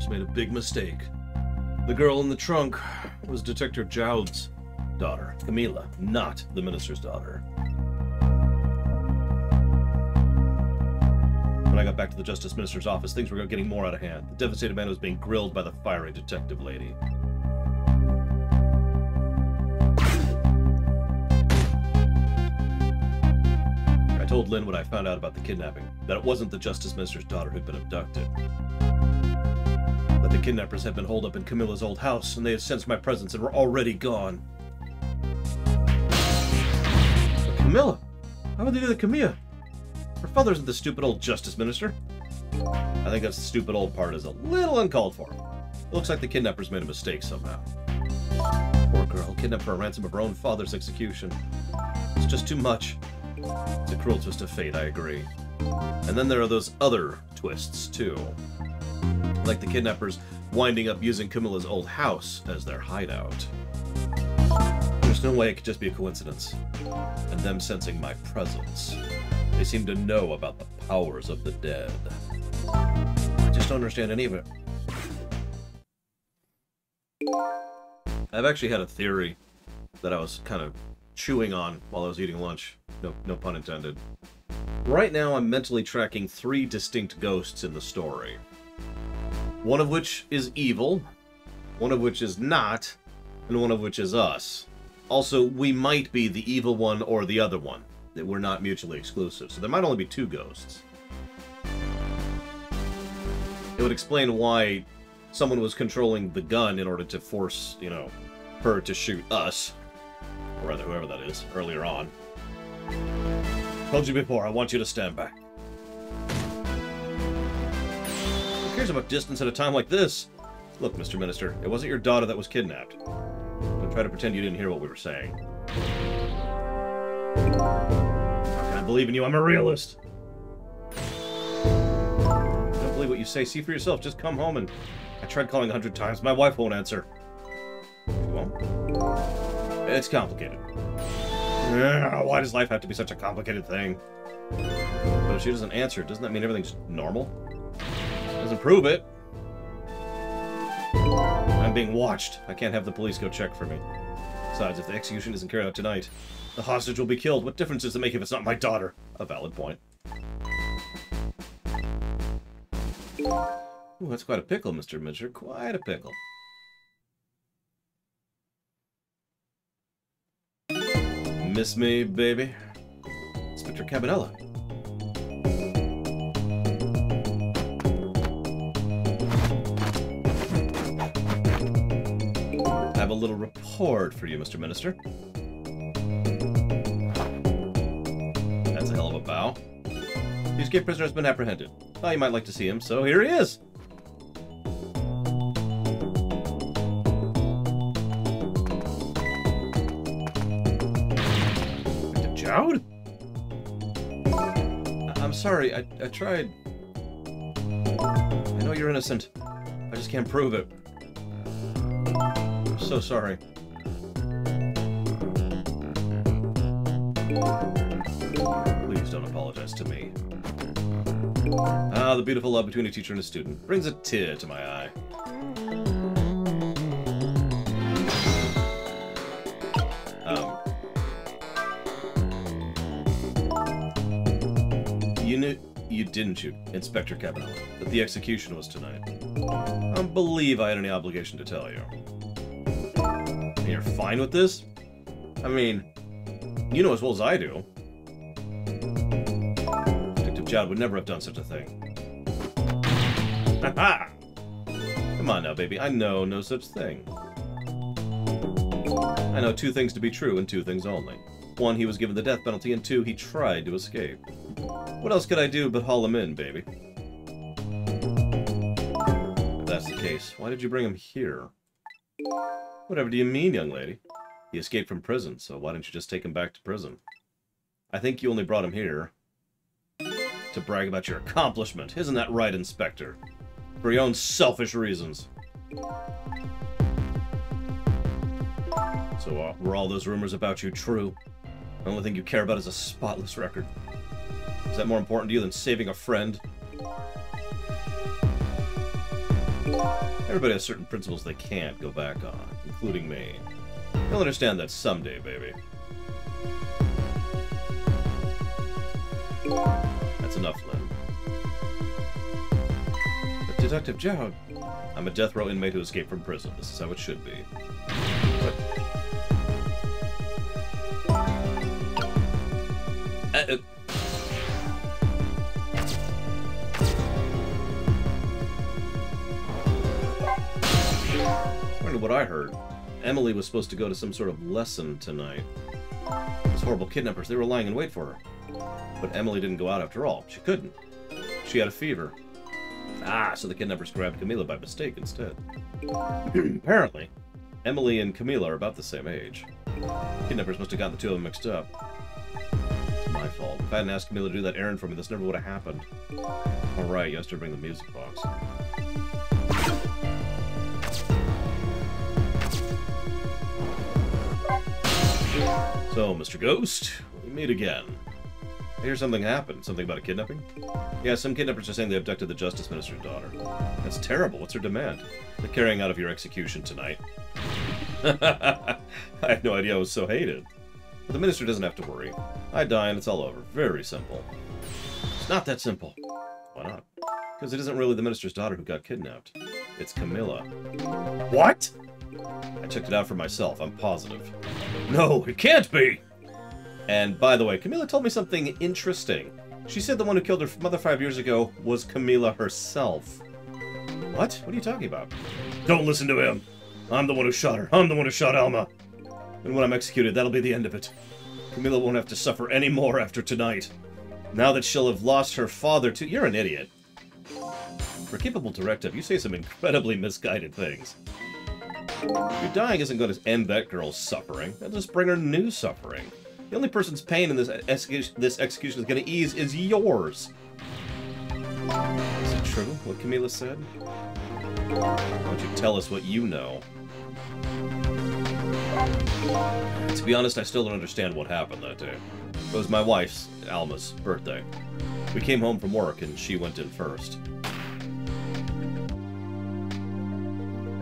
kidnappers made a big mistake. The girl in the trunk was Detective Jowd's daughter, Camila, not the minister's daughter. When I got back to the Justice Minister's office, things were getting more out of hand. The devastated man was being grilled by the fiery detective lady. I told Lynn what I found out about the kidnapping, that it wasn't the Justice Minister's daughter who'd been abducted. That the kidnappers had been holed up in Camilla's old house, and they had sensed my presence and were already gone. But Camilla? Why would they do that to Camilla? Her father isn't the stupid old Justice Minister. I think that's the stupid old part is a little uncalled for. It looks like the kidnappers made a mistake somehow. Poor girl, kidnapped for a ransom of her own father's execution. It's just too much. It's a cruel twist of fate, I agree. And then there are those other twists, too. Like the kidnappers winding up using Camilla's old house as their hideout. There's no way it could just be a coincidence. And them sensing my presence. They seem to know about the powers of the dead. I just don't understand any of it. I've actually had a theory that I was kind of chewing on while I was eating lunch. No pun intended. Right now I'm mentally tracking 3 distinct ghosts in the story. One of which is evil, one of which is not, and one of which is us. Also, we might be the evil one or the other one. That we're not mutually exclusive, so there might only be 2 ghosts. It would explain why someone was controlling the gun in order to force, you know, her to shoot us. Or rather, whoever that is, earlier on. Told you before, I want you to stand back. Who cares about distance at a time like this? Look, Mr. Minister, it wasn't your daughter that was kidnapped. Don't try to pretend you didn't hear what we were saying. How can I believe in you? I'm a realist. Don't believe what you say. See for yourself. Just come home and... I tried calling 100 times. My wife won't answer. She won't? It's complicated. Why does life have to be such a complicated thing? But if she doesn't answer, doesn't that mean everything's normal? Doesn't prove it. I'm being watched. I can't have the police go check for me. Besides, if the execution isn't carried out tonight, the hostage will be killed. What difference does it make if it's not my daughter? A valid point. Ooh, that's quite a pickle, Mr. Midger. Quite a pickle. Miss me, baby? Inspector Cabanela. I have a little report for you, Mr. Minister. That's a hell of a bow. The escape prisoner has been apprehended. Thought you might like to see him, so here he is! Jowd? I'm sorry, I tried. I know you're innocent. I just can't prove it. I'm so sorry. Please don't apologize to me. Ah, the beautiful love between a teacher and a student brings a tear to my eye. You didn't shoot Inspector Cabanela, that the execution was tonight. I don't believe I had any obligation to tell you. And you're fine with this? I mean, you know as well as I do. Detective Jowd would never have done such a thing. Ha-ha! Come on now, baby. I know no such thing. I know 2 things to be true and 2 things only. 1, he was given the death penalty, and 2, he tried to escape. What else could I do but haul him in, baby? If that's the case, why did you bring him here? Whatever do you mean, young lady? He escaped from prison, so why didn't you just take him back to prison? I think you only brought him here to brag about your accomplishment. Isn't that right, Inspector? For your own selfish reasons. So, were all those rumors about you true? The only thing you care about is a spotless record. Is that more important to you than saving a friend? Everybody has certain principles they can't go back on, including me. You'll understand that someday, baby. That's enough, Lynn. But Detective Jowd, I'm a death row inmate who escaped from prison. This is how it should be. But... According to what I heard, Emily was supposed to go to some sort of lesson tonight. Those horrible kidnappers, they were lying in wait for her. But Emily didn't go out after all. She couldn't. She had a fever. Ah, so the kidnappers grabbed Camila by mistake instead. Apparently, Emily and Camila are about the same age. Kidnappers must have gotten the two of them mixed up. It's my fault. If I hadn't asked Camila to do that errand for me, this never would have happened. Alright, you asked her to bring the music box. So, Mr. Ghost, we meet again. I hear something happened. Something about a kidnapping? Yeah, some kidnappers are saying they abducted the Justice Minister's daughter. That's terrible. What's her demand? The carrying out of your execution tonight. I had no idea I was so hated. But the Minister doesn't have to worry. I die and it's all over. Very simple. It's not that simple. Why not? Because it isn't really the Minister's daughter who got kidnapped. It's Camila. What? I checked it out for myself. I'm positive. No, it can't be! And, by the way, Camila told me something interesting. She said the one who killed her mother 5 years ago was Camila herself. What? What are you talking about? Don't listen to him! I'm the one who shot her. I'm the one who shot Alma. And when I'm executed, that'll be the end of it. Camila won't have to suffer any more after tonight. Now that she'll have lost her father too... You're an idiot. For a capable directive, you say some incredibly misguided things. Your dying isn't going to end that girl's suffering. It'll just bring her new suffering. The only person's pain in this execution is going to ease is yours. Is it true, what Camila said? Why don't you tell us what you know? To be honest, I still don't understand what happened that day. It was my wife's, Alma's, birthday. We came home from work and she went in first.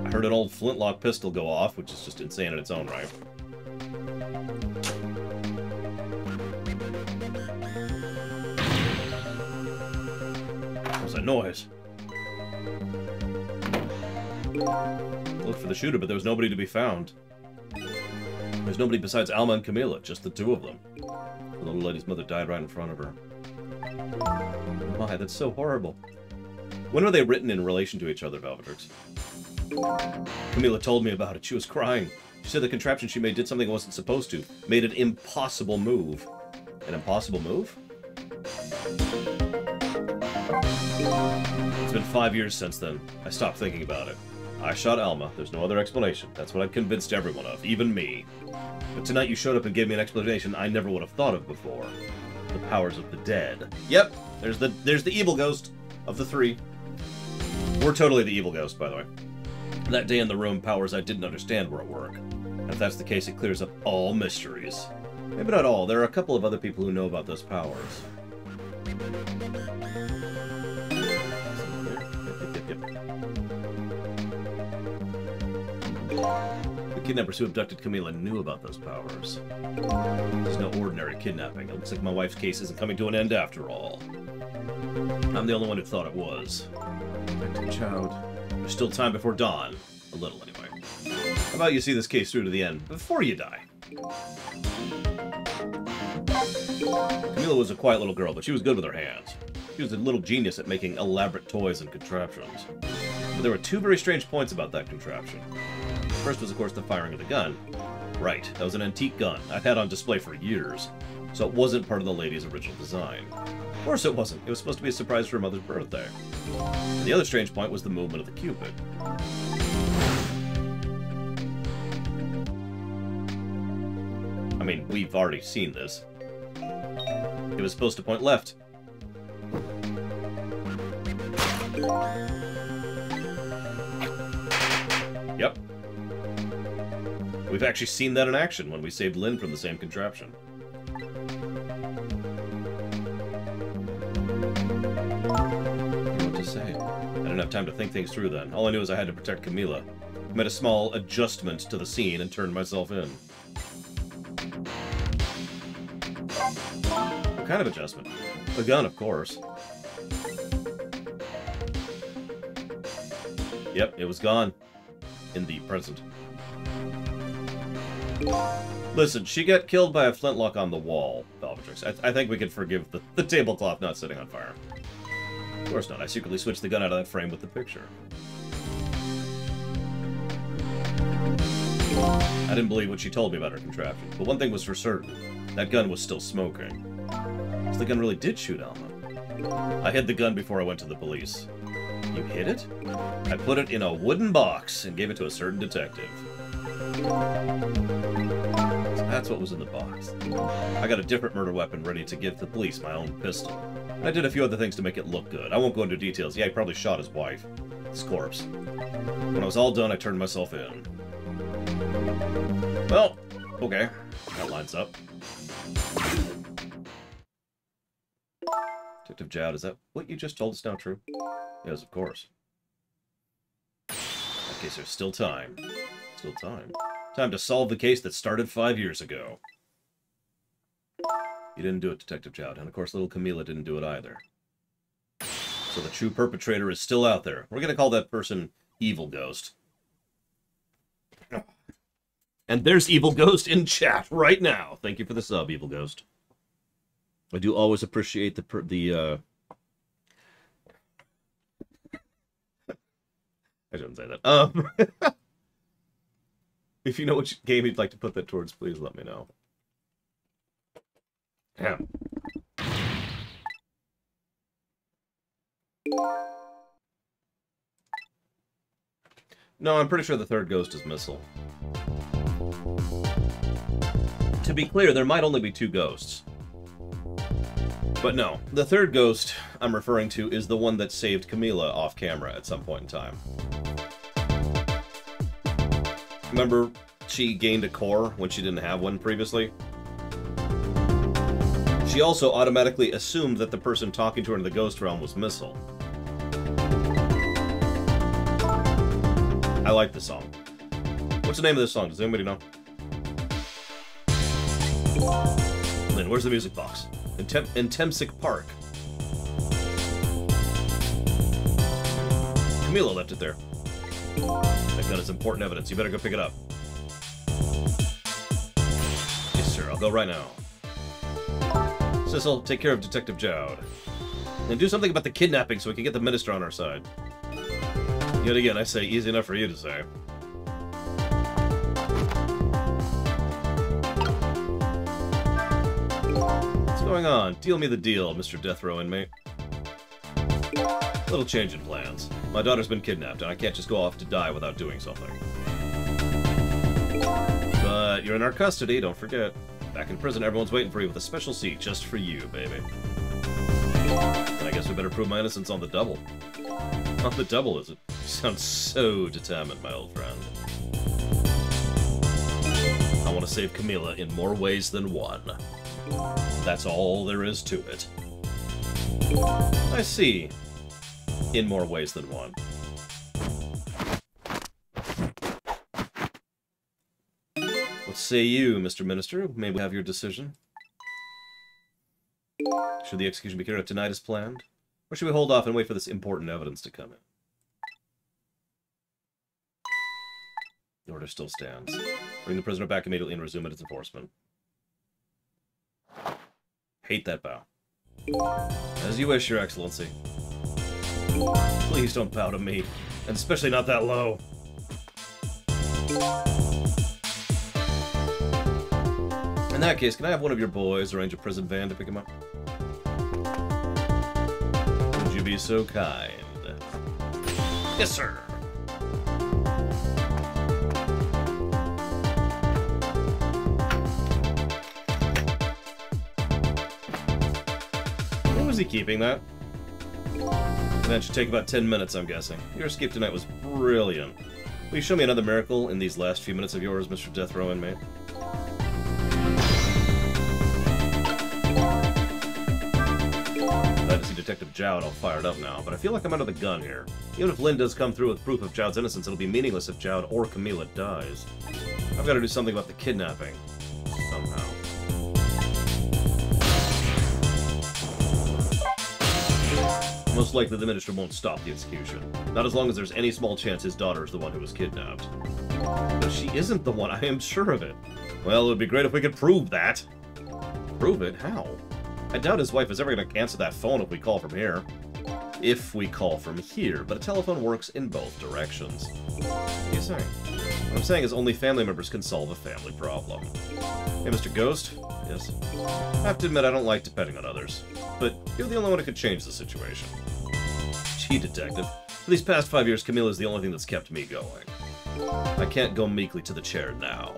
I heard an old flintlock pistol go off, which is just insane in its own right. What was that noise? Looked for the shooter, but there was nobody to be found. There's nobody besides Alma and Camila, just the two of them. The little lady's mother died right in front of her. My, that's so horrible. When were they written in relation to each other, Velvetrix? Camila told me about it. She was crying. She said the contraption she made did something it wasn't supposed to. Made an impossible move. An impossible move? It's been 5 years since then. I stopped thinking about it. I shot Alma. There's no other explanation. That's what I've convinced everyone of, even me. But tonight you showed up and gave me an explanation I never would have thought of before. The powers of the dead. Yep, there's the evil ghost of the three. We're totally the evil ghost, by the way. That day in the room, powers I didn't understand were at work. And if that's the case, it clears up all mysteries. Maybe not all. There are a couple of other people who know about those powers. The kidnappers who abducted Camila knew about those powers. It's no ordinary kidnapping. It looks like my wife's case isn't coming to an end after all. I'm the only one who thought it was. Detective Jowd. There's still time before dawn. A little, anyway. How about you see this case through to the end, before you die? Camila was a quiet little girl, but she was good with her hands. She was a little genius at making elaborate toys and contraptions. But there were two very strange points about that contraption. First was, of course, the firing of the gun. Right, that was an antique gun I've had on display for years, so it wasn't part of the lady's original design. Of course it wasn't. It was supposed to be a surprise for her mother's birthday. And the other strange point was the movement of the Cupid. I mean, we've already seen this. It was supposed to point left. Yep. We've actually seen that in action when we saved Lynn from the same contraption. I don't know what to say. I don't have time to think things through then. All I knew is I had to protect Camilla. I made a small adjustment to the scene and turned myself in. What kind of adjustment? A gun, of course. Yep, it was gone. In the present. Listen, she got killed by a flintlock on the wall, Valvatrix. I think we can forgive the tablecloth not setting on fire. Of course not. I secretly switched the gun out of that frame with the picture. I didn't believe what she told me about her contraption, but one thing was for certain. That gun was still smoking. So the gun really did shoot Alma. I hid the gun before I went to the police. You hid it? I put it in a wooden box and gave it to a certain detective. That's what was in the box. I got a different murder weapon ready to give the police, my own pistol. I did a few other things to make it look good. I won't go into details. Yeah, he probably shot his wife. His corpse. When I was all done, I turned myself in. Well, okay. That lines up. Detective Jowd, is that what you just told us now true? Yes, of course. In that case, there's still time. Still time. Time to solve the case that started 5 years ago. You didn't do it, Detective Jowd, and of course little Camilla didn't do it either. So the true perpetrator is still out there. We're gonna call that person Evil Ghost. And there's Evil Ghost in chat right now. Thank you for the sub, Evil Ghost. I do always appreciate I shouldn't say that. If you know which game you'd like to put that towards, please let me know. Yeah. No, I'm pretty sure the third ghost is Missile. To be clear, there might only be 2 ghosts. But no, the third ghost I'm referring to is the one that saved Camilla off camera at some point in time. Remember, she gained a core when she didn't have one previously? She also automatically assumed that the person talking to her in the ghost realm was Missile. I like this song. What's the name of this song? Does anybody know? Lynn, where's the music box? In Temsic Park. Camilla left it there. That gun is important evidence. You better go pick it up. Yes, sir. I'll go right now. Sissel, take care of Detective Jowd. And do something about the kidnapping so we can get the Minister on our side. Yet again, I say easy enough for you to say. What's going on? Deal me the deal, Mr. Death Row inmate. Little change in plans. My daughter's been kidnapped, and I can't just go off to die without doing something. But you're in our custody, don't forget. Back in prison, everyone's waiting for you with a special seat just for you, baby. And I guess we better prove my innocence on the double. On the double, is it? You sound so determined, my old friend. I want to save Camilla in more ways than one. That's all there is to it. I see. In more ways than one. What say you, Mr. Minister? May we have your decision? Should the execution be carried out tonight as planned? Or should we hold off and wait for this important evidence to come in? The order still stands. Bring the prisoner back immediately and resume its enforcement. Hate that bow. As you wish, Your Excellency. Please don't bow to me, and especially not that low. In that case, can I have one of your boys arrange a prison van to pick him up? Would you be so kind? Yes, sir. Where was he keeping that? That should take about 10 minutes, I'm guessing. Your escape tonight was brilliant. Will you show me another miracle in these last few minutes of yours, Mr. Death Row inmate? Glad to see Detective Jowd all fired up now, but I feel like I'm under the gun here. Even if Lynn does come through with proof of Jowd's innocence, it'll be meaningless if Jowd or Camilla dies. I've got to do something about the kidnapping. Somehow. Most likely the Minister won't stop the execution. Not as long as there's any small chance his daughter is the one who was kidnapped. But she isn't the one, I am sure of it. Well, it would be great if we could prove that. Prove it? How? I doubt his wife is ever going to answer that phone if we call from here. If we call from here, but a telephone works in both directions. What are you saying? What I'm saying is only family members can solve a family problem. Hey, Mr. Ghost? Yes? I have to admit I don't like depending on others, but you're the only one who could change the situation. Gee, Detective. For these past 5 years, Camilla's the only thing that's kept me going. I can't go meekly to the chair now.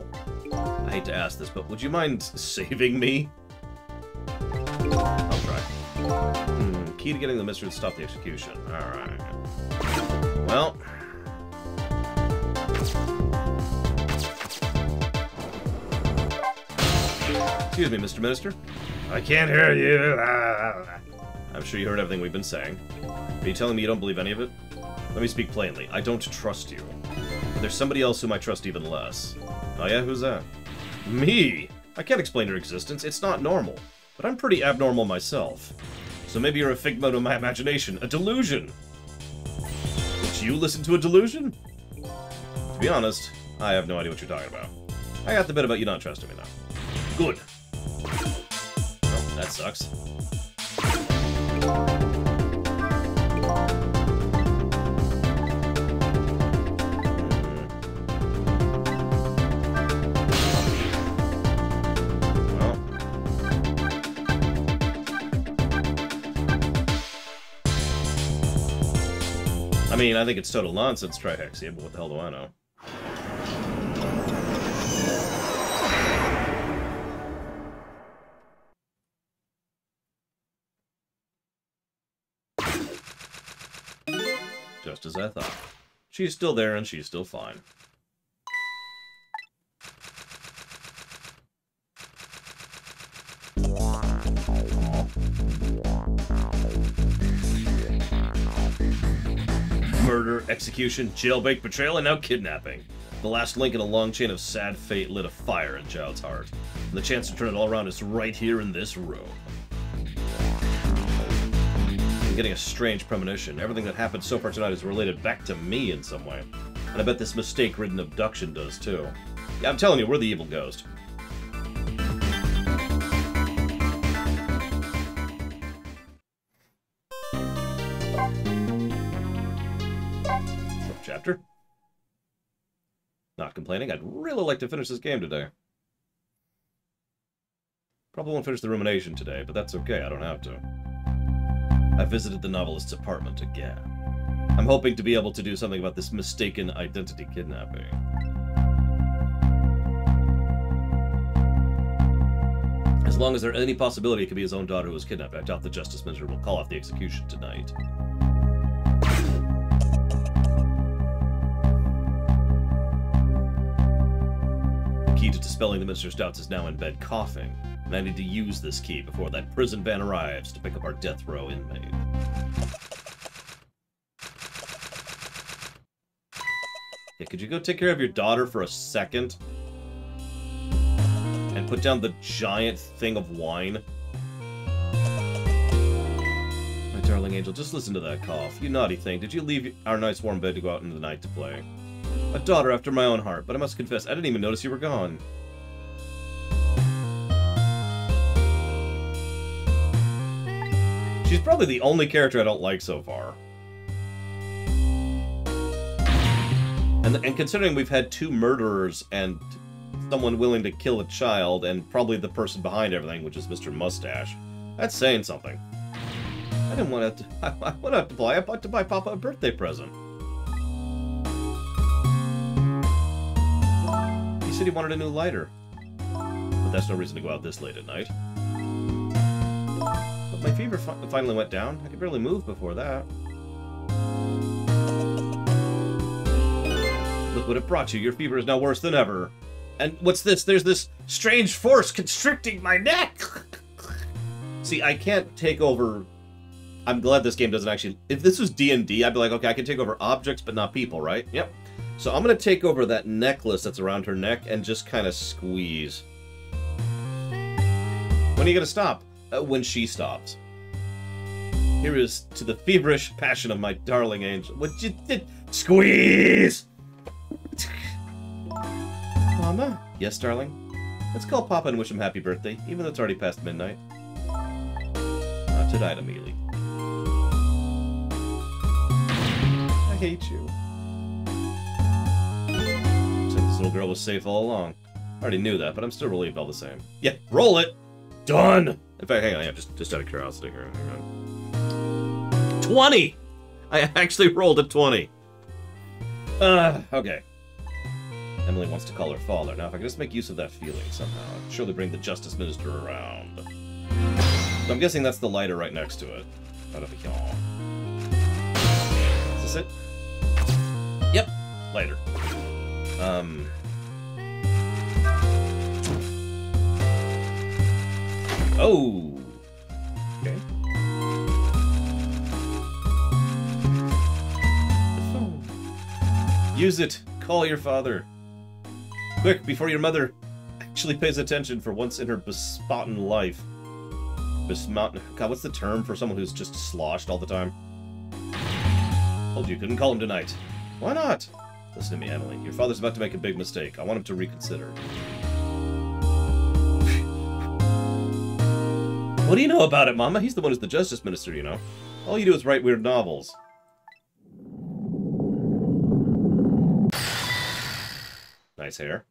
I hate to ask this, but would you mind saving me? I'll try. Key to getting the Minister to stop the execution. Alright. Well... Excuse me, Mr. Minister. I can't hear you. I'm sure you heard everything we've been saying. Are you telling me you don't believe any of it? Let me speak plainly. I don't trust you. But there's somebody else whom I trust even less. Oh yeah? Who's that? Me! I can't explain your existence. It's not normal. But I'm pretty abnormal myself. So maybe you're a figment of my imagination. A delusion! Would you listen to a delusion? To be honest, I have no idea what you're talking about. I got the bit about you not trusting me now. Good. Well, that sucks. I mean, I think it's total nonsense, Trihexia, but what the hell do I know? Just as I thought. She's still there, and she's still fine. Murder, execution, jailbait, betrayal, and now kidnapping. The last link in a long chain of sad fate lit a fire in Jowd's heart. And the chance to turn it all around is right here in this room. I'm getting a strange premonition. Everything that happened so far tonight is related back to me in some way. And I bet this mistake-ridden abduction does too. Yeah, I'm telling you, we're the evil ghost. Chapter. Not complaining. I'd really like to finish this game today. Probably won't finish the rumination today, but that's okay. I don't have to. I visited the novelist's apartment again. I'm hoping to be able to do something about this mistaken identity kidnapping. As long as there's any possibility it could be his own daughter who was kidnapped, I doubt the Justice Minister will call off the execution tonight. Key to dispelling the Minister's doubts is now in bed coughing, and I need to use this key before that prison van arrives to pick up our death row inmate. Yeah, could you go take care of your daughter for a second? And put down the giant thing of wine? My darling angel, just listen to that cough. You naughty thing. Did you leave our nice warm bed to go out into the night to play? A daughter after my own heart, but I must confess, I didn't even notice you were gone. She's probably the only character I don't like so far. And considering we've had 2 murderers and someone willing to kill a child, and probably the person behind everything, which is Mr. Mustache, that's saying something. I didn't want to. I wanted to buy. I bought to buy Papa a birthday present. He said he wanted a new lighter, but that's no reason to go out this late at night. But my fever finally went down. I could barely move before that. Look what it brought you. Your fever is now worse than ever. And what's this? There's this strange force constricting my neck. See, I can't take over I'm glad this game doesn't actually... If this was D&D, I'd be like, okay, I can take over objects, but not people, right? Yep. So I'm going to take over that necklace that's around her neck and just kind of squeeze. When are you going to stop? When she stops. Here is to the feverish passion of my darling angel. What you did? Squeeze! Mama? Yes, darling? Let's call Papa and wish him happy birthday, even though it's already past midnight. Not tonight, Amelie. I hate you. Looks like this little girl was safe all along. I already knew that, but I'm still relieved all the same. Yeah, roll it! Done! In fact, hang on, yeah, just out of curiosity here. Hang on. 20! I actually rolled a 20. Okay. Emily wants to call her father. Now, if I can just make use of that feeling somehow, I'd surely bring the Justice Minister around. So I'm guessing that's the lighter right next to it. Is this it? Yep. Lighter. Oh! Okay. The phone. Use it. Call your father. Quick, before your mother actually pays attention for once in her bespotten life. God, what's the term for someone who's just sloshed all the time? Told you couldn't call him tonight. Why not? Listen to me, Emily. Your father's about to make a big mistake. I want him to reconsider. What do you know about it, Mama? He's the one who's the Justice Minister, you know. All you do is write weird novels. Nice hair.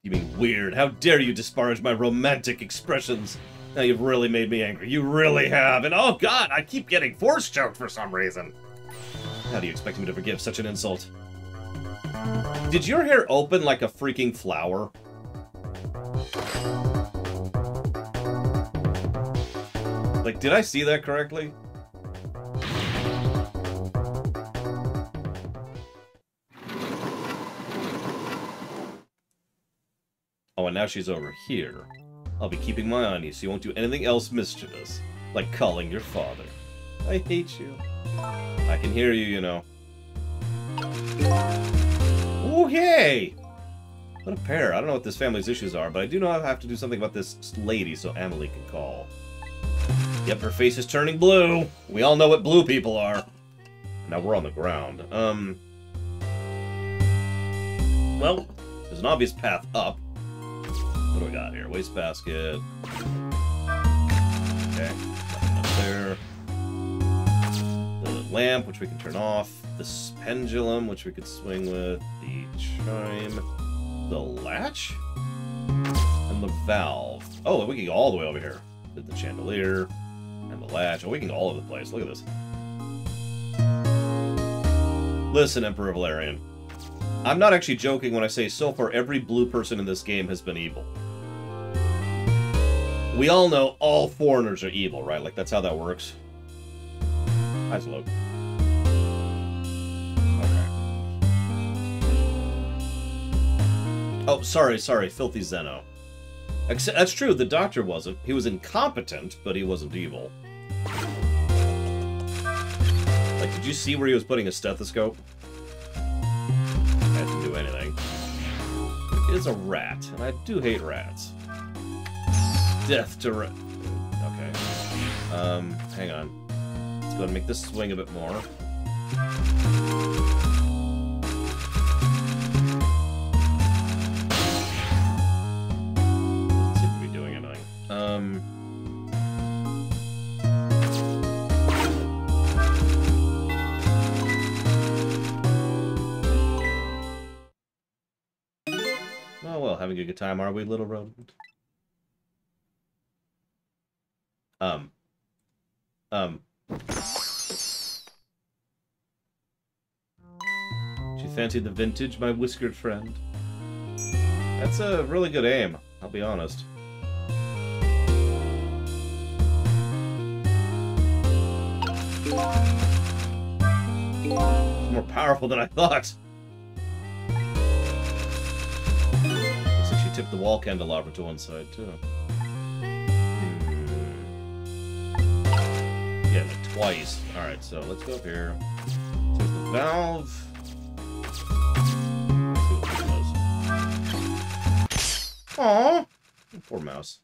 You mean weird? How dare you disparage my romantic expressions? Now you've really made me angry. You really have. And oh god, I keep getting force choked for some reason. How do you expect me to forgive such an insult? Did your hair open like a freaking flower? Like, did I see that correctly? Oh, and now she's over here. I'll be keeping my eye on you so you won't do anything else mischievous. Like calling your father. I hate you. I can hear you, you know. Okay! What a pair. I don't know what this family's issues are, but I do know I have to do something about this lady so Amelie can call. Yep, her face is turning blue. We all know what blue people are. Now we're on the ground. Well, there's an obvious path up. What do we got here? Wastebasket. Okay, nothing up there. The lamp, which we can turn off. This pendulum, which we could swing with. The chime. The latch? And the valve. Oh, we can go all the way over here. Did the chandelier. And the latch. Oh, we can go all over the place. Look at this. Listen, Emperor Valerian. I'm not actually joking when I say so far every blue person in this game has been evil. We all know all foreigners are evil, right? Like, that's how that works. Eyes low. Okay. Oh, sorry, Filthy Zeno. That's true, the doctor wasn't. He was incompetent, but he wasn't evil. Like, did you see where he was putting a stethoscope? I didn't do anything. It is a rat, and I do hate rats. Death to rat. Okay. Hang on. Let's go ahead and make this swing a bit more. Doesn't seem to be doing anything. Oh well, having a good time, are we, little rodent? Do you fancy the vintage, my whiskered friend? That's a really good aim, I'll be honest. It's more powerful than I thought. Looks like she tipped the wall candelabra to one side, too. twice. Alright, so let's go up here. There's the valve. Let's see what this does. Aww! Poor mouse.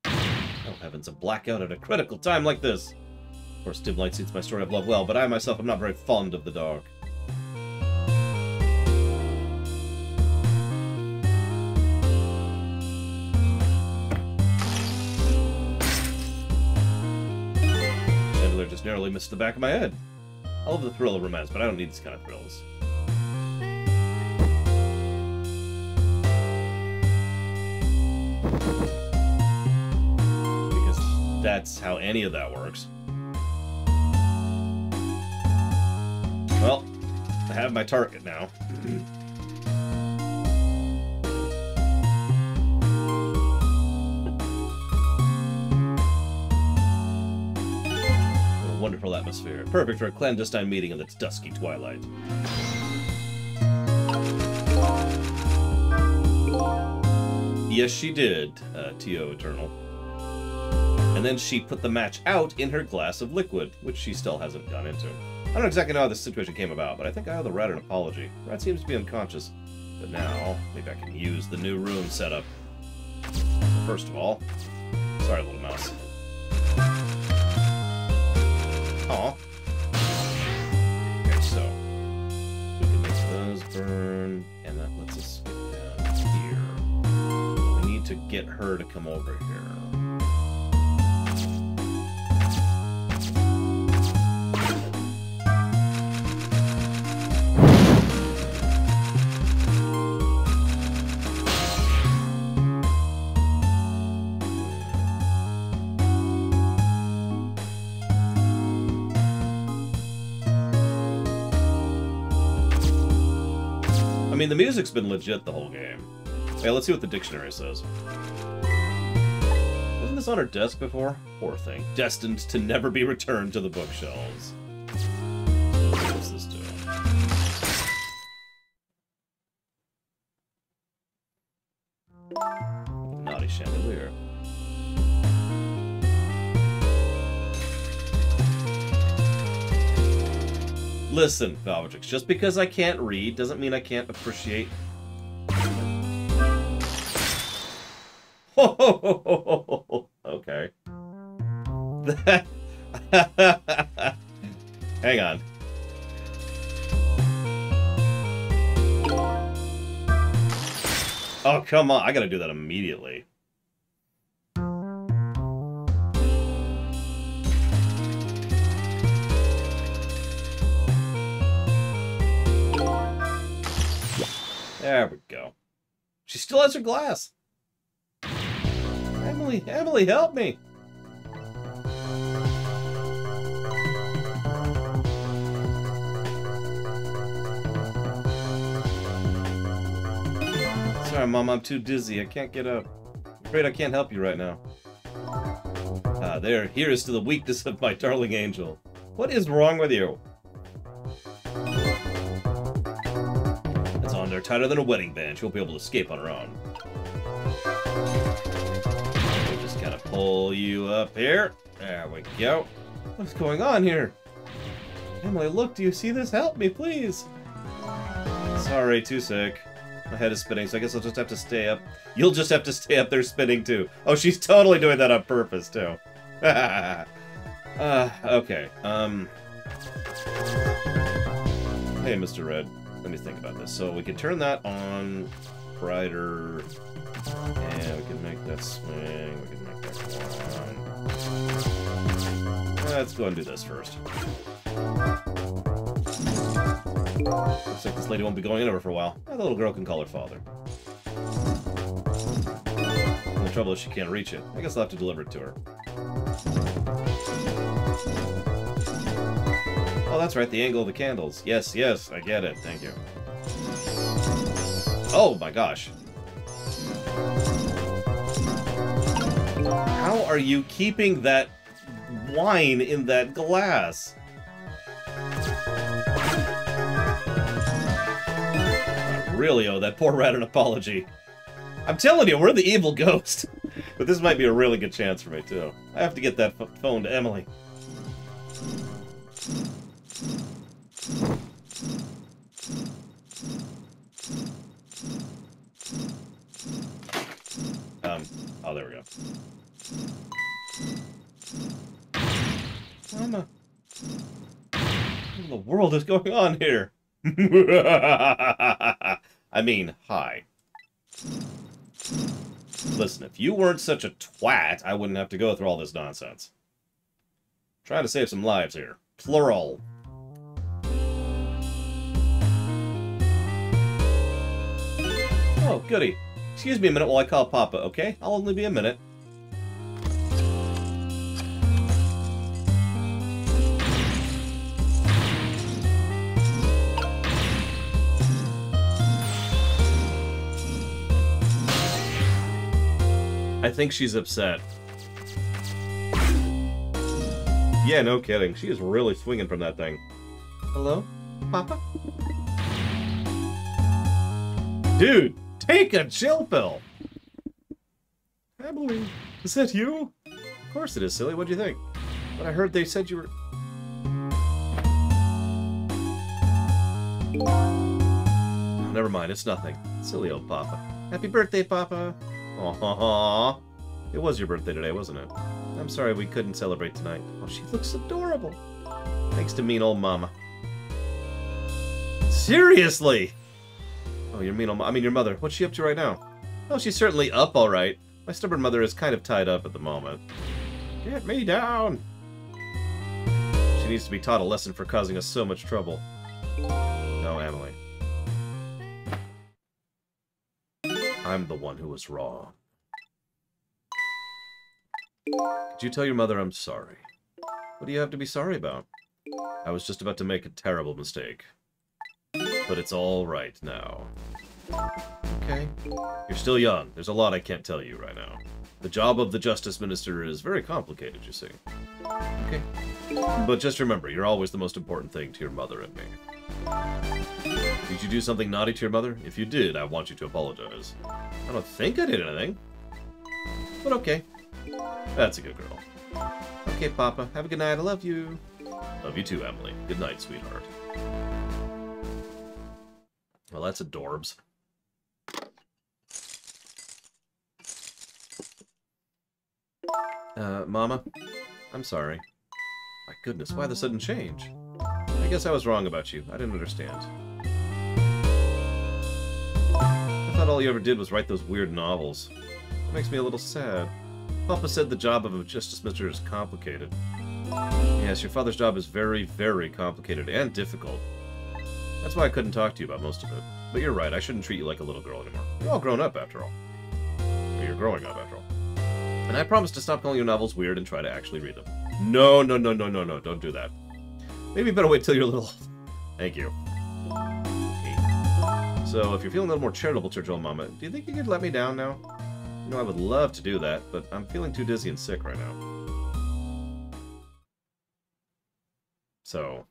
Oh heavens, a blackout at a critical time like this. Of course, dim light suits my story of love well, but I myself am not very fond of the dark. Chandelier just narrowly missed the back of my head. I love the thrill of romance, but I don't need these kind of thrills. Because that's how any of that works. Well, I have my target now. What a wonderful atmosphere. Perfect for a clandestine meeting in its dusky twilight. Yes, she did, T.O. Eternal. And then she put the match out in her glass of liquid, which she still hasn't gone into. I don't exactly know how this situation came about, but I think I owe the rat an apology. The rat seems to be unconscious. But now, maybe I can use the new room setup. First of all, sorry, little mouse. Aw. Okay, so we can make those burn, and that lets us get down here. We need to get her to come over here. I mean, the music's been legit the whole game. Hey, let's see what the dictionary says. Wasn't this on her desk before? Poor thing. Destined to never be returned to the bookshelves. What's this do? Naughty chandelier. Listen, Valvatrix, just because I can't read doesn't mean I can't appreciate. Okay. Hang on. Oh, come on. I gotta do that immediately. There we go. She still has her glass. Emily, help me. Sorry, Mom, I'm too dizzy. I can't get up. I'm afraid I can't help you right now. Here is to the weakness of my darling angel. What is wrong with you? They're tighter than a wedding band. She won't be able to escape on her own. We just kind of pull you up here. There we go. What's going on here? Emily, look, do you see this? Help me, please. Sorry, too sick. My head is spinning, so I guess I'll just have to stay up. You'll just have to stay up there spinning, too. Oh, she's totally doing that on purpose, too. Okay. Hey, Mr. Red. Let me think about this. So we can turn that on brighter, and we can make that swing. We can make that go on. Let's go and do this first. Looks like this lady won't be going anywhere for a while. The little girl can call her father. The only trouble is she can't reach it. I guess I'll have to deliver it to her. Oh, that's right, the angle of the candles. Yes, yes, I get it. Thank you. Oh my gosh. How are you keeping that wine in that glass? I really owe that poor rat an apology. I'm telling you, we're the evil ghost. But this might be a really good chance for me, too. I have to get that phone to Emily. Oh, there we go. Mama. What in the world is going on here? I mean, hi. Listen, if you weren't such a twat, I wouldn't have to go through all this nonsense. Trying to save some lives here. Plural. Oh, goody. Excuse me a minute while I call Papa, okay? I'll only be a minute. I think she's upset. Yeah, no kidding. She is really swinging from that thing. Hello? Papa? Dude, take a chill pill! Emily, is that you? Of course it is, silly. What do you think? But I heard they said you were... Oh, never mind, it's nothing. Silly old Papa. Happy birthday, Papa! Aww. It was your birthday today, wasn't it? I'm sorry we couldn't celebrate tonight. Oh, she looks adorable. Thanks to mean old Mama. Seriously? Oh, your mean old I mean, your mother. What's she up to right now? Oh, she's certainly up all right. My stubborn mother is kind of tied up at the moment. Get me down! She needs to be taught a lesson for causing us so much trouble. No, Emily. I'm the one who was wrong. Could you tell your mother I'm sorry? What do you have to be sorry about? I was just about to make a terrible mistake. But it's all right now. Okay. You're still young. There's a lot I can't tell you right now. The job of the Justice Minister is very complicated, you see. Okay. But just remember, you're always the most important thing to your mother and me. Did you do something naughty to your mother? If you did, I want you to apologize. I don't think I did anything. But okay. That's a good girl. Okay, Papa. Have a good night. I love you. Love you too, Emily. Good night, sweetheart. Well, that's adorbs. Mama? I'm sorry. My goodness, why the sudden change? I guess I was wrong about you. I didn't understand. I thought all you ever did was write those weird novels. It makes me a little sad. Papa said the job of a Justice Minister is complicated. Yes, your father's job is very, very complicated and difficult. That's why I couldn't talk to you about most of it. But you're right, I shouldn't treat you like a little girl anymore. You're all grown up, after all. Or you're growing up, after all. And I promise to stop calling your novels weird and try to actually read them. No, no, no, no, no, no, don't do that. Maybe you better wait till you're a little... Thank you. Okay. So, if you're feeling a little more charitable towards your old mama, do you think you could let me down now? You know, I would love to do that, but I'm feeling too dizzy and sick right now. So...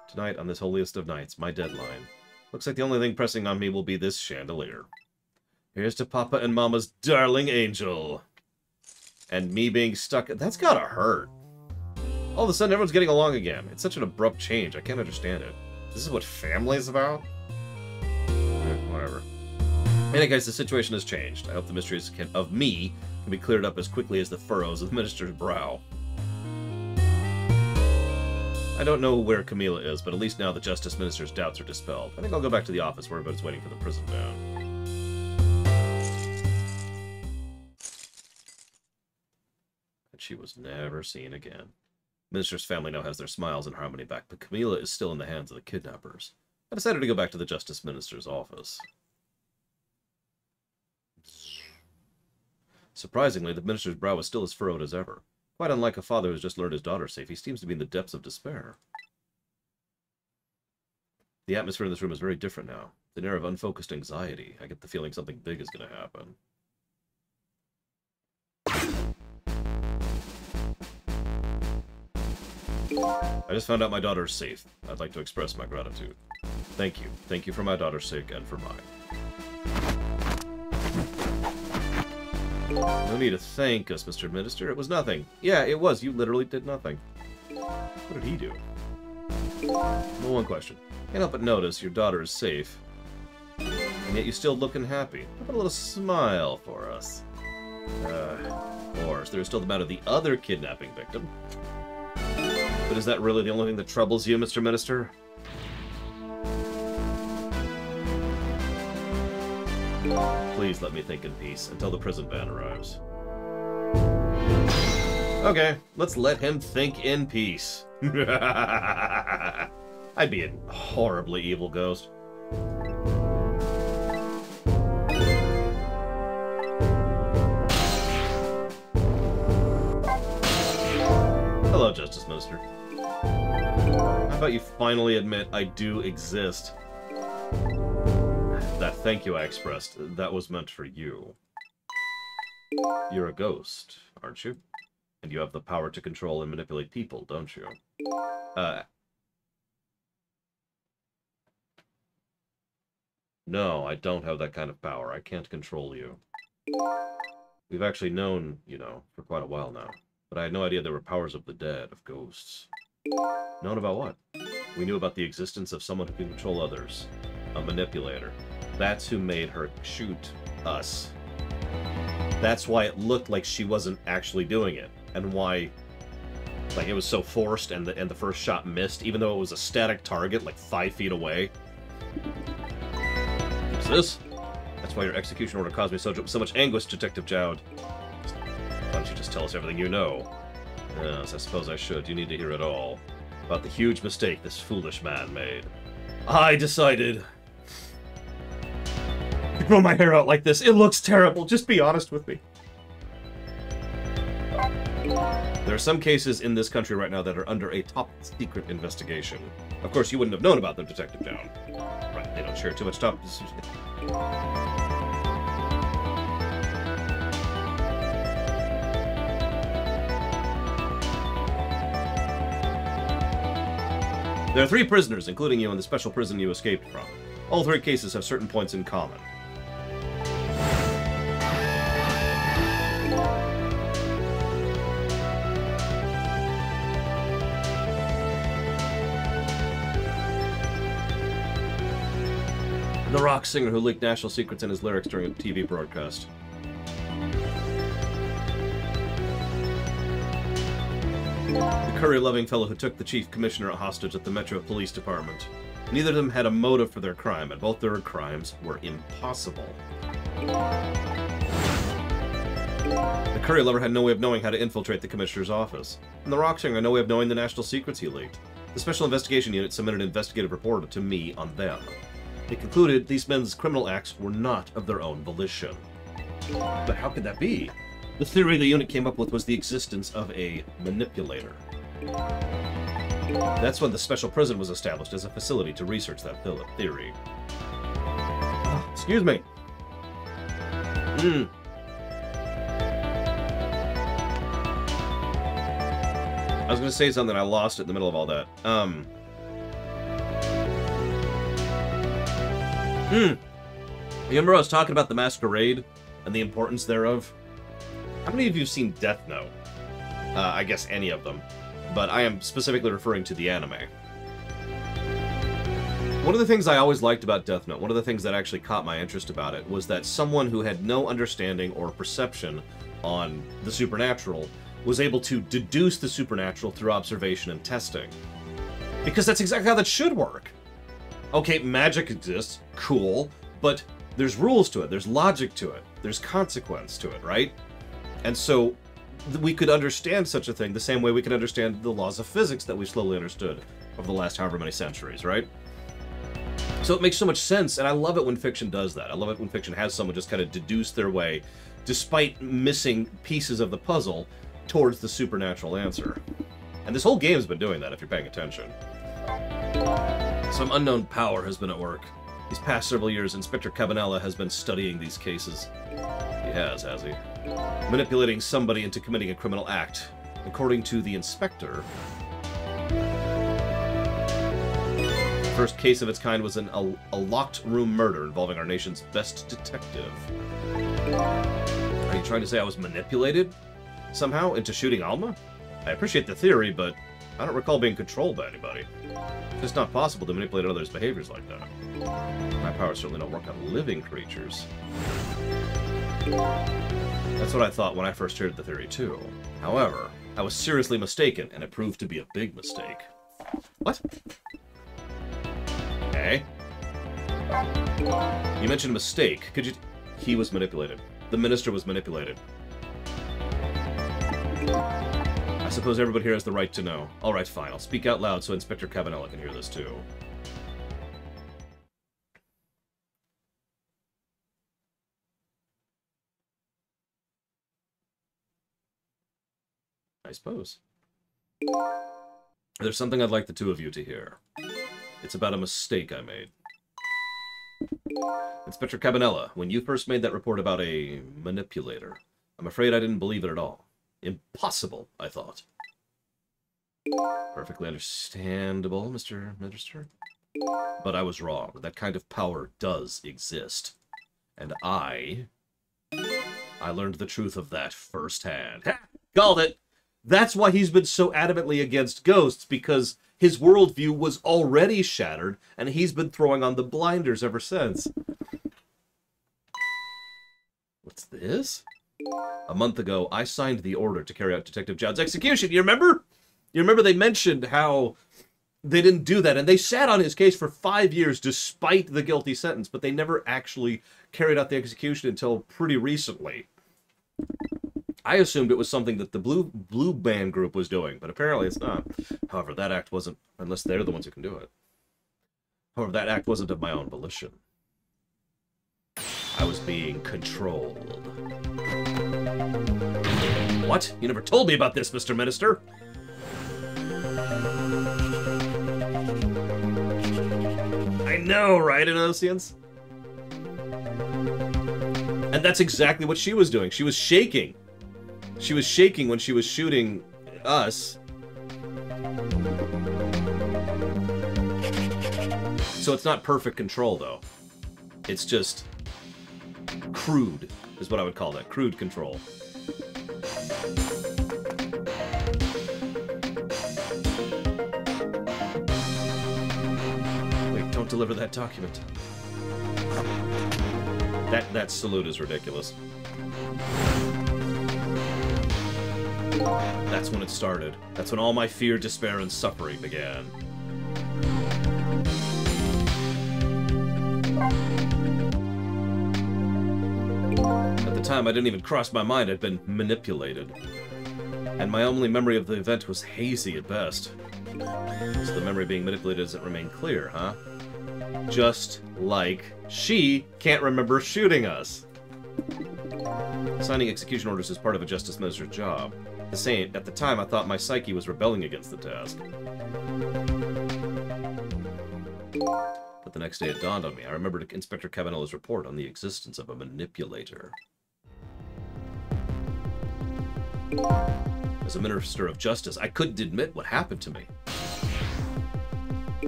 Tonight, on this holiest of nights, my deadline. Looks like the only thing pressing on me will be this chandelier. Here's to Papa and Mama's darling angel. And me being stuck... That's gotta hurt. All of a sudden, everyone's getting along again. It's such an abrupt change. I can't understand it. This is what family's about? Whatever. Anyway, guys, the situation has changed. I hope the mysteries of me can be cleared up as quickly as the furrows of the minister's brow. I don't know where Camila is, but at least now the Justice Minister's doubts are dispelled. I think I'll go back to the office where everybody's waiting for the prison van. And she was never seen again. The Minister's family now has their smiles and harmony back, but Camila is still in the hands of the kidnappers. I decided to go back to the Justice Minister's office. Surprisingly, the Minister's brow was still as furrowed as ever. Quite unlike a father who's just learned his daughter's safe, he seems to be in the depths of despair. The atmosphere in this room is very different now. An air of unfocused anxiety. I get the feeling something big is going to happen. I just found out my daughter is safe. I'd like to express my gratitude. Thank you. Thank you for my daughter's sake and for mine. No need to thank us, Mr. Minister. It was nothing. Yeah, it was. You literally did nothing. What did he do? Well, one question. Can't help but notice your daughter is safe. And yet you still looking happy. Put a little smile for us. Of course, there's still the matter of the other kidnapping victim. But is that really the only thing that troubles you, Mr. Minister? Please let me think in peace until the prison van arrives. Okay, let's let him think in peace. I'd be a horribly evil ghost. Hello, Justice Minister. How about you finally admit I do exist? That thank you I expressed, that was meant for you. You're a ghost, aren't you? And you have the power to control and manipulate people, don't you? No, I don't have that kind of power. I can't control you. We've actually known, you know, for quite a while now. But I had no idea there were powers of the dead, of ghosts. Known about what? We knew about the existence of someone who can control others. A manipulator. That's who made her shoot us. That's why it looked like she wasn't actually doing it. And why, like, it was so forced and the first shot missed, even though it was a static target, like 5 feet away. What's this? That's why your execution order caused me so much anguish, Detective Jowd. Why don't you just tell us everything you know? Yes, I suppose I should. You need to hear it all. About the huge mistake this foolish man made. I decided... to grow my hair out like this. It looks terrible. Just be honest with me. There are some cases in this country right now that are under a top-secret investigation. Of course, you wouldn't have known about them, Detective Jowd. Right, they don't share too much top... There are 3 prisoners, including you, in the special prison you escaped from. All 3 cases have certain points in common. The rock singer who leaked national secrets in his lyrics during a TV broadcast. The curry-loving fellow who took the chief commissioner hostage at the Metro Police Department. Neither of them had a motive for their crime, and both their crimes were impossible. The curry lover had no way of knowing how to infiltrate the commissioner's office, and the rock singer had no way of knowing the national secrets he leaked. The Special Investigation Unit submitted an investigative report to me on them. They concluded these men's criminal acts were not of their own volition. But how could that be? The theory the unit came up with was the existence of a manipulator. That's when the special prison was established as a facility to research that theory. Excuse me. I was going to say something, I lost it in the middle of all that. You remember I was talking about the Masquerade and the importance thereof? How many of you have seen Death Note? I guess any of them. But I am specifically referring to the anime. One of the things I always liked about Death Note, one of the things that actually caught my interest about it, was that someone who had no understanding or perception on the supernatural was able to deduce the supernatural through observation and testing. Because that's exactly how that should work. Okay, magic exists, cool, but there's rules to it, there's logic to it, there's consequence to it, right? And so we could understand such a thing the same way we could understand the laws of physics that we've slowly understood over the last however many centuries, right? So it makes so much sense, and I love it when fiction does that. I love it when fiction has someone just kind of deduce their way, despite missing pieces of the puzzle, towards the supernatural answer. And this whole game's been doing that, if you're paying attention. Some unknown power has been at work. These past several years, Inspector Cabanela has been studying these cases. He has he? Manipulating somebody into committing a criminal act. According to the Inspector, the first case of its kind was a locked room murder involving our nation's best detective. Are you trying to say I was manipulated somehow into shooting Alma? I appreciate the theory, but I don't recall being controlled by anybody. It's just not possible to manipulate others' behaviors like that. My powers certainly don't work on living creatures. That's what I thought when I first heard the theory, too. However, I was seriously mistaken, and it proved to be a big mistake. What? Okay. You mentioned a mistake. Could you... He was manipulated. The minister was manipulated. I suppose everybody here has the right to know. Alright, fine. I'll speak out loud so Inspector Cabanela can hear this, too. I suppose. There's something I'd like the two of you to hear. It's about a mistake I made. Inspector Cabanela, when you first made that report about a manipulator, I'm afraid I didn't believe it at all. Impossible, I thought. Perfectly understandable, Mr. Minister. But I was wrong. That kind of power does exist. And I learned the truth of that firsthand. Ha! Called it! That's why he's been so adamantly against ghosts, because his worldview was already shattered, and he's been throwing on the blinders ever since. What's this? A month ago, I signed the order to carry out Detective John's execution. You remember? You remember they mentioned how they didn't do that, and they sat on his case for 5 years despite the guilty sentence, but they never actually carried out the execution until pretty recently. I assumed it was something that the Blue Band group was doing, but apparently it's not. However, that act wasn't, unless they're the ones who can do it. However, that act wasn't of my own volition. I was being controlled. What? You never told me about this, Mr. Minister! I know, right, Innocence? And that's exactly what she was doing. She was shaking. She was shaking when she was shooting us. So it's not perfect control, though. It's just crude, is what I would call that. Crude control. Wait, don't deliver that document. That salute is ridiculous. That's when it started. That's when all my fear, despair, and suffering began. At the time, I didn't even cross my mind I'd been manipulated. And my only memory of the event was hazy at best. So the memory being manipulated doesn't remain clear, huh? Just like she can't remember shooting us. Signing execution orders is part of a Justice Minister's job. At the time, I thought my psyche was rebelling against the task. But the next day it dawned on me. I remembered Inspector Cabanela's report on the existence of a manipulator. As a Minister of Justice, I couldn't admit what happened to me.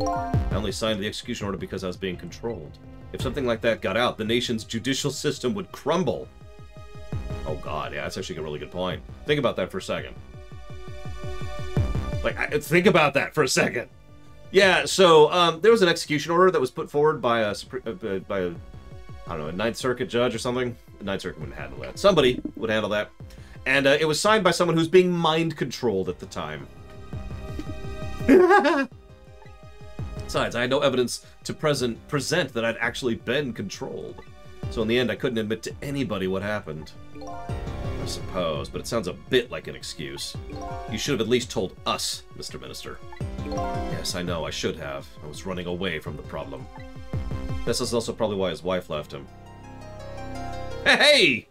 I only signed the execution order because I was being controlled. If something like that got out, the nation's judicial system would crumble. Oh god, yeah, that's actually a really good point. Think about that for a second. Like, think about that for a second. Yeah, so, there was an execution order that was put forward by a, I don't know, a Ninth Circuit judge or something. The Ninth Circuit wouldn't handle that. Somebody would handle that. And, it was signed by someone who's being mind-controlled at the time. Besides, I had no evidence to present that I'd actually been controlled. So in the end, I couldn't admit to anybody what happened. I suppose, but it sounds a bit like an excuse. You should have at least told us, Mr. Minister. Yes, I know, I should have. I was running away from the problem. This is also probably why his wife left him. Hey!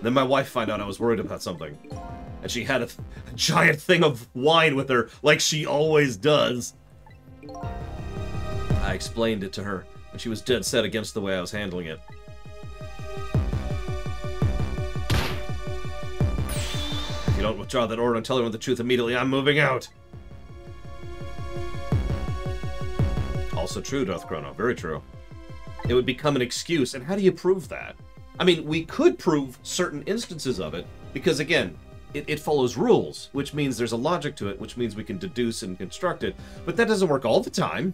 Then my wife found out I was worried about something. And she had a giant thing of wine with her, like she always does. I explained it to her, and she was dead set against the way I was handling it. If you don't withdraw that order and tell everyone the truth immediately, I'm moving out. Also true, Darth Chrono. Very true. It would become an excuse, and how do you prove that? I mean, we could prove certain instances of it, because again, it follows rules, which means there's a logic to it, which means we can deduce and construct it, but that doesn't work all the time.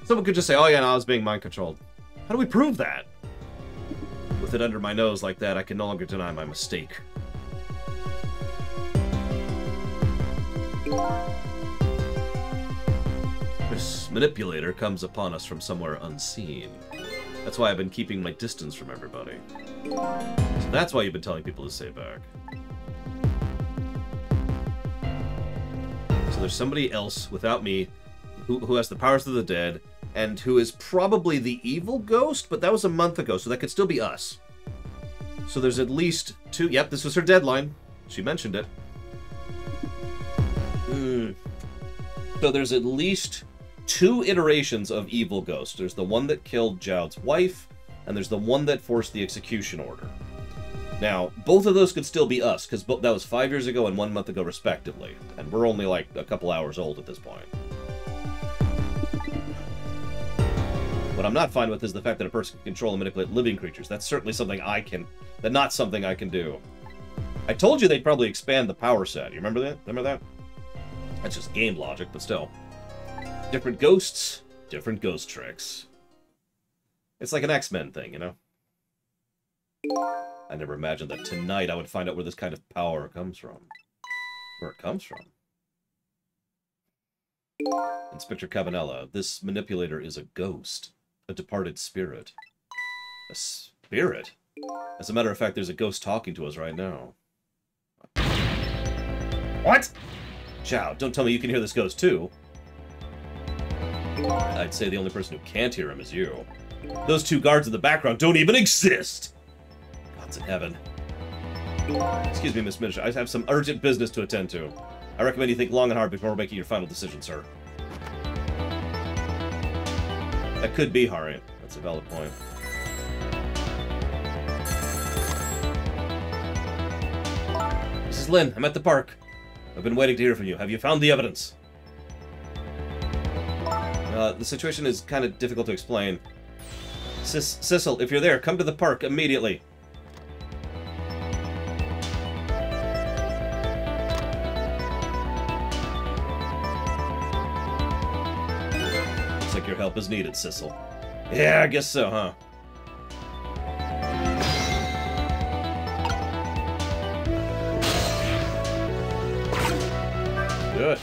Someone could just say, oh yeah, no, I was being mind-controlled. How do we prove that? With it under my nose like that, I can no longer deny my mistake. This manipulator comes upon us from somewhere unseen. That's why I've been keeping my distance from everybody. So that's why you've been telling people to stay back. So there's somebody else without me who has the powers of the dead, and who is probably the evil ghost, but that was a month ago, so that could still be us. So there's at least 2... Yep, this was her deadline. She mentioned it. So there's at least 2 iterations of evil ghost. There's the one that killed Jowd's wife, and there's the one that forced the execution order. Now, both of those could still be us, because that was 5 years ago and 1 month ago, respectively. And we're only, like, a couple hours old at this point. What I'm not fine with is the fact that a person can control and manipulate living creatures. That's certainly something I can... That's not something I can do. I told you they'd probably expand the power set. You remember that? Remember that? That's just game logic, but still. Different ghosts, different ghost tricks. It's like an X-Men thing, you know? I never imagined that tonight I would find out where this kind of power comes from. Where it comes from. Inspector Cabanella, this manipulator is a ghost. A departed spirit. A spirit? As a matter of fact, there's a ghost talking to us right now. What? Chow, don't tell me you can hear this ghost too. I'd say the only person who can't hear him is you. Those 2 guards in the background don't even exist! God's in heaven. Excuse me, Miss Minish, I have some urgent business to attend to. I recommend you think long and hard before making your final decision, sir. That could be Hari. That's a valid point. Mrs. Lin, I'm at the park. I've been waiting to hear from you. Have you found the evidence? The situation is kind of difficult to explain. Sissel, if you're there, come to the park immediately. Looks like your help is needed, Sissel. Yeah, I guess so, huh? Good.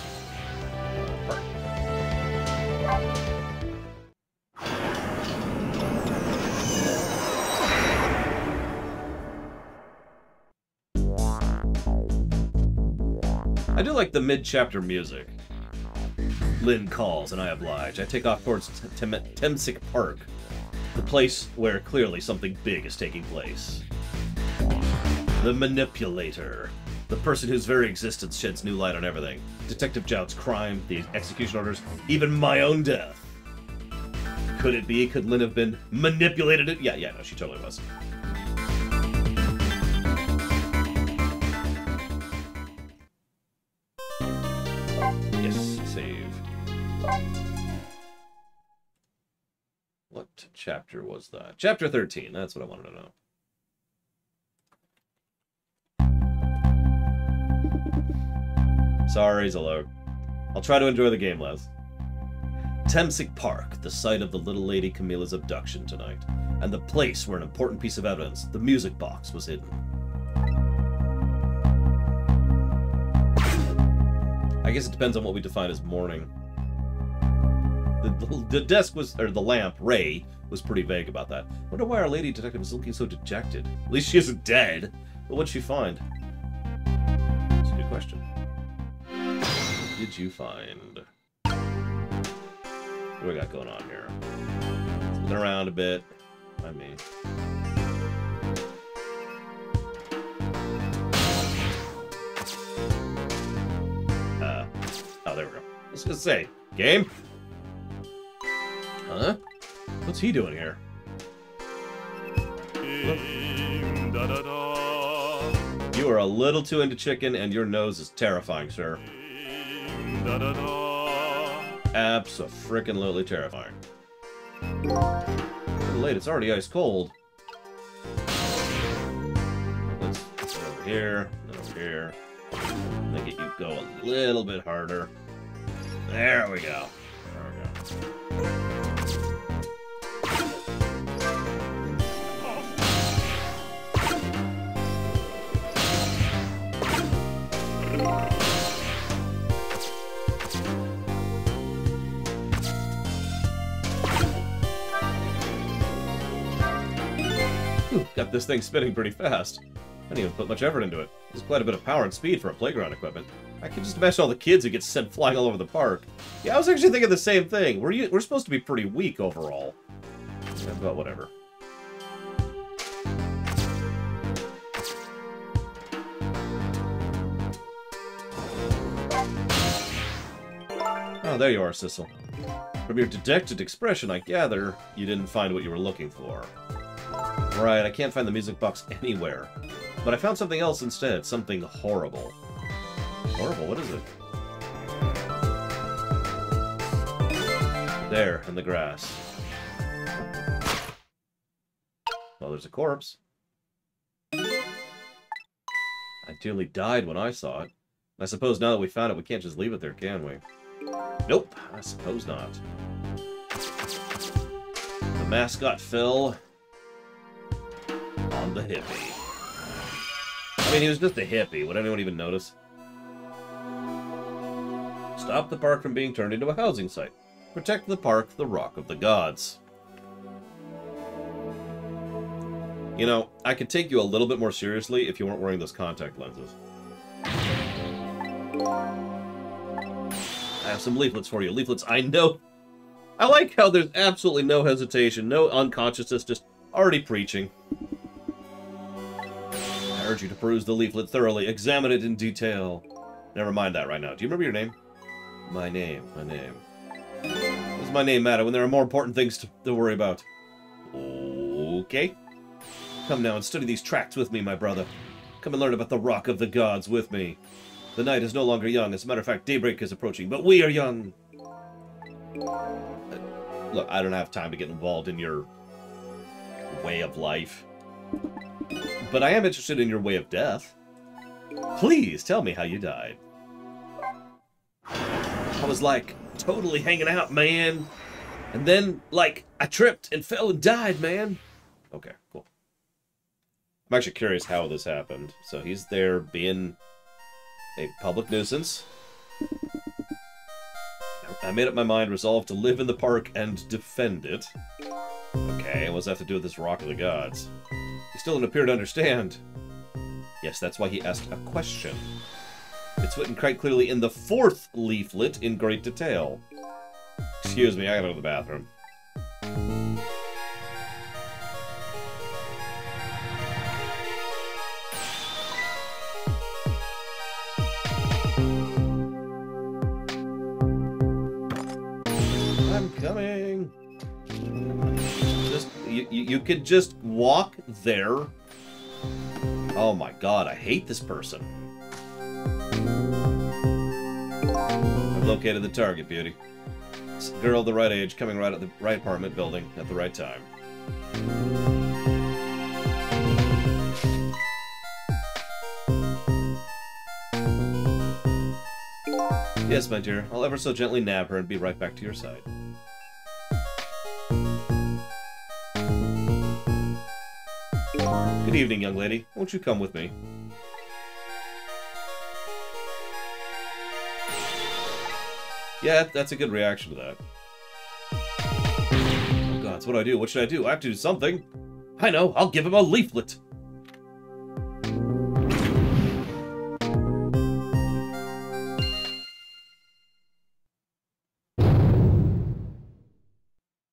I do like the mid-chapter music. Lin calls, and I oblige. I take off towards Temsic Park, the place where clearly something big is taking place. The Manipulator. The person whose very existence sheds new light on everything. Detective Jowd's crime, the execution orders, even my own death. Could it be? Could Lin have been manipulated? Yeah, no, she totally was. Yes, save. What chapter was that? Chapter 13, that's what I wanted to know. Sorry, Zalog. I'll try to enjoy the game less. Temsic Park, the site of the little lady Camilla's abduction tonight, and the place where an important piece of evidence, the music box, was hidden. I guess it depends on what we define as morning. The desk was, or the lamp, Ray, was pretty vague about that. Wonder why our lady detective is looking so dejected. At least she isn't dead. But what'd she find? That's a good question. What did you find? What do we got going on here? Looking around a bit. I mean... oh, there we go. I was gonna say, game? Huh? What's he doing here? You are a little too into chicken, and your nose is terrifying, sir. Abso-frickin-lutely terrifying. A little late, it's already ice cold. here, and over here. Make it you go a little bit harder. There we go. There we go. Got this thing spinning pretty fast. I didn't even put much effort into it. There's quite a bit of power and speed for a playground equipment. I can just imagine all the kids who get sent flying all over the park. Yeah, I was actually thinking the same thing. We're supposed to be pretty weak overall. Yeah, but whatever. Oh, there you are, Sissel. From your dejected expression, I gather you didn't find what you were looking for. Right, I can't find the music box anywhere. But I found something else instead. Something horrible. Horrible? What is it? There, in the grass. Well, there's a corpse. I nearly died when I saw it. I suppose now that we found it, we can't just leave it there, can we? Nope, I suppose not. The mascot fell on the hippie. I mean, he was just a hippie. Would anyone even notice? Stop the park from being turned into a housing site. Protect the park, the Rock of the Gods. You know, I could take you a little bit more seriously if you weren't wearing those contact lenses. I have some leaflets for you. Leaflets I know. I like how there's absolutely no hesitation, no unconsciousness, just already preaching. I urge you to peruse the leaflet thoroughly, examine it in detail. Never mind that right now. Do you remember your name? My name. What does my name matter when there are more important things to worry about? Okay. Come now and study these tracts with me, my brother. Come and learn about the Rock of the Gods with me. The night is no longer young. As a matter of fact, daybreak is approaching, but we are young. Look, I don't have time to get involved in your way of life. But I am interested in your way of death. Please, tell me how you died. I was, like, totally hanging out, man. And then, like, I tripped and fell and died, man. Okay, cool. I'm actually curious how this happened. So he's there being a public nuisance. I made up my mind, resolved to live in the park and defend it. Okay, what's that have to do with this Rock of the Gods? He still didn't appear to understand. Yes, that's why he asked a question. It's written quite clearly in the 4th leaflet in great detail. Excuse me, I gotta go to the bathroom. I'm coming. Just, you could just walk there. Oh my god, I hate this person. I've located the target, beauty. It's a girl of the right age, coming right at the right apartment building at the right time. Yes, my dear. I'll ever so gently nab her and be right back to your side. Good evening, young lady. Won't you come with me? Yeah, that's a good reaction to that. Oh god, so what do I do? What should I do? I have to do something. I know, I'll give him a leaflet.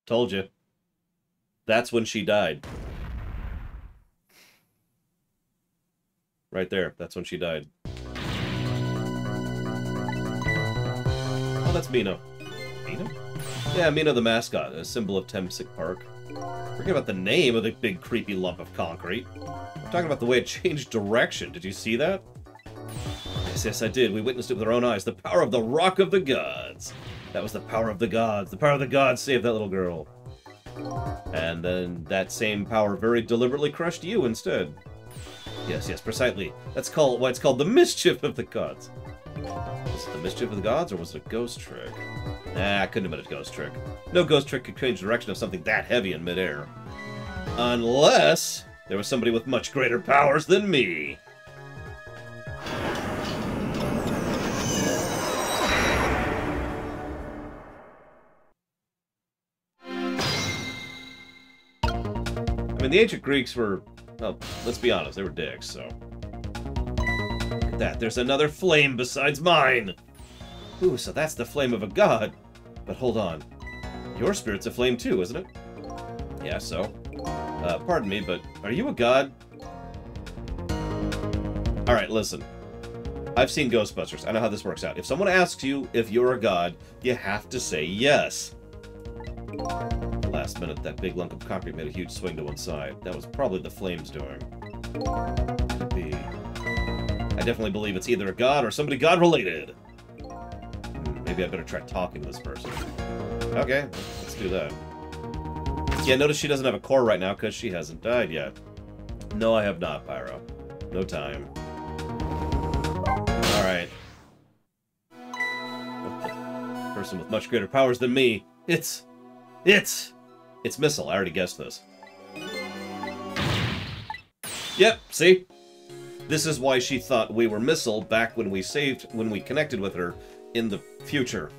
Told you. That's when she died. Right there. That's when she died. Oh, that's Mino. Mino? Yeah, Mino the mascot, a symbol of Temsic Park. Forget about the name of the big creepy lump of concrete. I'm talking about the way it changed direction. Did you see that? Yes, I did. We witnessed it with our own eyes. The power of the Rock of the Gods. That was the power of the gods. The power of the gods saved that little girl. And then that same power very deliberately crushed you instead. Yes, yes, precisely. That's called why it's called the mischief of the gods. Was it the mischief of the gods, or was it a ghost trick? Nah, it couldn't have been a ghost trick. No ghost trick could change the direction of something that heavy in midair. Unless there was somebody with much greater powers than me. I mean, the ancient Greeks were, well, let's be honest, they were dicks, so... Look at that, there's another flame besides mine! Ooh, so that's the flame of a god. But hold on. Your spirit's a flame too, isn't it? Yeah, so. Pardon me, but are you a god? Alright, listen. I've seen Ghostbusters. I know how this works out. If someone asks you if you're a god, you have to say yes. Last minute, that big lunk of concrete made a huge swing to one side. That was probably the flames doing. Could be. I definitely believe it's either a god or somebody god-related. Maybe I better try talking to this person. Okay, let's do that. Yeah, notice she doesn't have a core right now because she hasn't died yet. No, I have not, Pyro. No time. Alright. Person with much greater powers than me. It's Missile. I already guessed this. Yep, see? This is why she thought we were Missile back when we connected with her in the future.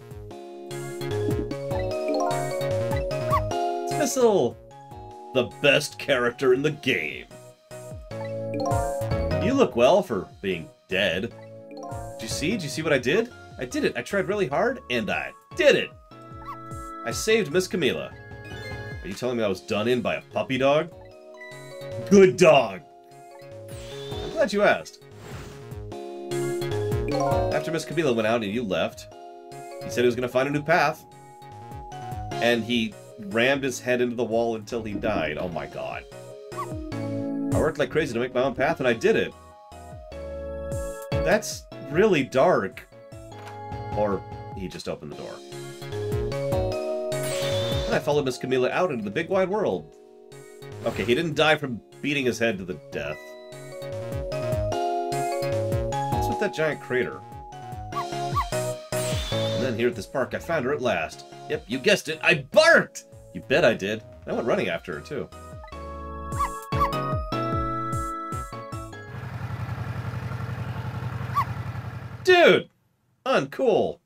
It's Missile! The best character in the game. You look well for being dead. Did you see? Did you see what I did? I did it. I tried really hard, and I did it! I saved Miss Camila. Are you telling me I was done in by a puppy dog? Good dog! I'm glad you asked. After Miss Camila went out and you left, he said he was going to find a new path. And he rammed his head into the wall until he died. Oh my god. I worked like crazy to make my own path, and I did it. That's really dark. Or he just opened the door. And I followed Miss Camila out into the big wide world. Okay, he didn't die from beating his head to the death. What's with that giant crater? And then here at this park, I found her at last. Yep, you guessed it, I barked! You bet I did. I went running after her, too. Dude! Uncool!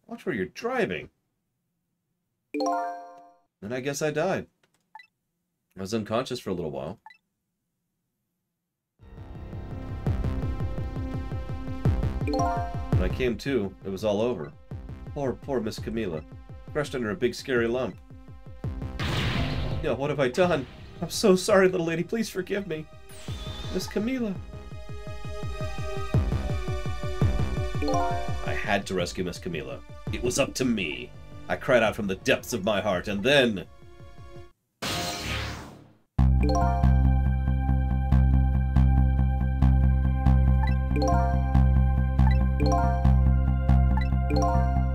Watch where you're driving. And I guess I died. I was unconscious for a little while. When I came to, it was all over. Poor Miss Camila. Crushed under a big scary lump. Yeah, what have I done? I'm so sorry, little lady. Please forgive me. Miss Camila. I had to rescue Miss Camila. It was up to me. I cried out from the depths of my heart, and then...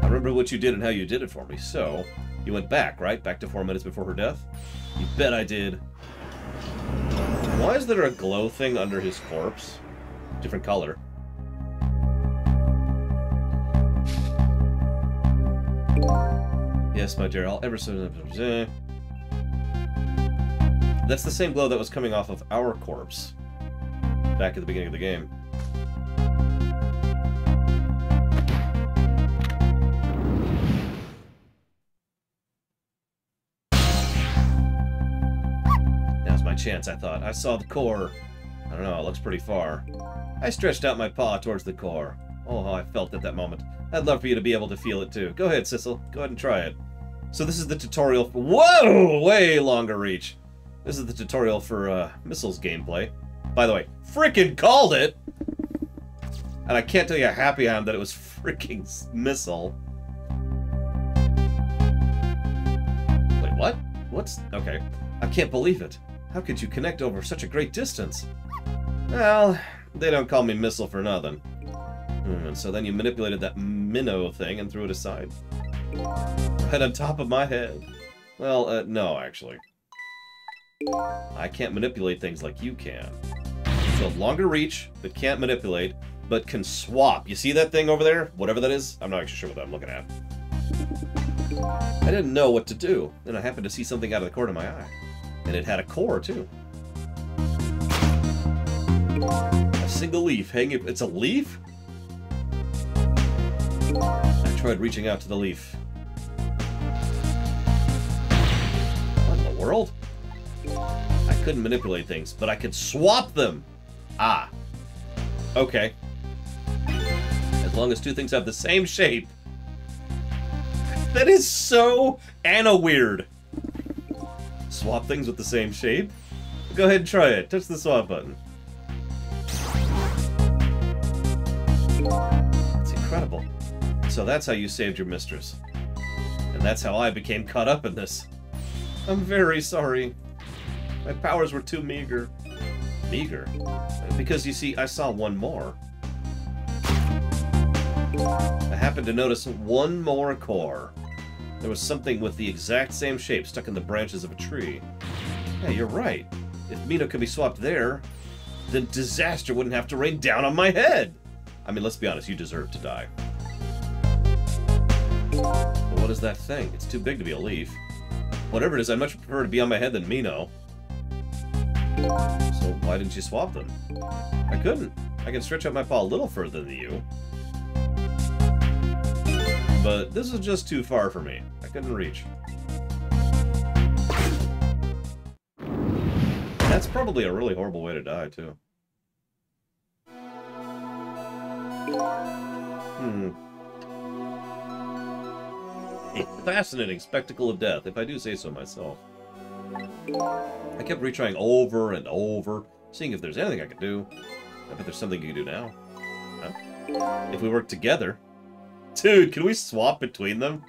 I remember what you did and how you did it for me, so... You went back, right? Back to 4 minutes before her death? You bet I did. Why is there a glow thing under his corpse? Different color. Yes, my dear, I'll ever so... That's the same glow that was coming off of our corpse back at the beginning of the game. Now's my chance, I thought. I saw the core. I don't know, it looks pretty far. I stretched out my paw towards the core. Oh, how I felt at that moment. I'd love for you to be able to feel it too. Go ahead, Sissel. Go ahead and try it. So this is the tutorial for... Whoa! Way longer reach. This is the tutorial for Missile's gameplay. By the way, frickin' called it! And I can't tell you how happy I am that it was fricking Missile. Wait, what? What's... Okay. I can't believe it. How could you connect over such a great distance? Well, they don't call me Missile for nothing. And so then you manipulated that minnow thing and threw it aside. Right on top of my head. Well, no, actually. I can't manipulate things like you can. So longer reach, but can't manipulate, but can swap. You see that thing over there? Whatever that is? I'm not actually sure what I'm looking at. I didn't know what to do. Then I happened to see something out of the corner of my eye. And it had a core, too. A single leaf hanging... It's a leaf? I tried reaching out to the leaf. What in the world? I couldn't manipulate things, but I could swap them! Ah. Okay. As long as two things have the same shape. That is so Anna-weird. Swap things with the same shape? Go ahead and try it. Touch the swap button. It's incredible. So that's how you saved your mistress. And that's how I became caught up in this. I'm very sorry. My powers were too meager. Meager? Because, you see, I saw one more. I happened to notice one more core. There was something with the exact same shape stuck in the branches of a tree. Yeah, you're right. If Mino could be swapped there, then disaster wouldn't have to rain down on my head! I mean, let's be honest, you deserve to die. But what is that thing? It's too big to be a leaf. Whatever it is, I'd much prefer to be on my head than Mino. So why didn't you swap them? I couldn't. I can stretch out my paw a little further than you. But this is just too far for me. I couldn't reach. That's probably a really horrible way to die, too. A fascinating spectacle of death, if I do say so myself. I kept retrying over and over, seeing if there's anything I could do. I bet there's something you can do now. Huh? If we work together... Dude, can we swap between them?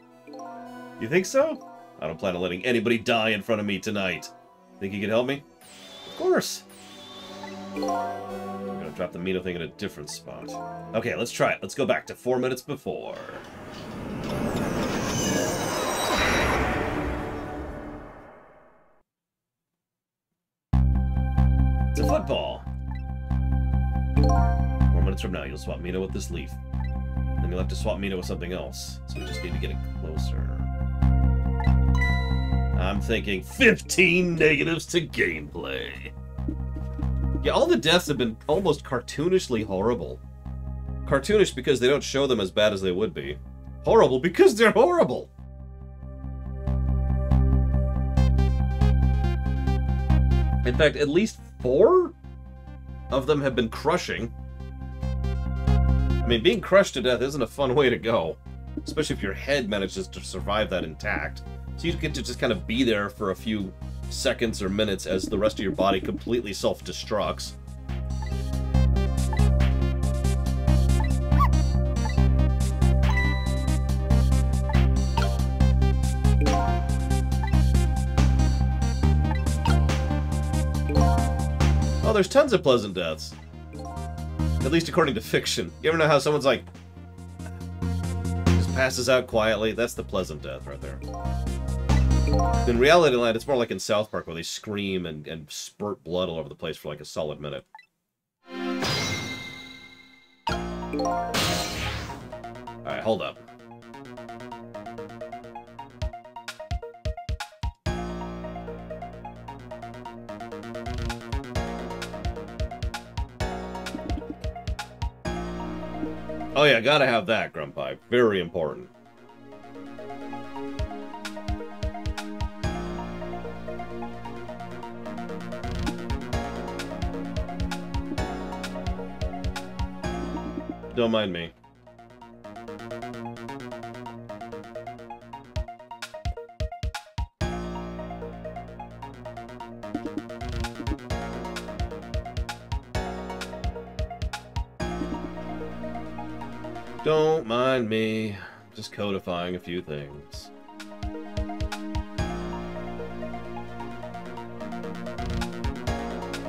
You think so? I don't plan on letting anybody die in front of me tonight. Think you can help me? Of course! I'm gonna drop the Mino thing in a different spot. Okay, let's try it. Let's go back to 4 minutes before. It's a football! 4 minutes from now, you'll swap Mino with this leaf. Then you'll have to swap Mino with something else. So we just need to get it closer. I'm thinking 15 negatives to gameplay. Yeah, all the deaths have been almost cartoonishly horrible. Cartoonish because they don't show them as bad as they would be. Horrible because they're horrible! In fact, at least 4 of them have been crushing. I mean, being crushed to death isn't a fun way to go. Especially if your head manages to survive that intact. So you get to just kind of be there for a few seconds or minutes as the rest of your body completely self-destructs. Oh, there's tons of pleasant deaths. At least according to fiction. You ever know how someone's like... just passes out quietly? That's the pleasant death right there. In reality land, it's more like in South Park where they scream and spurt blood all over the place for like a solid minute. Alright, hold up. Oh yeah, gotta have that, Grumpy. Very important. Don't mind me. Don't mind me. Just codifying a few things.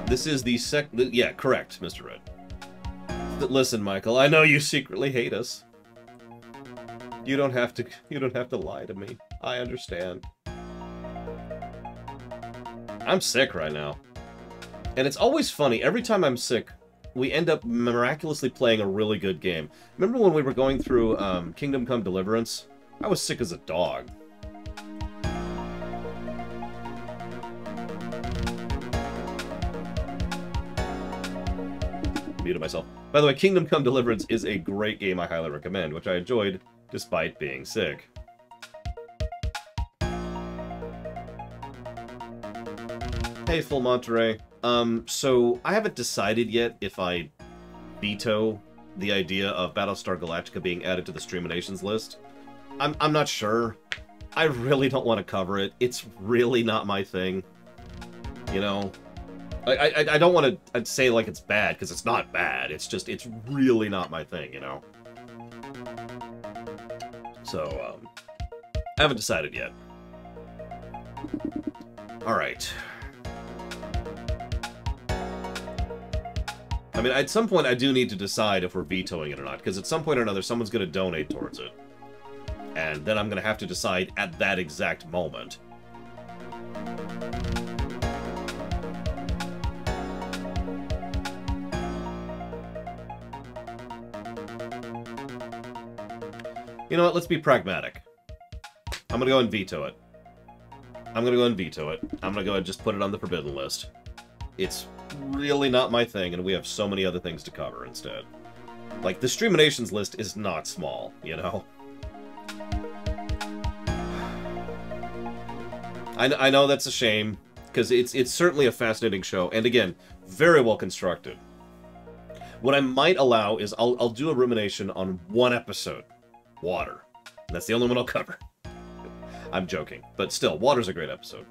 This is the yeah, correct, Mr. Red. Listen, Michael, I know you secretly hate us. You don't have to lie to me. I understand. I'm sick right now. And it's always funny, every time I'm sick, we end up miraculously playing a really good game. Remember when we were going through Kingdom Come Deliverance? I was sick as a dog. Muted myself. By the way, Kingdom Come Deliverance is a great game I highly recommend, which I enjoyed despite being sick. Hey, Full Monterey. So I haven't decided yet if I veto the idea of Battlestar Galactica being added to the Streaminations list. I'm not sure. I really don't want to cover it. It's really not my thing. You know? I don't want to say like it's bad, because it's not bad. It's just, it's really not my thing, you know? So, I haven't decided yet. Alright. I mean, at some point I do need to decide if we're vetoing it or not, because at some point or another someone's going to donate towards it. And then I'm going to have to decide at that exact moment. You know what? Let's be pragmatic. I'm going to go and veto it. I'm going to go and veto it. I'm going to go and just put it on the forbidden list. It's really not my thing, and we have so many other things to cover instead. Like, the Streaminations list is not small, you know? I know that's a shame, because it's certainly a fascinating show, and again, very well constructed. What I might allow is I'll do a rumination on one episode. Water. That's the only one I'll cover. I'm joking, but still, Water's a great episode.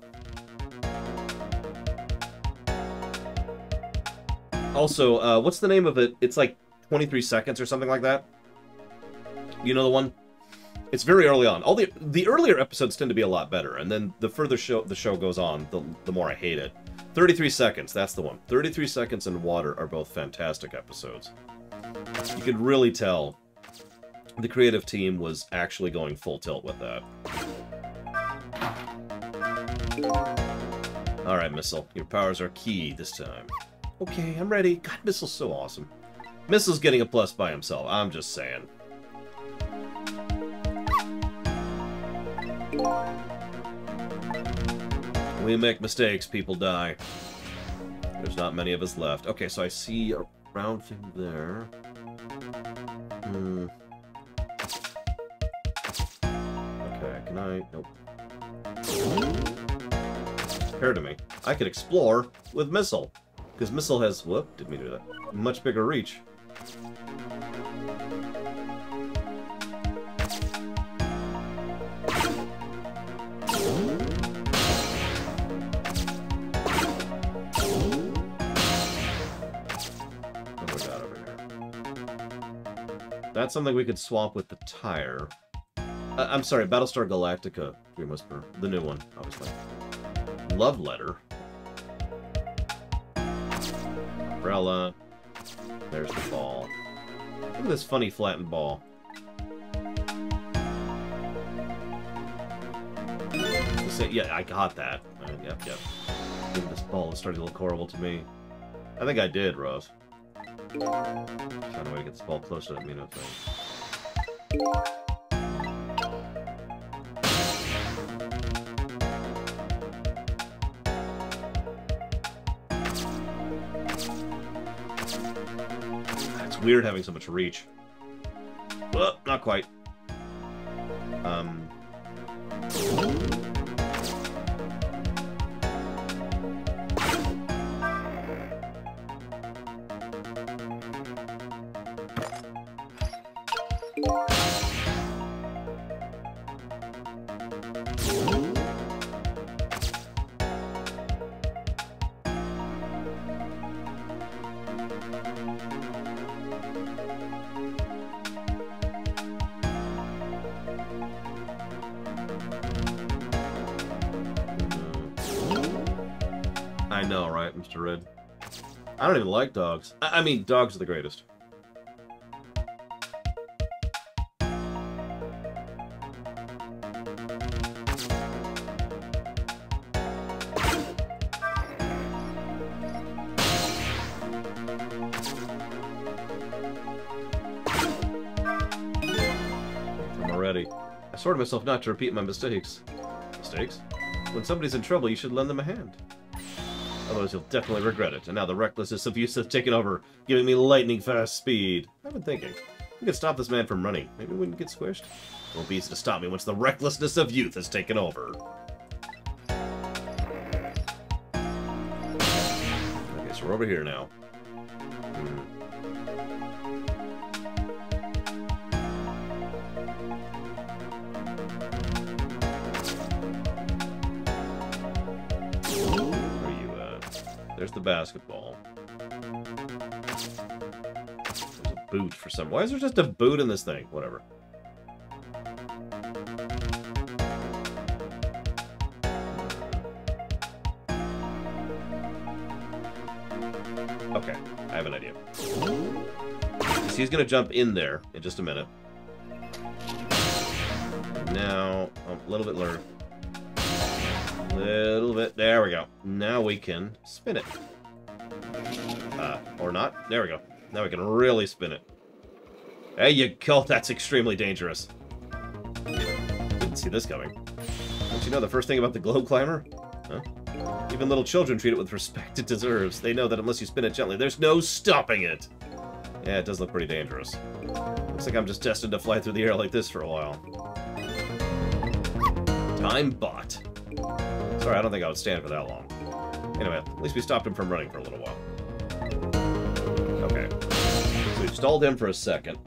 Also, what's the name of it? It's like 23 seconds or something like that. You know the one? It's very early on. All the earlier episodes tend to be a lot better, and then the further the show goes on, the more I hate it. 33 seconds, that's the one. 33 seconds and Water are both fantastic episodes. You could really tell the creative team was actually going full tilt with that. Alright, Missile. Your powers are key this time. Okay, I'm ready. God, Missile's so awesome. Missile's getting a plus by himself. I'm just saying. We make mistakes, people die. There's not many of us left. Okay, so I see a round thing there. Okay, can I... Nope. Fair to me. I could explore with Missile. Because Missile has... Whoop, didn't mean to do that. Much bigger reach. That's something we could swap with the tire. I'm sorry, Battlestar Galactica, Dream Whisperer. The new one, obviously. Love Letter. Umbrella. There's the ball. Look at this funny flattened ball. Yeah, I got that. Yep. This ball is starting to look horrible to me. I think I did, Rose. Find a way to get this ball closer to that Mino thing. It's weird having so much reach. Well, not quite. I know, right, Mr. Red? I don't even like dogs. I mean, dogs are the greatest. I swore to myself not to repeat my mistakes. Mistakes? When somebody's in trouble, you should lend them a hand. Otherwise, you'll definitely regret it. And now the recklessness of youth has taken over, giving me lightning-fast speed. I've been thinking. We could stop this man from running. Maybe we wouldn't get squished. It won't be easy to stop me once the recklessness of youth has taken over. Okay, so we're over here now. There's the basketball. There's a boot for some... Why is there just a boot in this thing? Whatever. Okay, I have an idea. He's going to jump in there in just a minute. Now, a little bit lower. Little bit. There we go. Now we can spin it. Or not. There we go. Now we can really spin it. There you go. That's extremely dangerous. Didn't see this coming. Don't you know the first thing about the globe climber? Huh? Even little children treat it with respect it deserves. They know that unless you spin it gently, there's no stopping it. Yeah, it does look pretty dangerous. Looks like I'm just destined to fly through the air like this for a while. Time bot. Sorry, I don't think I would stand for that long. Anyway, at least we stopped him from running for a little while. Okay. So we've stalled him for a second.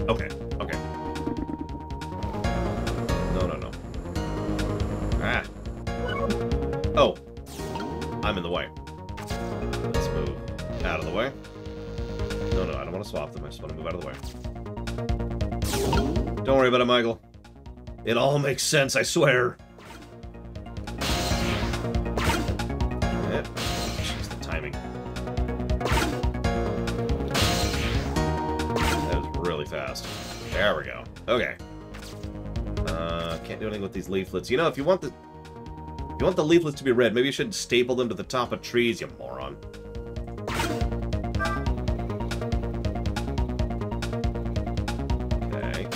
Okay, okay. No. Ah. Oh. I'm in the way. Let's move out of the way. No, I don't want to swap them. I just want to move out of the way. Don't worry about it, Michael. It all makes sense, I swear. Jeez, the timing. That was really fast. There we go. Okay. Can't do anything with these leaflets. You know, if you want the leaflets to be red, maybe you shouldn't staple them to the top of trees, you moron. Okay.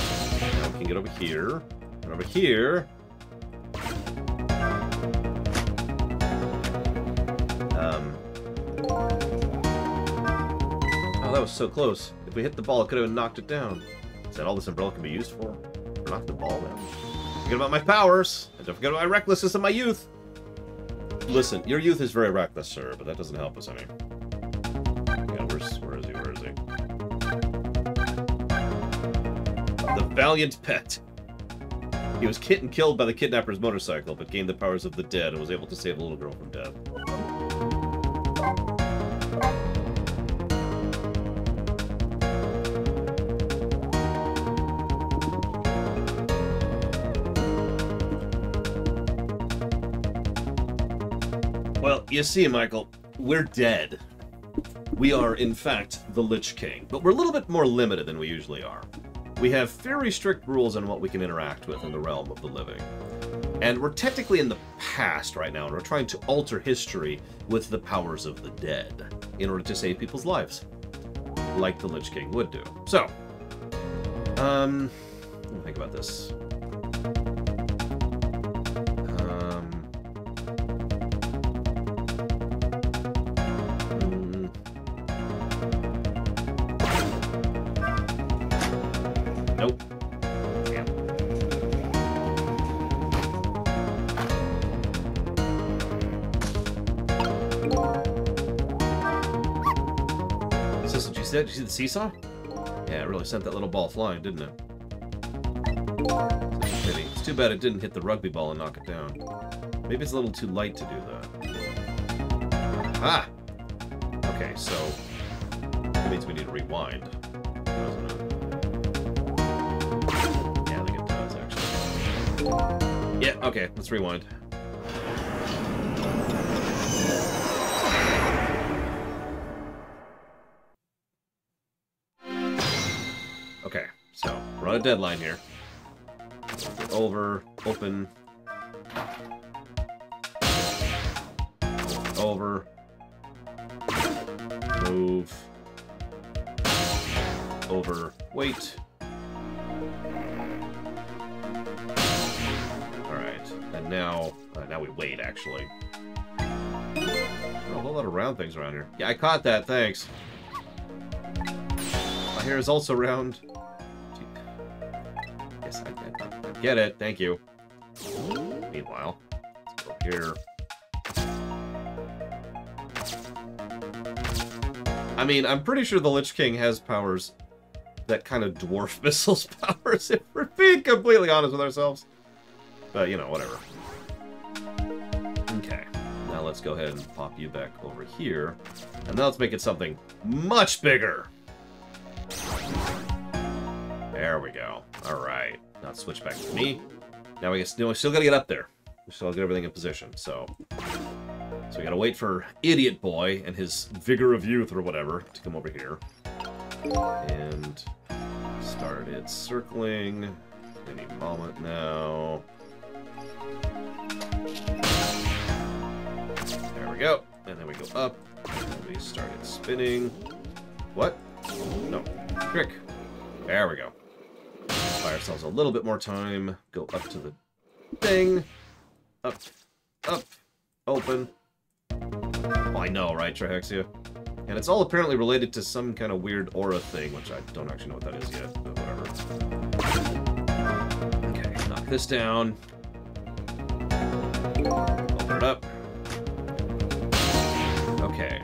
Now we can get over here. And over here. Oh, that was so close. If we hit the ball, it could have knocked it down. Is that all this umbrella can be used for? Knock the ball down. Forget about my powers. And don't forget about my recklessness and my youth. Listen, your youth is very reckless, sir, but that doesn't help us any. Yeah, where is he? The valiant pet. He was killed by the kidnapper's motorcycle, but gained the powers of the dead and was able to save a little girl from death. Well, you see, Michael, we're dead. We are, in fact, the Lich King, but we're a little bit more limited than we usually are. We have very strict rules on what we can interact with in the realm of the living. And we're technically in the past right now, and we're trying to alter history with the powers of the dead in order to save people's lives, like the Lich King would do. So, let me think about this. Nope. Damn. Is this what you said? Did you see the seesaw? Yeah, it really sent that little ball flying, didn't it? Such a pity. It's too bad it didn't hit the rugby ball and knock it down. Maybe it's a little too light to do that. Ah! Okay, so that means we need to rewind, doesn't it? Yeah, okay, let's rewind. Okay, so we're on a deadline here. Get over, open. over. Move. Over. Wait. Alright. And now we wait, actually. Oh, a whole lot of round things around here. Yeah, I caught that, thanks. My hair is also round. Yes, I get it, thank you. Meanwhile, let's go here. I mean, I'm pretty sure the Lich King has powers that kind of dwarf Missile's powers, if we're being completely honest with ourselves. But, you know, whatever. Okay, now let's go ahead and pop you back over here. And now let's make it something much bigger. There we go. Alright, now let's switch back to me. Now we still gotta get up there. We still gotta get everything in position, so we gotta wait for Idiot Boy and his Vigor of Youth or whatever to come over here. And started circling any moment now. There we go. And then we go up. And we started spinning. What? No. Trick. There we go. Buy ourselves a little bit more time. Go up to the thing. Up. Up. Open. Oh, I know, right, Trihexia? And it's all apparently related to some kind of weird aura thing, which I don't actually know what that is yet, but whatever. Okay, knock this down. Open it up. Okay.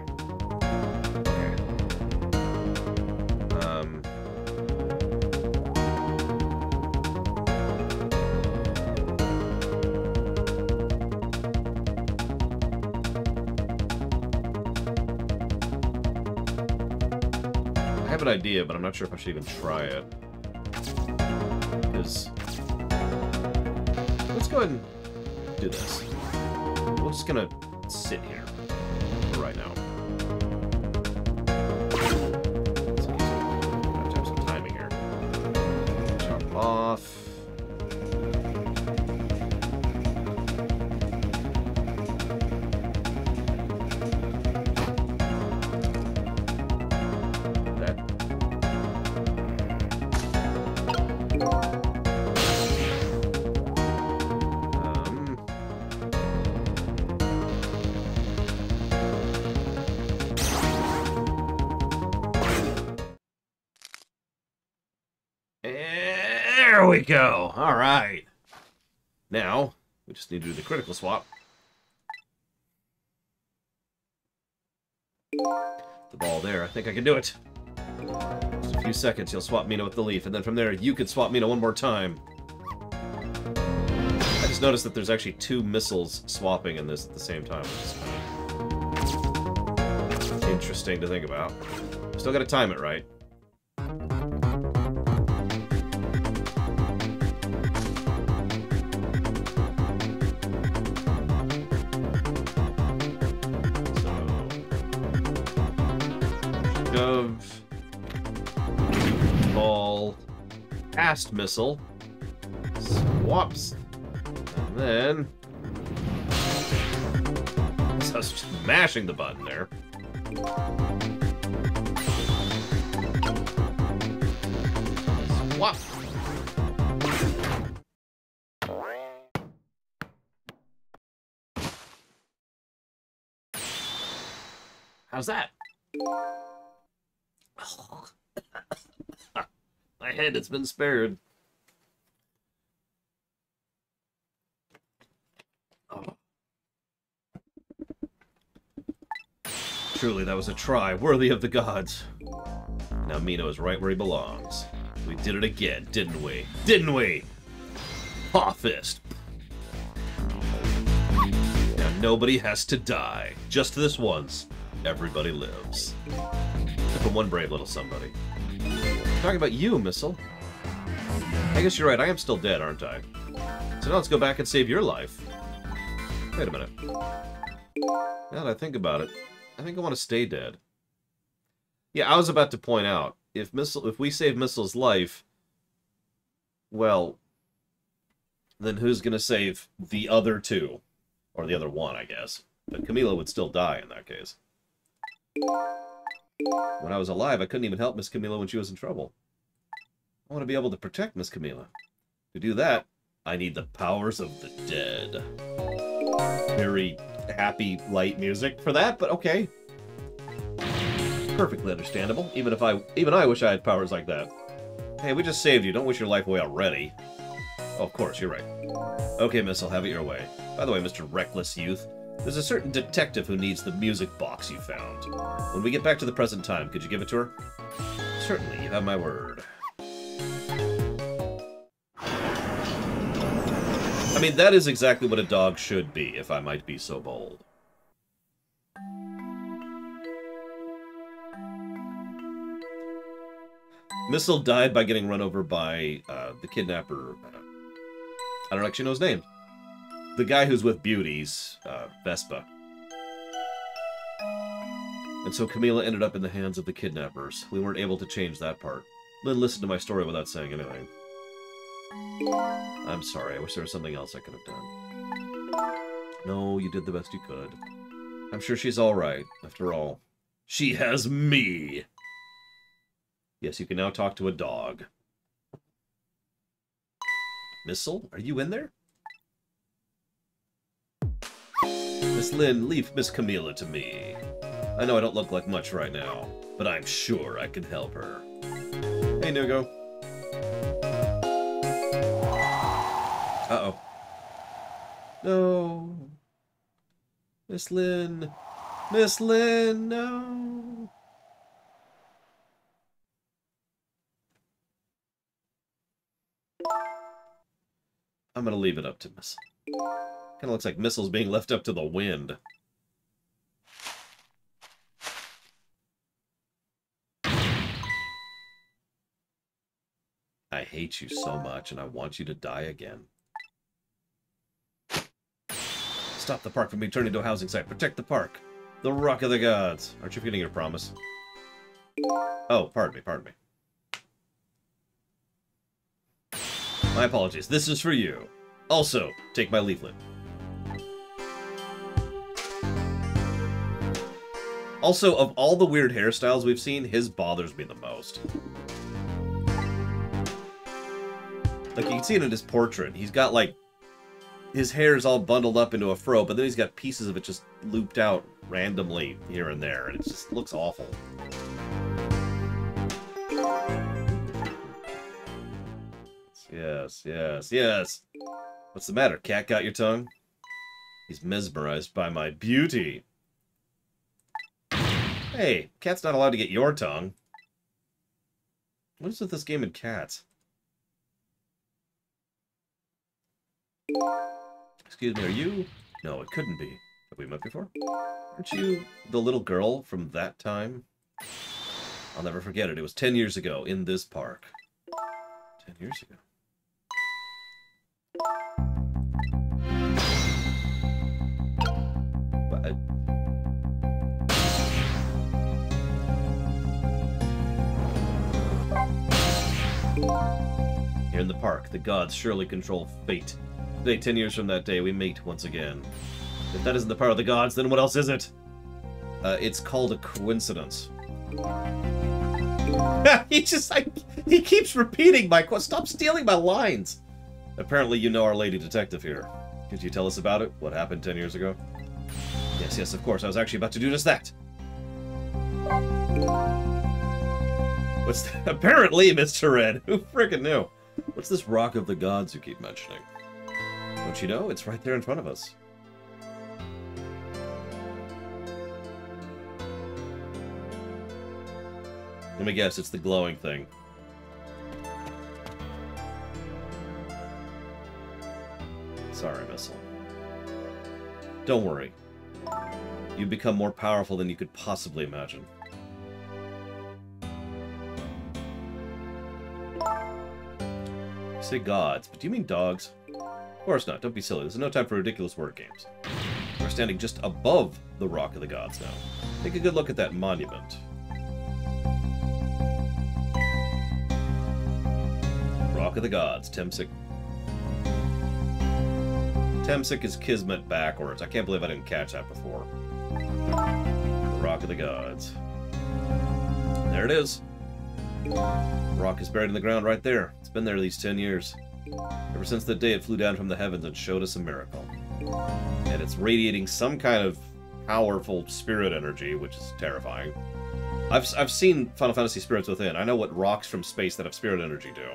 I have an idea, but I'm not sure if I should even try it. Because let's go ahead and do this. We're just gonna sit here for right now. So I have to have some timing here. Jump off. There we go. All right. Now, we just need to do the critical swap. The ball there. I think I can do it. Just a few seconds, you'll swap Mina with the leaf, and then from there, you could swap Mina one more time. I just noticed that there's actually two missiles swapping in this at the same time, which is kind of interesting to think about. Still got to time it right. Of ball past missile swaps, and then so I was just mashing the button there. Swap. How's that? My head has been spared. Oh. Truly, that was a try worthy of the gods. Now Mino is right where he belongs. We did it again, didn't we? Didn't we? Paw fist. Now nobody has to die. Just this once, everybody lives. From one brave little somebody. I'm talking about you, Missile. I guess you're right, I am still dead, aren't I? So now let's go back and save your life. Wait a minute. Now that I think about it, I think I want to stay dead. Yeah, I was about to point out, if we save Missile's life, well, then who's gonna save the other two? Or the other one, I guess. But Camilla would still die in that case. When I was alive, I couldn't even help Miss Camilla when she was in trouble. I want to be able to protect Miss Camilla. To do that, I need the powers of the dead. Very happy, light music for that, but okay. Perfectly understandable. Even I wish I had powers like that. Hey, we just saved you. Don't wish your life away already. Oh, of course, you're right. Okay, miss, I'll have it your way. By the way, Mr. Reckless Youth, there's a certain detective who needs the music box you found. When we get back to the present time, could you give it to her? Certainly, you have my word. I mean, that is exactly what a dog should be, if I might be so bold. Missile died by getting run over by the kidnapper. I don't actually know his name. The guy who's with Beauty's Vespa. And so Camilla ended up in the hands of the kidnappers. We weren't able to change that part. Lynn listened to my story without saying anything. I'm sorry, I wish there was something else I could have done. No, you did the best you could. I'm sure she's alright, after all. She has me! Yes, you can now talk to a dog. Missile, are you in there? Miss Lynn, leave Miss Camilla to me. I know I don't look like much right now, but I'm sure I can help her. Hey, Nugo. Uh-oh. No. Miss Lynn. Miss Lynn, no. I'm gonna leave it up to Miss. Kinda looks like Missile's being left up to the wind. I hate you so much, and I want you to die again. Stop the park from being turned into a housing site. Protect the park. The Rock of the Gods. Aren't you forgetting your promise? Oh, pardon me. My apologies. This is for you. Also, take my leaflet. Also, of all the weird hairstyles we've seen, his bothers me the most. Like, you can see it in his portrait. He's got, like, his hair is all bundled up into a fro, but then he's got pieces of it just looped out randomly here and there, and it just looks awful. Yes. What's the matter? Cat got your tongue? He's mesmerized by my beauty. Hey, cat's not allowed to get your tongue. What is with this game and cats? Excuse me, are you? No, it couldn't be. Have we met before? Aren't you the little girl from that time? I'll never forget it. It was 10 years ago, in this park. 10 years ago. Here in the park, the gods surely control fate. Today, 10 years from that day, we meet once again. If that isn't the power of the gods, then what else is it? It's called a coincidence. He keeps repeating my quote. Stop stealing my lines! Apparently you know our lady detective here. Could you tell us about it? What happened 10 years ago? Yes, of course. I was actually about to do just that. What's that? Apparently, Mr. Red. Who frickin' knew? What's this Rock of the Gods you keep mentioning? Don't you know? It's right there in front of us. Let me guess, it's the glowing thing. Sorry, Missile. Don't worry. You've become more powerful than you could possibly imagine. You say gods, but do you mean dogs? Of course not. Don't be silly. There's no time for ridiculous word games. We're standing just above the Rock of the Gods now. Take a good look at that monument. Rock of the Gods, Temsik is Kismet backwards. I can't believe I didn't catch that before. The Rock of the Gods. There it is. The rock is buried in the ground right there. It's been there these 10 years. Ever since the day it flew down from the heavens and showed us a miracle. And it's radiating some kind of powerful spirit energy, which is terrifying. I've seen Final Fantasy Spirits Within. I know what rocks from space that have spirit energy do.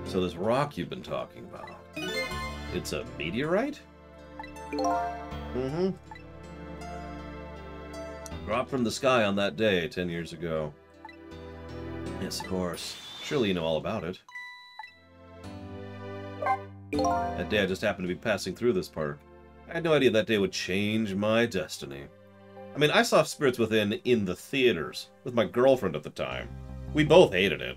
So this rock you've been talking about, it's a meteorite? Mm-hmm. Dropped from the sky on that day 10 years ago. Yes, of course. Surely you know all about it. That day I just happened to be passing through this park. I had no idea that day would change my destiny. I mean, I saw Spirits Within in the theaters with my girlfriend at the time. We both hated it.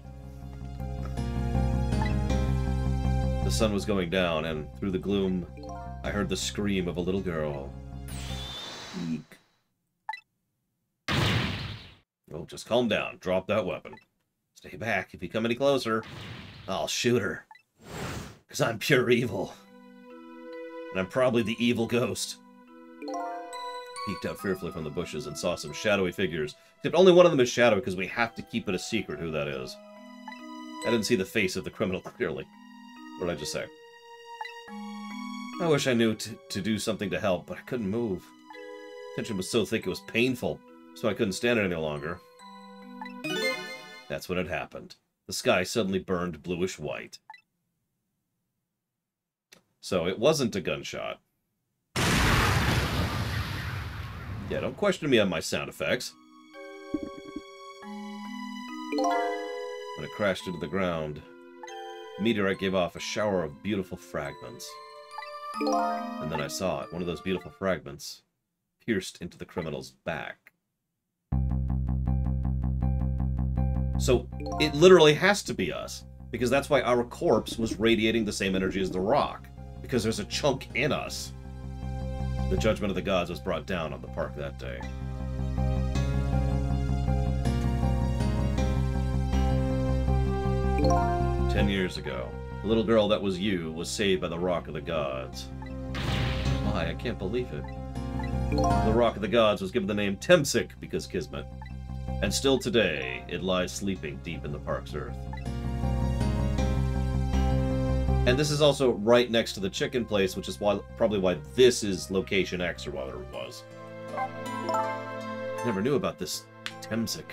The sun was going down, and through the gloom, I heard the scream of a little girl. Eek. Oh, just calm down. Drop that weapon. Stay back. If you come any closer, I'll shoot her. Because I'm pure evil. And I'm probably the evil ghost. Peeked out fearfully from the bushes and saw some shadowy figures. Except only one of them is shadowy because we have to keep it a secret who that is. I didn't see the face of the criminal clearly. What did I just say? I wish I knew to do something to help, but I couldn't move. The tension was so thick it was painful, so I couldn't stand it any longer. That's when it happened. The sky suddenly burned bluish white. So it wasn't a gunshot. Yeah, don't question me on my sound effects. When it crashed into the ground, the meteorite gave off a shower of beautiful fragments. And then I saw it. One of those beautiful fragments pierced into the criminal's back. So it literally has to be us, because that's why our corpse was radiating the same energy as the rock, because there's a chunk in us. The judgment of the gods was brought down on the park that day. "10 years ago, the little girl that was you was saved by the Rock of the Gods." Why, I can't believe it. The Rock of the Gods was given the name Temsik because Kismet. And still today, it lies sleeping deep in the park's earth. And this is also right next to the chicken place, which is probably why this is Location X, or whatever it was. I never knew about this Temsik.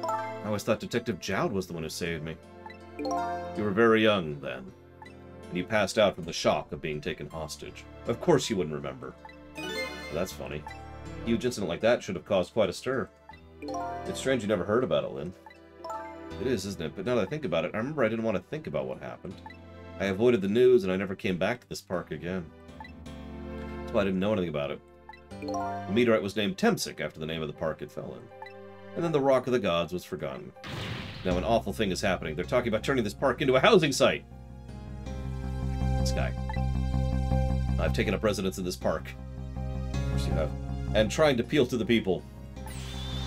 I always thought Detective Jowd was the one who saved me. You were very young then, and you passed out from the shock of being taken hostage. Of course you wouldn't remember. Well, that's funny. A huge incident like that should have caused quite a stir. It's strange you never heard about it, Lynn. It is, isn't it? But now that I think about it, I remember I didn't want to think about what happened. I avoided the news, and I never came back to this park again. That's why I didn't know anything about it. The meteorite was named Temsik after the name of the park it fell in. And then the Rock of the Gods was forgotten. Now an awful thing is happening. They're talking about turning this park into a housing site. This guy. I've taken up residence in this park. Of course you have. And trying to appeal to the people.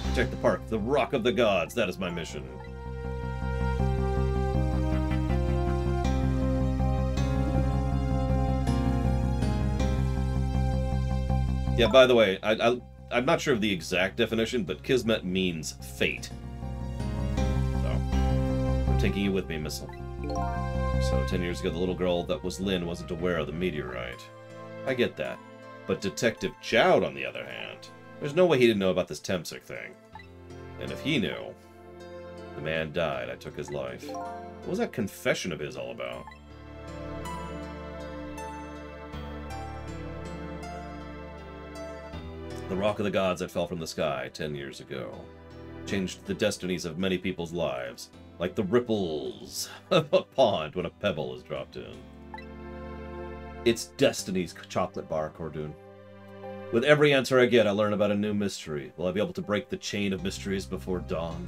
Protect the park. The Rock of the Gods. That is my mission. Yeah, by the way, I'm not sure of the exact definition, but Kismet means fate. So, I'm taking you with me, Missile. So, 10 years ago, the little girl that was Lynn wasn't aware of the meteorite. I get that. But Detective Jowd, on the other hand, there's no way he didn't know about this Temsik thing. And if he knew, the man died, I took his life. What was that confession of his all about? The Rock of the Gods that fell from the sky 10 years ago changed the destinies of many people's lives, like the ripples of a pond when a pebble is dropped in. It's Destiny's chocolate bar, Cordoon. With every answer I get, I learn about a new mystery. Will I be able to break the chain of mysteries before dawn?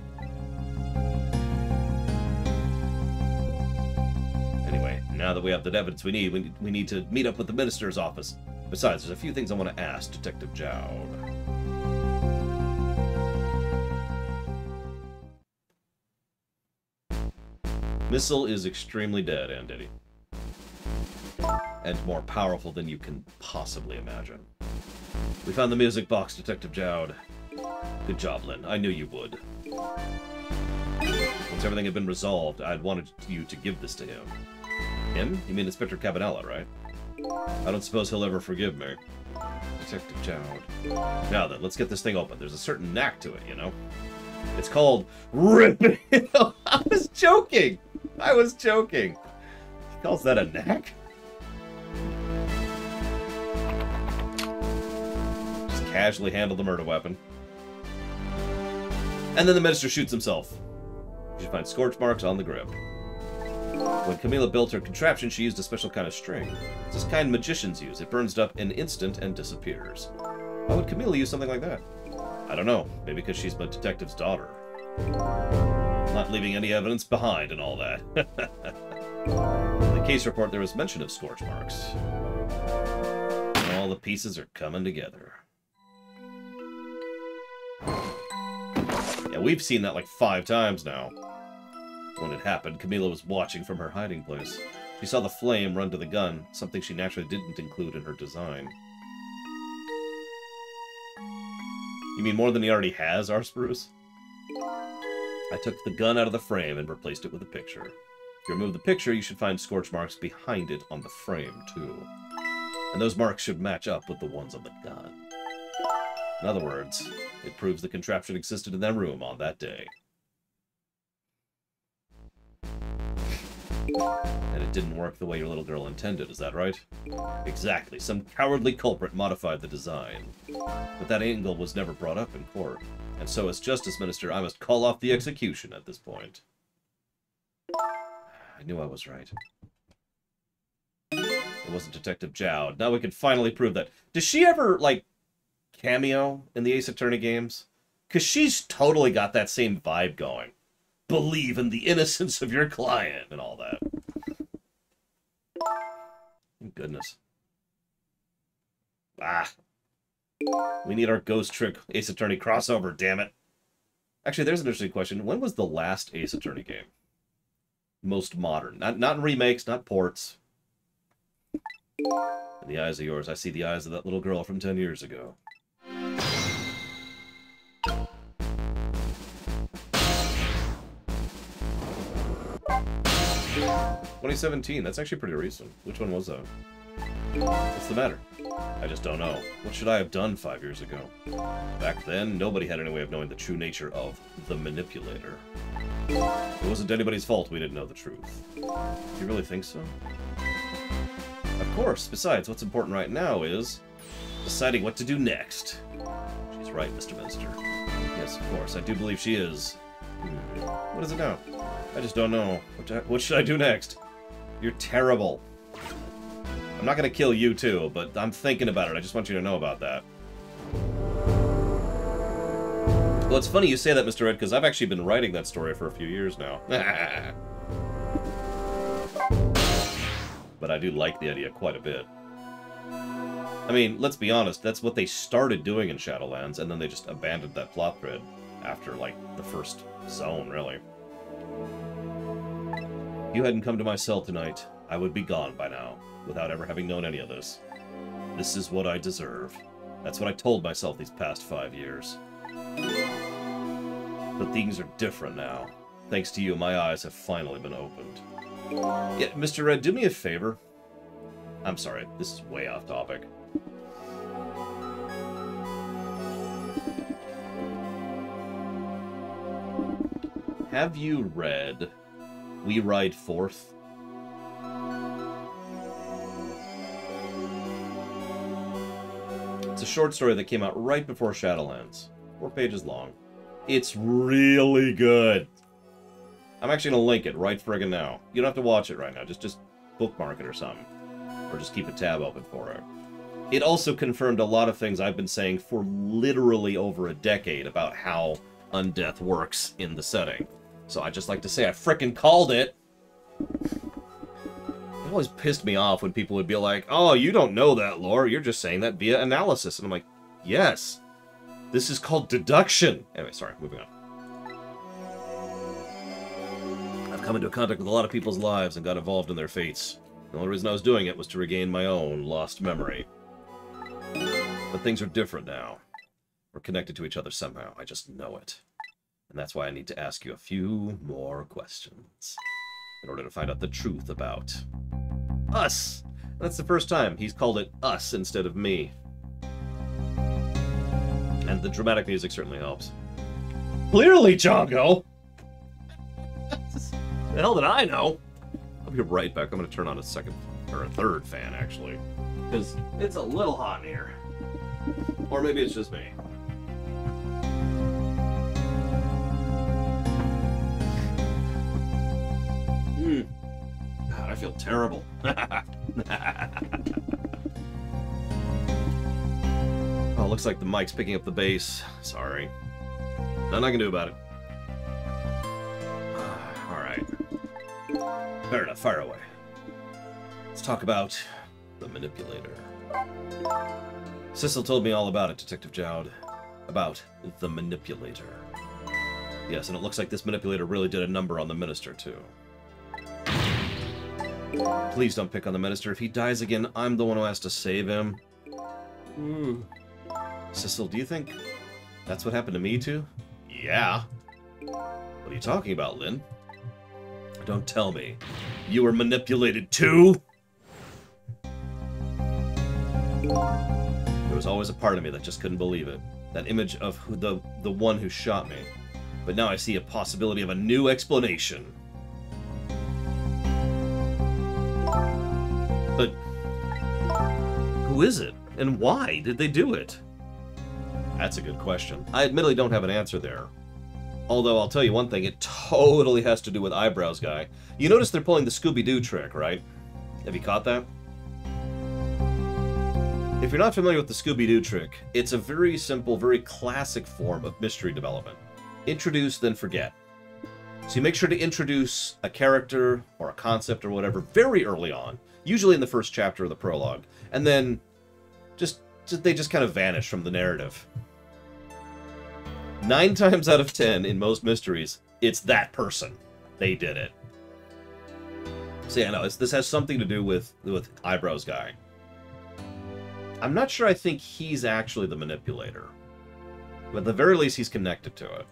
Anyway, now that we have the evidence we need, we need to meet up with the minister's office. Besides, there's a few things I want to ask Detective Jowd. Missile is extremely dead, Andedi. And more powerful than you can possibly imagine. We found the music box, Detective Jowd. Good job, Lynn. I knew you would. Once everything had been resolved, I'd wanted you to give this to him. Him? You mean Inspector Cabanela, right? I don't suppose he'll ever forgive me. Detective Jowd. Now then, let's get this thing open. There's a certain knack to it, you know? It's called ripping. I was joking! I was joking! He calls that a knack? Just casually handle the murder weapon. And then the minister shoots himself. You should find scorch marks on the grip. When Camilla built her contraption, she used a special kind of string. It's this kind magicians use. It burns up in an instant and disappears. Why would Camilla use something like that? I don't know. Maybe because she's my detective's daughter. Not leaving any evidence behind and all that. In the case report, there was mention of scorch marks. And all the pieces are coming together. Yeah, we've seen that like 5 times now. When it happened, Camilla was watching from her hiding place. She saw the flame run to the gun, something she naturally didn't include in her design. You mean more than he already has, Arspruce? I took the gun out of the frame and replaced it with a picture. If you remove the picture, you should find scorch marks behind it on the frame, too. And those marks should match up with the ones on the gun. In other words, it proves the contraption existed in that room on that day. And it didn't work the way your little girl intended, is that right? Exactly. Some cowardly culprit modified the design. But that angle was never brought up in court. And so, as Justice Minister, I must call off the execution at this point. I knew I was right. It wasn't Detective Jowd. Now we can finally prove that. Does she ever, like, cameo in the Ace Attorney games? Because she's totally got that same vibe going. Believe in the innocence of your client and all that. Thank goodness. Ah. We need our Ghost Trick Ace Attorney crossover, damn it. Actually, there's an interesting question. When was the last Ace Attorney game? Most modern. Not in remakes, not ports. In the eyes of yours, I see the eyes of that little girl from 10 years ago. 2017, that's actually pretty recent. Which one was that? What's the matter? I just don't know. What should I have done 5 years ago? Back then, nobody had any way of knowing the true nature of the manipulator. It wasn't anybody's fault we didn't know the truth. Do you really think so? Of course. Besides, what's important right now is deciding what to do next. She's right, Mr. Minister. Yes, of course. I do believe she is. What is it now? I just don't know. What should I do next? You're terrible. I'm not gonna kill you too, but I'm thinking about it. I just want you to know about that. Well, it's funny you say that, Mr. Ed, because I've actually been writing that story for a few years now. But I do like the idea quite a bit. I mean, let's be honest, that's what they started doing in Shadowlands, and then they just abandoned that plot thread after, like, the first zone, really. If you hadn't come to my cell tonight, I would be gone by now, without ever having known any of this. This is what I deserve. That's what I told myself these past 5 years. But things are different now. Thanks to you, my eyes have finally been opened. Yeah, Mr. Red, do me a favor. I'm sorry, this is way off topic. Have you read We Ride Forth? It's a short story that came out right before Shadowlands. 4 pages long. It's really good. I'm actually going to link it right friggin' now. You don't have to watch it right now. Just bookmark it or something. Or just keep a tab open for it. It also confirmed a lot of things I've been saying for literally over a decade about how undeath works in the setting. So I just like to say I frickin' called it. It always pissed me off when people would be like, oh, you don't know that lore, you're just saying that via analysis. And I'm like, yes. This is called deduction. Anyway, sorry, moving on. I've come into contact with a lot of people's lives and got involved in their fates. The only reason I was doing it was to regain my own lost memory. But things are different now. We're connected to each other somehow. I just know it. And that's why I need to ask you a few more questions in order to find out the truth about us. And that's the first time he's called it us instead of me. And the dramatic music certainly helps. Clearly, Chongo! The hell did I know? I'll be right back. I'm going to turn on a second, or a third fan, actually. Because it's a little hot in here. Or maybe it's just me. God, I feel terrible. Oh, looks like the mic's picking up the bass. Sorry. Nothing I can do about it. Alright. Fair enough, fire away. Let's talk about the manipulator. Cecil told me all about it, Detective Jowd. About the manipulator. Yes, and it looks like this manipulator really did a number on the minister, too. Please don't pick on the minister. If he dies again, I'm the one who has to save him. Cecil, do you think that's what happened to me, too? Yeah. What are you talking about, Lynn? Don't tell me. You were manipulated, too? There was always a part of me that just couldn't believe it. That image of the one who shot me. But now I see a possibility of a new explanation. But who is it? And why did they do it? That's a good question. I admittedly don't have an answer there. Although I'll tell you one thing, it totally has to do with Eyebrows Guy. You notice they're pulling the Scooby-Doo trick, right? Have you caught that? If you're not familiar with the Scooby-Doo trick, it's a very simple, very classic form of mystery development. Introduce, then forget. So you make sure to introduce a character or a concept or whatever very early on, usually in the first chapter of the prologue, and then they just kind of vanish from the narrative. 9 times out of 10 in most mysteries, it's that person. They did it. So yeah, no, this has something to do with Eyebrows Guy. I'm not sure I think he's actually the manipulator. But at the very least, he's connected to it.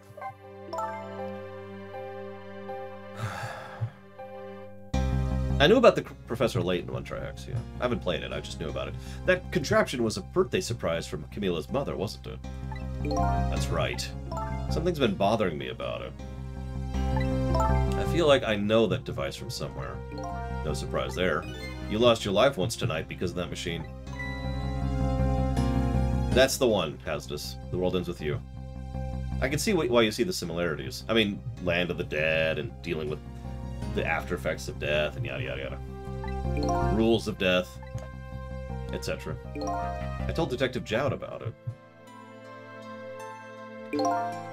I knew about the Professor Layton one, Trihex, yeah. I haven't played it, I just knew about it. That contraption was a birthday surprise from Camilla's mother, wasn't it? That's right. Something's been bothering me about it. I feel like I know that device from somewhere. No surprise there. You lost your life once tonight because of that machine. That's the one, Hasdus. The world ends with you. I can see why you see the similarities. I mean, Land of the Dead and dealing with the after effects of death and yada yada yada. Rules of death, etc. I told Detective Jowd about it.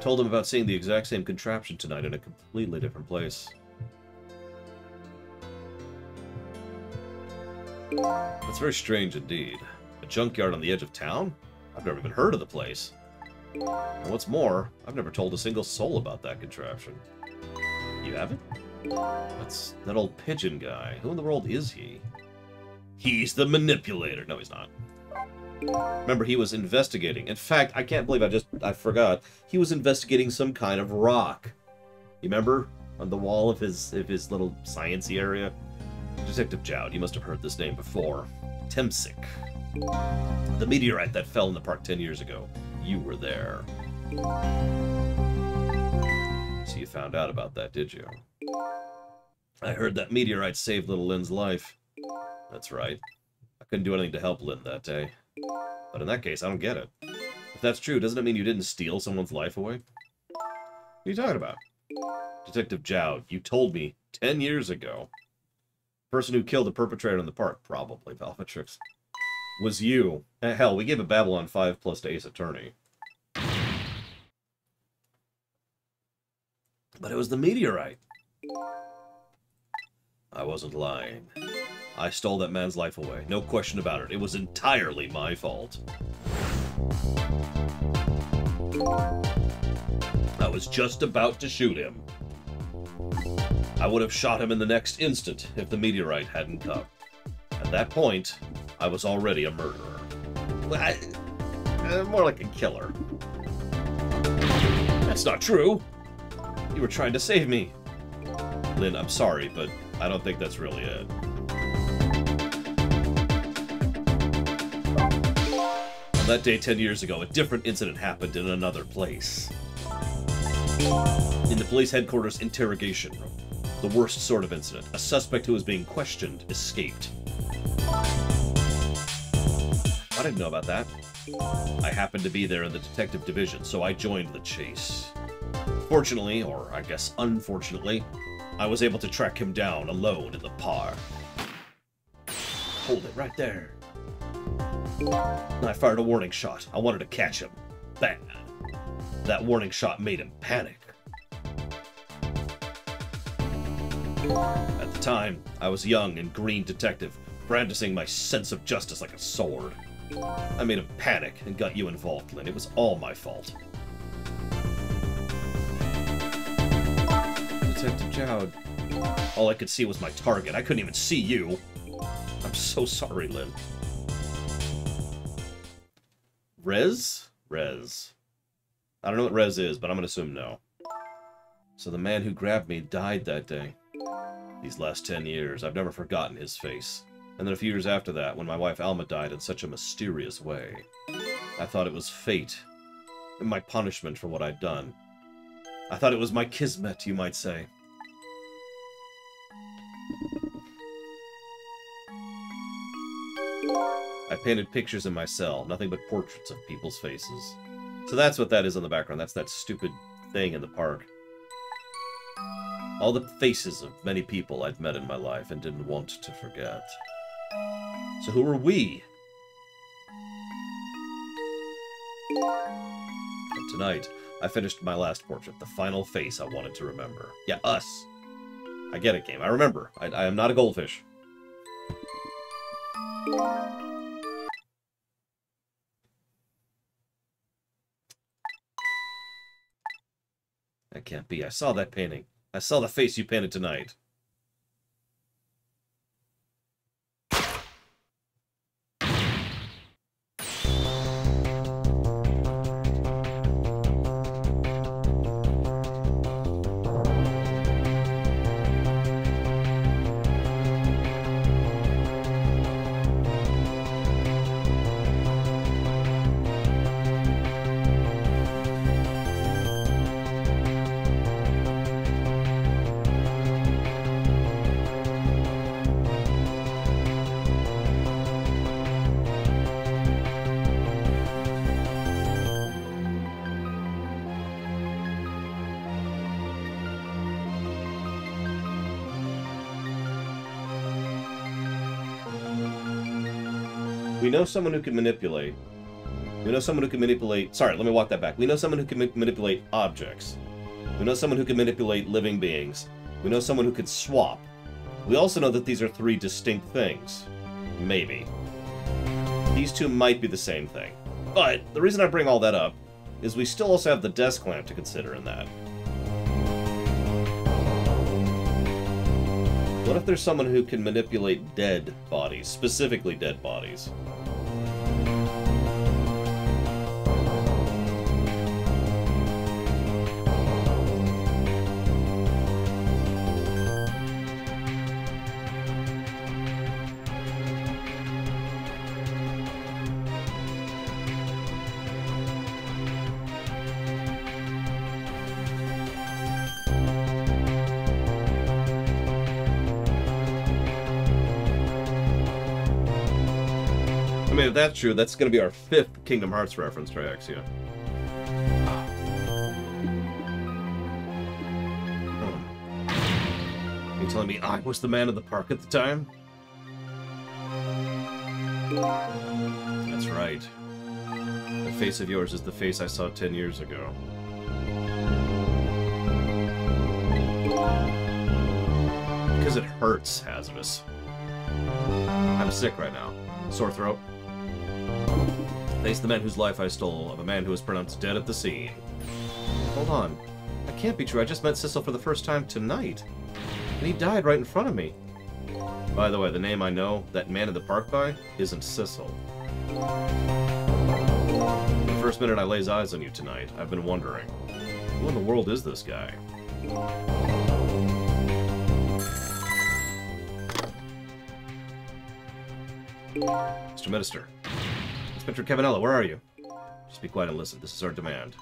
Told him about seeing the exact same contraption tonight in a completely different place. That's very strange indeed. A junkyard on the edge of town? I've never even heard of the place. And what's more, I've never told a single soul about that contraption. You haven't? That's that old pigeon guy. Who in the world is he? He's the manipulator. No, he's not. Remember, he was investigating. In fact, I can't believe I forgot. He was investigating some kind of rock. You remember? On the wall of his little sciencey area? Detective Jowd, you must have heard this name before. Temsic. The meteorite that fell in the park 10 years ago. You were there. So you found out about that, did you? I heard that meteorite saved little Lynn's life. That's right. I couldn't do anything to help Lynn that day. But in that case, I don't get it. If that's true, doesn't it mean you didn't steal someone's life away? What are you talking about? Detective Jowd, you told me 10 years ago. The person who killed the perpetrator in the park, probably Valvatrix, was you. Hell, we gave a Babylon 5+ to Ace Attorney. But it was the meteorite. I wasn't lying. I stole that man's life away. No question about it. It was entirely my fault. I was just about to shoot him. I would have shot him in the next instant if the meteorite hadn't come. At that point, I was already a murderer. More like a killer. That's not true. You were trying to save me. Lynn, I'm sorry, but I don't think that's really it. On that day 10 years ago, a different incident happened in another place. In the police headquarters interrogation room. The worst sort of incident. A suspect who was being questioned escaped. I didn't know about that. I happened to be there in the detective division, so I joined the chase. Fortunately, or I guess unfortunately, I was able to track him down alone in the park. Hold it right there. I fired a warning shot. I wanted to catch him. Bang! That warning shot made him panic. At the time, I was a young and green detective, brandishing my sense of justice like a sword. I made him panic and got you involved, Lynn. It was all my fault. Detective Jowd. All I could see was my target. I couldn't even see you. I'm so sorry, Lynn. Rez? Rez. I don't know what Rez is, but I'm gonna assume no. So the man who grabbed me died that day. These last 10 years, I've never forgotten his face. And then a few years after that, when my wife Alma died in such a mysterious way, I thought it was fate. My punishment for what I'd done. I thought it was my kismet, you might say. I painted pictures in my cell, nothing but portraits of people's faces. So that's what that is in the background. That's that stupid thing in the park. All the faces of many people I'd met in my life and didn't want to forget. So who are we? And tonight, I finished my last portrait, the final face I wanted to remember. Yeah, us. I get it, game. I remember. I am not a goldfish. That can't be. I saw that painting. I saw the face you painted tonight. We know someone who can manipulate. We know someone who can manipulate... Sorry, let me walk that back. We know someone who can manipulate objects. We know someone who can manipulate living beings. We know someone who can swap. We also know that these are three distinct things. Maybe. These two might be the same thing. But the reason I bring all that up is we still also have the desk lamp to consider in that. What if there's someone who can manipulate dead bodies, specifically dead bodies? I mean, if that's true, that's going to be our 5th Kingdom Hearts reference, Triaxia. Are you telling me I was the man of the park at the time? That's right. That face of yours is the face I saw 10 years ago. Because it hurts, Hazardous. I'm sick right now. Sore throat. Face the man whose life I stole, of a man who was pronounced dead at the scene. Hold on. That can't be true. I just met Sissel for the first time tonight. And he died right in front of me. By the way, the name I know that man in the park by isn't Sissel. The first minute I lays eyes on you tonight, I've been wondering, who in the world is this guy? Mr. Minister. Inspector Cabanela, where are you? Just be quiet and listen. This is our demand.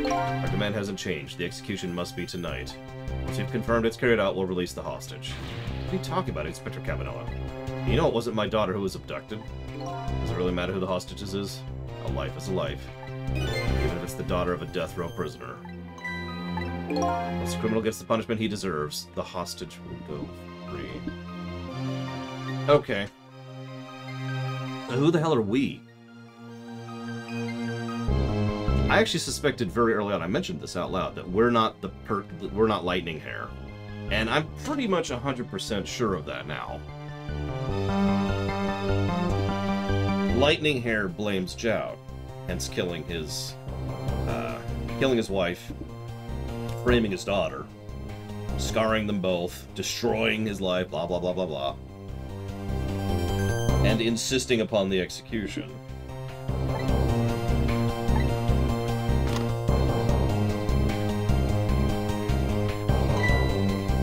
Our demand hasn't changed. The execution must be tonight. Once you've confirmed it's carried out, we'll release the hostage. What are you talking about, Inspector Cabanela? You know it wasn't my daughter who was abducted. Does it really matter who the hostages is? A life is a life. Even if it's the daughter of a death row prisoner. Once the criminal gets the punishment he deserves, the hostage will go free. Okay. Now, who the hell are we? I actually suspected very early on, I mentioned this out loud, that we're not we're not Lightning Hair. And I'm pretty much 100% sure of that now. Lightning Hair blames Jowd, hence killing his wife, framing his daughter, scarring them both, destroying his life, blah blah blah blah blah, and insisting upon the execution.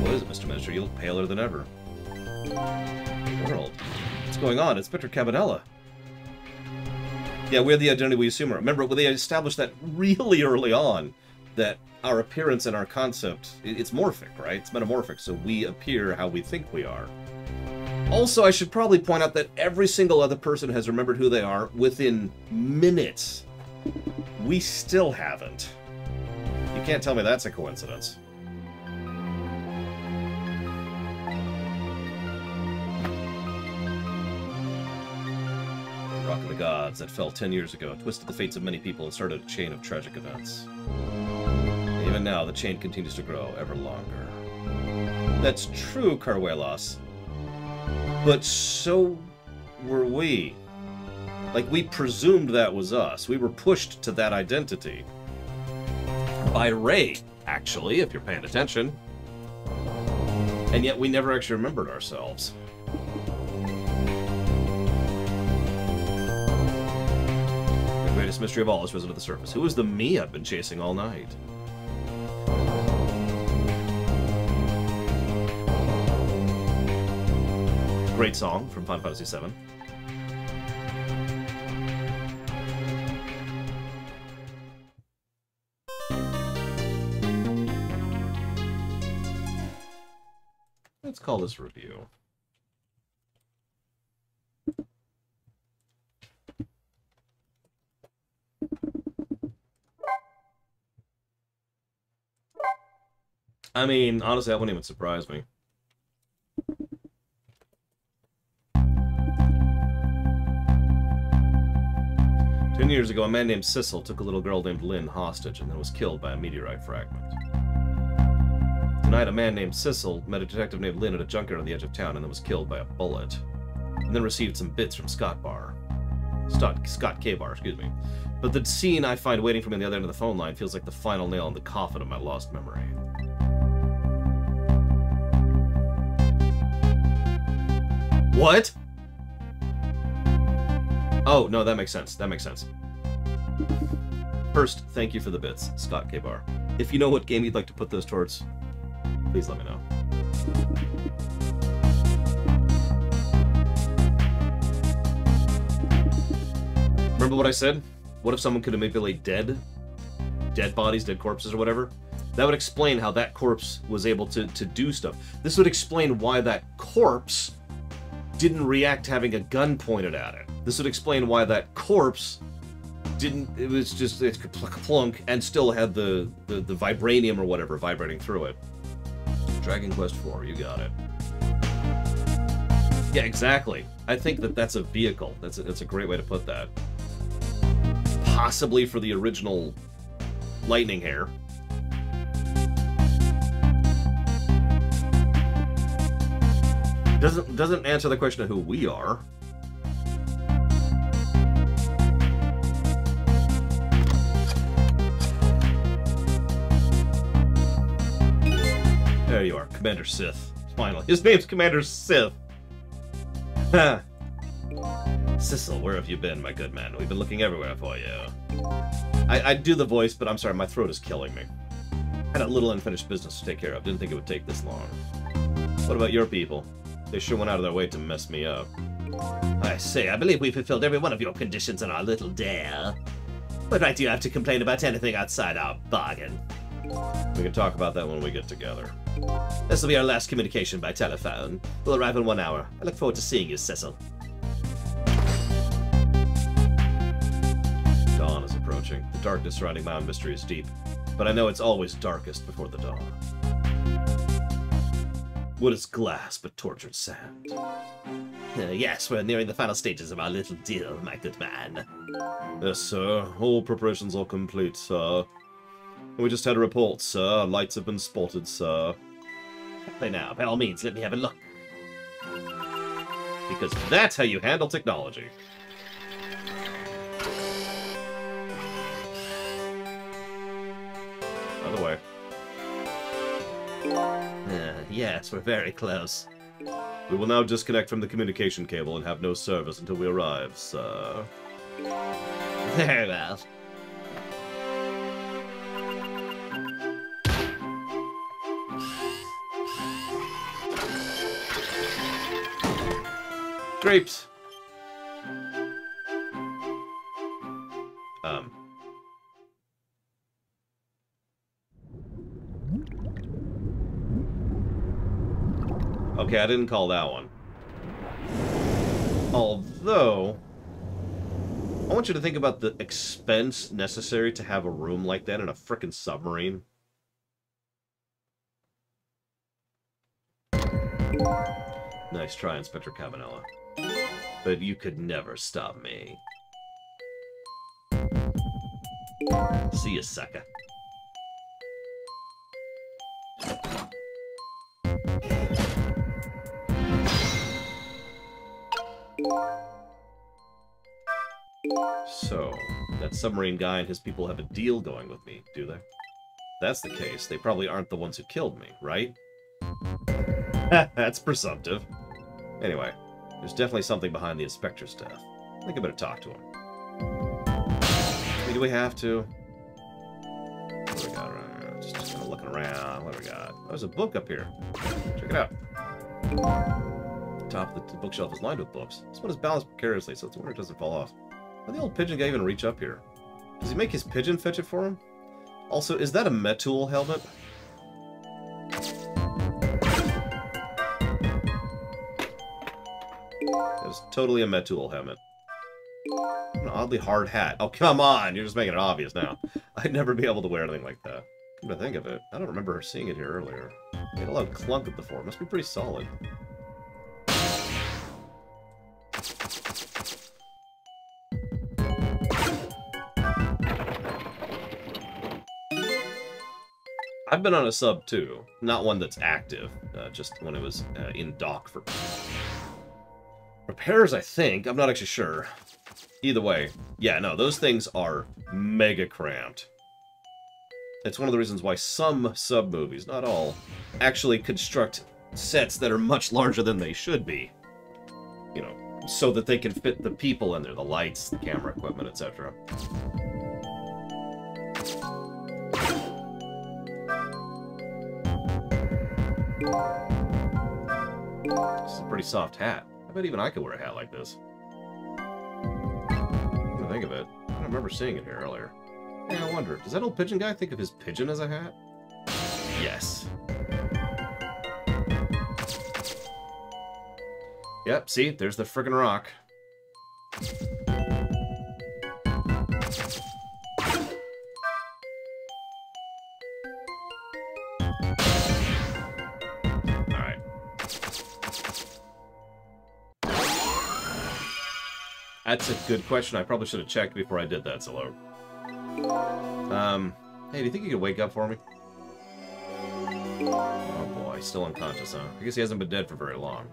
What is it, Mr. Minister? You look paler than ever. World. What's going on? It's Inspector Cabanela. Yeah, we're the identity we assume. Remember, when they established that really early on, that our appearance and our concept, it's morphic, right? It's metamorphic, so we appear how we think we are. Also, I should probably point out that every single other person has remembered who they are within minutes. We still haven't. You can't tell me that's a coincidence. The Rock of the Gods that fell 10 years ago twisted the fates of many people and started a chain of tragic events. Even now, the chain continues to grow ever longer. That's true, Carwelos. But so were we. Like, we presumed that was us. We were pushed to that identity. By Ray, actually, if you're paying attention. And yet we never actually remembered ourselves. The greatest mystery of all has risen to the surface. Who is the me I've been chasing all night? Great song from Final Fantasy VII. Let's call this review. I mean, honestly, that wouldn't even surprise me. Years ago, a man named Sissel took a little girl named Lynn hostage and then was killed by a meteorite fragment. Tonight, a man named Sissel met a detective named Lynn at a junkyard on the edge of town and then was killed by a bullet. And then received some bits from Scott K-Bar, excuse me. But the scene I find waiting for me on the other end of the phone line feels like the final nail in the coffin of my lost memory. What? Oh, no, that makes sense. That makes sense. First, thank you for the bits, Scott K-Bar. If you know what game you'd like to put those towards, please let me know. Remember what I said? What if someone could manipulate dead bodies, dead corpses, or whatever? That would explain how that corpse was able to do stuff. This would explain why that corpse didn't react having a gun pointed at it. This would explain why that corpse didn't, it was just, it's plunk, and still had the vibranium or whatever vibrating through it. Dragon Quest IV, you got it. Yeah, exactly. I think that's a vehicle. That's a great way to put that. Possibly for the original Lightning Hair. Doesn't answer the question of who we are. there you are, Commander Sith. Finally. His name's Commander Sith. Ha! Sissel, where have you been, my good man? We've been looking everywhere for you. I'd do the voice, but I'm sorry, my throat is killing me. I had a little unfinished business to take care of. Didn't think it would take this long. What about your people? They sure went out of their way to mess me up. I say, I believe we fulfilled every one of your conditions in our little dare. What right do you have to complain about anything outside our bargain? We can talk about that when we get together. This will be our last communication by telephone. We'll arrive in 1 hour. I look forward to seeing you, Cecil. Dawn is approaching. The darkness surrounding Mound Mystery is deep, but I know it's always darkest before the dawn. What is glass but tortured sand? Yes, we're nearing the final stages of our little deal, my good man. Yes, sir. All preparations are complete, sir. We just had a report, sir. Lights have been spotted, sir. Play now. By all means, let me have a look. Because that's how you handle technology. Other way. Yes, we're very close. We will now disconnect from the communication cable and have no service until we arrive, sir. Very well. Grapes! Okay, I didn't call that one. Although, I want you to think about the expense necessary to have a room like that in a frickin' submarine. Nice try, Inspector Cabanela. But you could never stop me. See ya, sucker. So, that submarine guy and his people have a deal going with me, do they? If that's the case, they probably aren't the ones who killed me, right? That's presumptive. Anyway, there's definitely something behind the inspector's death. I think I better talk to him. I mean, do we have to? What do we got around here? Just kind of looking around. What do we got? Oh, there's a book up here. Check it out. The top of the bookshelf is lined with books. This one is balanced precariously, so it's a wonder it doesn't fall off. How'd the old pigeon guy even reach up here? Does he make his pigeon fetch it for him? Also, is that a Metul helmet? That is totally a Metul helmet. An oddly hard hat. Oh, come on! You're just making it obvious now. I'd never be able to wear anything like that. Come to think of it, I don't remember seeing it here earlier. I made a loud clunk at the floor. It must be pretty solid. I've been on a sub too, not one that's active, just when it was in dock for repairs, I think. I'm not actually sure. Either way, yeah, no, those things are mega cramped. It's one of the reasons why some sub movies, not all, actually construct sets that are much larger than they should be. You know, so that they can fit the people in there, the lights, the camera equipment, etc. This is a pretty soft hat. I bet even I could wear a hat like this. Come to think of it, I don't remember seeing it here earlier. Yeah, I wonder, does that old pigeon guy think of his pigeon as a hat? Yes. Yep, see, there's the friggin' rock. That's a good question. I probably should have checked before I did that, Zillow. Hey, do you think you could wake up for me? Oh boy, still unconscious, huh? I guess he hasn't been dead for very long.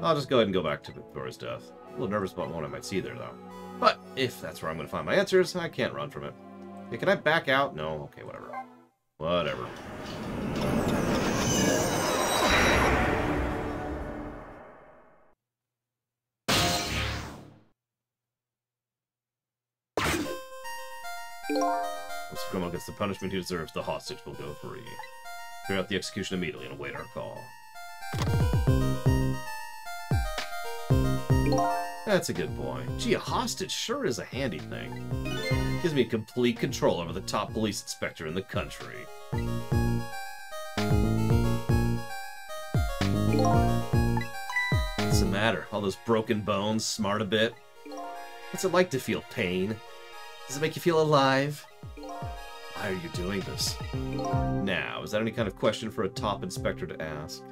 I'll just go ahead and go back to Victoria's death. A little nervous about what I might see there, though. But if that's where I'm going to find my answers, I can't run from it. Hey, can I back out? No? Okay, whatever. Whatever. Once the criminal gets the punishment he deserves, the hostage will go free. Carry out the execution immediately and await our call. That's a good boy. Gee, a hostage sure is a handy thing. Gives me complete control over the top police inspector in the country. What's the matter? All those broken bones, smart a bit? What's it like to feel pain? Does it make you feel alive? Why are you doing this? Now, is that any kind of question for a top inspector to ask?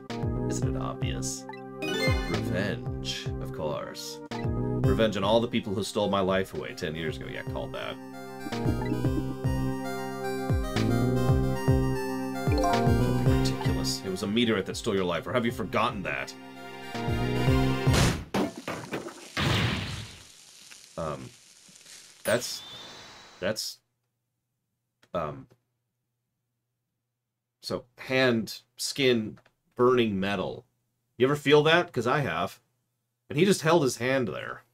Isn't it obvious? Revenge, of course. Revenge on all the people who stole my life away 10 years ago. Yeah, called that. Don't be ridiculous. It was a meteorite that stole your life, or have you forgotten that? So, hand, skin, burning metal. You ever feel that? Because I have. And he just held his hand there.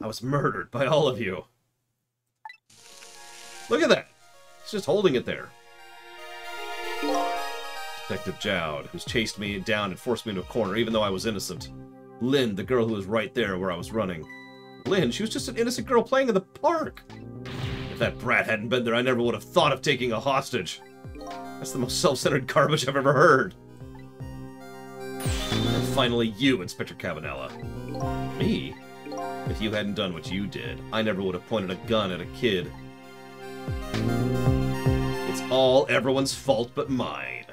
I was murdered by all of you. Look at that. He's just holding it there. Detective Jowd, who's chased me down and forced me into a corner, even though I was innocent. Lynn, the girl who was right there where I was running. Lynn, she was just an innocent girl playing in the park. If that brat hadn't been there, I never would have thought of taking a hostage. That's the most self-centered garbage I've ever heard. And finally, you, Inspector Cabanela. Me? If you hadn't done what you did, I never would have pointed a gun at a kid. It's all everyone's fault but mine.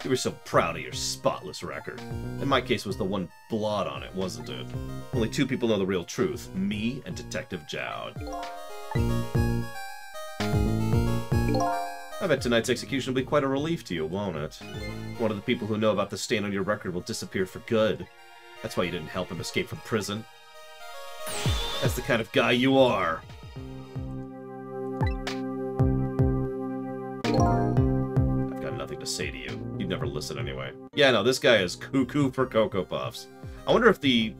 You were so proud of your spotless record. In my case, it was the one blot on it, wasn't it? Only two people know the real truth. Me and Detective Jowd. I bet tonight's execution will be quite a relief to you, won't it? One of the people who know about the stain on your record will disappear for good. That's why you didn't help him escape from prison. That's the kind of guy you are. I've got nothing to say to you. You'd never listen anyway. Yeah, no, this guy is cuckoo for Cocoa Puffs. I wonder if the...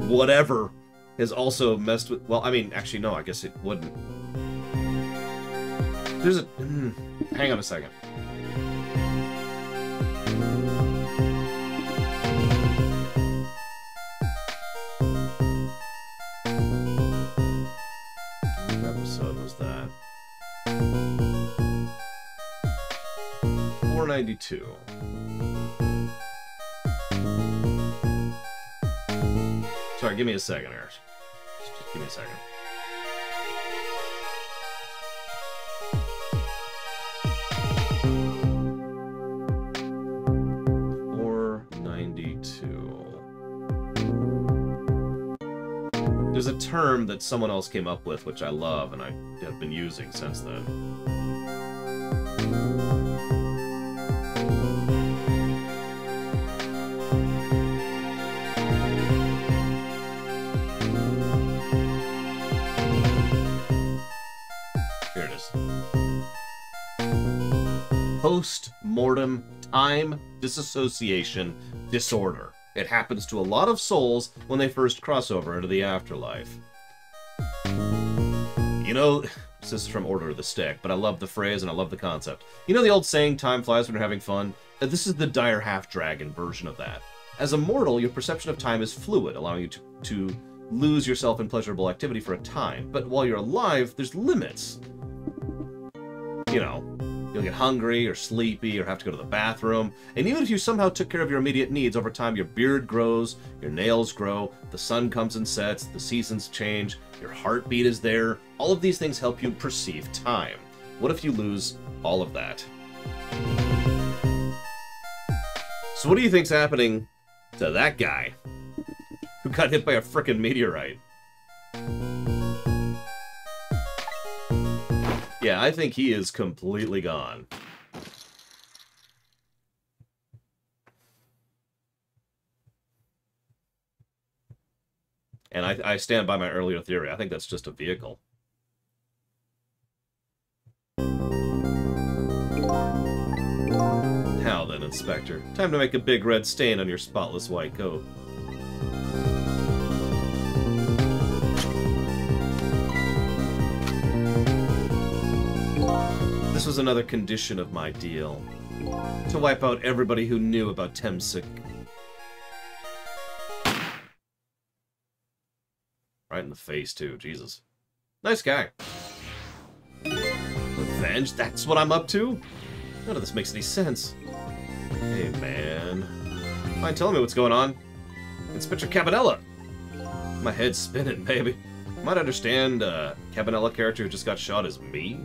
whatever has also messed with... Well, I mean, actually, no, I guess it wouldn't. There's a... hang on a second. What episode was that? 492. Sorry, give me a second here. Just give me a second. There's a term that someone else came up with, which I love, and I have been using since then. Here it is. Post-mortem time disassociation disorder. It happens to a lot of souls when they first cross over into the afterlife. You know, this is from Order of the Stick, but I love the phrase and I love the concept. You know the old saying, time flies when you're having fun? This is the Dire Half-Dragon version of that. As a mortal, your perception of time is fluid, allowing you to lose yourself in pleasurable activity for a time. But while you're alive, there's limits. You know, you'll get hungry or sleepy or have to go to the bathroom. And even if you somehow took care of your immediate needs, over time your beard grows, your nails grow, the sun comes and sets, the seasons change, your heartbeat is there. All of these things help you perceive time. What if you lose all of that? So what do you think's happening to that guy who got hit by a frickin' meteorite? Yeah, I think he is completely gone. And I stand by my earlier theory. I think that's just a vehicle. Now then, Inspector. Time to make a big red stain on your spotless white coat. This was another condition of my deal. To wipe out everybody who knew about Temsik. Right in the face, too. Jesus. Nice guy. Revenge? That's what I'm up to? None of this makes any sense. Hey, man. Mind telling me what's going on? Inspector Cabanela! My head's spinning, baby. Might understand a Cabanela character who just got shot as me?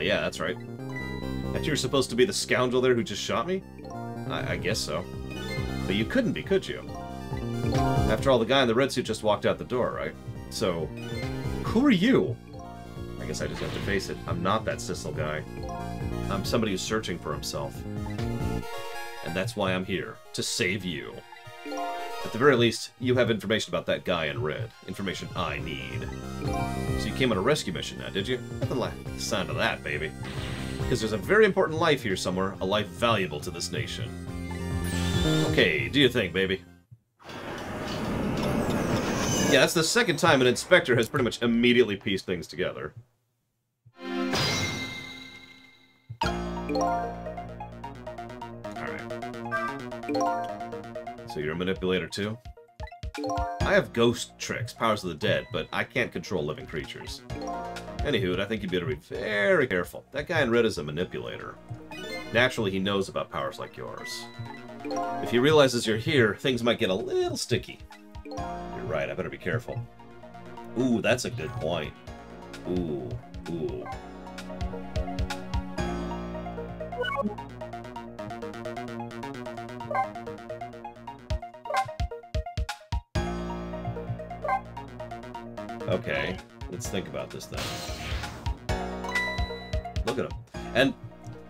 Yeah, that's right. That you were supposed to be the scoundrel there who just shot me? I guess so. But you couldn't be, could you? After all, the guy in the red suit just walked out the door, right? So, who are you? I guess I just have to face it. I'm not that Sissel guy. I'm somebody who's searching for himself. And that's why I'm here. To save you. At the very least, you have information about that guy in red. Information I need. So you came on a rescue mission now, did you? Nothing like the sound of that, baby. Because there's a very important life here somewhere. A life valuable to this nation. Okay, do you think, baby? Yeah, that's the second time an inspector has pretty much immediately pieced things together. Alright. So you're a manipulator too? I have ghost tricks, powers of the dead, but I can't control living creatures. Anywho, I think you'd better be very careful. That guy in red is a manipulator. Naturally, he knows about powers like yours. If he realizes you're here, things might get a little sticky. You're right, I better be careful. Ooh, that's a good point. Ooh, ooh. Okay, let's think about this then. Look at him. And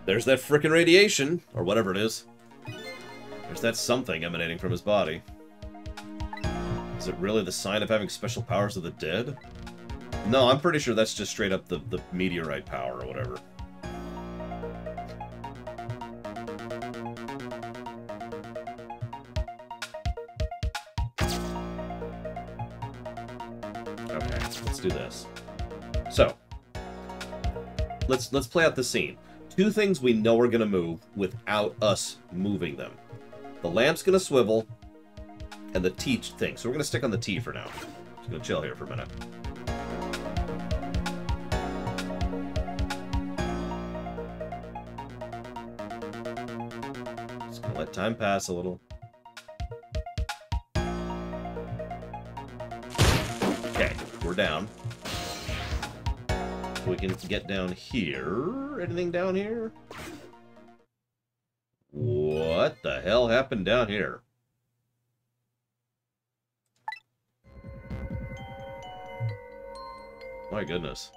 there's that frickin' radiation, or whatever it is. There's that something emanating from his body. Is it really the sign of having special powers of the dead? No, I'm pretty sure that's just straight up the meteorite power or whatever. Okay, let's do this. So, let's play out the scene. Two things we know are gonna move without us moving them. The lamp's gonna swivel, and the T thing. So we're gonna stick on the T for now. Just gonna chill here for a minute. Just gonna let time pass a little. Okay, we're down. We can get down here. Anything down here? What the hell happened down here? My goodness.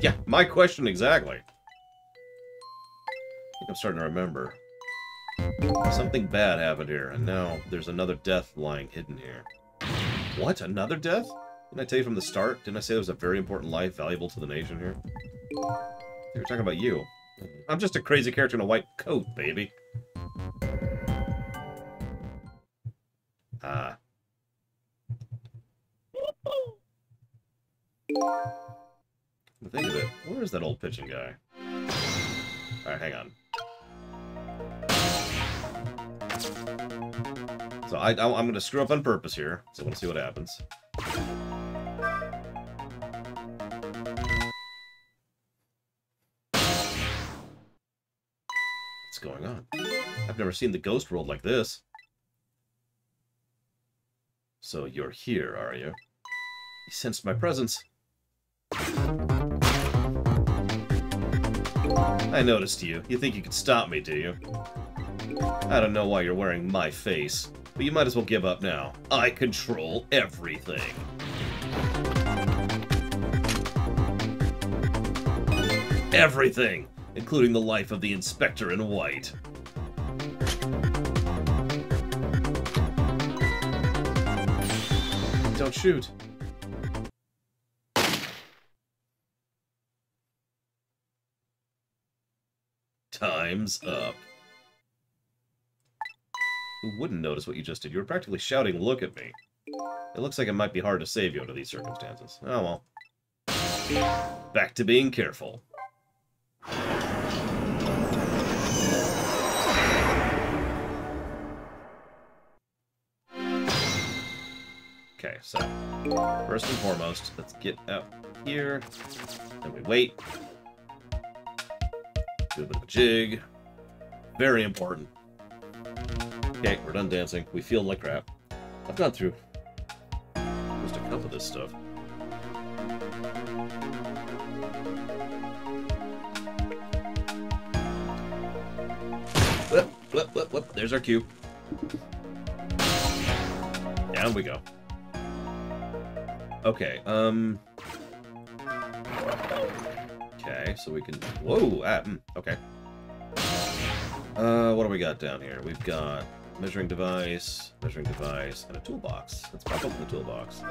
Yeah, my question exactly. I think I'm starting to remember. Something bad happened here, and now there's another death lying hidden here. What? Another death? Didn't I tell you from the start? Didn't I say there was a very important life valuable to the nation here? They were talking about you. I'm just a crazy character in a white coat, baby. Ah. Think of it. Where is that old pitching guy? Alright, hang on. So I'm going to screw up on purpose here, so I want to see what happens. What's going on? I've never seen the ghost world like this. So you're here, are you? You sensed my presence. I noticed you. You think you could stop me, do you? I don't know why you're wearing my face, but you might as well give up now. I control everything. Everything, including the life of the Inspector in White. Don't shoot. Time's up. Who wouldn't notice what you just did? You were practically shouting, "Look at me." It looks like it might be hard to save you under these circumstances. Oh well. Back to being careful. Okay, so first and foremost, let's get out here. Then we wait. Do a bit of a jig. Very important. Okay, we're done dancing. We feel like crap. I've gone through just a couple of this stuff. Whoop, whoop, whoop, whoop. There's our cue. Down we go. Okay, okay, so we can... Whoa! Okay. What do we got down here? We've got measuring device, and a toolbox. Let's pop open the toolbox.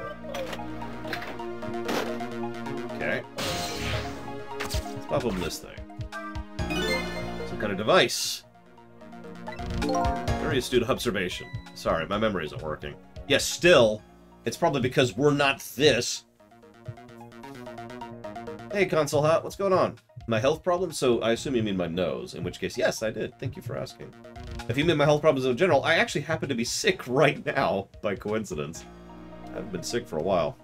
Okay. Let's pop open this thing. Some kind of device. Very astute observation. Sorry, my memory isn't working. Yes, still... It's probably because we're not this. Hey, Console Hot, what's going on? My health problems? So I assume you mean my nose, in which case, yes, I did. Thank you for asking. If you mean my health problems in general, I actually happen to be sick right now, by coincidence. I haven't been sick for a while.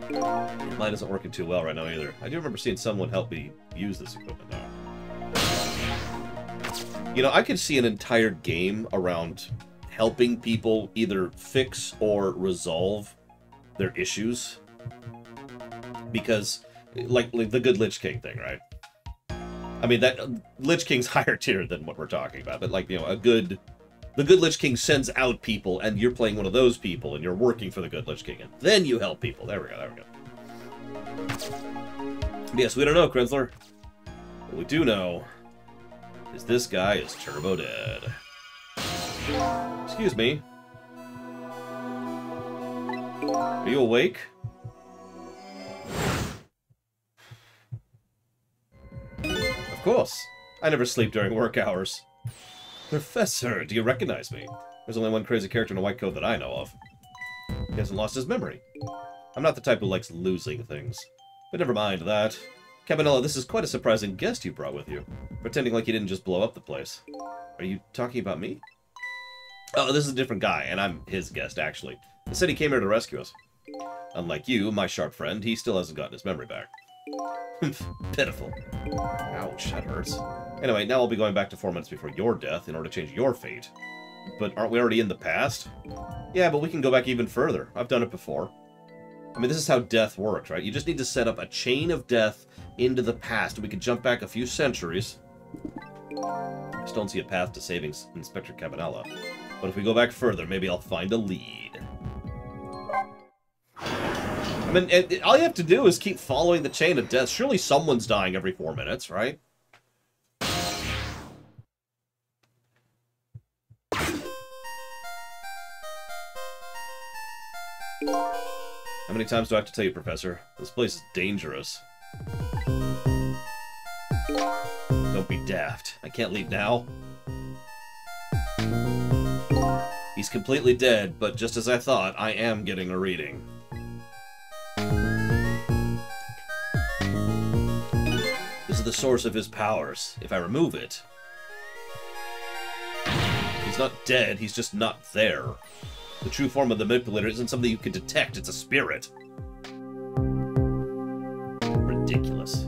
Mine isn't working too well right now either. I do remember seeing someone help me use this equipment now. You know, I could see an entire game around helping people either fix or resolve their issues. Because, like the good Lich King thing, right? I mean, that Lich King's higher tier than what we're talking about, but like, you know, the good Lich King sends out people, and you're playing one of those people, and you're working for the good Lich King, and then you help people. There we go, there we go. Yes, we don't know, Krenzler. What we do know is this guy is turbo dead. Excuse me. Are you awake? Of course. I never sleep during work hours. Professor, do you recognize me? There's only one crazy character in a white coat that I know of. He hasn't lost his memory. I'm not the type who likes losing things. But never mind that. Cabanela, this is quite a surprising guest you brought with you. Pretending like you didn't just blow up the place. Are you talking about me? Oh, this is a different guy, and I'm his guest, actually. He said he came here to rescue us. Unlike you, my sharp friend, he still hasn't gotten his memory back. Pitiful. Ouch, that hurts. Anyway, now I'll be going back to 4 minutes before your death in order to change your fate. But aren't we already in the past? Yeah, but we can go back even further. I've done it before. I mean, this is how death works, right? You just need to set up a chain of death into the past. We could jump back a few centuries. I still don't see a path to saving Inspector Cabanela. But if we go back further, maybe I'll find a lead. I mean, all you have to do is keep following the chain of death. Surely someone's dying every 4 minutes, right? How many times do I have to tell you, Professor? This place is dangerous. Don't be daft. I can't leave now. He's completely dead, but just as I thought, I am getting a reading. This is the source of his powers. If I remove it... He's not dead, he's just not there. The true form of the manipulator isn't something you can detect, it's a spirit. Ridiculous.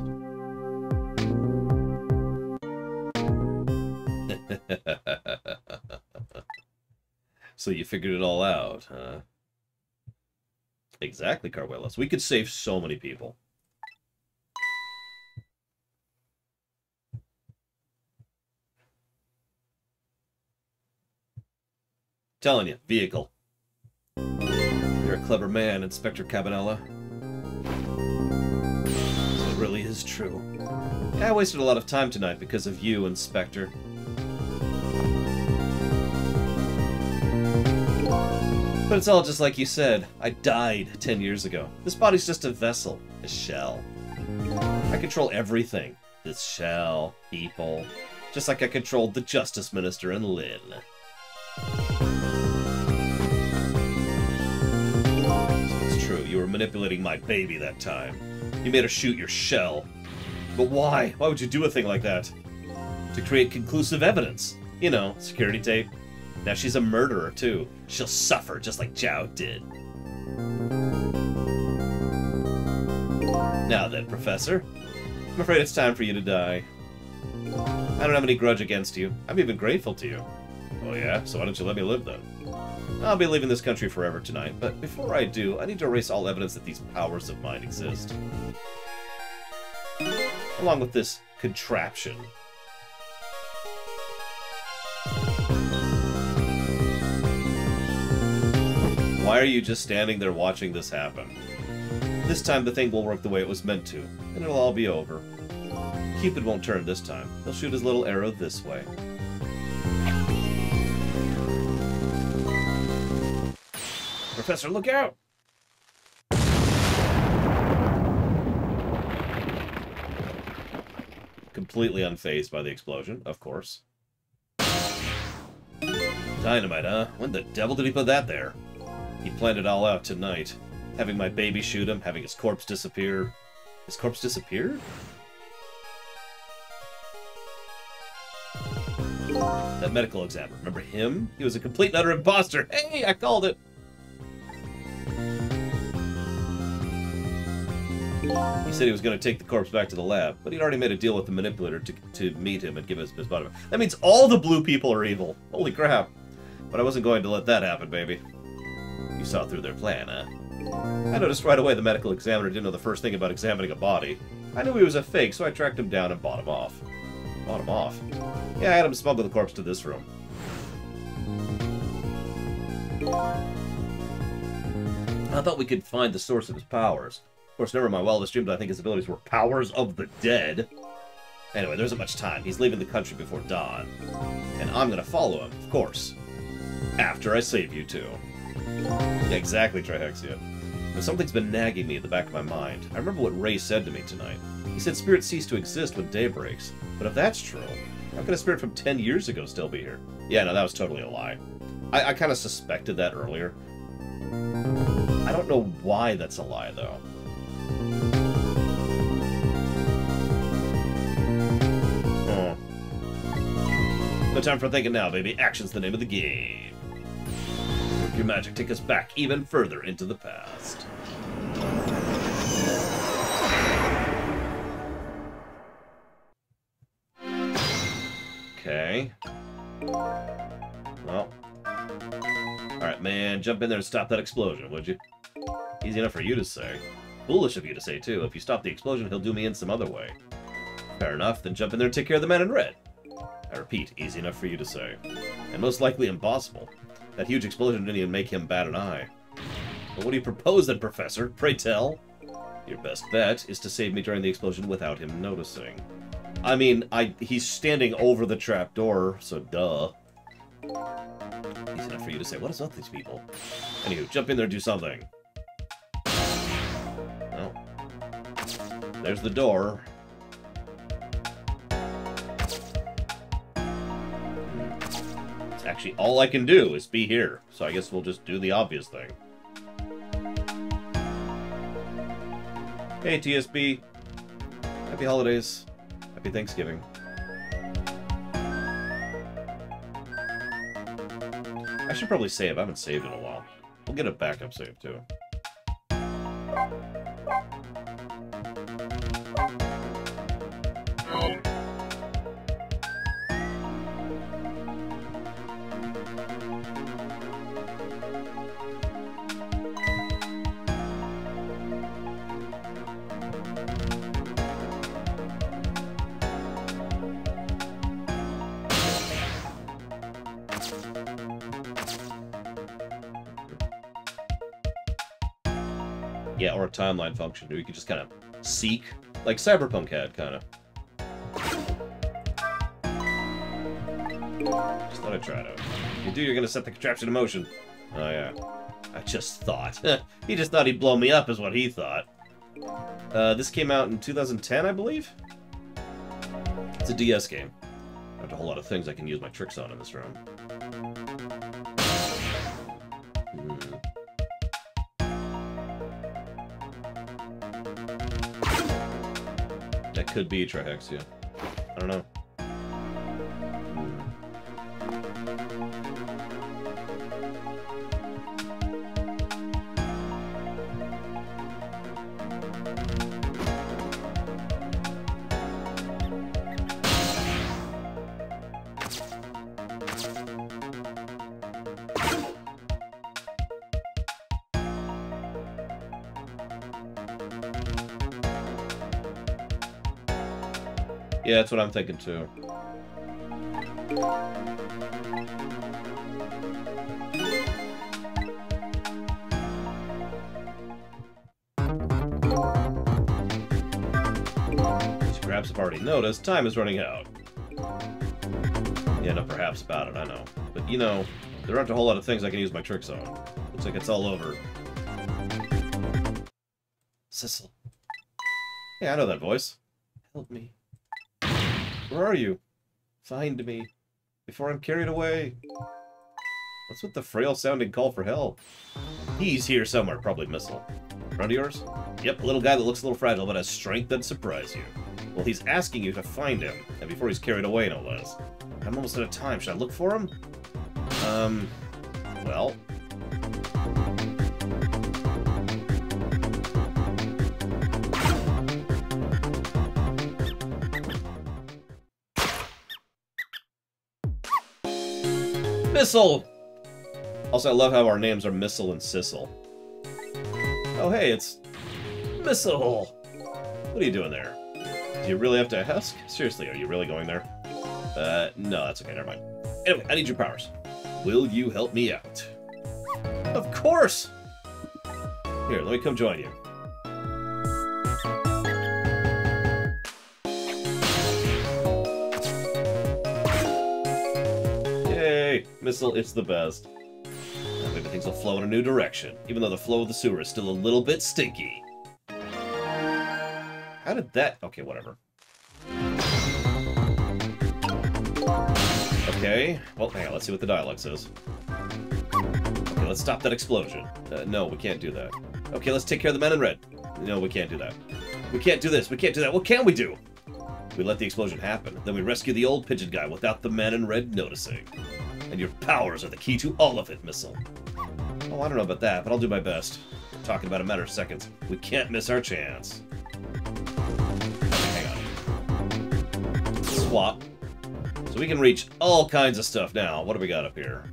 So you figured it all out, huh? Exactly, Carwelos. We could save so many people. Telling you, vehicle. You're a clever man, Inspector Cabanela. So it really is true. I wasted a lot of time tonight because of you, Inspector. But it's all just like you said. I died 10 years ago. This body's just a vessel, a shell. I control everything. This shell, people. Just like I controlled the Justice Minister and Lynn. were manipulating my baby that time. You made her shoot your shell. But why? Why would you do a thing like that? To create conclusive evidence. You know, security tape. Now she's a murderer, too. She'll suffer just like Zhao did. Now then, Professor. I'm afraid it's time for you to die. I don't have any grudge against you. I'm even grateful to you. Oh yeah? So why don't you let me live then? I'll be leaving this country forever tonight, but before I do, I need to erase all evidence that these powers of mine exist. Along with this contraption. Why are you just standing there watching this happen? This time the thing will work the way it was meant to, and it'll all be over. Cupid won't turn this time. He'll shoot his little arrow this way. Professor, look out! Completely unfazed by the explosion, of course. Dynamite, huh? When the devil did he put that there? He planned it all out tonight. Having my baby shoot him, having his corpse disappear. His corpse disappeared? That medical examiner, remember him? He was a complete and utter imposter. Hey, I called it! He said he was going to take the corpse back to the lab, but he'd already made a deal with the manipulator to meet him and give us his body. That means all the blue people are evil. Holy crap. But I wasn't going to let that happen, baby. You saw through their plan, huh? I noticed right away the medical examiner didn't know the first thing about examining a body. I knew he was a fake, so I tracked him down and bought him off. Bought him off? Yeah, I had him smuggle the corpse to this room. I thought we could find the source of his powers. Of course, never in my wildest dreams I think his abilities were powers of the dead. Anyway, there isn't much time. He's leaving the country before dawn. And I'm gonna follow him, of course. After I save you two. Yeah, exactly, Trihexia. But something's been nagging me at the back of my mind. I remember what Ray said to me tonight. He said spirits cease to exist when day breaks. But if that's true, how could a spirit from 10 years ago still be here? Yeah, no, that was totally a lie. I kind of suspected that earlier. I don't know why that's a lie, though. Oh. No time for thinking now, baby. Action's the name of the game. Work your magic. Take us back even further into the past. Okay. Well. Alright, man. Jump in there and stop that explosion, would you? Easy enough for you to say. Foolish of you to say, too. If you stop the explosion, he'll do me in some other way. Fair enough. Then jump in there and take care of the man in red. I repeat, easy enough for you to say. And most likely impossible. That huge explosion didn't even make him bat an eye. But what do you propose then, Professor? Pray tell. Your best bet is to save me during the explosion without him noticing. I mean, he's standing over the trapdoor, so duh. Easy enough for you to say. What is up with these people? Anywho, jump in there and do something. Well, there's the door. It's actually all I can do is be here, so I guess we'll just do the obvious thing. Hey, TSB. Happy holidays. Happy Thanksgiving. I should probably save. I haven't saved in a while. We'll get a backup save, too. Yeah, or a timeline function, where you can just kind of seek, like Cyberpunk had, kind of. Just thought I'd try it out. If you do, you're gonna set the contraption in motion. Oh yeah, I just thought. He just thought he'd blow me up, is what he thought. This came out in 2010, I believe. It's a DS game. There's a whole lot of things I can use my tricks on in this room. That could be Trihexia. I don't know. Yeah, that's what I'm thinking too. As you perhaps have already noticed, time is running out. Yeah, no, perhaps about it, I know. But, you know, there aren't a whole lot of things I can use my tricks on. Looks like it's all over. Sissel. Yeah, I know that voice. Help me. Where are you? Find me. Before I'm carried away. What's with the frail-sounding call for help? He's here somewhere, probably Missile. Friend of yours? Yep, a little guy that looks a little fragile, but has strength that'd surprise you. Well, he's asking you to find him, and before he's carried away, no less. I'm almost out of time. Should I look for him? Well... Missile! Also, I love how our names are Missile and Sissel. Oh, hey, it's... Missile! What are you doing there? Do you really have to ask? Seriously, are you really going there? No, that's okay, never mind. Anyway, I need your powers. Will you help me out? Of course! Here, let me come join you. Missile, it's the best. Now maybe things will flow in a new direction, even though the flow of the sewer is still a little bit stinky. How did that... Okay, whatever. Okay, well, hang on, let's see what the dialogue says. Okay, let's stop that explosion. No, we can't do that. Okay, let's take care of the men in red. No, we can't do that. We can't do this, we can't do that. What can we do? We let the explosion happen, then we rescue the old pigeon guy without the man in red noticing. And your powers are the key to all of it, Missile. Oh, I don't know about that, but I'll do my best. We're talking about a matter of seconds. We can't miss our chance. Hang on. Swap. So we can reach all kinds of stuff now. What do we got up here?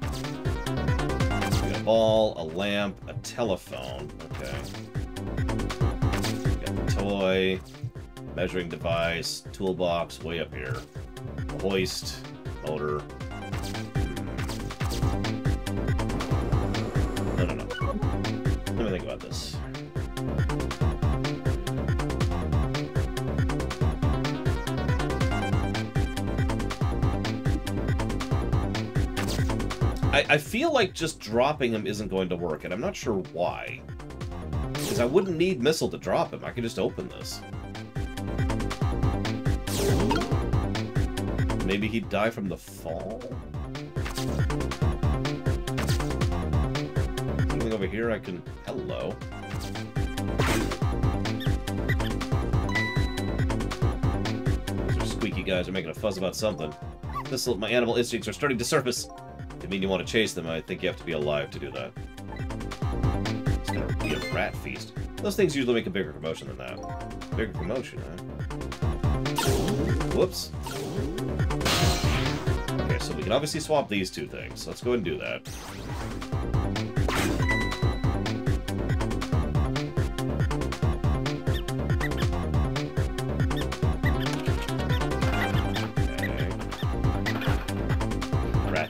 We got a ball, a lamp, a telephone. Okay. We got the toy, measuring device, toolbox, way up here. A hoist, motor. No. Let me think about this. I feel like just dropping him isn't going to work, and I'm not sure why. Because I wouldn't need Missile to drop him. I could just open this. Maybe he'd die from the fall? Something over here I can... Hello. Those are squeaky guys are making a fuss about something. My animal instincts are starting to surface. I mean, you want to chase them, I think you have to be alive to do that. It's gonna be a rat feast. Those things usually make a bigger commotion than that. Bigger commotion, huh? Whoops. Okay, so we can obviously swap these two things. Let's go ahead and do that.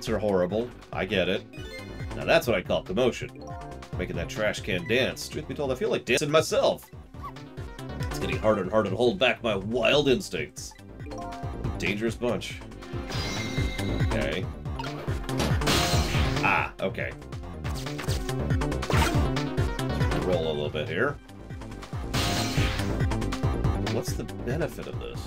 Are horrible. I get it. Now that's what I call commotion. Making that trash can dance. Truth be told, I feel like dancing myself. It's getting harder and harder to hold back my wild instincts. A dangerous bunch. Okay. Ah, okay. Let's roll a little bit here. What's the benefit of this?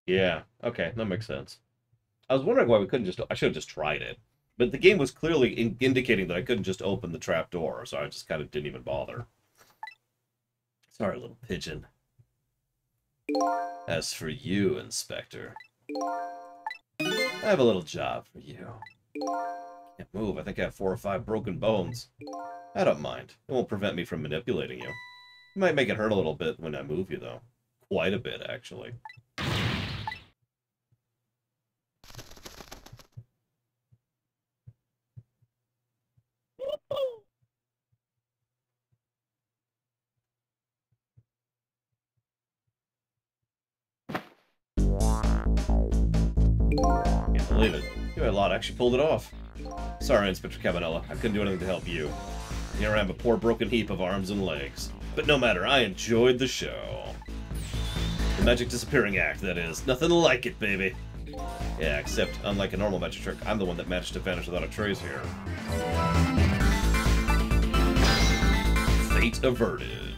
Yeah, okay, that makes sense. I was wondering why we couldn't just... I should have just tried it. But the game was clearly indicating that I couldn't just open the trap door, so I just kind of didn't even bother. Sorry, little pigeon. As for you, Inspector, I have a little job for you. Can't move. I think I have 4 or 5 broken bones. I don't mind. It won't prevent me from manipulating you. It might make it hurt a little bit when I move you, though. Quite a bit, actually. Can't believe it. You had a lot actually pulled it off. Sorry, Inspector Cabanela. I couldn't do anything to help you. Here I am, a poor broken heap of arms and legs. But no matter, I enjoyed the show. The magic disappearing act, that is. Nothing like it, baby. Yeah, except, unlike a normal magic trick, I'm the one that managed to vanish without a trace here. Fate averted.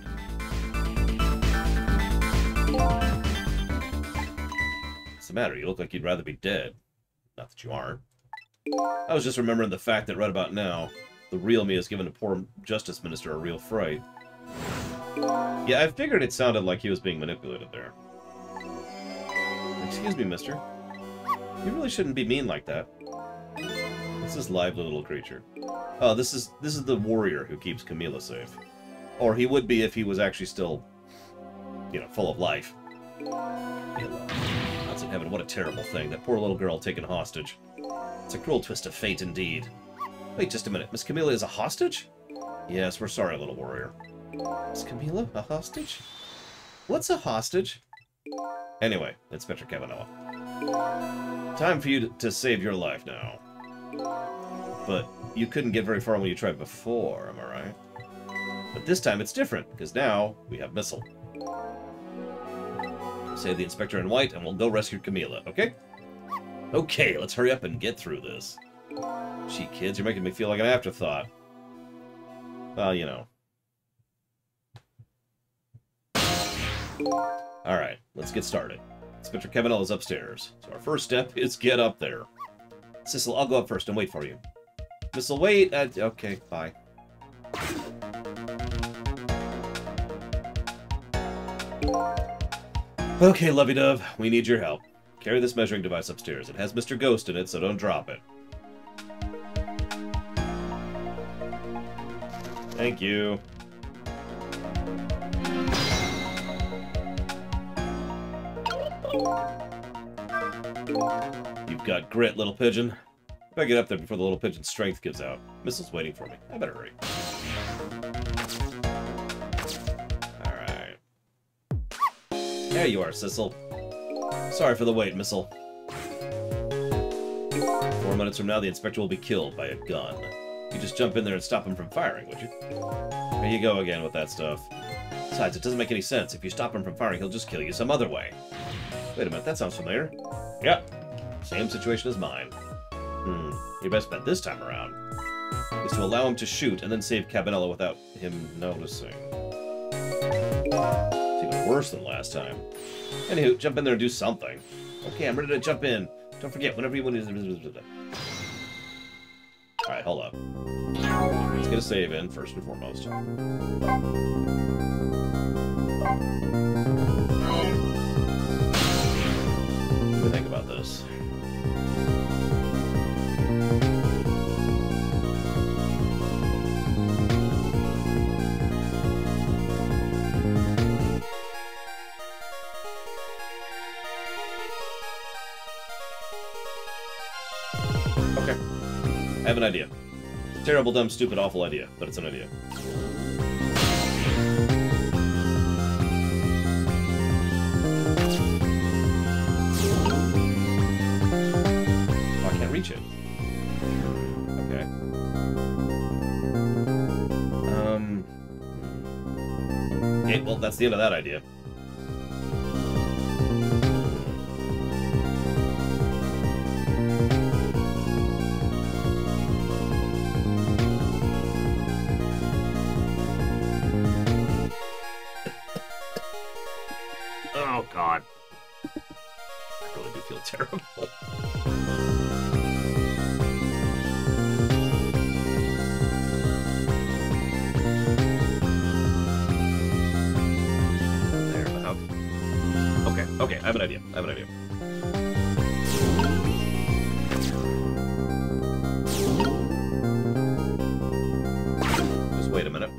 What's the matter? You look like you'd rather be dead. Not that you aren't. I was just remembering the fact that right about now, the real me has given a poor justice minister a real fright. Yeah, I figured it sounded like he was being manipulated there. Excuse me, mister. You really shouldn't be mean like that. What's this lively little creature? Oh, this is the warrior who keeps Camilla safe. Or he would be if he was actually still, you know, full of life. Gods in heaven, what a terrible thing. That poor little girl taken hostage. It's a cruel twist of fate indeed. Wait just a minute. Miss Camilla is a hostage? Yes, we're sorry, little warrior. Miss Camilla? A hostage? What's a hostage? Anyway, Inspector Cabanela. Time for you to save your life now. But you couldn't get very far when you tried before, am I right? But this time it's different, because now we have Missile. Save the Inspector in white, and we'll go rescue Camilla, okay? Okay, let's hurry up and get through this. Gee, kids, you're making me feel like an afterthought. Well, you know. Alright, let's get started. Inspector Cabanela is upstairs, so our first step is get up there. Sissel, I'll go up first and wait for you. Missile, wait! Okay, bye. Okay, Lovey-Dove, we need your help. Carry this measuring device upstairs. It has Mr. Ghost in it, so don't drop it. Thank you. You've got grit, little pigeon. If I get up there before the little pigeon's strength gives out. Missile's waiting for me. I better hurry. Alright. There you are, Sissel. Sorry for the wait, Missile. 4 minutes from now, the Inspector will be killed by a gun. You just jump in there and stop him from firing, would you? There you go again with that stuff. Besides, it doesn't make any sense. If you stop him from firing, he'll just kill you some other way. Wait a minute, that sounds familiar. Yep. Same situation as mine. Your best bet this time around is to allow him to shoot and then save Cabanela without him noticing. It's even worse than last time. Anywho, jump in there and do something. Okay, I'm ready to jump in. Don't forget, whenever you want to... Alright, hold up. Let's get a save in, first and foremost. What do you think about this? Okay. I have an idea. Terrible, dumb, stupid, awful idea, but it's an idea. Oh, I can't reach it. Okay. Okay, well, that's the end of that idea. Oh, God. really do feel terrible. There, but how... Okay, I have an idea. Just wait a minute.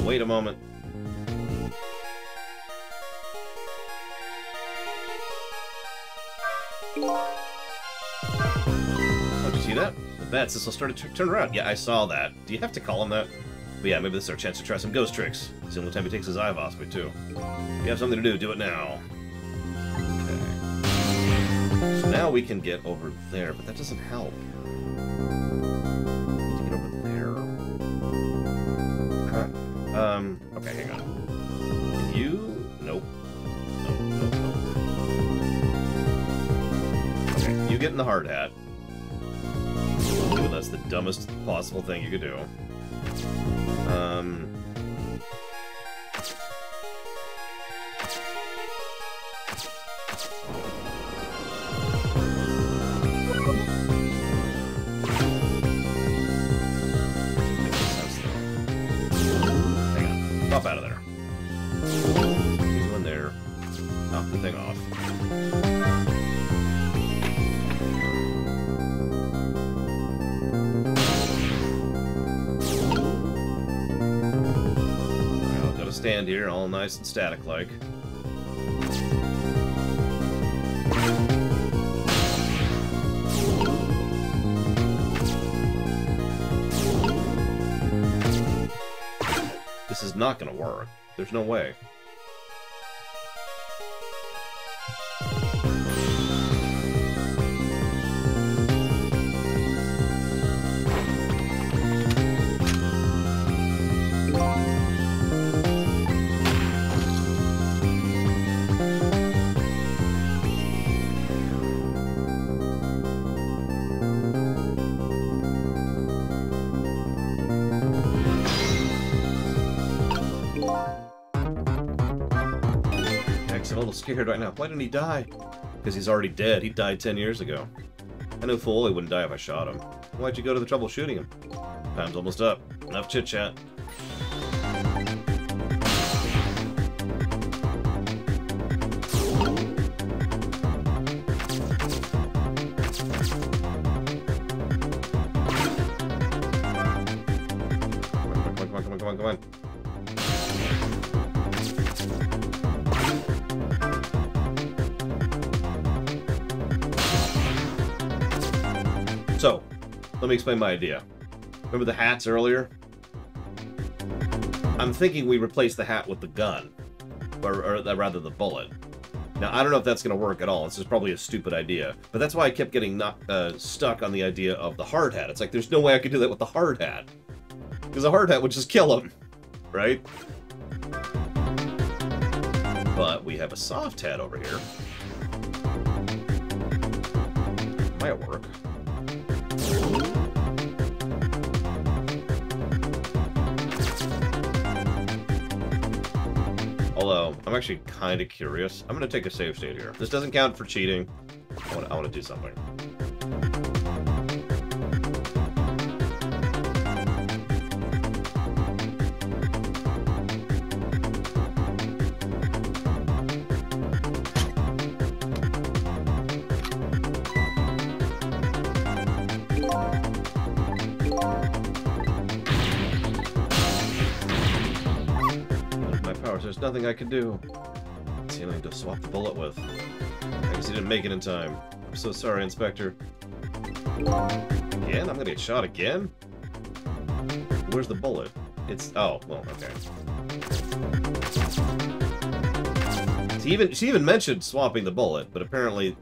Wait a moment. Oh, did you see that? The bat Sissel started to turn around. Yeah, I saw that. Do you have to call him that? But yeah, maybe this is our chance to try some ghost tricks. It's the only time he takes his eye off me, too. If you have something to do it now. Okay. So now we can get over there, but that doesn't help. We need to get over there. Okay, hang on. Can you... Nope. Nope. Okay, you get in the hard hat. Ooh, that's the dumbest possible thing you could do. Pop out of there. Go in there. Knock the thing off. I've got to stand here, all nice and static-like. This is not going to work. There's no way. Jack's a little scared right now. Why didn't he die? Because he's already dead. He died 10 years ago. I knew full he wouldn't die if I shot him. Why'd you go to the trouble shooting him? Time's almost up. Enough chit-chat. Come on. So, let me explain my idea. Remember the hats earlier? I'm thinking we replace the hat with the gun. Or rather, the bullet. Now, I don't know if that's going to work at all. This is probably a stupid idea. But that's why I kept getting stuck on the idea of the hard hat. It's like, there's no way I could do that with the hard hat. Because a hard hat would just kill him. Right? But we have a soft hat over here. Might work. Although, I'm actually kind of curious. I'm going to take a save state here. This doesn't count for cheating. I want to do something. There's nothing I can do. Let's see anything to swap the bullet with. I guess he didn't make it in time. I'm so sorry, Inspector. Again? I'm gonna get shot again? Where's the bullet? It's... oh, well, okay. She even mentioned swapping the bullet, but apparently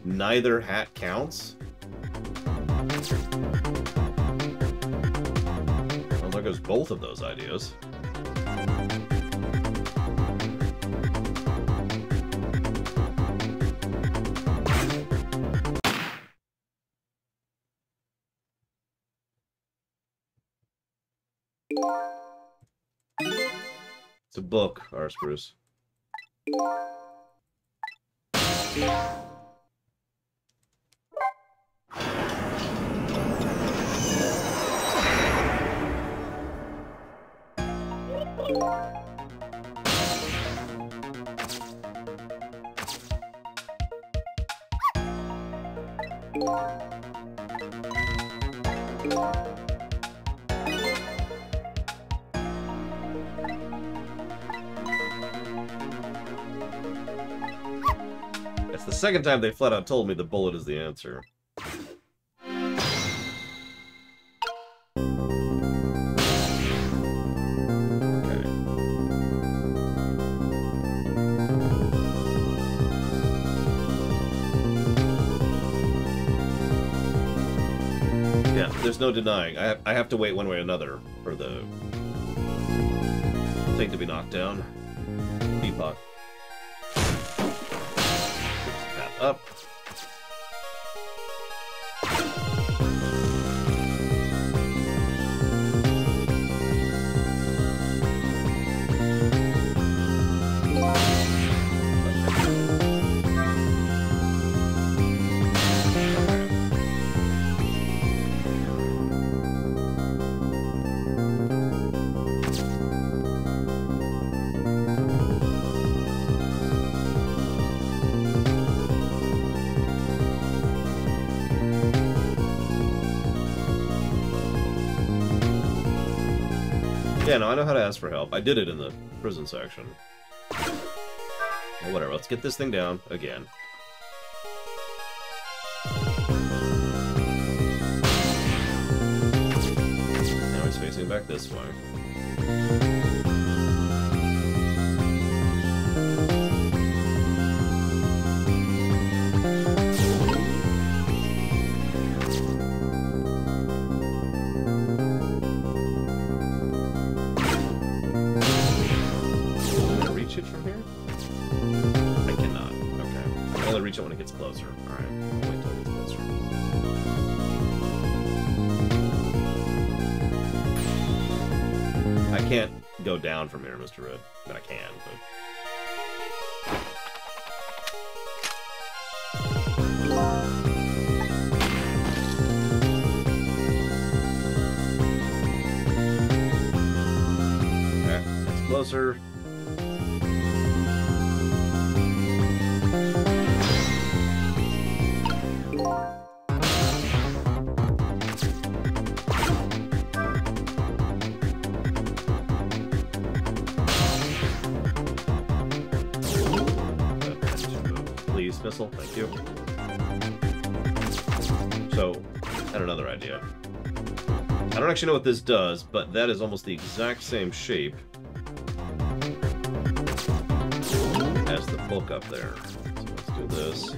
neither hat counts. Well, there goes both of those ideas. It's a book, R. Spruce. It's the second time they flat out told me the bullet is the answer. There's no denying. I have to wait one way or another for the thing to be knocked down. Epoch. Path up. Yeah, no, I know how to ask for help. I did it in the prison section. Well, whatever, let's get this thing down again. Now he's facing back this way. From here? I cannot. Okay. I can only reach it when it gets closer. Alright. I'll wait till it gets closer. I can't go down from here, Mr. Red. I mean, I can, but... Okay. It's closer. Missile, thank you. So, I had another idea. I don't actually know what this does, but that is almost the exact same shape as the book up there. So let's do this.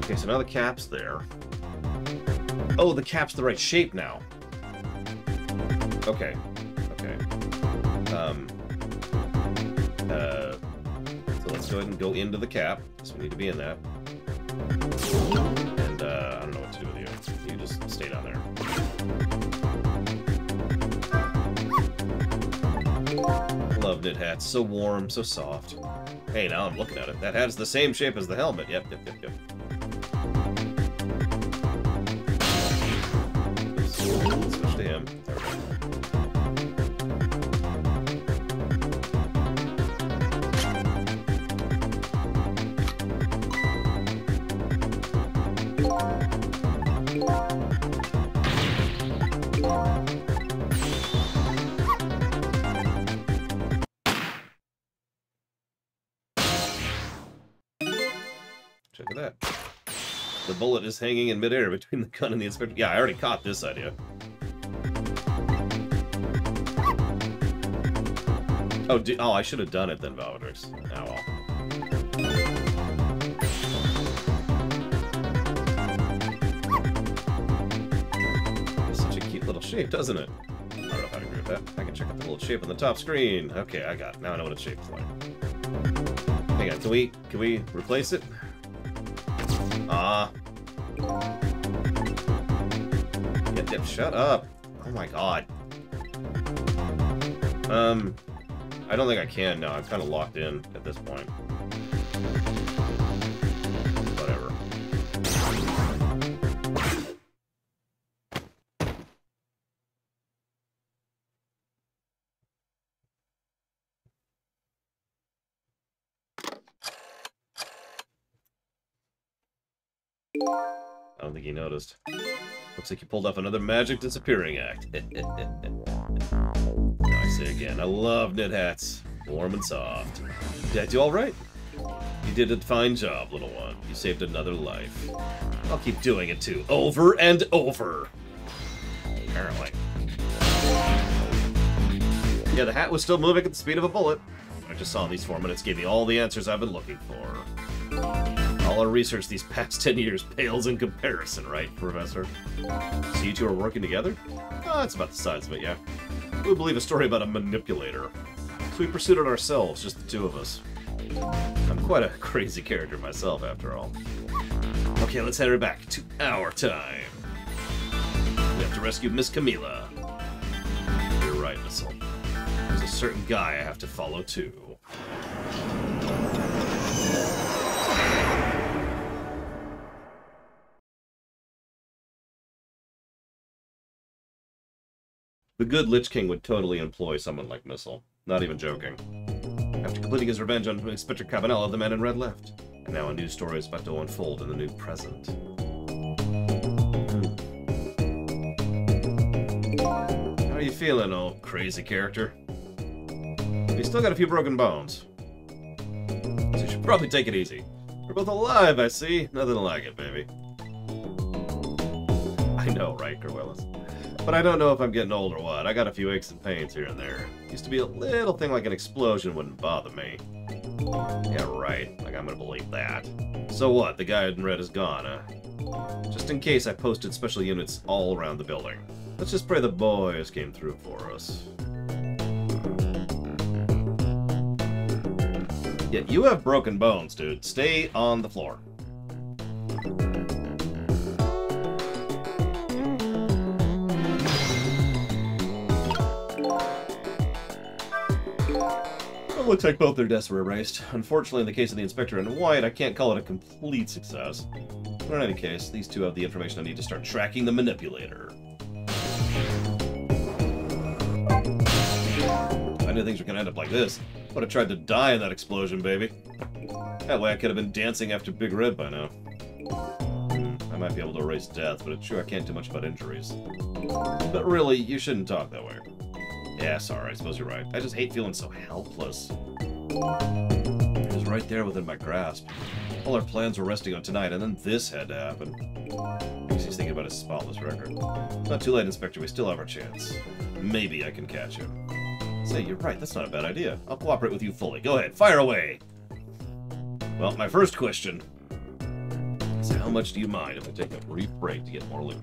Okay, so now the cap's there. Oh, the cap's the right shape now. Okay. Okay. So let's go ahead and go into the cap. So we need to be in that. And, I don't know what to do with you. You just stay down there. Love knit hats. So warm, so soft. Hey, now I'm looking at it. That hat's the same shape as the helmet. Yep. Switch to him. There we go. Check at that. The bullet is hanging in midair between the gun and the inspector. Yeah, I already caught this idea. Oh, I should have done it then, Valvatrix. Oh, well. It's such a cute little shape, doesn't it? I can check out the little shape on the top screen. Okay, I got it. Now I know what its shape is like. Hang on, can we replace it? Ah. Yep, shut up. Oh my god. I don't think I can now. I'm kind of locked in at this point. Whatever. I don't think he noticed. Looks like you pulled off another magic disappearing act. Now I say again, I love knit hats. Warm and soft. Did I do all right? You did a fine job, little one. You saved another life. I'll keep doing it too, over and over. Apparently. Yeah, the hat was still moving at the speed of a bullet. I just saw these 4 minutes gave me all the answers I've been looking for. All our research these past 10 years pales in comparison, right, Professor? So you two are working together? Oh, that's about the size of it, yeah. We believe a story about a manipulator. So we pursued it ourselves, just the two of us. I'm quite a crazy character myself, after all. Okay, let's head her back to our time. We have to rescue Miss Camila. You're right, Missile. There's a certain guy I have to follow, too. The good Lich King would totally employ someone like Missile. Not even joking. After completing his revenge on Inspector Cabanela, the man in red left. And now a new story is about to unfold in the new present. How are you feeling, old crazy character? You still got a few broken bones. So you should probably take it easy. We're both alive, I see. Nothing like it, baby. I know, right, Corwellis? But I don't know if I'm getting old or what. I got a few aches and pains here and there. Used to be a little thing like an explosion wouldn't bother me. Yeah, right. Like, I'm gonna believe that. So what? The guy in red is gone, huh? Just in case, I posted special units all around the building. Let's just pray the boys came through for us. Yeah, you have broken bones, dude. Stay on the floor. It looks like both their deaths were erased. Unfortunately, in the case of the Inspector in white, I can't call it a complete success. But in any case, these two have the information I need to start tracking the manipulator. I knew things were going to end up like this. Would have tried to die in that explosion, baby. That way I could have been dancing after Big Red by now. I might be able to erase death, but it's true I can't do much about injuries. But really, you shouldn't talk that way. Yeah, sorry, I suppose you're right. I just hate feeling so helpless. It was right there within my grasp. All our plans were resting on tonight, and then this had to happen. I guess he's thinking about his spotless record. It's not too late, Inspector. We still have our chance. Maybe I can catch him. Say, you're right. That's not a bad idea. I'll cooperate with you fully. Go ahead. Fire away! Well, my first question is how much do you mind if I take a brief break to get more loot?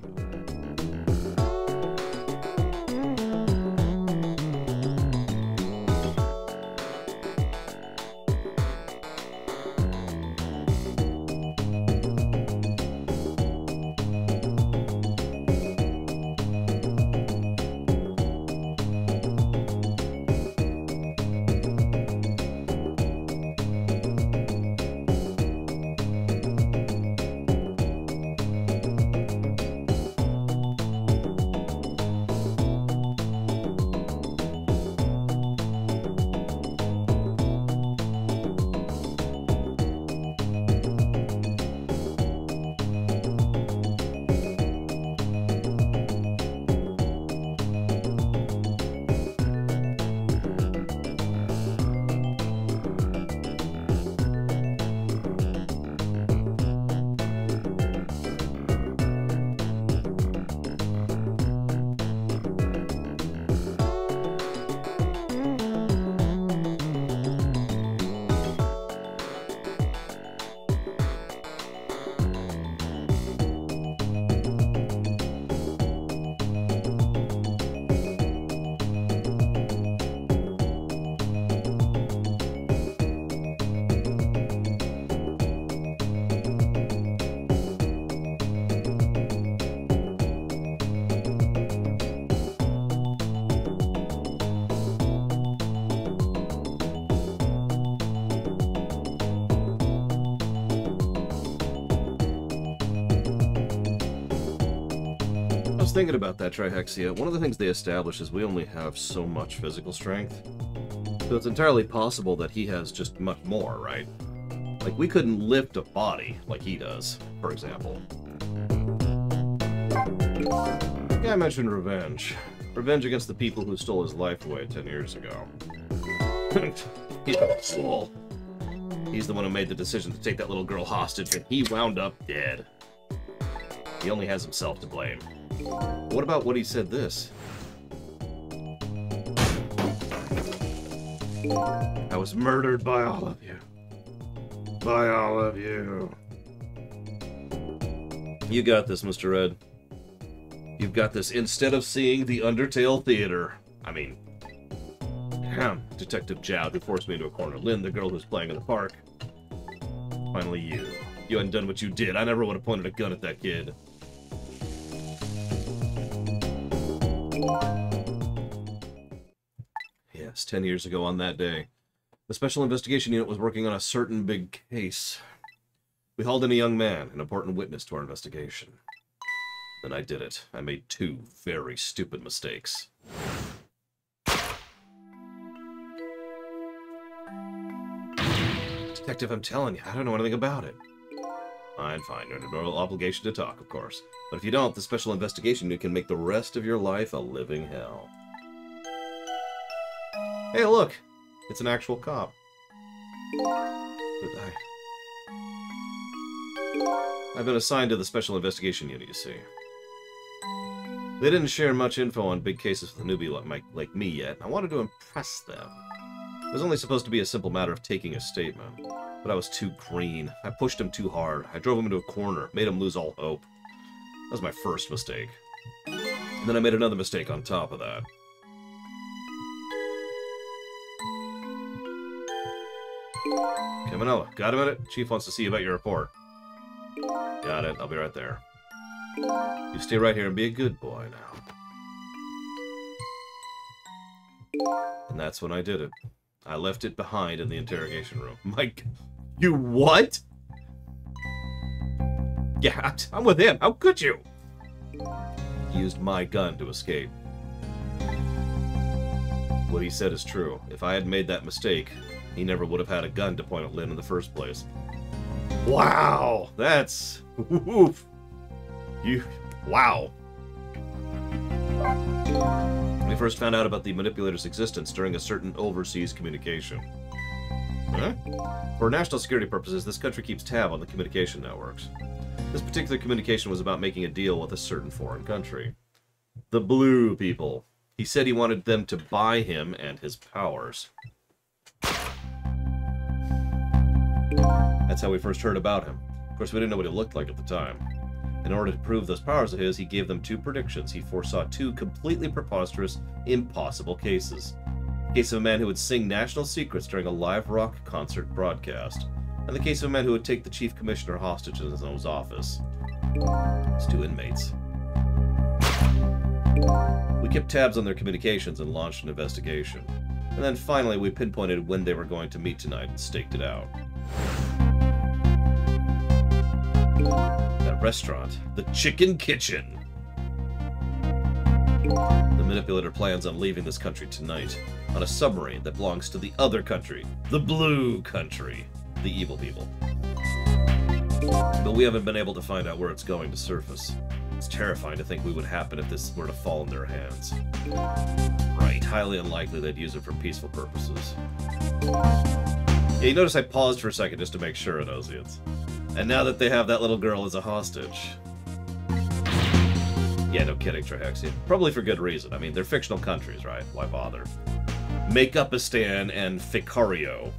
I was thinking about that, Trihexia. One of the things they establish is we only have so much physical strength. So it's entirely possible that he has just much more, right? Like, we couldn't lift a body like he does, for example. The guy mentioned revenge. Revenge against the people who stole his life away 10 years ago. He's a fool. He's the one who made the decision to take that little girl hostage, and he wound up dead. He only has himself to blame. What about what he said this? I was murdered by all of you. By all of you. You got this, Mr. Red. You've got this. Instead of seeing the Undertale Theater. I mean, Detective Jowd, who forced me into a corner. Lynn, the girl who's playing in the park. Finally, you. You hadn't done what you did. I never would have pointed a gun at that kid. Yes, 10 years ago on that day, the Special Investigation Unit was working on a certain big case. We hauled in a young man, an important witness to our investigation. Then I did it. I made 2 very stupid mistakes. Detective, I'm telling you, I don't know anything about it. Fine, fine. You're under no obligation to talk, of course. But if you don't, the Special Investigation Unit can make the rest of your life a living hell. Hey, look! It's an actual cop. But I've been assigned to the Special Investigation Unit, you see. They didn't share much info on big cases with a newbie like me yet. I wanted to impress them. It was only supposed to be a simple matter of taking a statement. But I was too green. I pushed him too hard. I drove him into a corner, made him lose all hope. That was my first mistake. And then I made another mistake on top of that. Caminella, got a minute? Chief wants to see you about your report. Got it, I'll be right there. You stay right here and be a good boy now. And that's when I did it. I left it behind in the interrogation room. Mike, you what? Yeah, I'm with him. How could you? He used my gun to escape. What he said is true. If I had made that mistake, he never would have had a gun to point at Lynn in the first place. Wow! That's... Oof. Wow. We first found out about the manipulator's existence during a certain overseas communication. Huh? For national security purposes, this country keeps tab on the communication networks. This particular communication was about making a deal with a certain foreign country. The Blue people. He said he wanted them to buy him and his powers. That's how we first heard about him. Of course, we didn't know what he looked like at the time. In order to prove those powers of his, he gave them 2 predictions. He foresaw 2 completely preposterous, impossible cases. The case of a man who would sing national secrets during a live rock concert broadcast, and the case of a man who would take the chief commissioner hostage in his own office. It's 2 inmates. We kept tabs on their communications and launched an investigation. And then finally we pinpointed when they were going to meet tonight and staked it out. That restaurant. The Chicken Kitchen. The manipulator plans on leaving this country tonight on a submarine that belongs to the other country. The Blue Country. The evil people. But we haven't been able to find out where it's going to surface. It's terrifying to think what would happen if this were to fall in their hands. Right, highly unlikely they'd use it for peaceful purposes. Yeah, you notice I paused for a second just to make sure, Anosians. And now that they have that little girl as a hostage... Yeah, no kidding, Trihexia. Probably for good reason. I mean, they're fictional countries, right? Why bother? Make-Up-a-Stan and Ficario.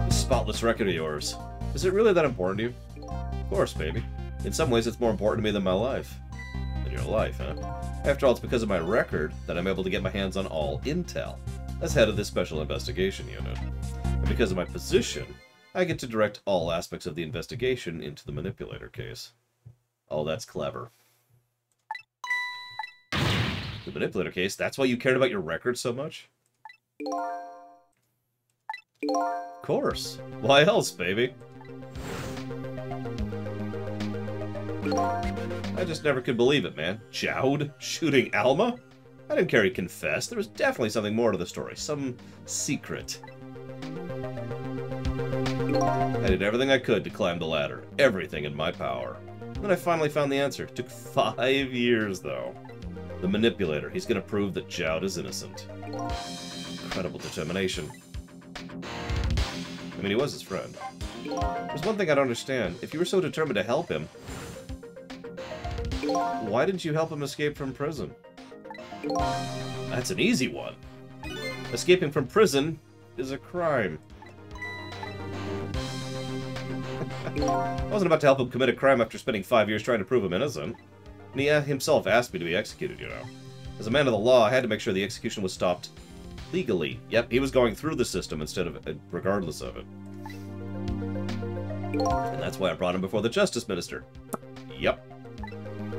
This spotless record of yours. Is it really that important to you? Of course, baby. In some ways, it's more important to me than my life. Than your life, huh? After all, it's because of my record that I'm able to get my hands on all intel, as head of this Special Investigation Unit. And because of my position, I get to direct all aspects of the investigation into the manipulator case. Oh, that's clever. The manipulator case? That's why you cared about your record so much? Of course. Why else, baby? I just never could believe it, man. Jowd shooting Alma? I didn't care he confessed. There was definitely something more to the story. Some secret. I did everything I could to climb the ladder. Everything in my power. Then I finally found the answer. It took 5 years, though. The manipulator. He's going to prove that Jowd is innocent. Incredible determination. I mean, he was his friend. There's one thing I don't understand. If you were so determined to help him, why didn't you help him escape from prison? That's an easy one. Escaping from prison is a crime. I wasn't about to help him commit a crime after spending 5 years trying to prove him innocent. And he himself asked me to be executed, you know. As a man of the law, I had to make sure the execution was stopped legally. Yep, he was going through the system instead of regardless of it. And that's why I brought him before the Justice Minister. Yep.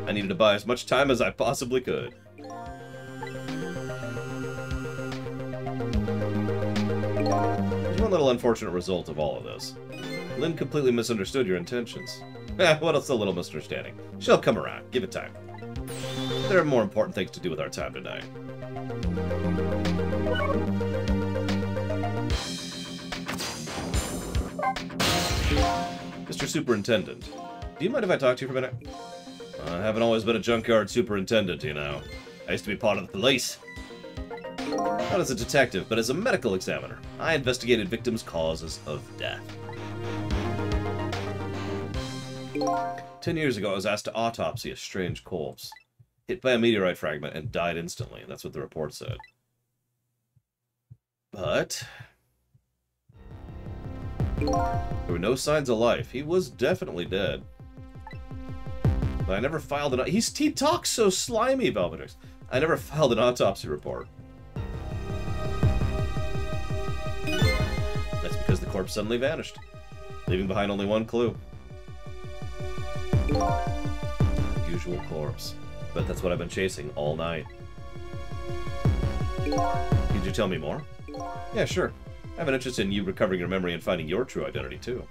I needed to buy as much time as I possibly could. There's one little unfortunate result of all of this. Lynn completely misunderstood your intentions. What else a little misunderstanding? She'll come around. Give it time. There are more important things to do with our time tonight. Mr. Superintendent, do you mind if I talk to you for a minute? I haven't always been a junkyard superintendent, you know. I used to be part of the police. Not as a detective, but as a medical examiner. I investigated victims' causes of death. 10 years ago, I was asked to autopsy a strange corpse. Hit by a meteorite fragment and died instantly. That's what the report said. But there were no signs of life. He was definitely dead. But I never filed an... He talks so slimy, Velvetrix. I never filed an autopsy report. That's because the corpse suddenly vanished, leaving behind only one clue. Unusual corpse. But that's what I've been chasing all night. Could you tell me more? Yeah, sure. I have an interest in you recovering your memory and finding your true identity, too.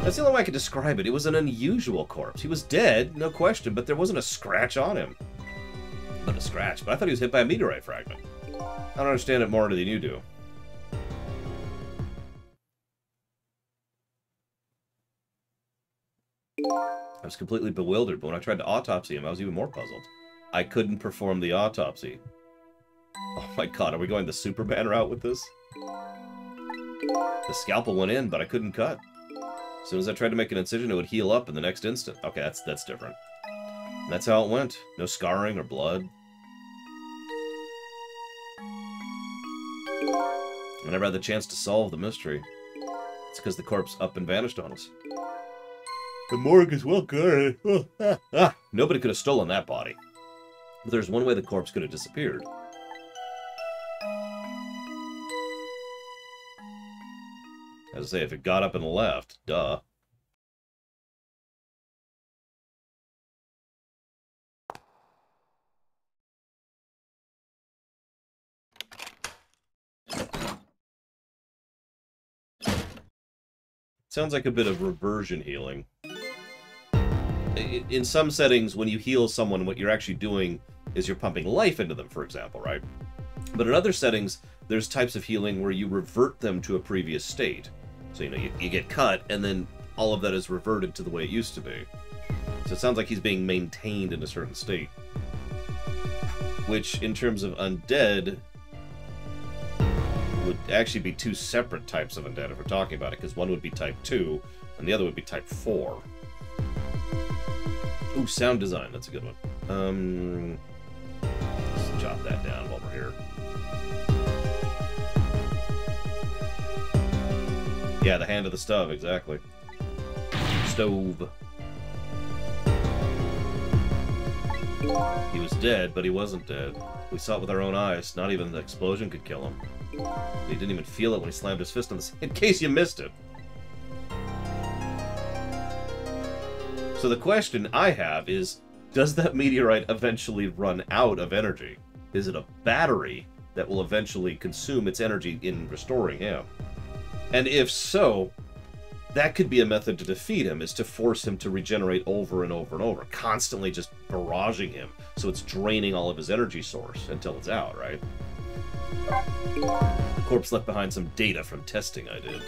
That's the only way I could describe it. It was an unusual corpse. He was dead, no question, but there wasn't a scratch on him. But a scratch. But I thought he was hit by a meteorite fragment. I don't understand it more than you do. I was completely bewildered, but when I tried to autopsy him, I was even more puzzled. I couldn't perform the autopsy. Oh my god, are we going the Superman route with this? The scalpel went in, but I couldn't cut. As soon as I tried to make an incision, it would heal up in the next instant. Okay, that's different. And that's how it went. No scarring or blood. I never had the chance to solve the mystery. It's because the corpse up and vanished on us. The morgue is well guarded. Nobody could have stolen that body. But there's one way the corpse could have disappeared. As I say, if it got up and left, duh. Sounds like a bit of reversion healing. In some settings, when you heal someone, what you're actually doing is you're pumping life into them, for example, right? But in other settings, there's types of healing where you revert them to a previous state. So, you know, you get cut, and then all of that is reverted to the way it used to be. So it sounds like he's being maintained in a certain state. Which, in terms of undead, would actually be two separate types of undead if we're talking about it, because one would be type 2, and the other would be type 4. Ooh, sound design, that's a good one. Let's jot that down while we're here. Yeah, the hand of the stove, exactly. Stove. He was dead, but he wasn't dead. We saw it with our own eyes. Not even the explosion could kill him. He didn't even feel it when he slammed his fist on the... In case you missed it. So the question I have is, does that meteorite eventually run out of energy? Is it a battery that will eventually consume its energy in restoring him? And if so, that could be a method to defeat him, is to force him to regenerate over and over and over, constantly just barraging him, so it's draining all of his energy source until it's out, right? The corpse left behind some data from testing I did.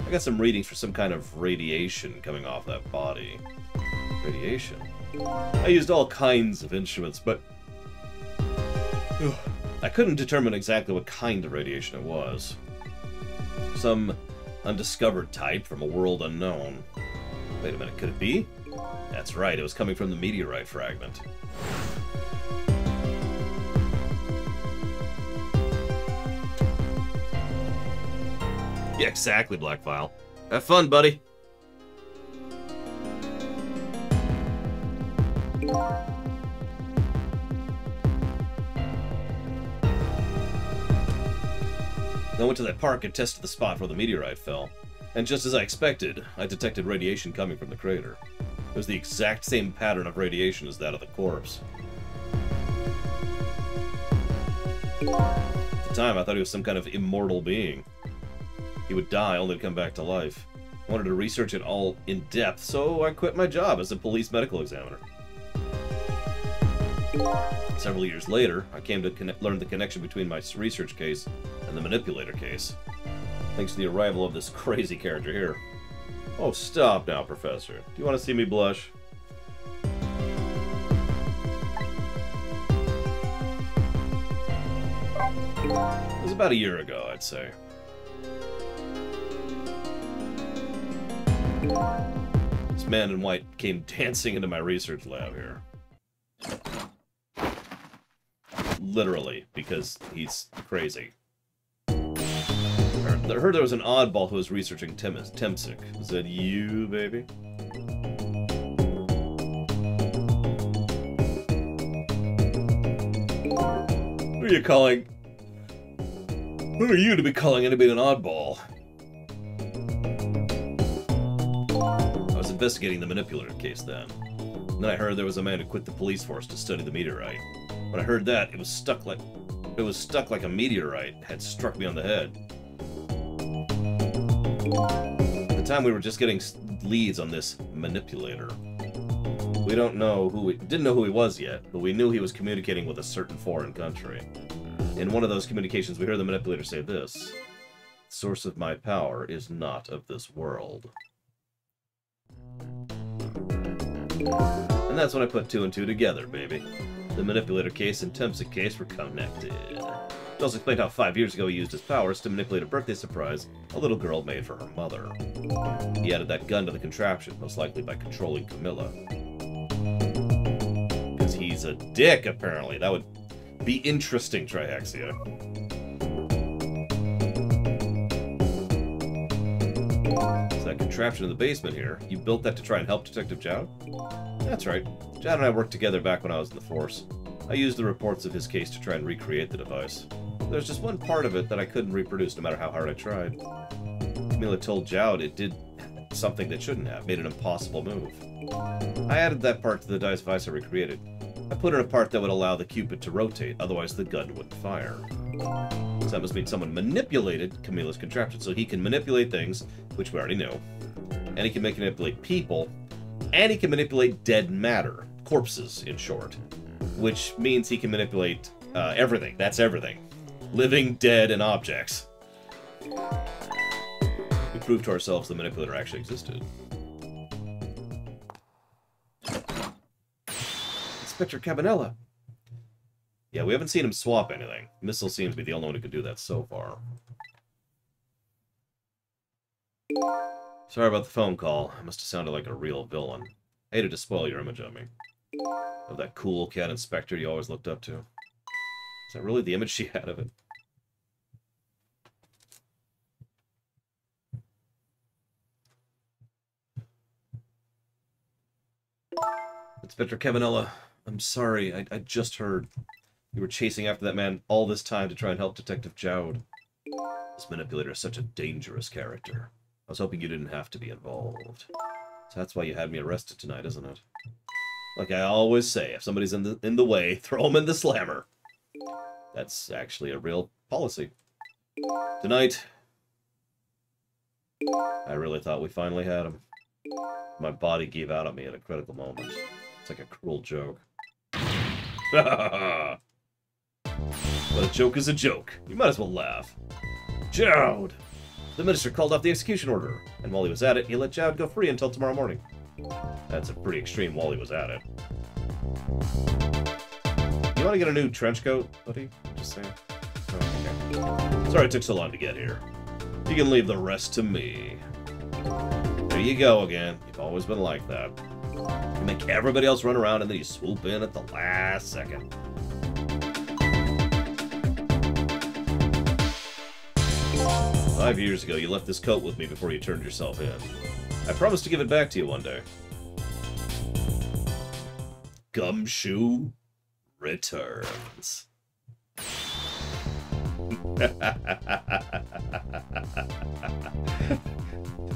I got some readings for some kind of radiation coming off that body. Radiation? I used all kinds of instruments, but I couldn't determine exactly what kind of radiation it was. Some undiscovered type from a world unknown. Wait a minute, could it be? That's right, it was coming from the meteorite fragment. Yeah, exactly, Blackfile. Have fun, buddy. I went to that park and tested the spot where the meteorite fell. And just as I expected, I detected radiation coming from the crater. It was the exact same pattern of radiation as that of the corpse. At the time, I thought he was some kind of immortal being. He would die only to come back to life. I wanted to research it all in depth, so I quit my job as a police medical examiner. Several years later, I came to learn the connection between my research case and the manipulator case, thanks to the arrival of this crazy character here. Oh, stop now, Professor. Do you want to see me blush? It was about a year ago, I'd say. This man in white came dancing into my research lab here. Literally, because he's crazy. I heard there was an oddball who was researching Temsic. Is that you, baby? Who are you calling? Who are you to be calling anybody an oddball? I was investigating the manipulator case then. And then I heard there was a man who quit the police force to study the meteorite. When I heard that, it was stuck like a meteorite had struck me on the head. At the time, we were just getting leads on this manipulator. We didn't know who he was yet, but we knew he was communicating with a certain foreign country. In one of those communications, we heard the manipulator say this: "The source of my power is not of this world." And that's when I put two and two together, baby. The manipulator case and Temsic case were connected. It also explained how 5 years ago he used his powers to manipulate a birthday surprise a little girl made for her mother. He added that gun to the contraption, most likely by controlling Camilla. Because he's a dick, apparently. That would be interesting, Trihexia. So that contraption in the basement here, you built that to try and help Detective Jowd? That's right. Jowd and I worked together back when I was in the force. I used the reports of his case to try and recreate the device. There's just one part of it that I couldn't reproduce no matter how hard I tried. Camilla told Jowd it did something that shouldn't have, made an impossible move. I added that part to the device I recreated. I put in a part that would allow the Cupid to rotate, otherwise the gun wouldn't fire. So that must mean someone manipulated Camilla's contraption, so he can manipulate things, which we already know, and he can manipulate people, and he can manipulate dead matter. Corpses, in short. Which means he can manipulate everything. That's everything. Living, dead, and objects. We proved to ourselves the manipulator actually existed. Inspector Cabanela. Yeah, we haven't seen him swap anything. Missile seems to be the only one who could do that so far. Sorry about the phone call. I must have sounded like a real villain. I hated to spoil your image of me. Of that cool cat inspector you always looked up to. Is that really the image she had of it? Inspector Cabanela, I'm sorry. I just heard you were chasing after that man all this time to try and help Detective Jowd. This manipulator is such a dangerous character. I was hoping you didn't have to be involved. So that's why you had me arrested tonight, isn't it? Like I always say, if somebody's in the way, throw them in the slammer. That's actually a real policy. Tonight, I really thought we finally had him. My body gave out on me at a critical moment. It's like a cruel joke. But a joke is a joke. You might as well laugh. Jowd! The minister called off the execution order, and while he was at it, he let Jowd go free until tomorrow morning. That's a pretty extreme while he was at it. You want to get a new trench coat, buddy? Just saying. Oh, okay. Sorry it took so long to get here. You can leave the rest to me. There you go again. You've always been like that. You make everybody else run around and then you swoop in at the last second. "5 years ago, you left this coat with me before you turned yourself in. I promised to give it back to you one day." Gumshoe returns.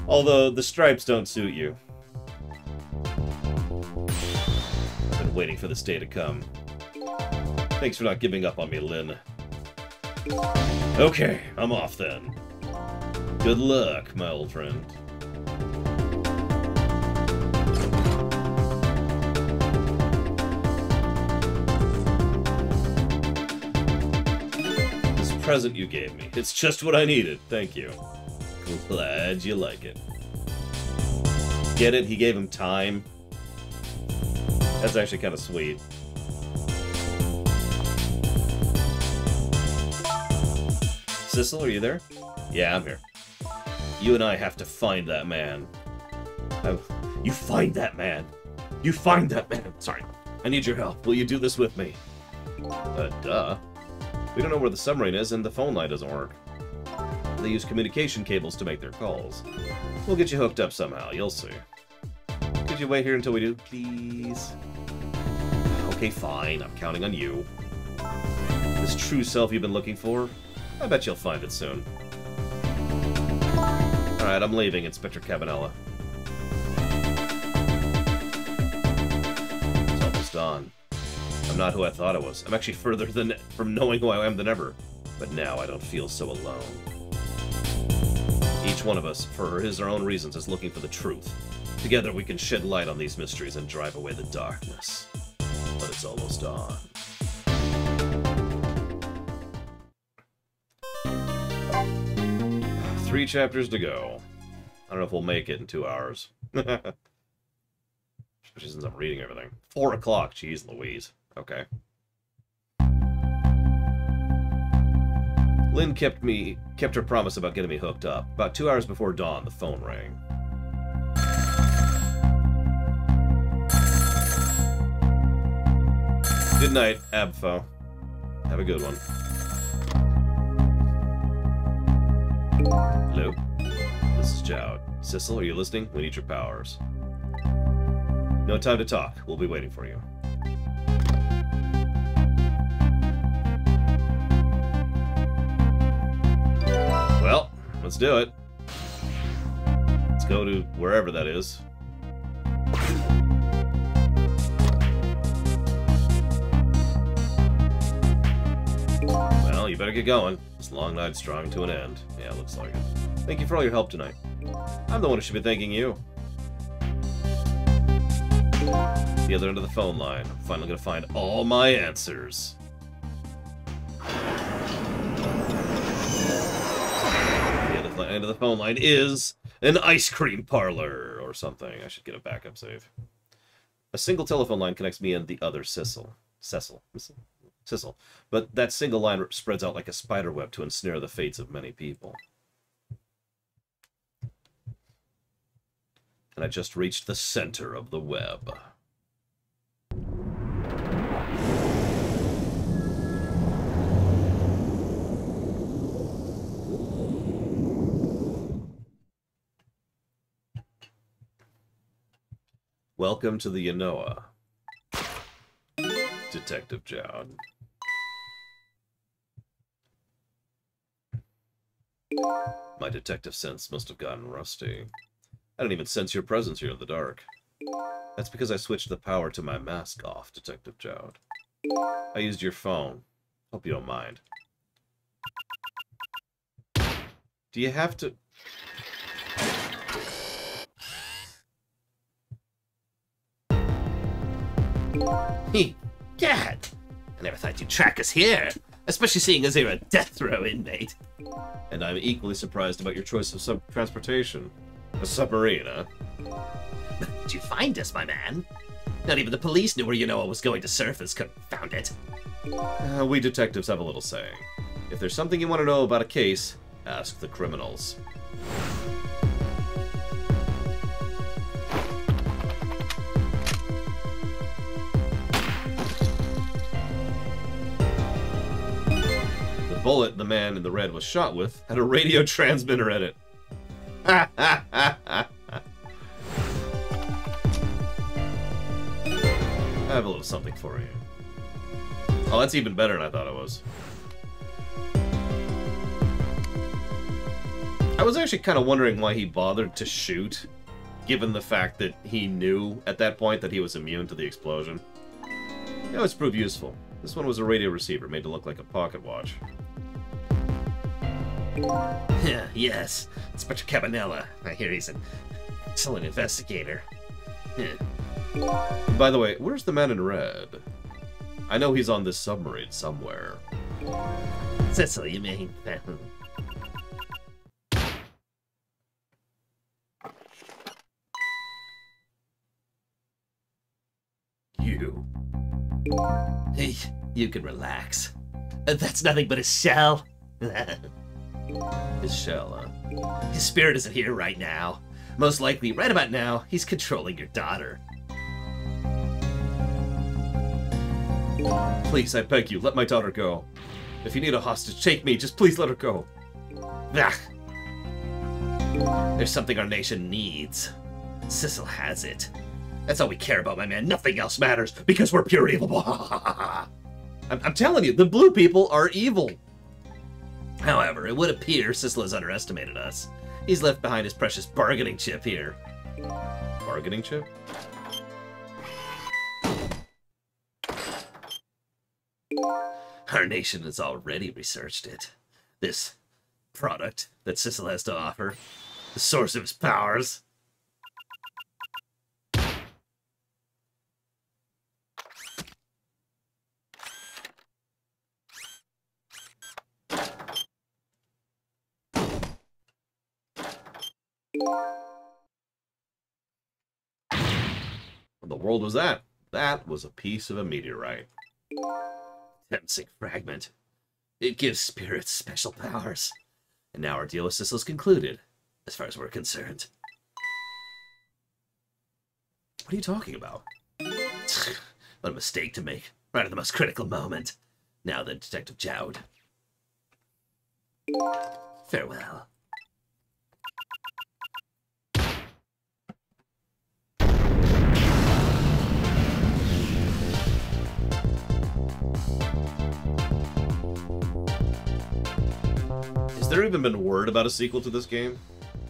Although the stripes don't suit you. I've been waiting for this day to come. Thanks for not giving up on me, Lynn. Okay, I'm off then. Good luck, my old friend. This present you gave me, it's just what I needed. Thank you. Glad you like it. Get it? He gave him time. That's actually kind of sweet. Sissel, are you there? Yeah, I'm here. You and I have to find that man. You find that man. You find that man. Sorry. I need your help. Will you do this with me? Duh. We don't know where the submarine is, and the phone line doesn't work. They use communication cables to make their calls. We'll get you hooked up somehow, you'll see. Could you wait here until we do, please? Okay, fine. I'm counting on you. This true self you've been looking for? I bet you'll find it soon. Alright, I'm leaving, Inspector Cabanela. It's almost dawn. I'm not who I thought I was. I'm actually further from knowing who I am than ever. But now I don't feel so alone. Each one of us, for his or own reasons, is looking for the truth. Together we can shed light on these mysteries and drive away the darkness. But it's almost dawn. Three chapters to go. I don't know if we'll make it in 2 hours. Especially since I'm reading everything. 4 o'clock, jeez Louise. Okay. Lynn kept her promise about getting me hooked up. About 2 hours before dawn, the phone rang. Good night, Abfo. Have a good one. Hello? This is Jowd. Sissel, are you listening? We need your powers. No time to talk. We'll be waiting for you. Well, let's do it. Let's go to wherever that is. Well, you better get going. This long night's drawing to an end. Yeah, looks like it. Thank you for all your help tonight. I'm the one who should be thanking you. The other end of the phone line. I'm finally gonna find all my answers. The end of the phone line is an ice cream parlor or something. I should get a backup save. A single telephone line connects me and the other Sissel. But that single line spreads out like a spider web to ensnare the fates of many people. And I just reached the center of the web. Welcome to the Ynoa, Detective Jowd. My detective sense must have gotten rusty. I didn't even sense your presence here in the dark. That's because I switched the power to my mask off, Detective Jowd. I used your phone. Hope you don't mind. Do you have to... Gad! I never thought you'd track us here, especially seeing as you're a death row inmate. And I'm equally surprised about your choice of transportation. A submarine, huh? Did you find us, my man? Not even the police knew where Yunoa was going to surface, confound it. We detectives have a little saying. If there's something you want to know about a case, ask the criminals. The bullet the man in the red was shot with had a radio transmitter in it. Ha ha ha ha! I have a little something for you. Oh, that's even better than I thought it was. I was actually kind of wondering why he bothered to shoot, given the fact that he knew at that point that he was immune to the explosion. It always proved useful. This one was a radio receiver made to look like a pocket watch. Yes, Inspector Cabanela. I hear he's an excellent investigator. By the way, where's the man in red? I know he's on this submarine somewhere. Cecil, you mean? You. Hey, you can relax. That's nothing but a shell. His shell, huh? His spirit isn't here right now. Most likely, right about now, he's controlling your daughter. Please, I beg you, let my daughter go. If you need a hostage, take me. Just please let her go. Ah. There's something our nation needs. Cecil has it. That's all we care about, my man. Nothing else matters, because we're pure evil. I'm telling you, the blue people are evil. However, it would appear Cecil has underestimated us. He's left behind his precious bargaining chip here. Bargaining chip? Our nation has already researched it. This product that Cecil has to offer. The source of his powers. What the world was that? That was a piece of a meteorite. Tempting fragment. It gives spirits special powers. And now our deal with Cecil's concluded, as far as we're concerned. What are you talking about? What a mistake to make, right at the most critical moment. Now then, Detective Jowd. Farewell. Has there even been word about a sequel to this game?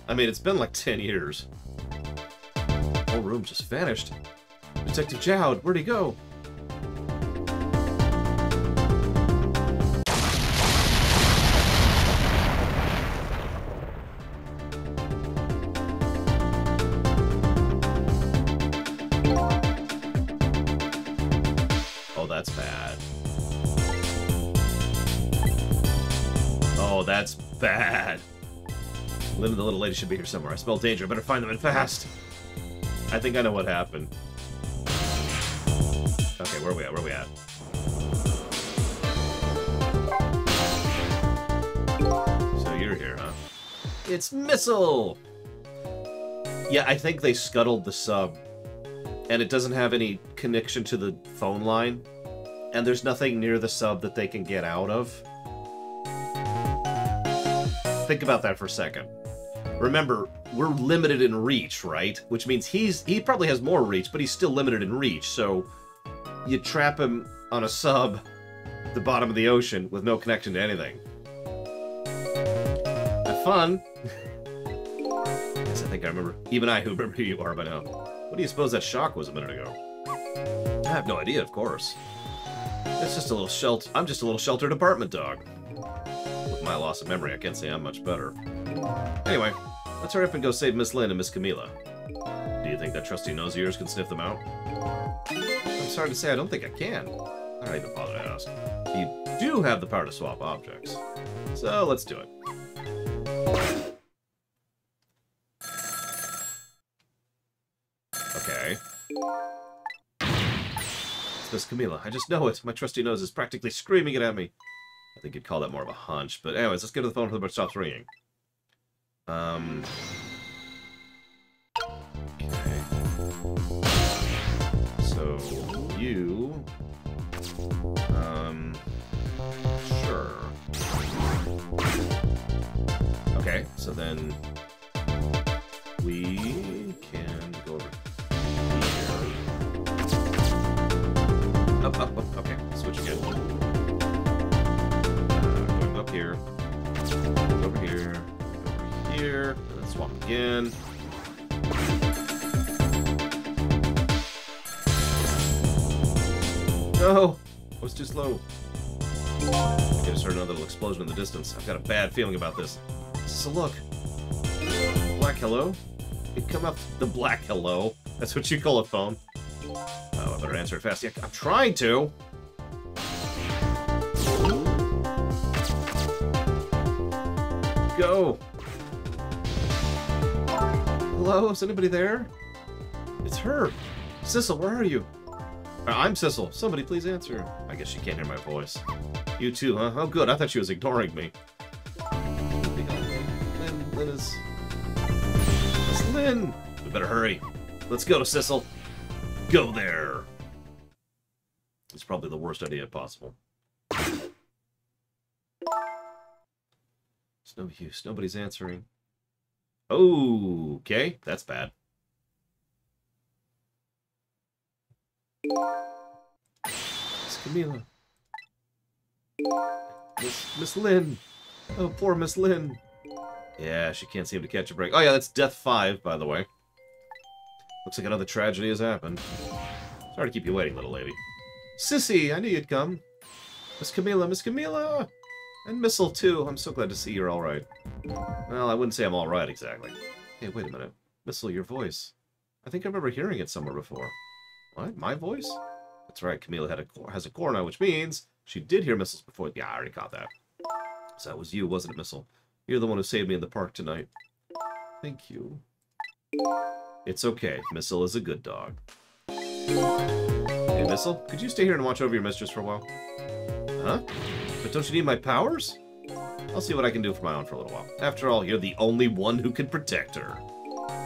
I mean, it's been like 10 years. The whole room just vanished. Detective Jowd, where'd he go? Oh, that's bad. Oh, that's bad. Lynn and the little lady should be here somewhere. I smell danger. I better find them and fast. I think I know what happened. Okay, where are we at? Where are we at? So you're here, huh? It's Missile! Yeah, I think they scuttled the sub. And it doesn't have any connection to the phone line. And there's nothing near the sub that they can get out of. Think about that for a second. Remember, we're limited in reach, right? Which means he probably has more reach, but he's still limited in reach, so you trap him on a sub at the bottom of the ocean with no connection to anything. Have fun! Yes, I think I remember. Even I who remember who you are by now. What do you suppose that shock was a minute ago? I have no idea, of course. It's just a little I'm just a little sheltered apartment dog. With my loss of memory, I can't say I'm much better. Anyway, let's hurry up and go save Miss Lynn and Miss Camila. Do you think that trusty nose of yours can sniff them out? I'm sorry to say, I don't think I can. I don't even bother to ask. You do have the power to swap objects. So, let's do it. Okay. It's Miss Camila. I just know it. My trusty nose is practically screaming it at me. I think you'd call that more of a hunch. But anyways, let's get to the phone before it stops ringing. Okay. So, you... Sure. Okay, so then... we can go over here. Up, okay, switch again. Going up here. Over here. Over here. And then swap again. No! I was too slow. I just heard another little explosion in the distance. I've got a bad feeling about this. So look. Black hello? It come up the black hello. That's what you call a phone. Oh, I better answer it fast. Yeah, I'm trying to. Go. Hello? Is anybody there? It's her. Sissel, where are you? I'm Sissel. Somebody please answer. I guess she can't hear my voice. You too, huh? Oh, good. I thought she was ignoring me. Lynn is... It's Lynn! We better hurry. Let's go, Sissel. Go there. It's probably the worst idea possible. It's no use. Nobody's answering. Okay. That's bad. Miss Camila. Miss Lynn. Oh, poor Miss Lynn. Yeah, she can't seem to catch a break. Oh yeah, that's Death 5, by the way. Looks like another tragedy has happened. Sorry to keep you waiting, little lady. Sissy, I knew you'd come. Miss Camila, Miss Camila! And Missile, too. I'm so glad to see you're alright. Well, I wouldn't say I'm alright, exactly. Hey, wait a minute. Missile, your voice. I think I remember hearing it somewhere before. What? My voice? That's right, Camila has a core now, which means she did hear Missiles before. Yeah, I already caught that. So that was you, wasn't it, Missile? You're the one who saved me in the park tonight. Thank you. It's okay. Missile is a good dog. Hey, Missile, could you stay here and watch over your mistress for a while? Huh? But don't you need my powers? I'll see what I can do for my own for a little while. After all, you're the only one who can protect her.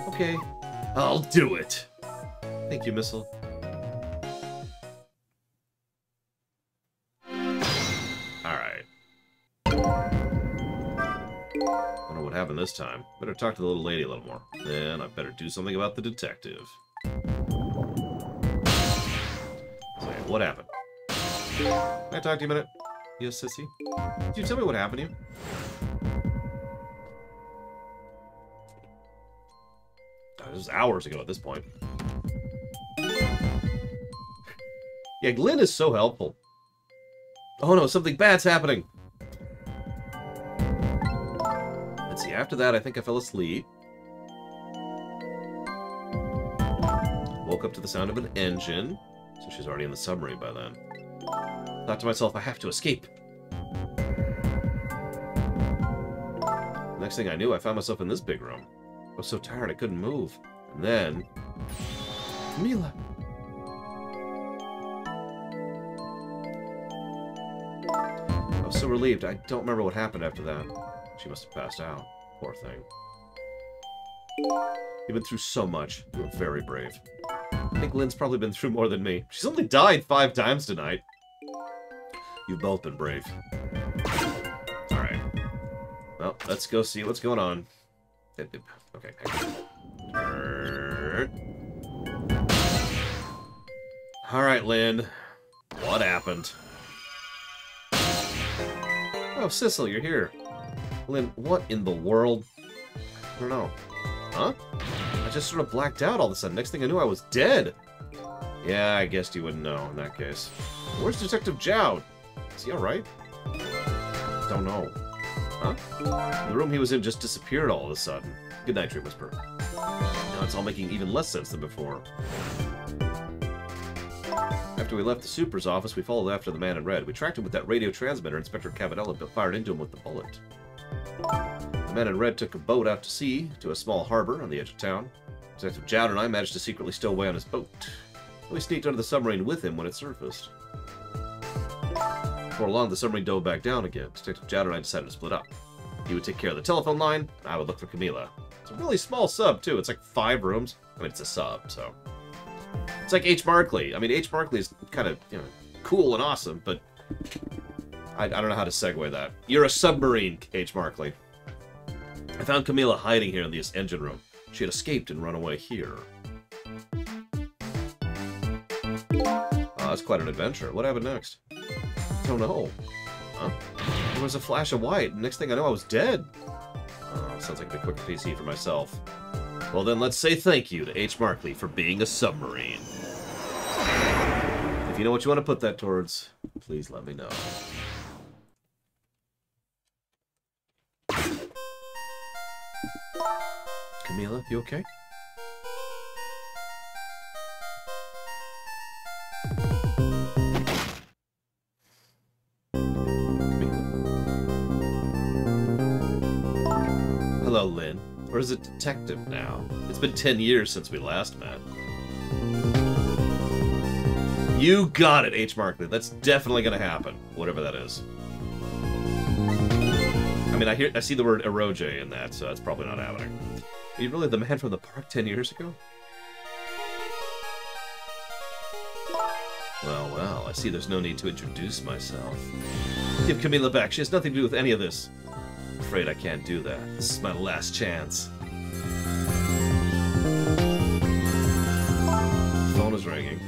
Okay. I'll do it. Thank you, Missile. Alright. Wonder what happened this time. Better talk to the little lady a little more. Then I better do something about the detective. So, what happened? Can I talk to you a minute? Yes, Sissy? Could you tell me what happened to you? This was hours ago at this point. Yeah, Lynn is so helpful. Oh no, something bad's happening. Let's see, after that I think I fell asleep. Woke up to the sound of an engine. So she's already in the submarine by then. Thought to myself, I have to escape. Next thing I knew, I found myself in this big room. I was so tired I couldn't move. And then... Camila! I was so relieved. I don't remember what happened after that. She must have passed out. Poor thing. You've been through so much. You were very brave. I think Lynn's probably been through more than me. She's only died 5 times tonight. You've both been brave. Alright. Well, let's go see what's going on. Okay. Alright, Lynn. What happened? Oh, Sissel, you're here. Lynn, what in the world? I don't know. Huh? I just sort of blacked out all of a sudden. Next thing I knew, I was dead. Yeah, I guessed you wouldn't know in that case. Where's Detective Jowd? Is he alright? Don't know. Huh? The room he was in just disappeared all of a sudden. Good night, Tree Whisperer. Now it's all making even less sense than before. After we left the super's office, we followed after the man in red. We tracked him with that radio transmitter Inspector Cavanella fired into him with the bullet. The man in red took a boat out to sea, to a small harbor on the edge of town. Detective Jowd and I managed to secretly stow away on his boat. We sneaked under the submarine with him when it surfaced. Before long, the submarine dove back down again. Detective Jowd and I decided to split up. He would take care of the telephone line, and I would look for Camila. It's a really small sub, too. It's like 5 rooms. I mean, it's a sub, so... It's like H. Markley. I mean, H. Markley is kind of, you know, cool and awesome, but... I don't know how to segue that. You're a submarine, H. Markley. I found Camila hiding here in this engine room. She had escaped and run away here. Oh, that's quite an adventure. What happened next? I don't know. Huh? There was a flash of white. Next thing I know, I was dead. Oh, sounds like a quick PC for myself. Well, then let's say thank you to H. Markley for being a submarine. If you know what you want to put that towards, please let me know. Camila, you okay? Hello, Lynn. Or is it detective now? It's been 10 years since we last met. You got it, H. Markley. That's definitely gonna happen. Whatever that is. I mean, I see the word eroge in that, so that's probably not happening. Are you really the man from the park 10 years ago? Well, I see there's no need to introduce myself. Give Camila back. She has nothing to do with any of this. I'm afraid I can't do that. This is my last chance. The phone is ringing.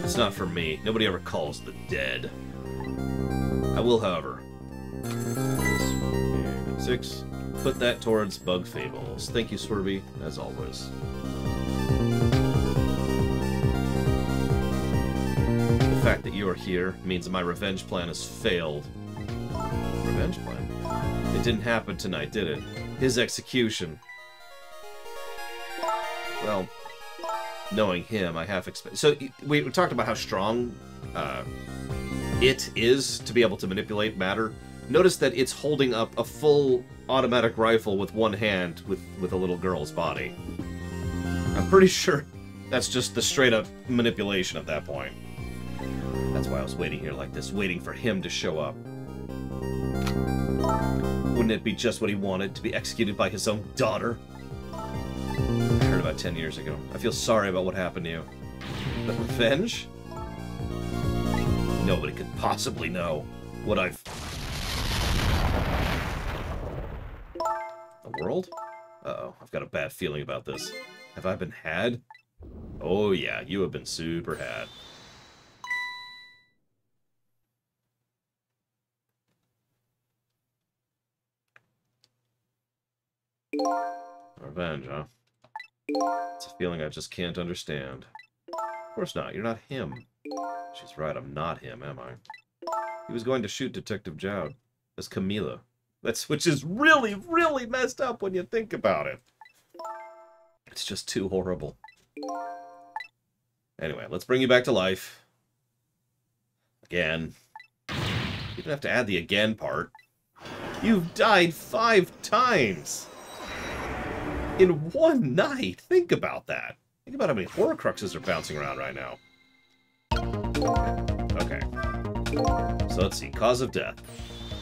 It's not for me. Nobody ever calls the dead. I will, however. 6. Put that towards Bug Fables. Thank you, Swerby, as always. The fact that you're here means that my revenge plan has failed. Revenge plan? It didn't happen tonight, did it? His execution. Well, knowing him, I half expect... So, we talked about how strong it is to be able to manipulate matter. Notice that it's holding up a full automatic rifle with one hand with a little girl's body. I'm pretty sure that's just the straight-up manipulation at that point. That's why I was waiting here like this, waiting for him to show up. Wouldn't it be just what he wanted, to be executed by his own daughter? I heard about 10 years ago. I feel sorry about what happened to you. But revenge? Nobody could possibly know what I've... The world? Uh-oh, I've got a bad feeling about this. Have I been had? Oh yeah, you have been super had. Revenge, huh? It's a feeling I just can't understand. Of course not, you're not him. She's right, I'm not him, am I? He was going to shoot Detective Jowd as Camila. Which is really, really messed up when you think about it. It's just too horrible. Anyway, let's bring you back to life. Again. You don't have to add the again part. You've died 5 times! In one night! Think about that. Think about how many Horcruxes are bouncing around right now. Okay. So let's see. Cause of death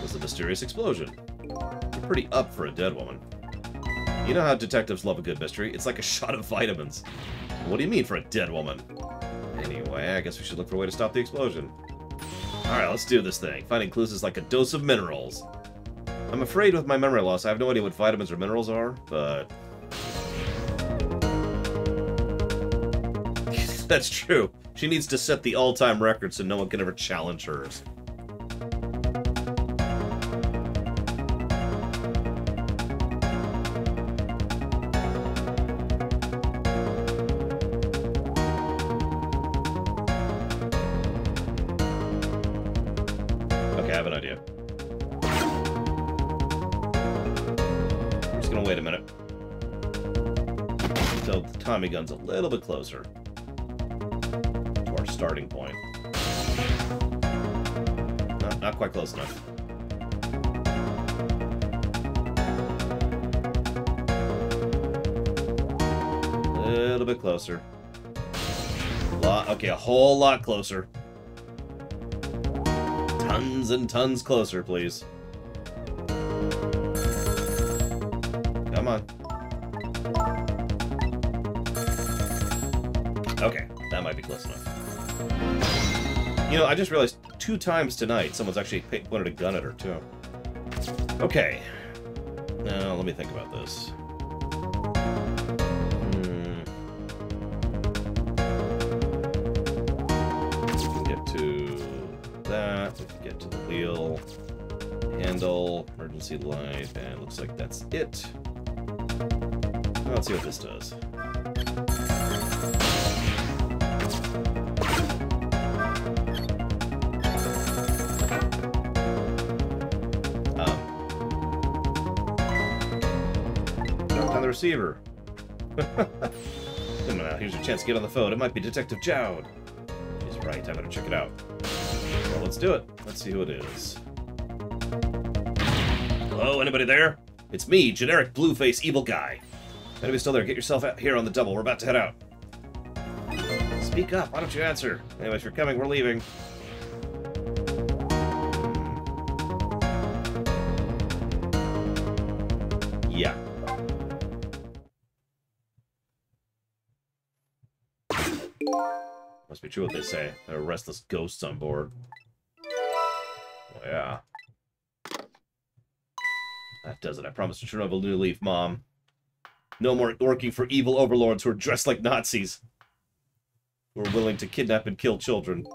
was a mysterious explosion. You're pretty up for a dead woman. You know how detectives love a good mystery? It's like a shot of vitamins. What do you mean for a dead woman? Anyway, I guess we should look for a way to stop the explosion. Alright, let's do this thing. Finding clues is like a dose of minerals. I'm afraid with my memory loss, I have no idea what vitamins or minerals are, but... That's true. She needs to set the all-time record so no one can ever challenge hers. Okay, I have an idea. I'm just gonna wait a minute until the Tommy gun's a little bit closer to our starting point. No, not quite close enough. A little bit closer. Okay, a whole lot closer. Tons and tons closer, please. Come on. Okay, that might be close enough. You know, I just realized 2 times tonight someone's actually pointed a gun at her, too. Okay. Now, let me think about this. We can get to that. We can get to the wheel. Handle. Emergency light. And it looks like that's it. Well, let's see what this does. On the receiver. Here's your chance to get on the phone. It might be Detective Jowd. He's right. I better check it out. Well, let's do it. Let's see who it is. Hello, anybody there? It's me, generic blue-face evil guy. Anybody still there? Get yourself out here on the double. We're about to head out. Speak up. Why don't you answer? Anyway, if you're coming, we're leaving. Yeah. Must be true what they say. There are restless ghosts on board. Oh, yeah. That does it. I promise to turn over a new leaf, Mom. No more working for evil overlords who are dressed like Nazis. Who are willing to kidnap and kill children.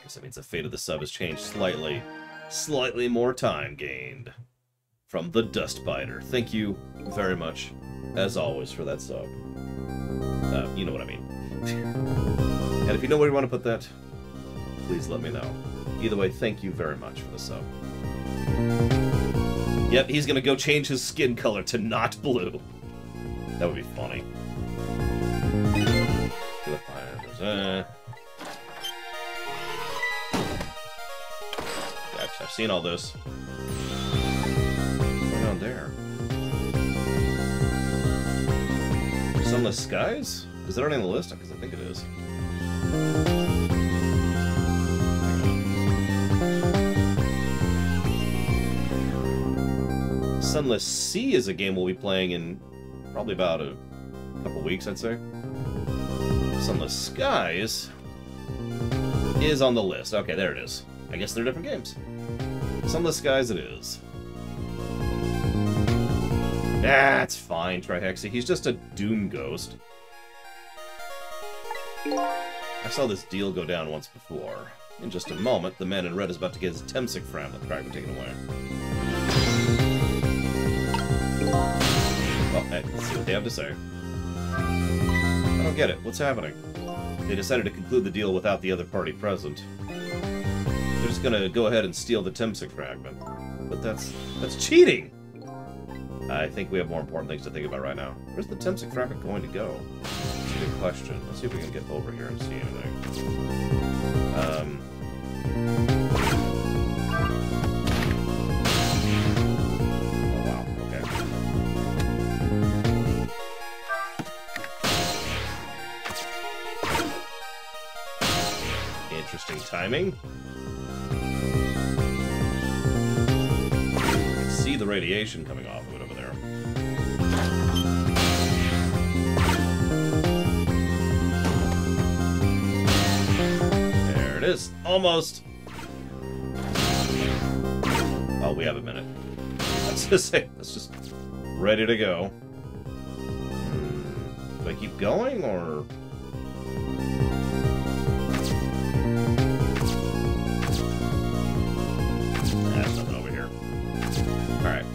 Guess that means the fate of the sub has changed slightly. Slightly more time gained. From the Dustbiter. Thank you very much, as always, for that sub. You know what I mean. And if you know where you want to put that, please let me know. Either way, thank you very much for the sub. Yep, he's gonna go change his skin color to not blue. That would be funny. Gotcha, I've seen all this. What's going on there? Sunless Skies? Is that already on the list? Because I think it is. Sunless Sea is a game we'll be playing in probably about a couple weeks, I'd say. Sunless Skies is on the list. Okay, there it is. I guess they're different games. Sunless Skies it is. That's fine, Trihexy. He's just a Doom Ghost. I saw this deal go down once before. In just a moment, the man in red is about to get his Temsik fragment taken away. Well, hey, let's see what they have to say. I don't get it. What's happening? They decided to conclude the deal without the other party present. They're just gonna go ahead and steal the Temsik fragment. But that's cheating! I think we have more important things to think about right now. Where's the Temsik fragment going to go? That's a good question. Let's see if we can get over here and see anything. Oh, wow. Okay. Interesting timing. You can see the radiation coming off of it over there. There it is. Almost. Oh, we have a minute. Let's just say, let's just ready to go. Do I keep going, or... There's nothing over here. Alright.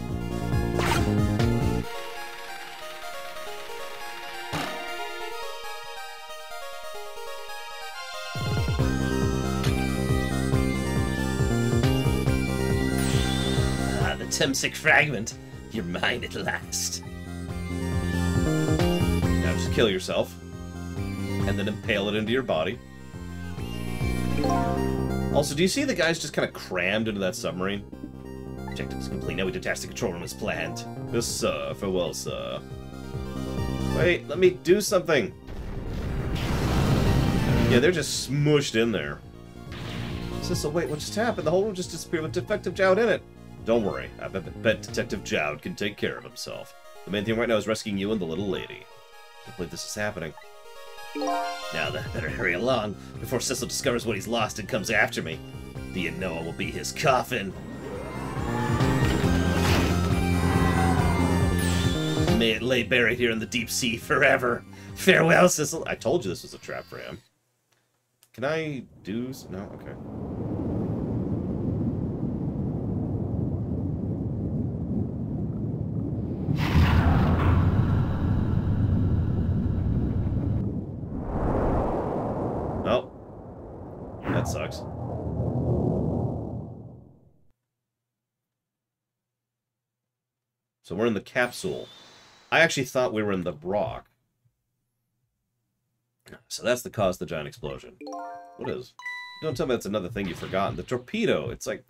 The Temsik fragment. You're mine at last. Now just kill yourself. and then impale it into your body. Also, do you see the guys just kind of crammed into that submarine? Objective is complete. Now we detach the control room as planned. Yes, sir. Farewell, sir. Wait, let me do something. Yeah, they're just smushed in there. Sissel, wait, what just happened? The whole room just disappeared with Detective Jowd in it. Don't worry. I bet Detective Jowd can take care of himself. The main thing right now is rescuing you and the little lady. I can't believe this is happening. Now then, better hurry along before Sissel discovers what he's lost and comes after me. The Anoa will be his coffin. May it lay buried here in the deep sea forever. Farewell, Sissel. I told you this was a trap for him. Can I do... No? Okay. Oh. That sucks. So we're in the capsule. I actually thought we were in the Brock. So that's the cause of the giant explosion. What is? Don't tell me that's another thing you've forgotten. The torpedo. It's like...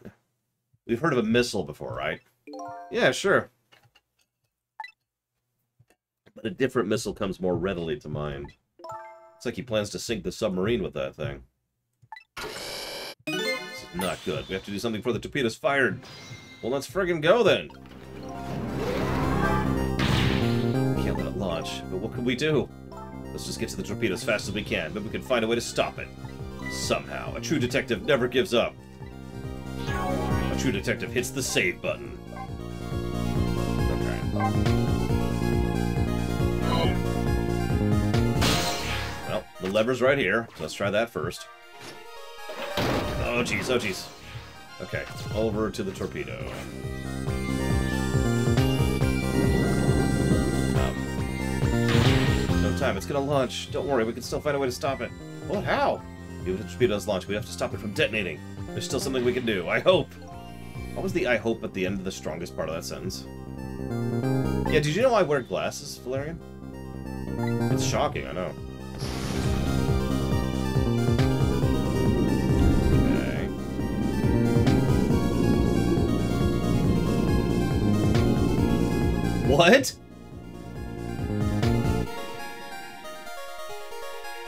We've heard of a missile before, right? Yeah, sure. But a different missile comes more readily to mind. It's like he plans to sink the submarine with that thing. This is not good. We have to do something before the torpedo's fired. Well, let's friggin' go then. Can't let it launch. But what can we do? Let's just get to the torpedo as fast as we can. Maybe we can find a way to stop it. Somehow. A true detective never gives up. A true detective hits the save button. Okay. Well, the lever's right here. So let's try that first. Oh, jeez. Oh, jeez. Okay. Over to the torpedo. No time. It's gonna launch. Don't worry. We can still find a way to stop it. Well, how? Even if the torpedo does launch, we have to stop it from detonating. There's still something we can do. I hope. What was the I hope at the end of the strongest part of that sentence? Yeah, did you know I wear glasses, Valerian? It's shocking, I know. Okay. What?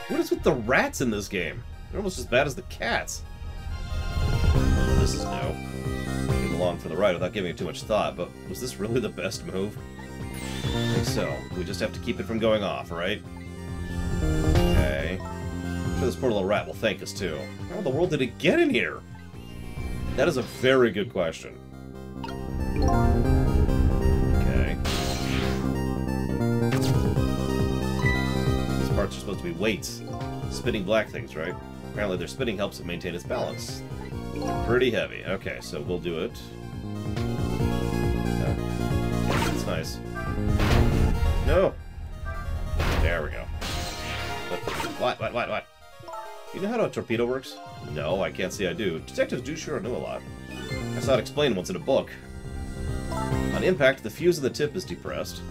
What is with the rats in this game? They're almost as bad as the cats. This is new. Came along for the ride without giving it too much thought, but was this really the best move? I think so. We just have to keep it from going off, right? Okay. I'm sure this poor little rat will thank us, too. How in the world did it get in here? That is a very good question. Okay. These parts are supposed to be weights. Spinning black things, right? Apparently their spinning helps it maintain its balance. They're pretty heavy. Okay, so we'll do it. Yeah, that's nice. No! There we go. What? You know how a torpedo works? No, I can't say I do. Detectives do sure know a lot. I saw it explained once in a book. On impact, the fuse in the tip is depressed.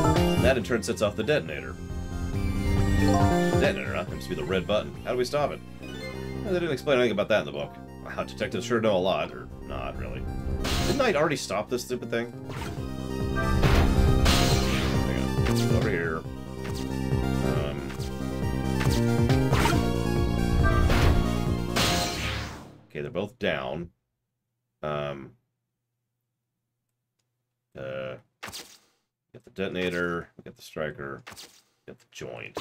And that in turn sets off the detonator. Detonator, huh? Seems to be the red button. How do we stop it? Well, they didn't explain anything about that in the book. Wow, detectives sure know a lot, or not really. Didn't I already stop this stupid thing? Hang on. Over here. Okay, they're both down. Get the detonator, we get the striker, get the joint.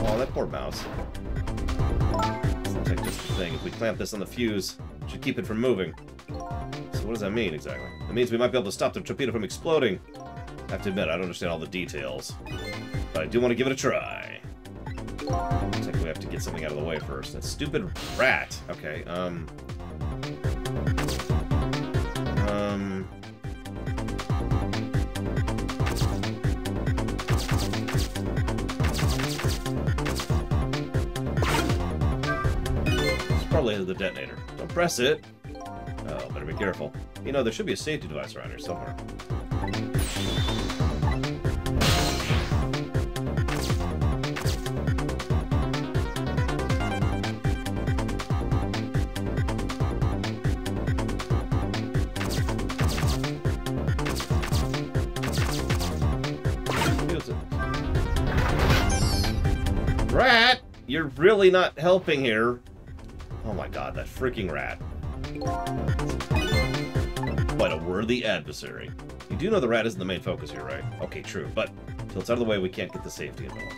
Oh, that poor mouse. Looks like just the thing. If we clamp this on the fuse, it should keep it from moving. So what does that mean, exactly? It means we might be able to stop the torpedo from exploding. I have to admit, I don't understand all the details. But I do want to give it a try. Looks like we have to get something out of the way first. That stupid rat. Okay, It's probably the detonator. Don't press it. Oh, better be careful. You know, there should be a safety device around here somewhere. You're really not helping here. Oh my god, that freaking rat. Quite a worthy adversary. You do know the rat isn't the main focus here, right? Okay, true, but until it's out of the way, we can't get the safety involved.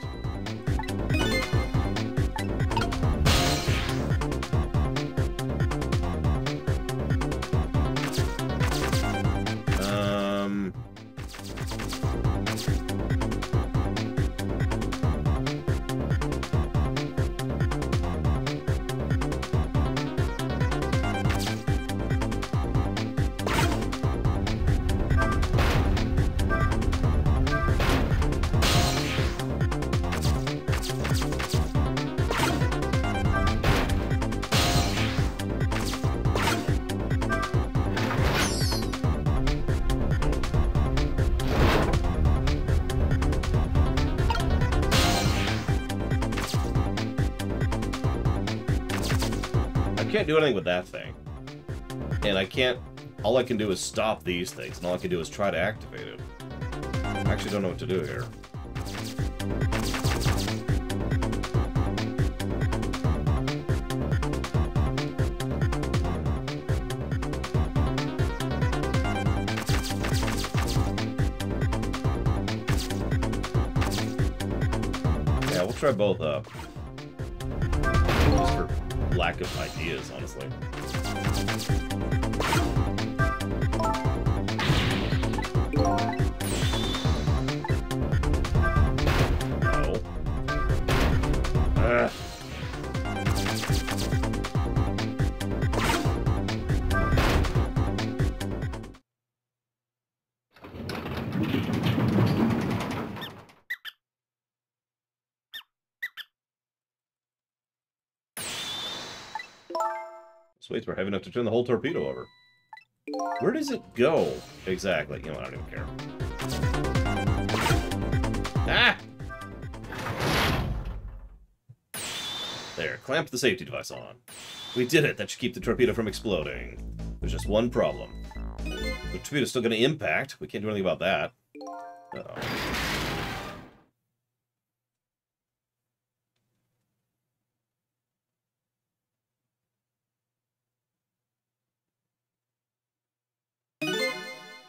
I can't do anything with that thing. And I can't... All I can do is stop these things, and all I can do is try to activate it. I actually don't know what to do here. Yeah, we'll try both up. Just for lack of ideas, honestly. No. This weights were heavy enough to turn the whole torpedo over. Where does it go exactly? You know what, I don't even care. Ah! There, clamp the safety device on. We did it! That should keep the torpedo from exploding. There's just one problem. The torpedo's still going to impact. We can't do anything about that. Uh-oh.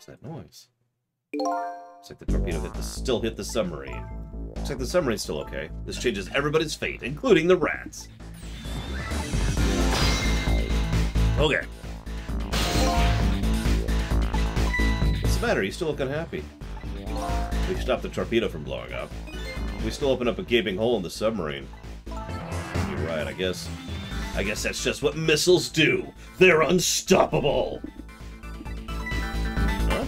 What's that noise? Looks like the torpedo still hit the submarine. Looks like the submarine's still okay. This changes everybody's fate, including the rats. Okay. What's the matter? You still looking happy? We stopped the torpedo from blowing up. We still open up a gaping hole in the submarine. You're right, I guess that's just what missiles do. They're unstoppable. Huh?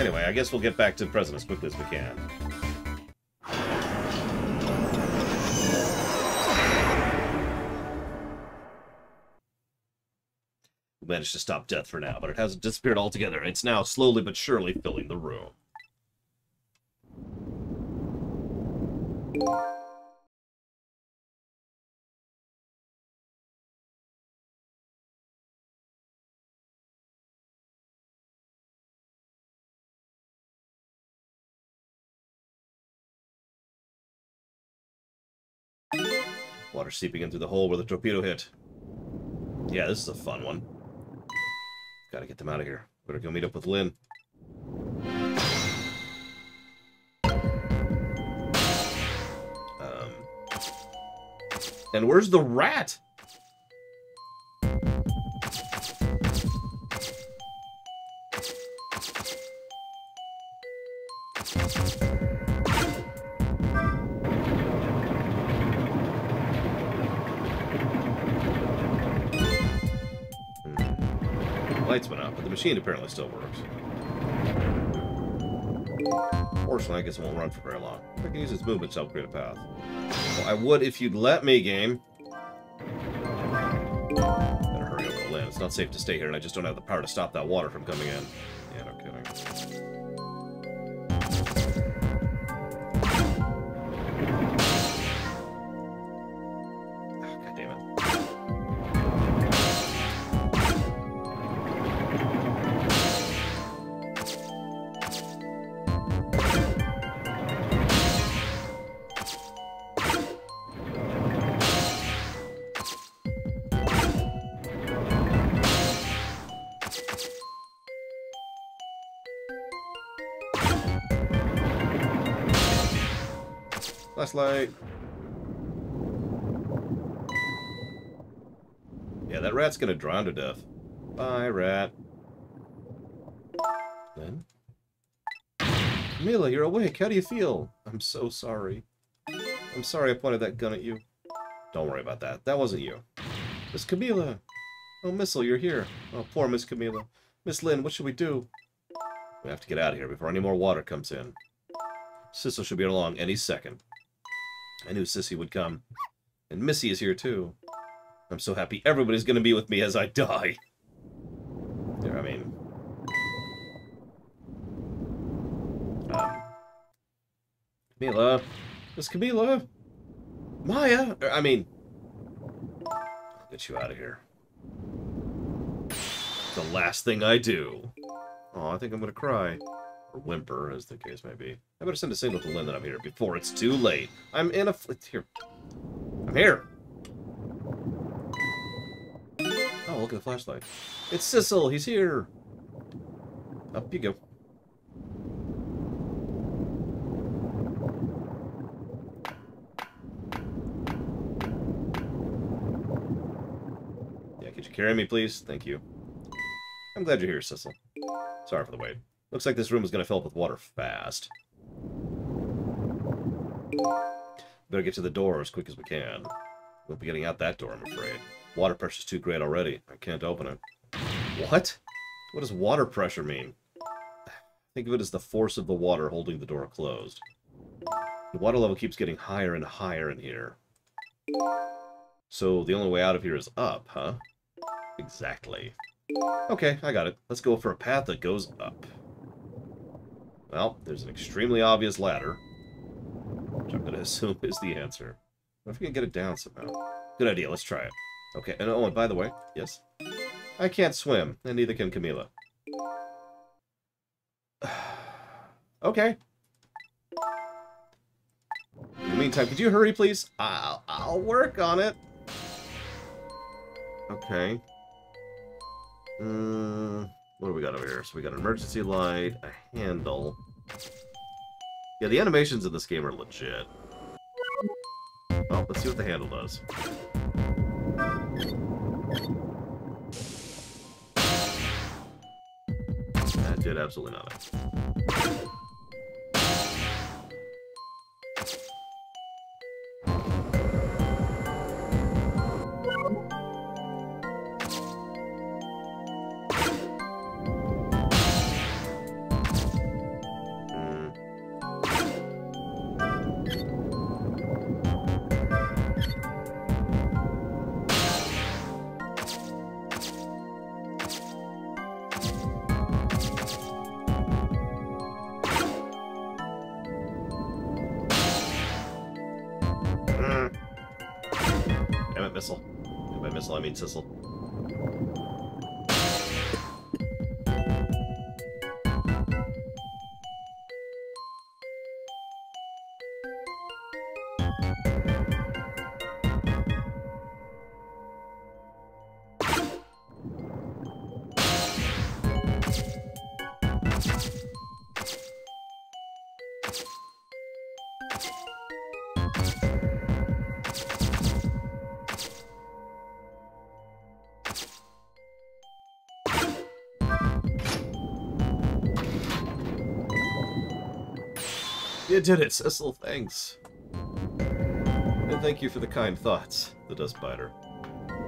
Anyway, I guess we'll get back to present as quickly as we can. We managed to stop death for now, but it hasn't disappeared altogether. It's now slowly but surely filling the room. Water seeping in through the hole where the torpedo hit. Yeah, this is a fun one. Gotta get them out of here. Better go meet up with Lynn. And where's the rat? Lights went out, but the machine apparently still works. Fortunately, I guess it won't run for very long. I can use its movement to help create a path. Well, I would if you'd let me, game. Better hurry over to Lynn. It's not safe to stay here, and I just don't have the power to stop that water from coming in. Yeah, no kidding. Oh, God damn it. Flashlight. Yeah, that rat's gonna drown to death. Bye, rat. Then? Camila, you're awake. How do you feel? I'm so sorry. I'm sorry I pointed that gun at you. Don't worry about that. That wasn't you. Miss Camila! Oh, Missile, you're here. Oh, poor Miss Camila. Miss Lynn, what should we do? We have to get out of here before any more water comes in. Sissel should be along any second. I knew Sissy would come. And Missy is here, too. I'm so happy everybody's gonna be with me as I die. There, I mean... Camila. Miss Camila. Maya. I mean... I'll get you out of here. The last thing I do. Oh, I think I'm gonna cry. Or whimper, as the case may be. I better send a signal to Lynn that I'm here before it's too late. I'm in a... Here. I'm here. Oh, look at the flashlight. It's Sissel. He's here. Up you go. Yeah, could you carry me, please? Thank you. I'm glad you're here, Sissel. Sorry for the wait. Looks like this room is going to fill up with water fast. Better get to the door as quick as we can. We'll be getting out that door, I'm afraid. Water pressure's too great already. I can't open it. What? What does water pressure mean? Think of it as the force of the water holding the door closed. The water level keeps getting higher and higher in here. So the only way out of here is up, huh? Exactly. Okay, I got it. Let's go for a path that goes up. Well, there's an extremely obvious ladder, which I'm going to assume is the answer. What if we can get it down somehow? Good idea, let's try it. Okay, and oh, and by the way, yes? I can't swim, and neither can Camila. Okay. In the meantime, could you hurry, please? I'll work on it. Okay. What do we got over here? So we got an emergency light, a handle. Yeah, the animations in this game are legit. Well, let's see what the handle does. That did absolutely nothing. Missile. And by missile, I mean Sissel. You did it, Sissel, thanks. And thank you for the kind thoughts, the Dustbiter.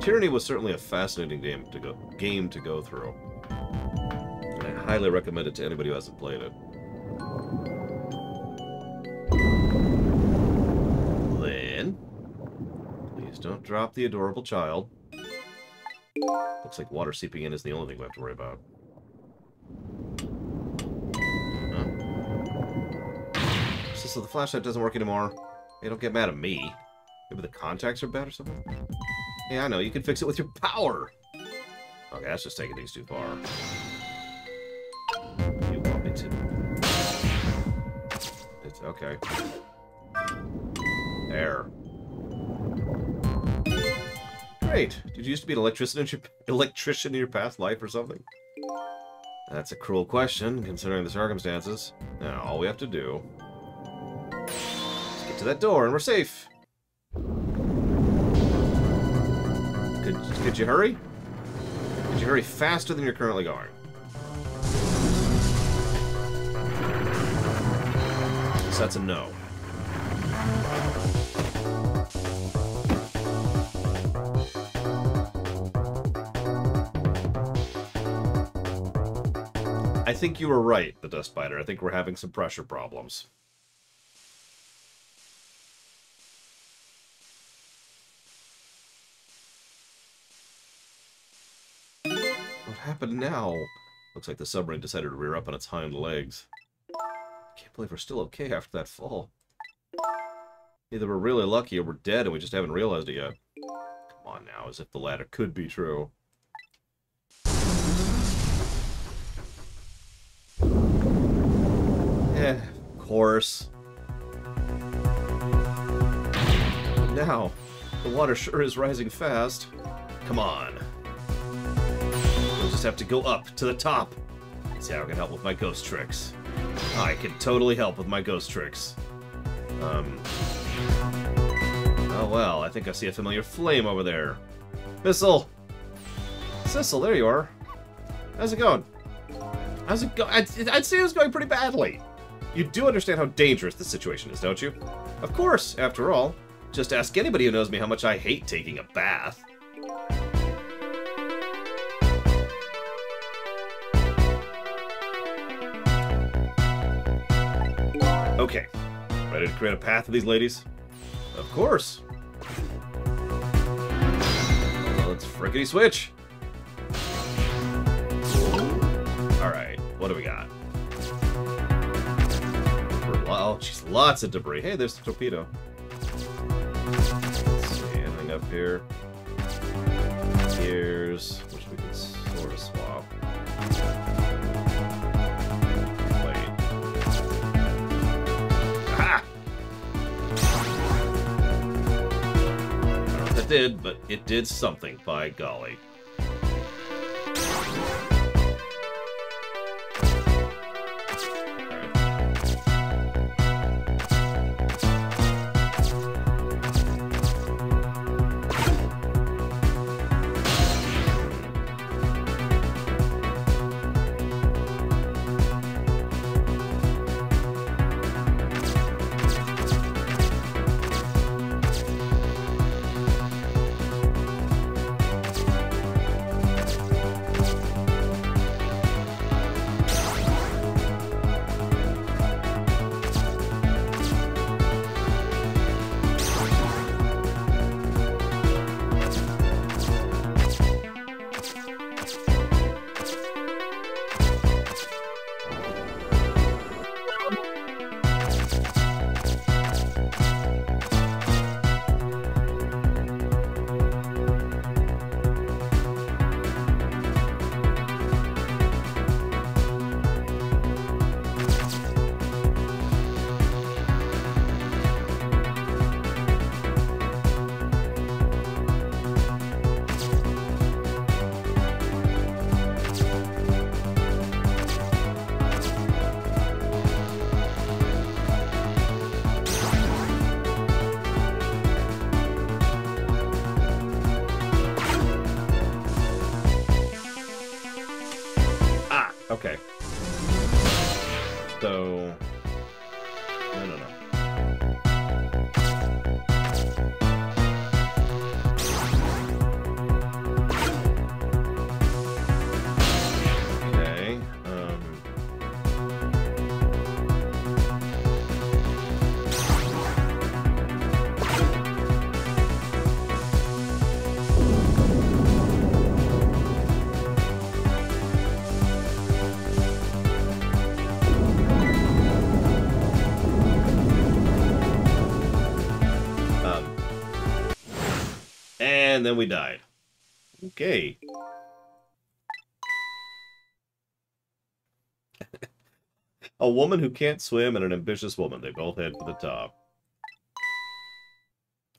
Tyranny was certainly a fascinating game to go through. And I highly recommend it to anybody who hasn't played it. Lynn? Please don't drop the adorable child. Looks like water seeping in isn't the only thing we have to worry about. So the flashlight doesn't work anymore. Hey, don't get mad at me. Maybe the contacts are bad or something? Yeah, I know. You can fix it with your power. Okay, that's just taking things too far. You want me to? It's okay. There. Great. Did you used to be an electrician in your past life or something? That's a cruel question, considering the circumstances. Now, all we have to do... to that door and we're safe. Could you hurry? Could you hurry faster than you're currently going? So that's a no. I think you were right, the Dust Spider. I think we're having some pressure problems. What happened now? Looks like the submarine decided to rear up on its hind legs. Can't believe we're still okay after that fall. Either we're really lucky or we're dead and we just haven't realized it yet. Come on now, as if the latter could be true. Eh, of course. Now, the water sure is rising fast. Come on. We'll just have to go up to the top. See how I can help with my ghost tricks. I can totally help with my ghost tricks. Oh well, I think I see a familiar flame over there. Sissel! Sissel, there you are. How's it going? How's it going? I'd say it was going pretty badly. You do understand how dangerous this situation is, don't you? Of course, after all. Just ask anybody who knows me how much I hate taking a bath. Okay. Ready to create a path for these ladies? Of course. Well, let's frickety switch. Alright, what do we got? Oh, jeez, lots of debris. Hey, there's the torpedo. Let's see, anything up here? Gears, which we can sort of swap. Wait. Aha! I don't know what that did, but it did something, by golly. Okay. So... No. Okay, and then we died. Okay. A woman who can't swim and an ambitious woman. They both head for the top.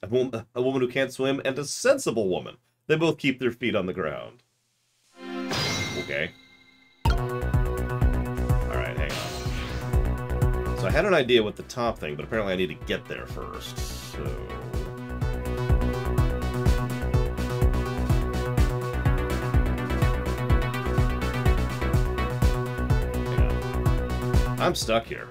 A woman who can't swim and a sensible woman. They both keep their feet on the ground. Okay. Alright, hang on. So I had an idea with the top thing, but apparently I need to get there first. So... hang on. I'm stuck here.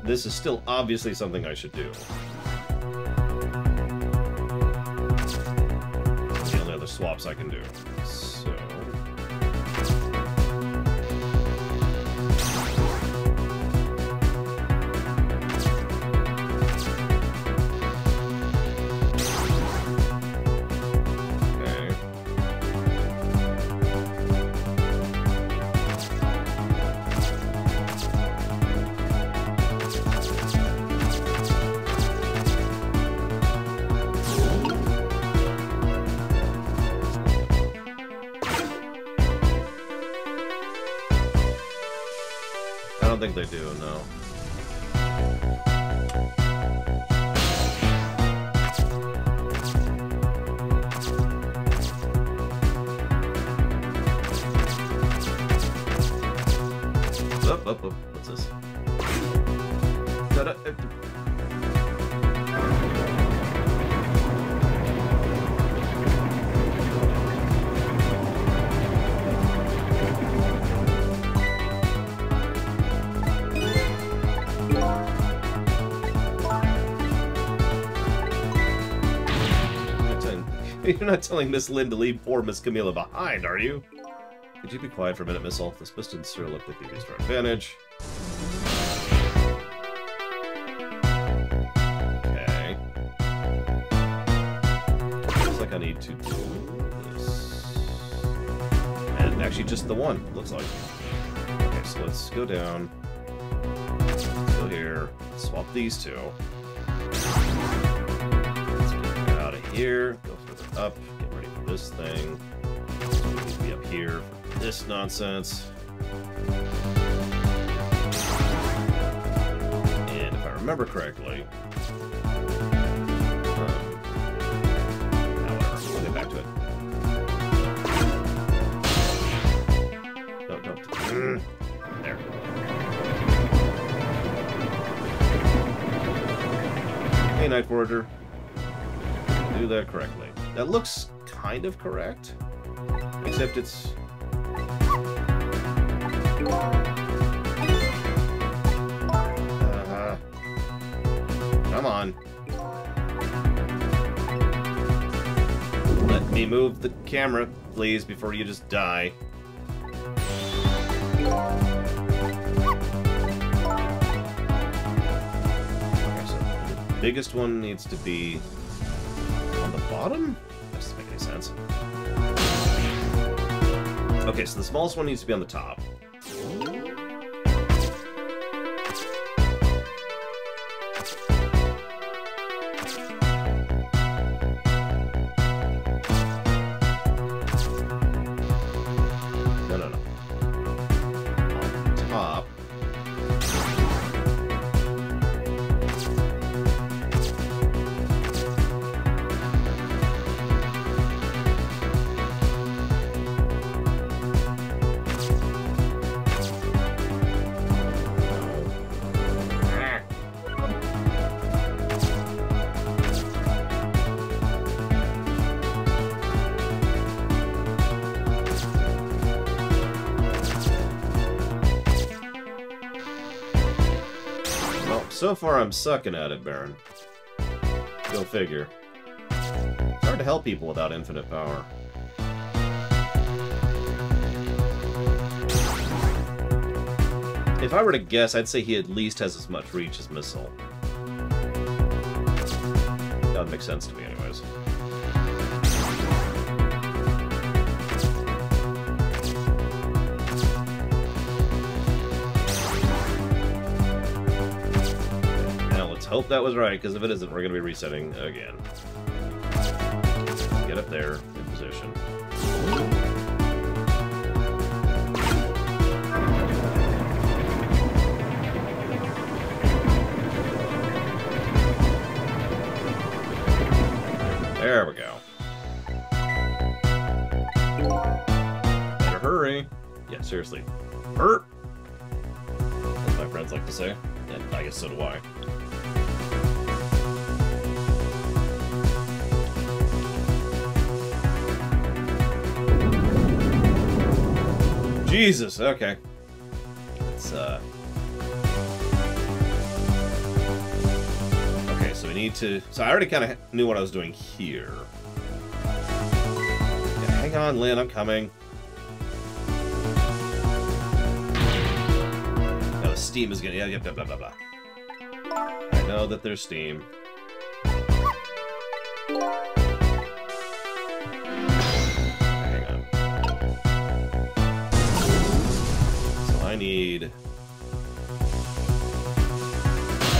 This is still obviously something I should do. It's the only other swaps I can do. So... okay. I don't think they do, no. Up. What's this? You're not telling Miss Lynn to leave poor Miss Camilla behind, are you? Could you be quiet for a minute, Miss Ulf? This pistons sure look like they've used our advantage. Okay. Looks like I need to do this. And actually just the one, looks like. Okay, so let's go down. Let's go here. Swap these two. Let's get out of here. Go further up. Get ready for this thing. We need to be up here for this nonsense. And if I remember correctly, we'll get back to it. Don't. There. Hey, Night Forager. Do that correctly. That looks kind of correct, except it's... come on. Let me move the camera, please, before you just die. Okay, so the biggest one needs to be on the bottom? That doesn't make any sense. Okay, so the smallest one needs to be on the top. So far, I'm sucking at it, Baron. Go figure. It's hard to help people without infinite power. If I were to guess, I'd say he at least has as much reach as Missile. That would make sense to me, anyways. Hope that was right, because if it isn't, we're going to be resetting again. get there in position. There we go. Better hurry. Yeah, seriously. Hurt! As my friends like to say. And I guess so do I. Jesus, okay. Let's, okay, so we need to... So I already kind of knew what I was doing here. Yeah, hang on, Lynn, I'm coming. Now the steam is gonna... Yeah, blah, blah, blah, blah. I know that there's steam. I need...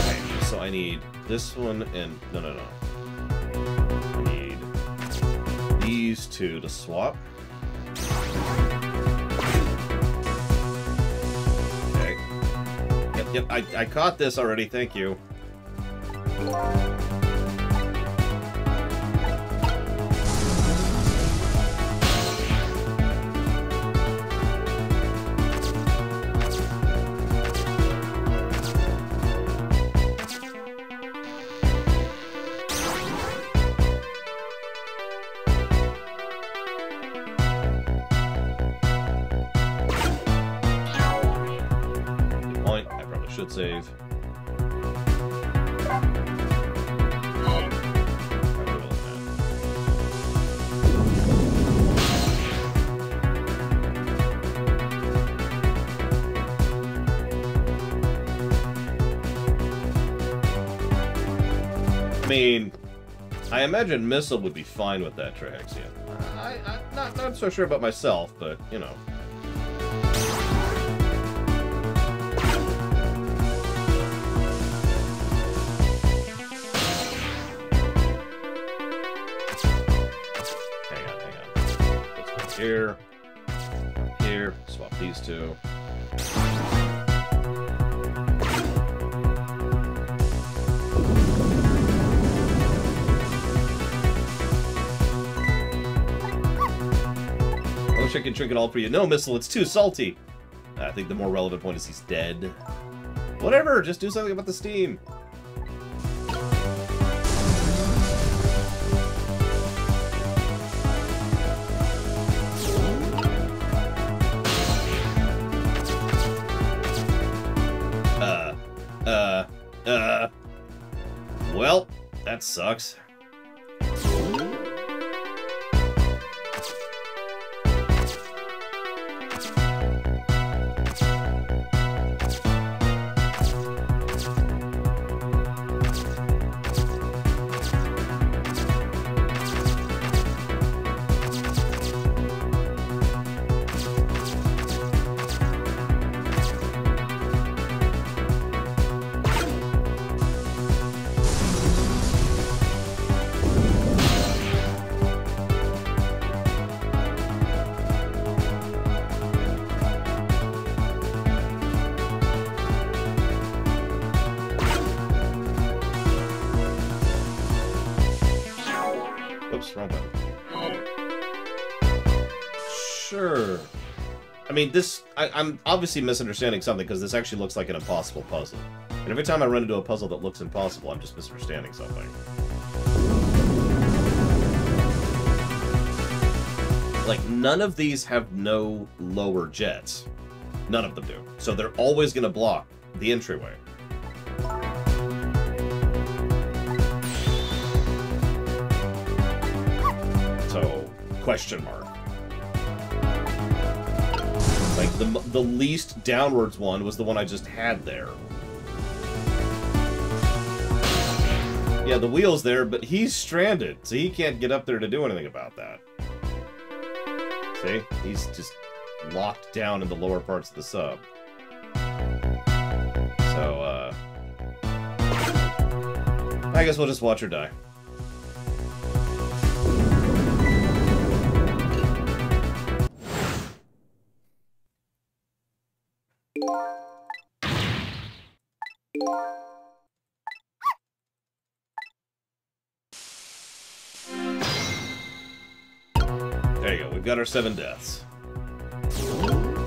Okay, so I need this one and... No. I need these two to swap. Okay. Yep, I caught this already, thank you. Save. I mean, I imagine Missile would be fine with that Trihexion. I'm not so sure about myself, but, you know. Here, here, swap these two. I wish I could drink it all for you. No, Missile, it's too salty. I think the more relevant point is he's dead. Whatever, just do something about the steam. Well, that sucks. Sure. I mean, this... I'm obviously misunderstanding something, because this actually looks like an impossible puzzle. And every time I run into a puzzle that looks impossible, I'm just misunderstanding something. Like, none of these have no lower jets. None of them do. So they're always going to block the entryway. So, question mark. Like, the least downwards one was the one I just had there. Yeah, the wheel's there, but he's stranded, so he can't get up there to do anything about that. See? He's just locked down in the lower parts of the sub. So, I guess we'll just watch her die. got our 7 deaths.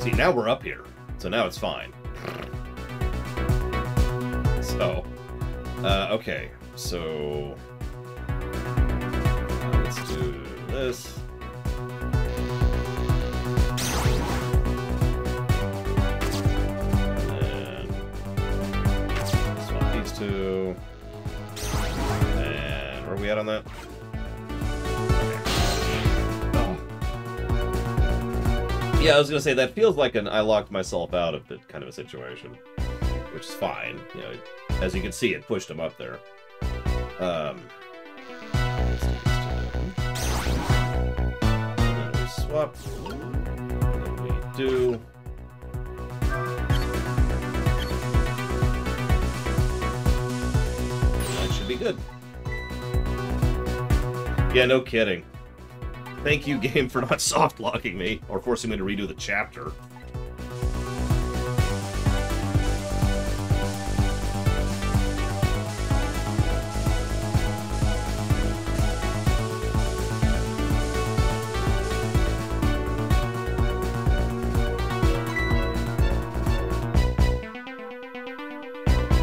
See, now we're up here. So now it's fine. So, okay. So, let's do this. And swap these two. And where are we at on that? Yeah, I was gonna say, that feels like an I locked myself out of it kind of a situation. Which is fine. You know, as you can see, it pushed him up there. Let's do these two. And then we swap. And then we do. That should be good. Yeah, no kidding. Thank you, game, for not soft-locking me, or forcing me to redo the chapter.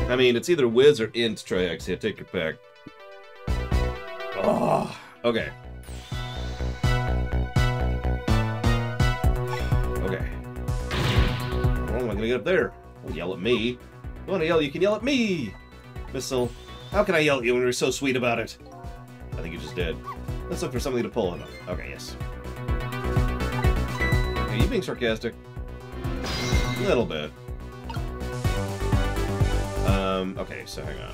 I mean, it's either Wiz or Int, Trex. Yeah, take it back. Oh, okay. Am I gonna get up there? Don't yell at me. You wanna yell, you can yell at me! Missile. How can I yell at you when you're so sweet about it? I think you just did. Let's look for something to pull on. Okay, yes. Are you being sarcastic? A little bit. Okay, so hang on.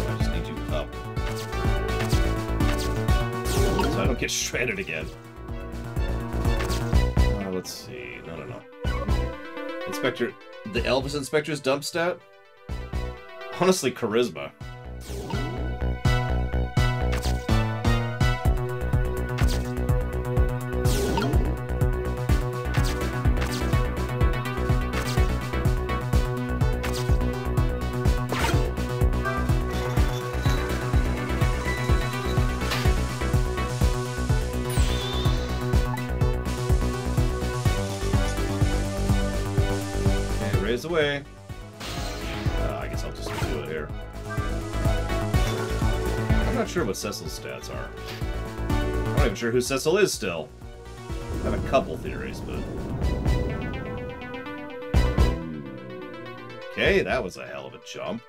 I just need you up. So I don't get shredded again. Let's see. No. Inspector... The Elvis Inspector's dump stat? Honestly, charisma. Away. I guess I'll just do it here. I'm not sure what Cecil's stats are. I'm not even sure who Cecil is still. I have a couple theories, but... Okay, that was a hell of a jump.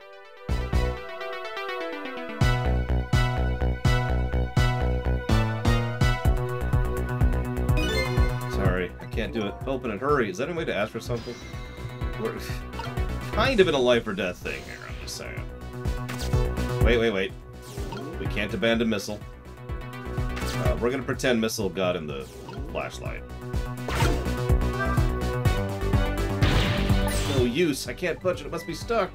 Sorry, I can't do it. Open it, hurry. Is that any way to ask for something? We're kind of in a life or death thing here, I'm just saying. Wait. We can't abandon Missile. We're gonna pretend Missile got in the flashlight. No use. I can't punch it. It must be stuck.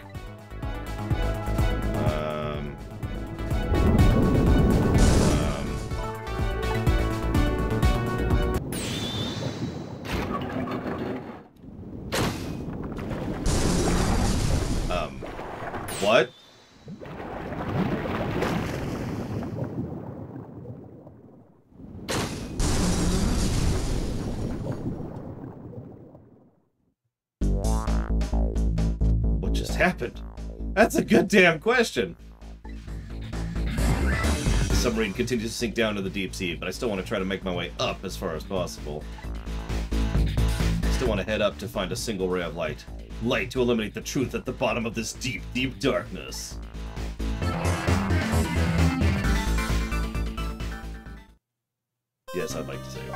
What? What just happened? That's a good damn question. The submarine continues to sink down to the deep sea, but I still want to try to make my way up as far as possible. I still want to head up to find a single ray of light. Light to eliminate the truth at the bottom of this deep, deep darkness. Yes, I'd like to say it.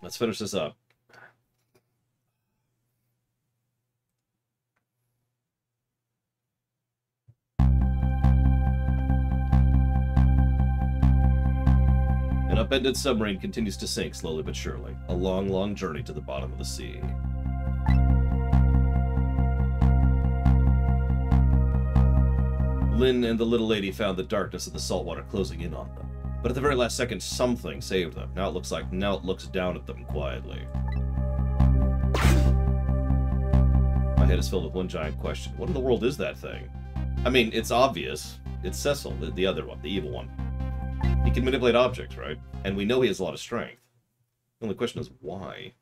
Let's finish this up. An upended submarine continues to sink slowly but surely. A long, long journey to the bottom of the sea. Lynn and the little lady found the darkness of the saltwater closing in on them. But at the very last second, something saved them. Now it looks down at them quietly. My head is filled with one giant question. What in the world is that thing? I mean, it's obvious. It's Cecil, the other one, the evil one. He can manipulate objects, right? And we know he has a lot of strength. The only question is why.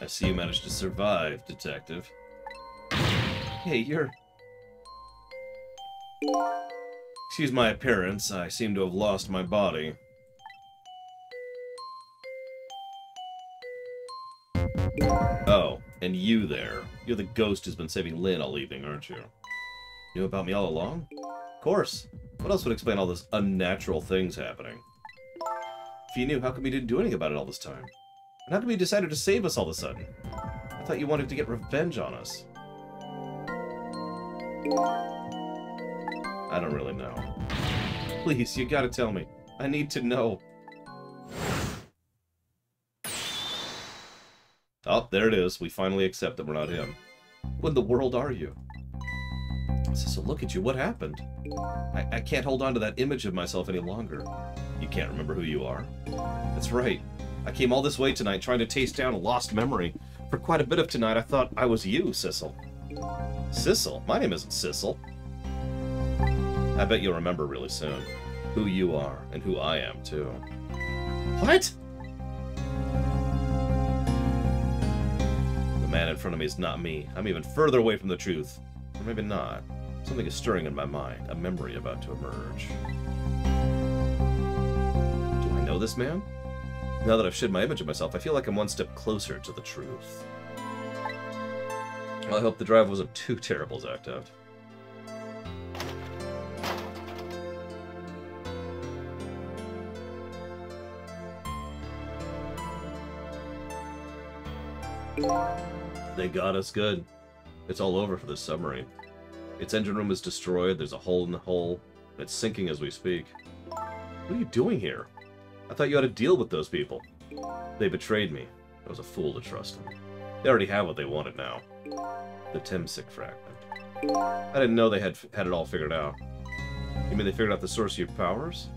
I see you managed to survive, Detective. Hey, you're... Excuse my appearance, I seem to have lost my body. Oh, and you there. You're the ghost who's been saving Lynn all evening, aren't you? You knew about me all along? Of course. What else would explain all this unnatural things happening? If you knew, how come you didn't do anything about it all this time? And how come you decided to save us all of a sudden? I thought you wanted to get revenge on us. I don't really know. Please, you gotta tell me. I need to know. Oh, there it is. We finally accept that we're not him. What in the world are you? So look at you. What happened? I can't hold on to that image of myself any longer. You can't remember who you are? That's right. I came all this way tonight trying to taste down a lost memory. For quite a bit of tonight, I thought I was you, Cecil. Cecil? My name isn't Cecil. I bet you'll remember really soon who you are and who I am, too. What? The man in front of me is not me. I'm even further away from the truth. Or maybe not. Something is stirring in my mind, a memory about to emerge. Do I know this man? Now that I've shed my image of myself, I feel like I'm one step closer to the truth. Well, I hope the drive wasn't too terrible to act out. They got us good. It's all over for this submarine. Its engine room is destroyed, there's a hole in the hull, and it's sinking as we speak. What are you doing here? I thought you had to deal with those people. They betrayed me. I was a fool to trust them. They already have what they wanted now. The Temsic fragment. I didn't know they had it all figured out. You mean they figured out the source of your powers?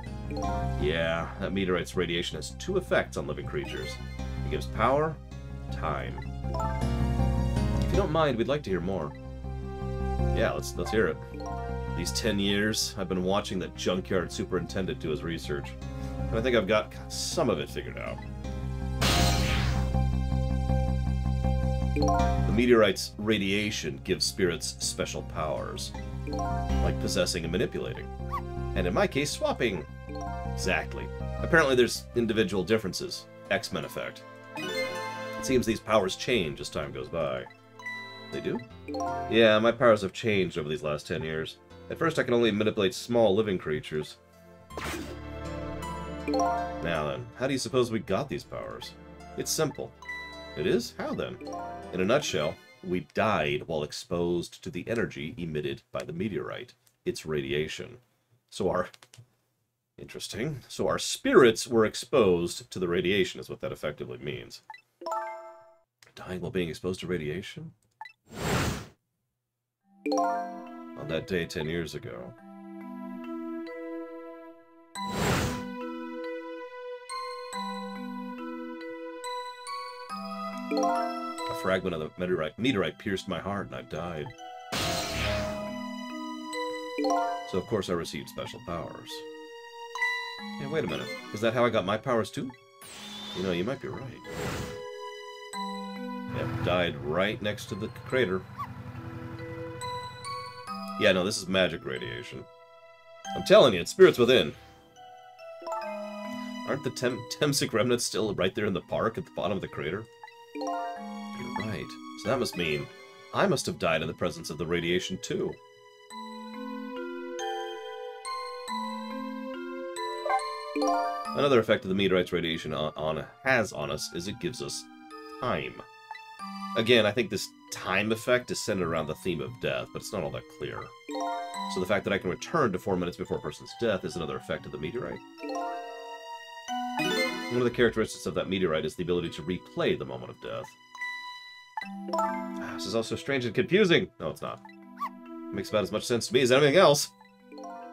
Yeah, that meteorite's radiation has two effects on living creatures. It gives power, time. If you don't mind, we'd like to hear more. Yeah, let's hear it. These 10 years, I've been watching that junkyard superintendent do his research. And I think I've got some of it figured out. The meteorite's radiation gives spirits special powers, like possessing and manipulating. And in my case, swapping. Exactly. Apparently there's individual differences. X-Men effect. It seems these powers change as time goes by. They do? Yeah, my powers have changed over these last 10 years. At first I can only manipulate small living creatures. Now then, how do you suppose we got these powers? It's simple. It is? How then? In a nutshell, we died while exposed to the energy emitted by the meteorite. Its radiation. So our... Interesting. So our spirits were exposed to the radiation, is what that effectively means. Dying while being exposed to radiation? On that day 10 years ago. A fragment of the meteorite pierced my heart and I died. So of course I received special powers. Hey, wait a minute. Is that how I got my powers too? You know, you might be right. Yep, died right next to the crater. Yeah, no, this is magic radiation. I'm telling you, it's spirits within. Aren't the Temsic remnants still right there in the park at the bottom of the crater? You're right. So that must mean I must have died in the presence of the radiation too. Another effect of the meteorite's radiation has on us is it gives us time. Again, I think this time effect is centered around the theme of death, but it's not all that clear. So the fact that I can return to 4 minutes before a person's death is another effect of the meteorite. One of the characteristics of that meteorite is the ability to replay the moment of death. This is also strange and confusing. No, it's not. It makes about as much sense to me as anything else.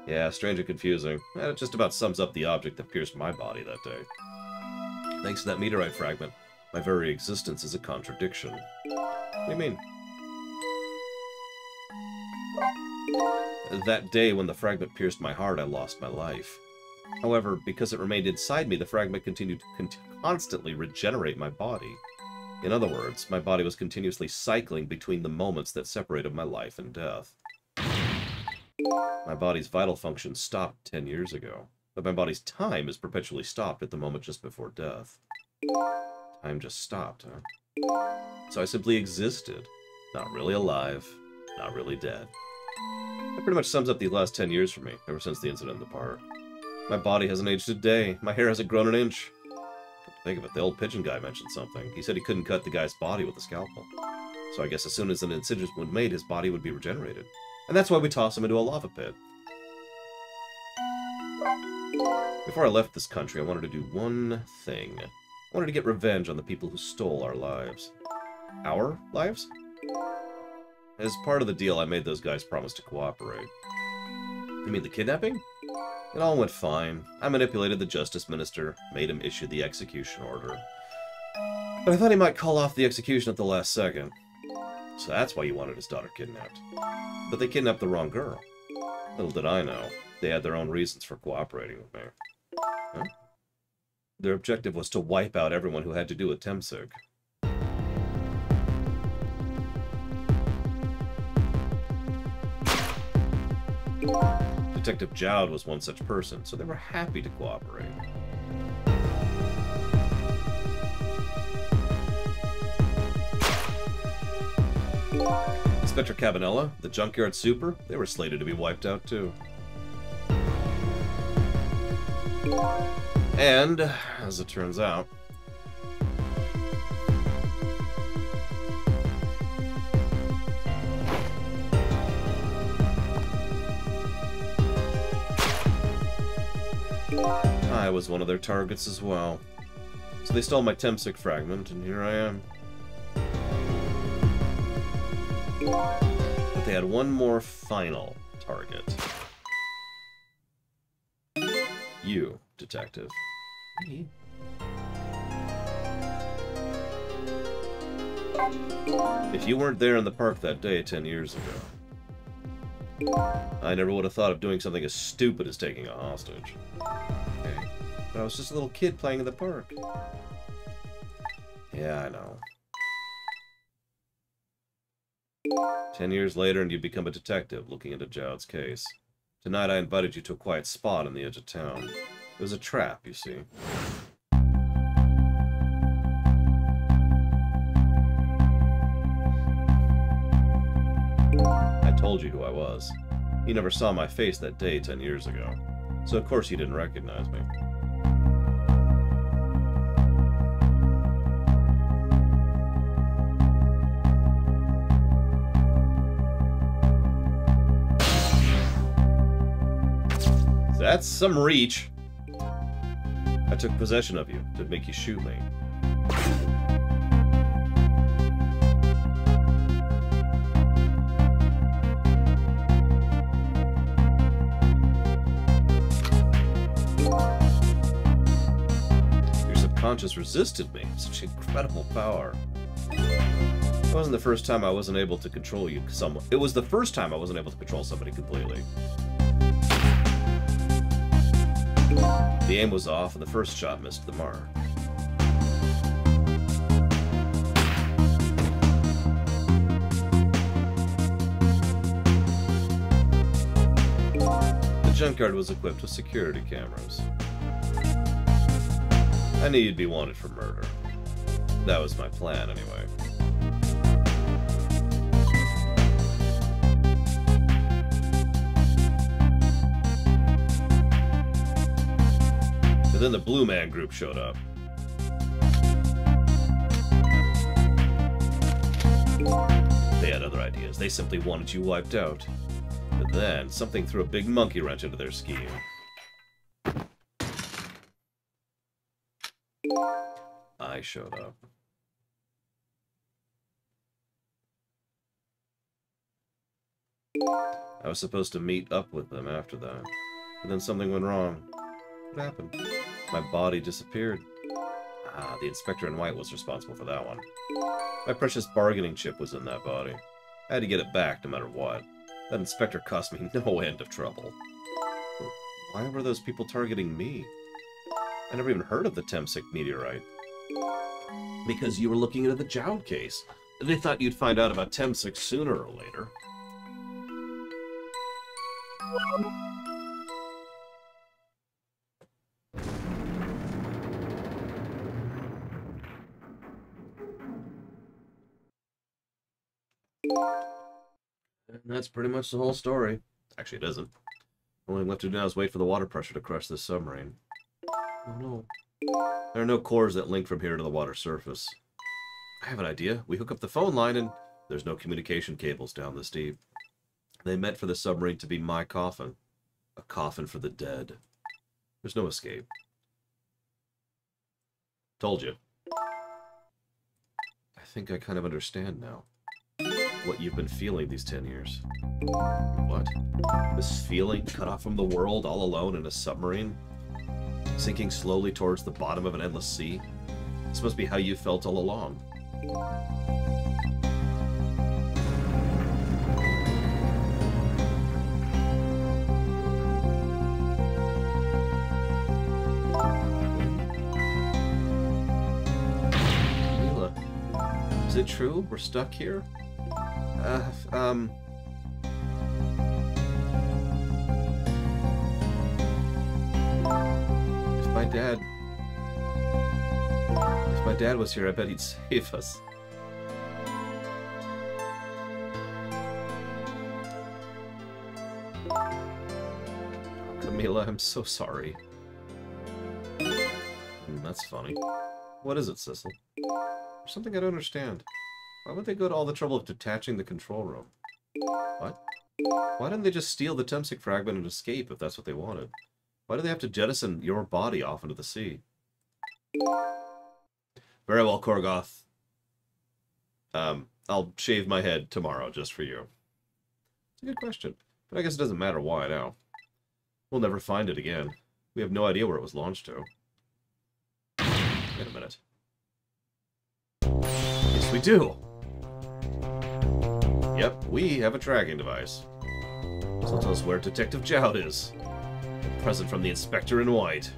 Yeah, strange and confusing. It just about sums up the object that pierced my body that day. Thanks to that meteorite fragment, my very existence is a contradiction. What do you mean? That day when the fragment pierced my heart, I lost my life. However, because it remained inside me, the fragment continued to constantly regenerate my body. In other words, my body was continuously cycling between the moments that separated my life and death. My body's vital functions stopped 10 years ago, but my body's time is perpetually stopped at the moment just before death. Time just stopped, huh? So I simply existed. Not really alive, not really dead. That pretty much sums up the last 10 years for me, ever since the incident in the park. My body hasn't aged a day. My hair hasn't grown an inch. Think of it, the old pigeon guy mentioned something. He said he couldn't cut the guy's body with a scalpel. So I guess as soon as an incision was made, his body would be regenerated. And that's why we toss him into a lava pit. Before I left this country, I wanted to do one thing. I wanted to get revenge on the people who stole our lives. Our lives? As part of the deal, I made those guys promise to cooperate. You mean the kidnapping? It all went fine. I manipulated the Justice Minister, made him issue the execution order. But I thought he might call off the execution at the last second. So that's why he wanted his daughter kidnapped. But they kidnapped the wrong girl. Little did I know, they had their own reasons for cooperating with me. Huh? Their objective was to wipe out everyone who had to do with Temsig. Detective Jowd was one such person, so they were happy to cooperate. Inspector Cabanella, the Junkyard Super, they were slated to be wiped out too. And, as it turns out, I was one of their targets as well. So they stole my Temsig fragment, and here I am. But they had one more final target. You, detective. Me? If you weren't there in the park that day 10 years ago, I never would have thought of doing something as stupid as taking a hostage. Okay. But I was just a little kid playing in the park. Yeah, I know. 10 years later, and you become a detective looking into Jowd's case. Tonight, I invited you to a quiet spot on the edge of town. It was a trap, you see. I told you who I was. You never saw my face that day 10 years ago, so of course you didn't recognize me. That's some reach. I took possession of you to make you shoot me. Your subconscious resisted me. Such incredible power. It wasn't the first time I wasn't able to control you. It was the first time I wasn't able to control somebody completely. The aim was off, and the first shot missed the mark. The junkyard was equipped with security cameras. I knew you'd be wanted for murder. That was my plan, anyway. But then the Blue Man Group showed up. They had other ideas. They simply wanted you wiped out. But then, something threw a big monkey wrench into their scheme. I showed up. I was supposed to meet up with them after that, but then something went wrong. What happened? My body disappeared. Ah, the inspector in white was responsible for that one. My precious bargaining chip was in that body. I had to get it back no matter what. That inspector cost me no end of trouble. Why were those people targeting me? I never even heard of the Temsik meteorite. Because you were looking into the Jowd case. They thought you'd find out about Temsik sooner or later. And that's pretty much the whole story. Actually, it isn't. All I'm left to do now is wait for the water pressure to crush this submarine. Oh no. There are no cores that link from here to the water surface. I have an idea. We hook up the phone line and there's no communication cables down this deep. They meant for the submarine to be my coffin. A coffin for the dead. There's no escape. Told you. I think I kind of understand now. What you've been feeling these 10 years. What? This feeling cut off from the world, all alone in a submarine? Sinking slowly towards the bottom of an endless sea? This must be how you felt all along. Mila, is it true? We're stuck here? If my dad was here, I bet he'd save us. Camila, I'm so sorry. That's funny. What is it, Sissel? There's something I don't understand. Why would they go to all the trouble of detaching the control room? What? Why didn't they just steal the Temsik fragment and escape if that's what they wanted? Why do they have to jettison your body off into the sea? Very well, Korgoth. I'll shave my head tomorrow just for you. It's a good question, but I guess it doesn't matter why now. We'll never find it again. We have no idea where it was launched to. Wait a minute. Yes, we do! Yep, we have a tracking device. So tell us where Detective Jowd is. A present from the Inspector in White.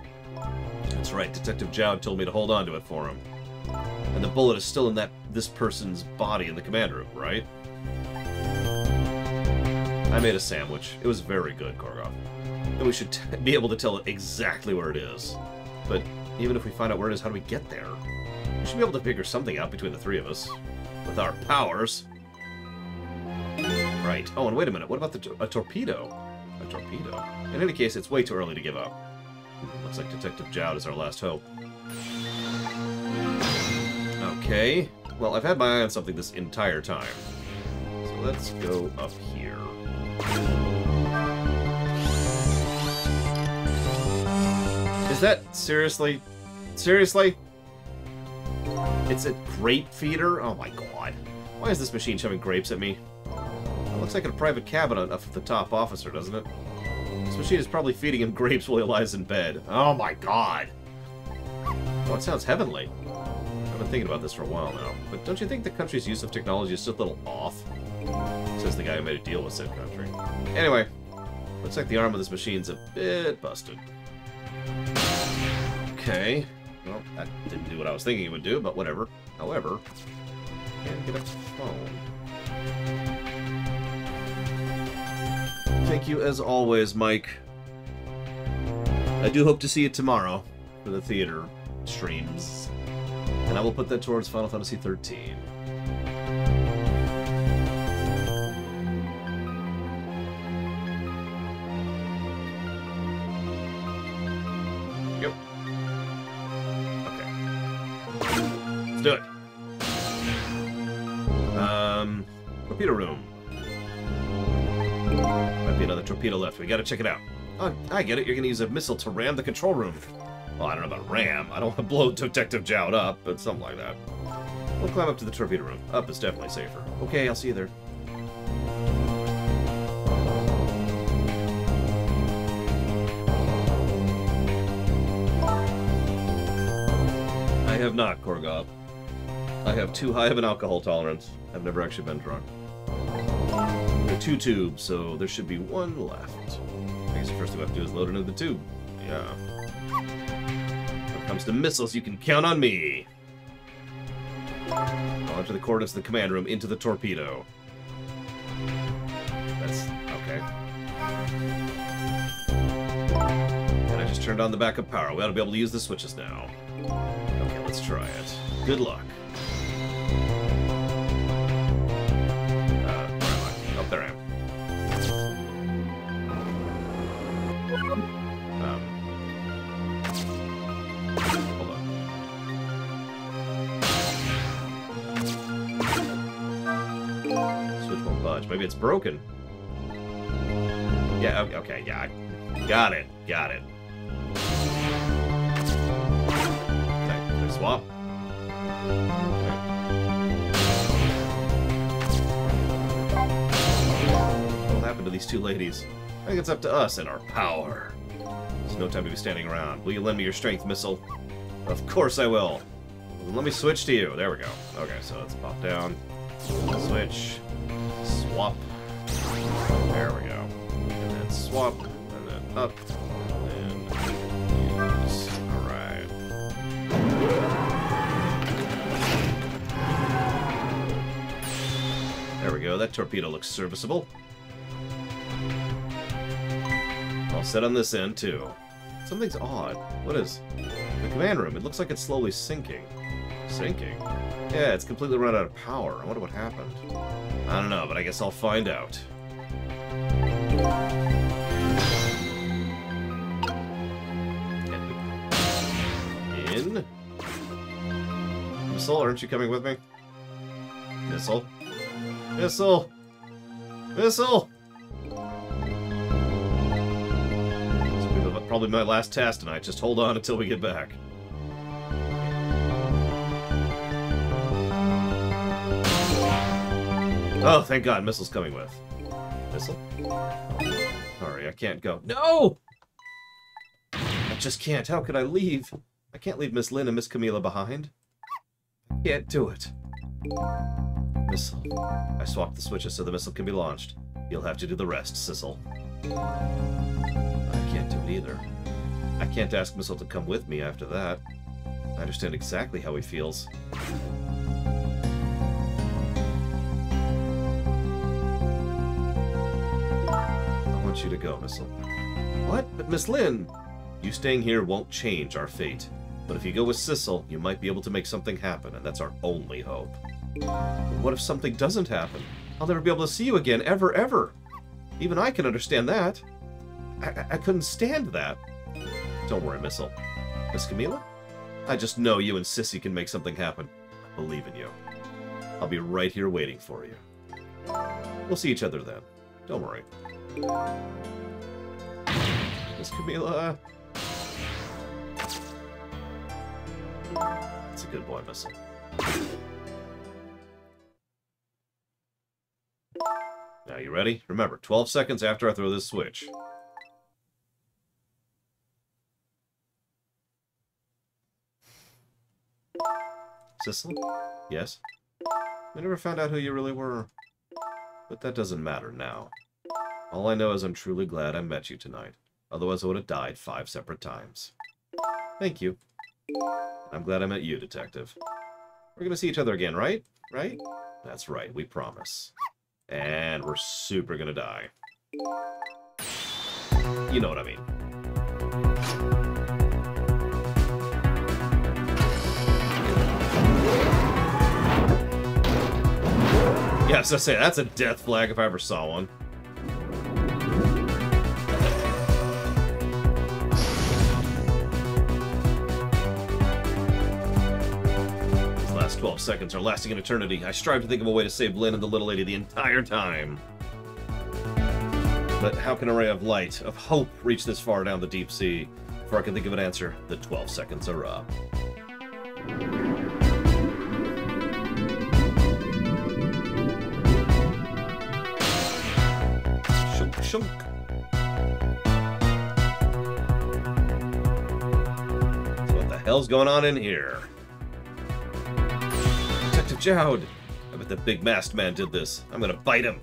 That's right, Detective Jowd told me to hold on to it for him. And the bullet is still in this person's body in the command room, right? I made a sandwich. It was very good, Korgoth. And we should be able to tell it exactly where it is. But even if we find out where it is, how do we get there? We should be able to figure something out between the three of us. With our powers. Right. Oh, and wait a minute. What about a torpedo? A torpedo? In any case, it's way too early to give up. Looks like Detective Jowd is our last hope. Okay. Well, I've had my eye on something this entire time. So let's go up here. Is that... seriously? Seriously? It's a grape feeder? Oh my god. Why is this machine shoving grapes at me? It looks like a private cabin up at the top officer, doesn't it? This machine is probably feeding him grapes while he lies in bed. Oh my god! Oh, it sounds heavenly. I've been thinking about this for a while now, but don't you think the country's use of technology is just a little off? Says the guy who made a deal with said country. Anyway, looks like the arm of this machine's a bit busted. Okay. Well, that didn't do what I was thinking it would do, but whatever. However, I can get a phone. Thank you as always, Mike. I do hope to see you tomorrow for the theater streams. And I will put that towards Final Fantasy XIII. Yep. Okay. Let's do it. Torpedo room. Might be another torpedo left. We gotta check it out. Oh, I get it. You're gonna use a missile to ram the control room. Well, I don't know about ram. I don't want to blow Detective Jowd up, but something like that. We'll climb up to the torpedo room. Up is definitely safer. Okay, I'll see you there. I have not, Korgob. I have too high of an alcohol tolerance. I've never actually been drunk. There are 2 tubes, so there should be 1 left. I guess the first thing we have to do is load it into the tube. Yeah. When it comes to missiles, you can count on me. I'll enter the coordinates of the command room into the torpedo. That's okay. And I just turned on the backup power. We ought to be able to use the switches now. Okay, let's try it. Good luck. Where am I? Oh, there I am. Hold on. Switch won't budge. Maybe it's broken. Yeah, okay, yeah. Got it. Got it. Can I swap? What happened to these 2 ladies? I think it's up to us and our power. There's no time to be standing around. Will you lend me your strength, missile? Of course I will. Let me switch to you. There we go. Okay, so let's pop down. Switch. Swap. There we go. And then swap. And then up. And use. Alright. There we go. That torpedo looks serviceable. All set on this end, too. Something's odd. What is? The command room. It looks like it's slowly sinking. Sinking? Yeah, it's completely run out of power. I wonder what happened. I don't know, but I guess I'll find out. In? Missile, aren't you coming with me? Missile? Missile! Missile! Probably my last task tonight. Just hold on until we get back. Oh, thank God. Missile's coming with. Missile? Sorry, I can't go. No! I just can't. How could I leave? I can't leave Miss Lynn and Miss Camila behind. I can't do it. Missile. I swapped the switches so the missile can be launched. You'll have to do the rest, Sissel. I can't do it either. I can't ask Missile to come with me after that. I understand exactly how he feels. I want you to go, Missile. What? But Miss Lynn! You staying here won't change our fate. But if you go with Sissel, you might be able to make something happen, and that's our only hope. But what if something doesn't happen? I'll never be able to see you again, ever, ever. Even I can understand that. I couldn't stand that. Don't worry, Missile. Miss Camila? I just know you and Sissy can make something happen. I believe in you. I'll be right here waiting for you. We'll see each other then. Don't worry. Miss Camila... That's a good boy, Missile. Now, you ready? Remember, 12 seconds after I throw this switch. Sissel? Yes? I never found out who you really were. But that doesn't matter now. All I know is I'm truly glad I met you tonight. Otherwise I would have died 5 separate times. Thank you. I'm glad I met you, Detective. We're gonna see each other again, right? Right? That's right, we promise. And we're super gonna die. You know what I mean. Yeah, so say that's a death flag if I ever saw one. These last 12 seconds are lasting an eternity. I strive to think of a way to save Lynn and the little lady the entire time. But how can a ray of light, of hope, reach this far down the deep sea? Before I can think of an answer, the 12 seconds are up. Shunk, shunk. So what the hell's going on in here? Detective Jowd! I bet the big masked man did this. I'm gonna bite him.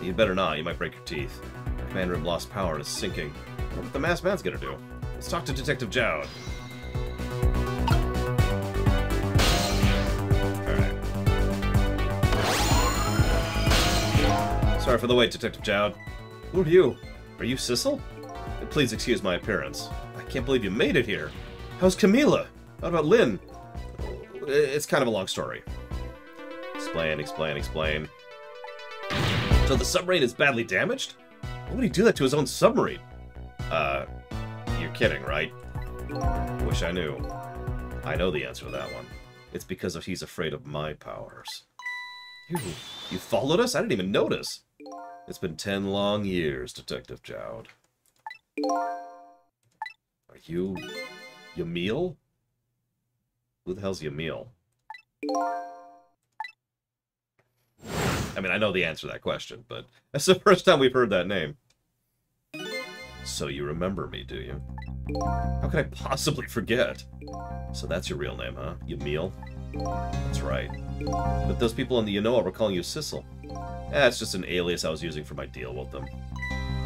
You better not, you might break your teeth. The command room lost power and is sinking. What the masked man's gonna do? Let's talk to Detective Jowd. Alright. Sorry for the wait, Detective Jowd. Who are you? Are you Sissel? Please excuse my appearance. I can't believe you made it here. How's Camila? What about Lynn? It's kind of a long story. Explain, explain, explain. So the submarine is badly damaged? Why would he do that to his own submarine? You're kidding, right? Wish I knew. I know the answer to that one. It's because he's afraid of my powers. You followed us? I didn't even notice. It's been 10 long years, Detective Jowd. Are you... Yamil? Who the hell's Yamil? I mean, I know the answer to that question, but that's the first time we've heard that name. So you remember me, do you? How could I possibly forget? So that's your real name, huh? Yamil? That's right. But those people in the Ynoa were calling you Sissel. It's just an alias I was using for my deal with them.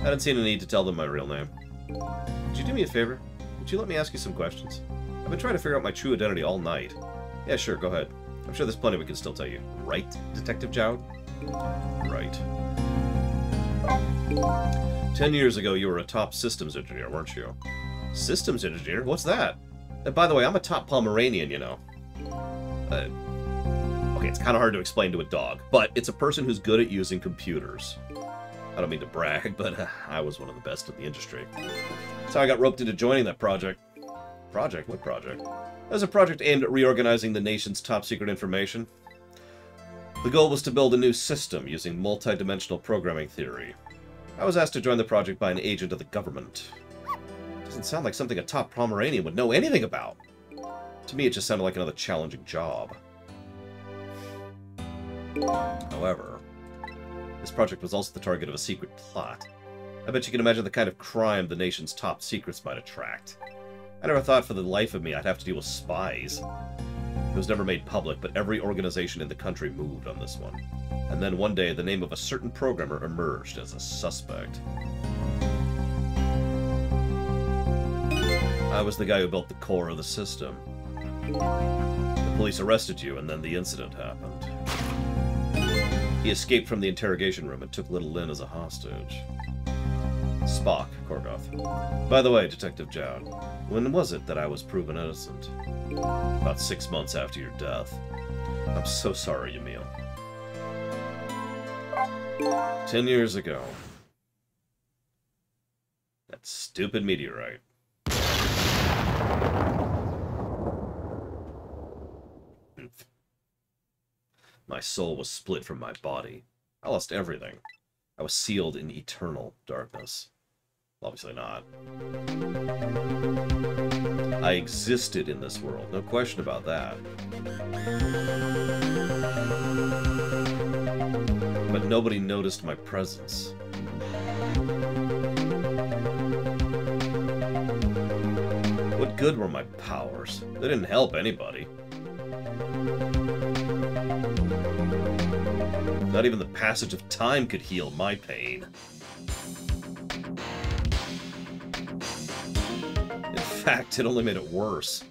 I didn't see any need to tell them my real name. Would you do me a favor? Would you let me ask you some questions? I've been trying to figure out my true identity all night. Yeah, sure, go ahead. I'm sure there's plenty we can still tell you. Right, Detective Jowd? Right. 10 years ago, you were a top systems engineer, weren't you? Systems engineer? What's that? And by the way, I'm a top Pomeranian, you know. Okay, it's kind of hard to explain to a dog, but it's a person who's good at using computers. I don't mean to brag, but I was one of the best in the industry. That's how I got roped into joining that project. Project? What project? It was a project aimed at reorganizing the nation's top-secret information. The goal was to build a new system using multi-dimensional programming theory. I was asked to join the project by an agent of the government. Doesn't sound like something a top Pomeranian would know anything about. To me, it just sounded like another challenging job. However, this project was also the target of a secret plot. I bet you can imagine the kind of crime the nation's top secrets might attract. I never thought for the life of me I'd have to deal with spies. It was never made public, but every organization in the country moved on this one. And then one day, the name of a certain programmer emerged as a suspect. I was the guy who built the core of the system. The police arrested you, and then the incident happened. He escaped from the interrogation room and took little Lynn as a hostage. Spock, Korgoth. By the way, Detective Jowd, when was it that I was proven innocent? About 6 months after your death. I'm so sorry, Yamil. 10 years ago. That stupid meteorite. My soul was split from my body. I lost everything. I was sealed in eternal darkness. Obviously not. I existed in this world, no question about that. But nobody noticed my presence. What good were my powers? They didn't help anybody. Not even the passage of time could heal my pain. In fact, it only made it worse.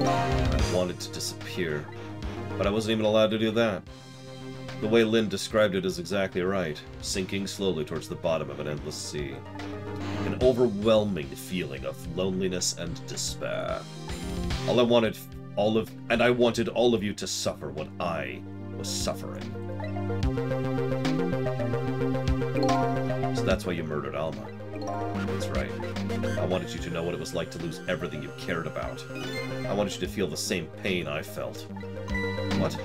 I wanted to disappear, but I wasn't even allowed to do that. The way Lynn described it is exactly right, sinking slowly towards the bottom of an endless sea. An overwhelming feeling of loneliness and despair. I wanted all of you to suffer what I was suffering. So that's why you murdered Alma. That's right. I wanted you to know what it was like to lose everything you cared about. I wanted you to feel the same pain I felt. What?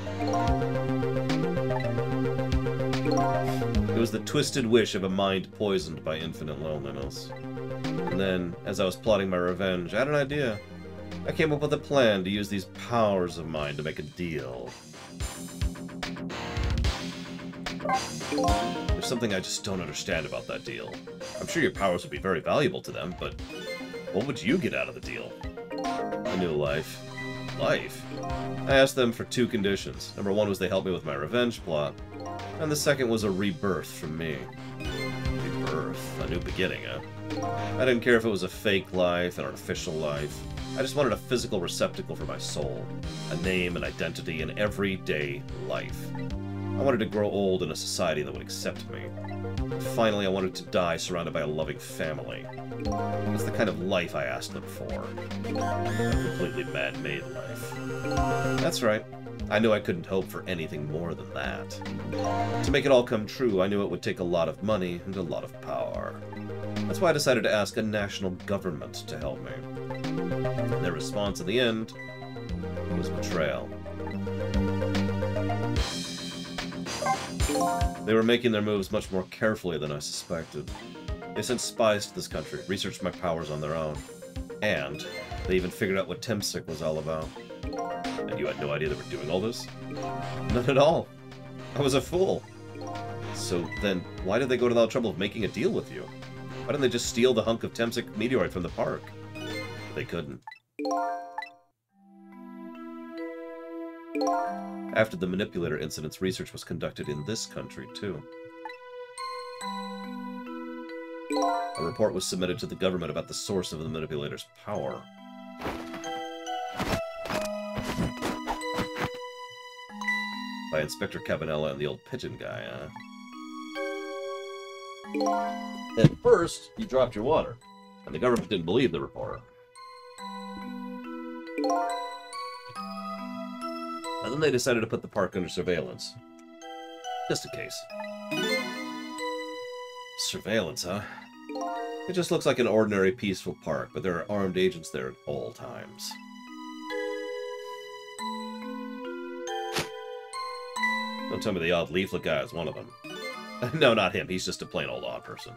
was the twisted wish of a mind poisoned by infinite loneliness. And then, as I was plotting my revenge, I had an idea. I came up with a plan to use these powers of mine to make a deal. There's something I just don't understand about that deal. I'm sure your powers would be very valuable to them, but what would you get out of the deal? A new life. Life? I asked them for 2 conditions. Number 1 was they help me with my revenge plot, and the second was a rebirth from me. Rebirth? A new beginning, huh? I didn't care if it was a fake life, an artificial life. I just wanted a physical receptacle for my soul. A name, an identity, an everyday life. I wanted to grow old in a society that would accept me. Finally, I wanted to die surrounded by a loving family. That's the kind of life I asked them for. A completely man-made life. That's right. I knew I couldn't hope for anything more than that. To make it all come true, I knew it would take a lot of money and a lot of power. That's why I decided to ask a national government to help me. And their response in the end was betrayal. They were making their moves much more carefully than I suspected. They sent spies to this country, researched my powers on their own, and they even figured out what Temsik was all about. And you had no idea they were doing all this? None at all. I was a fool. So then, why did they go to the trouble of making a deal with you? Why didn't they just steal the hunk of Temsik meteorite from the park? They couldn't. After the manipulator incidents, research was conducted in this country, too. A report was submitted to the government about the source of the manipulator's power. By Inspector Cabanela and the old pigeon guy, huh? At first, you dropped your water, and the government didn't believe the reporter. And then they decided to put the park under surveillance. Just in case. Surveillance, huh? It just looks like an ordinary peaceful park, but there are armed agents there at all times. Don't tell me the odd leaflet guy is one of them. No, not him. He's just a plain old odd person.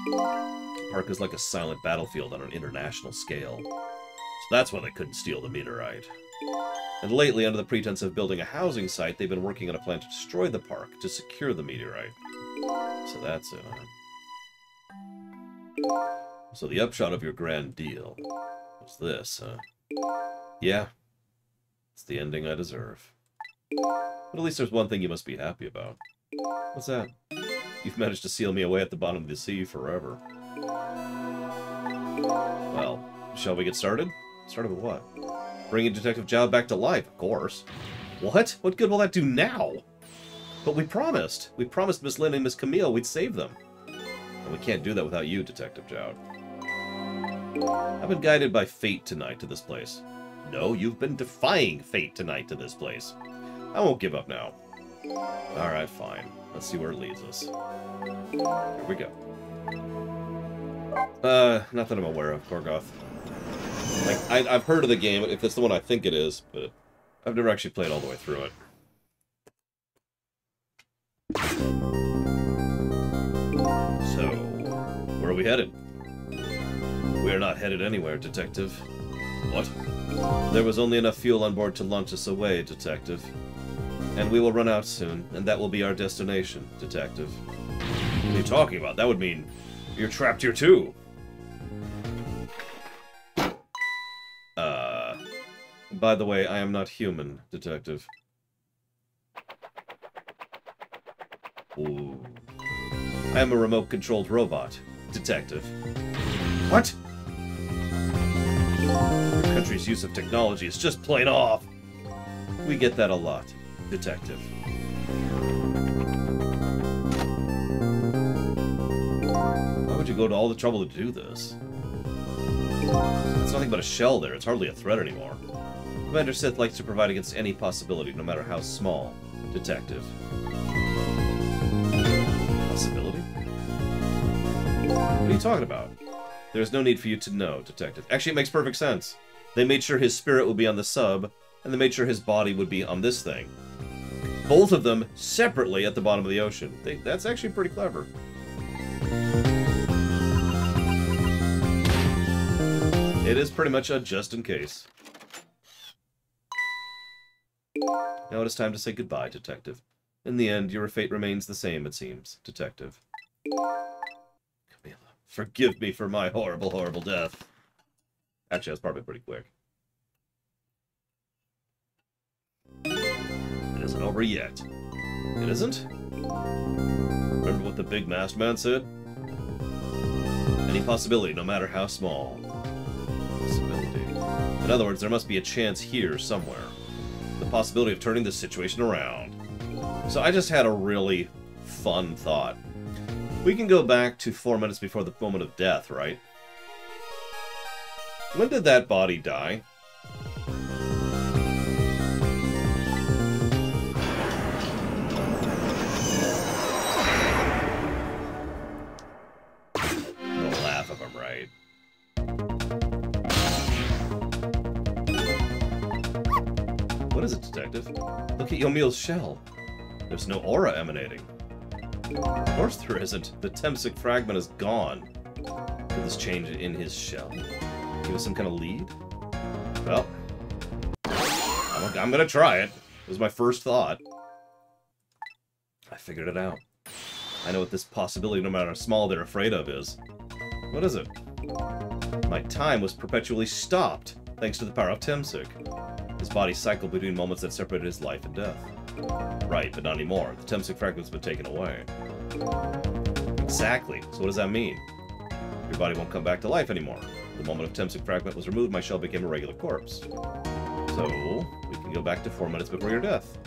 The park is like a silent battlefield on an international scale. So that's why they couldn't steal the meteorite. And lately, under the pretense of building a housing site, they've been working on a plan to destroy the park to secure the meteorite. So that's it, huh? So the upshot of your grand deal was this, huh? Yeah. It's the ending I deserve. But at least there's one thing you must be happy about. What's that? You've managed to seal me away at the bottom of the sea forever. Well, shall we get started? Started with what? Bringing Detective Zhao back to life, of course. What? What good will that do now? But we promised. We promised Miss Lynn and Miss Camille we'd save them. And we can't do that without you, Detective Zhao. I've been guided by fate tonight to this place. No, you've been defying fate tonight to this place. I won't give up now. Alright, fine. Let's see where it leads us. Here we go. Not that I'm aware of, Korgoth. Like, I've heard of the game, if it's the one I think it is, but I've never actually played all the way through it. So, where are we headed? We are not headed anywhere, Detective. What? There was only enough fuel on board to launch us away, Detective. And we will run out soon, and that will be our destination, Detective. What are you talking about? That would mean you're trapped here too. By the way, I am not human, Detective. Ooh. I am a remote-controlled robot, Detective. What? Your country's use of technology is just plain off. We get that a lot, Detective. Why would you go to all the trouble to do this? It's nothing but a shell there. It's hardly a threat anymore. Commander Sith likes to provide against any possibility, no matter how small, Detective. Possibility? What are you talking about? There's no need for you to know, Detective. Actually, it makes perfect sense. They made sure his spirit would be on the sub, and they made sure his body would be on this thing. both of them separately at the bottom of the ocean. That's actually pretty clever. It is pretty much a just in case. Now it is time to say goodbye, Detective. In the end, your fate remains the same, it seems, Detective. Camilla, forgive me for my horrible, horrible death. Actually, that's probably pretty quick. It isn't over yet. It isn't? Remember what the big masked man said? Any possibility, no matter how small. Possibility. In other words, there must be a chance here somewhere. The possibility of turning this situation around. So I just had a really fun thought. We can go back to 4 minutes before the moment of death, right? When did that body die? No laugh if I'm right. What is it, Detective? Look at Yomiel's shell. There's no aura emanating. Of course there isn't. The Temsic fragment is gone. Could this change in his shell? Give us some kind of lead? Well, I'm gonna try it. It was my first thought. I figured it out. I know what this possibility, no matter how small they're afraid of, is. What is it? My time was perpetually stopped, thanks to the power of Temsic. His body cycled between moments that separated his life and death. Right, but not anymore. The Temsic fragment's been taken away. Exactly. So what does that mean? Your body won't come back to life anymore. The moment of Temsic fragment was removed, my shell became a regular corpse. So, we can go back to 4 minutes before your death.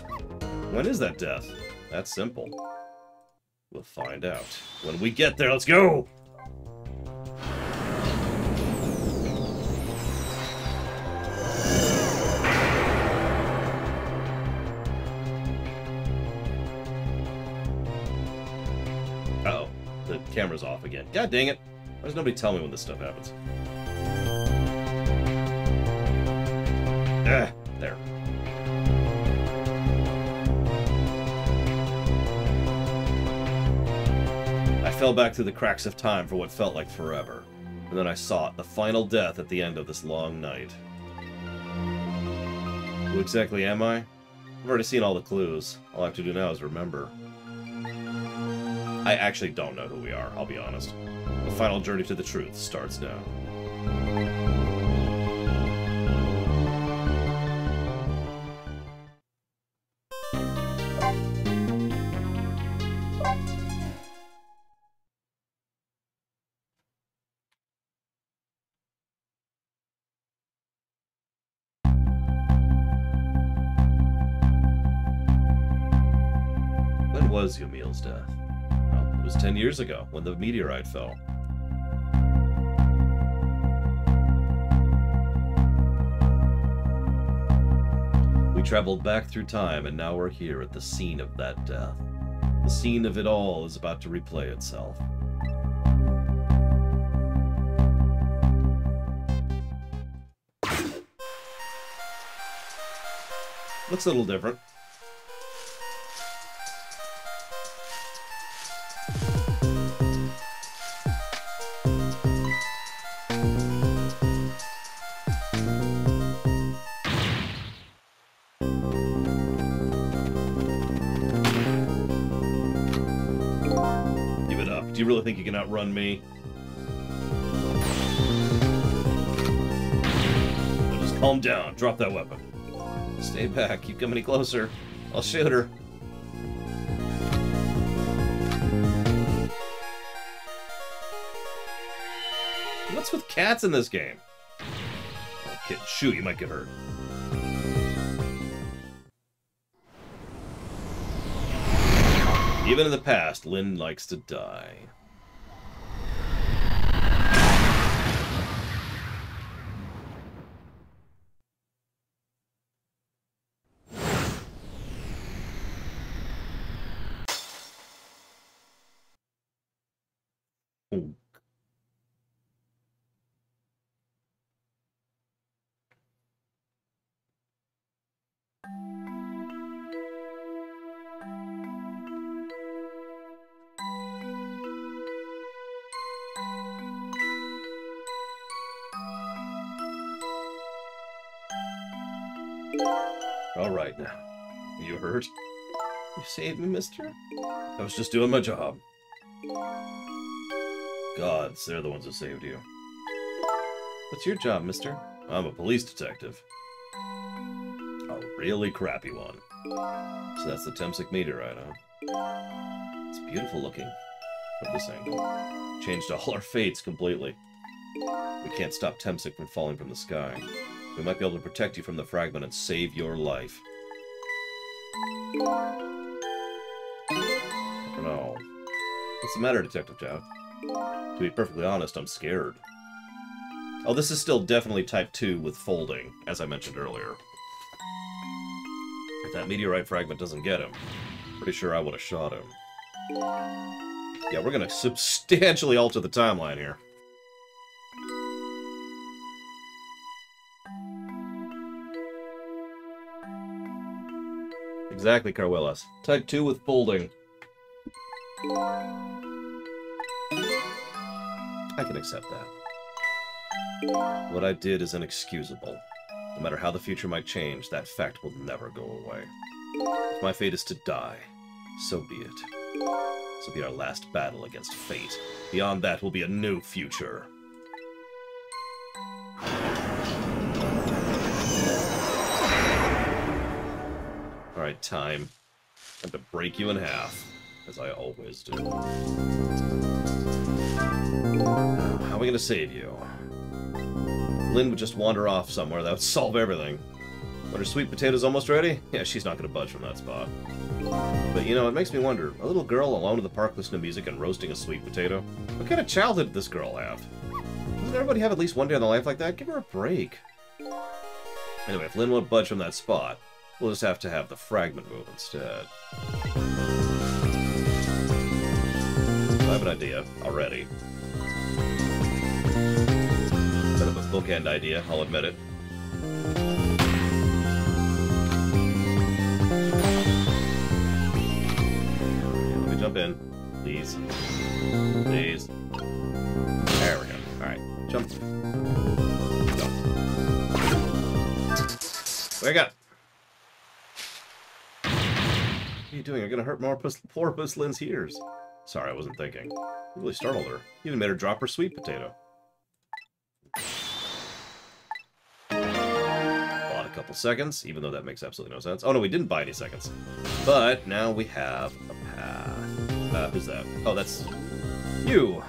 When is that death? That's simple. We'll find out. When we get there, let's go! Uh-oh. The camera's off again. God dang it. Why does nobody tell me when this stuff happens? Ah, there. I fell back through the cracks of time for what felt like forever. And then I sought the final death at the end of this long night. Who exactly am I? I've already seen all the clues. All I have to do now is remember. I actually don't know who we are, I'll be honest. The final journey to the truth starts now. When was Yomiel's death? Well, it was 10 years ago, when the meteorite fell. We traveled back through time, and now we're here at the scene of that death. The scene of it all is about to replay itself. Looks a little different. Give it up. Do you really think you can outrun me? Now just calm down. Drop that weapon. Stay back. Keep coming any closer. I'll shoot her. What's with cats in this game? Oh, kid, shoot, you might get hurt. Even in the past, Lynn likes to die. Ooh. Alright now. Are you hurt? You saved me, mister? I was just doing my job. Gods, they're the ones who saved you. What's your job, mister? I'm a police detective. A really crappy one. So that's the Temsic meteorite, huh? It's beautiful looking from this angle. Changed all our fates completely. We can't stop Temsic from falling from the sky. We might be able to protect you from the fragment and save your life. No. What's the matter, Detective Chow? To be perfectly honest, I'm scared. Oh, this is still definitely Type 2 with folding, as I mentioned earlier. If that meteorite fragment doesn't get him, pretty sure I would have shot him. Yeah, we're gonna substantially alter the timeline here. Exactly, Carwellas. Type 2 with folding. I can accept that. What I did is inexcusable. No matter how the future might change, that fact will never go away. If my fate is to die, so be it. This will be our last battle against fate. Beyond that will be a new future. Alright, time. Time to break you in half, as I always do. How are we gonna save you? Lynn would just wander off somewhere, that would solve everything. But her sweet potato's almost ready? Yeah, she's not gonna budge from that spot. But you know, it makes me wonder, a little girl alone in the park listening to music and roasting a sweet potato? What kind of childhood did this girl have? Doesn't everybody have at least one day in their life like that? Give her a break. Anyway, if Lynn won't budge from that spot, we'll just have to have the fragment move instead. I have an idea already. Bit of a bookend idea, I'll admit it. Let me jump in. Please. Please. There we go. Alright. Jump. Go. Wake up! What are you doing? You're gonna hurt more poor Puss Lynn's ears. Sorry, I wasn't thinking. You really startled her. You even made her drop her sweet potato. Bought a couple seconds, even though that makes absolutely no sense. Oh no, we didn't buy any seconds. But now we have a path. Who's that? Oh, that's you.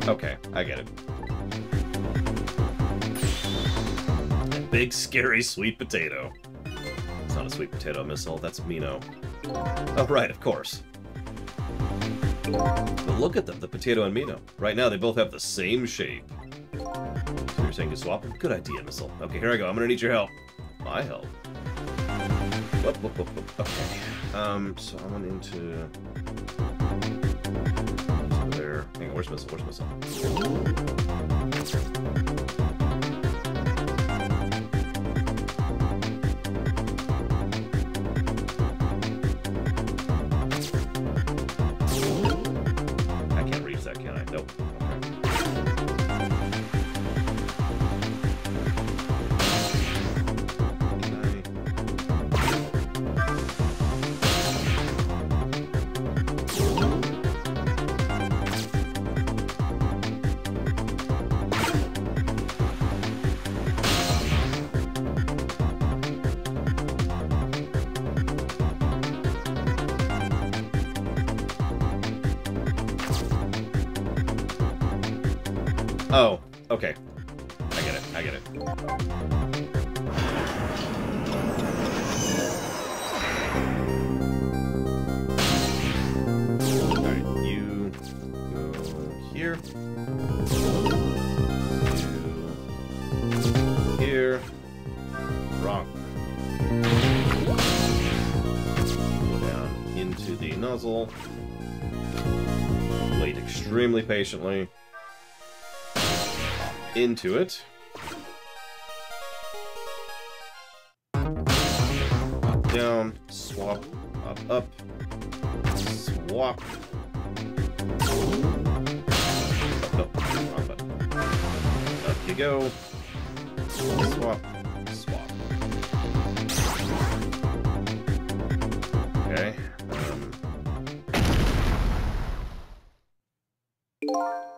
Okay, I get it. Big, scary sweet potato. It's not a sweet potato missile, that's Mino. Oh, right, of course. But look at them, the potato and Mino. Right now, they both have the same shape. So you're saying to swap them? Good idea, missile. Okay, here I go. I'm gonna need your help. My help? Whoop, whoop, whoop, whoop. Okay. So I went into... there. Hang on, where's missile? Where's missile? I can't reach that, can I? Nope. Oh, okay. I get it, I get it. Alright, you go here. You puzzle. Wait extremely patiently. Into it. Up, down, swap, up, up, swap. Oh, wrong button. Up you go. Swap, swap. Okay.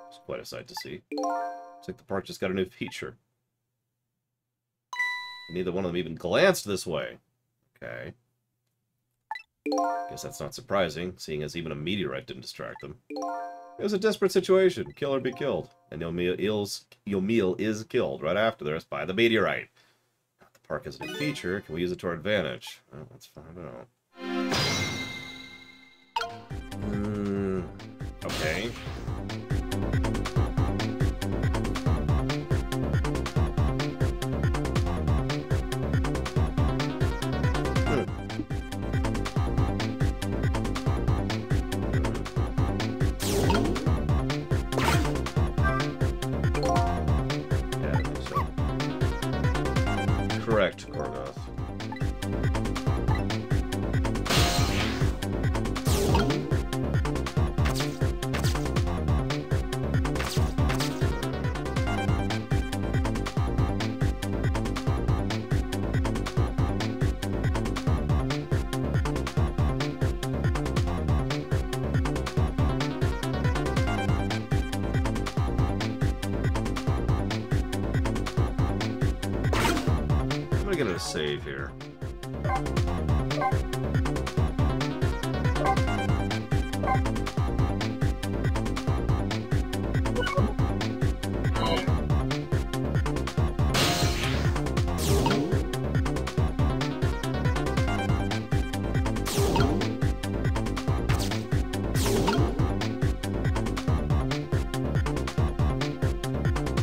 It's quite a sight to see. Looks like the park just got a new feature. Neither one of them even glanced this way. Okay. Guess that's not surprising, seeing as even a meteorite didn't distract them. It was a desperate situation. Kill or be killed. And Yomiel is killed right after this by the meteorite. The park has a new feature. Can we use it to our advantage? Well, let's find out. Okay. Correct, Korgoth. I'm gonna get a save here.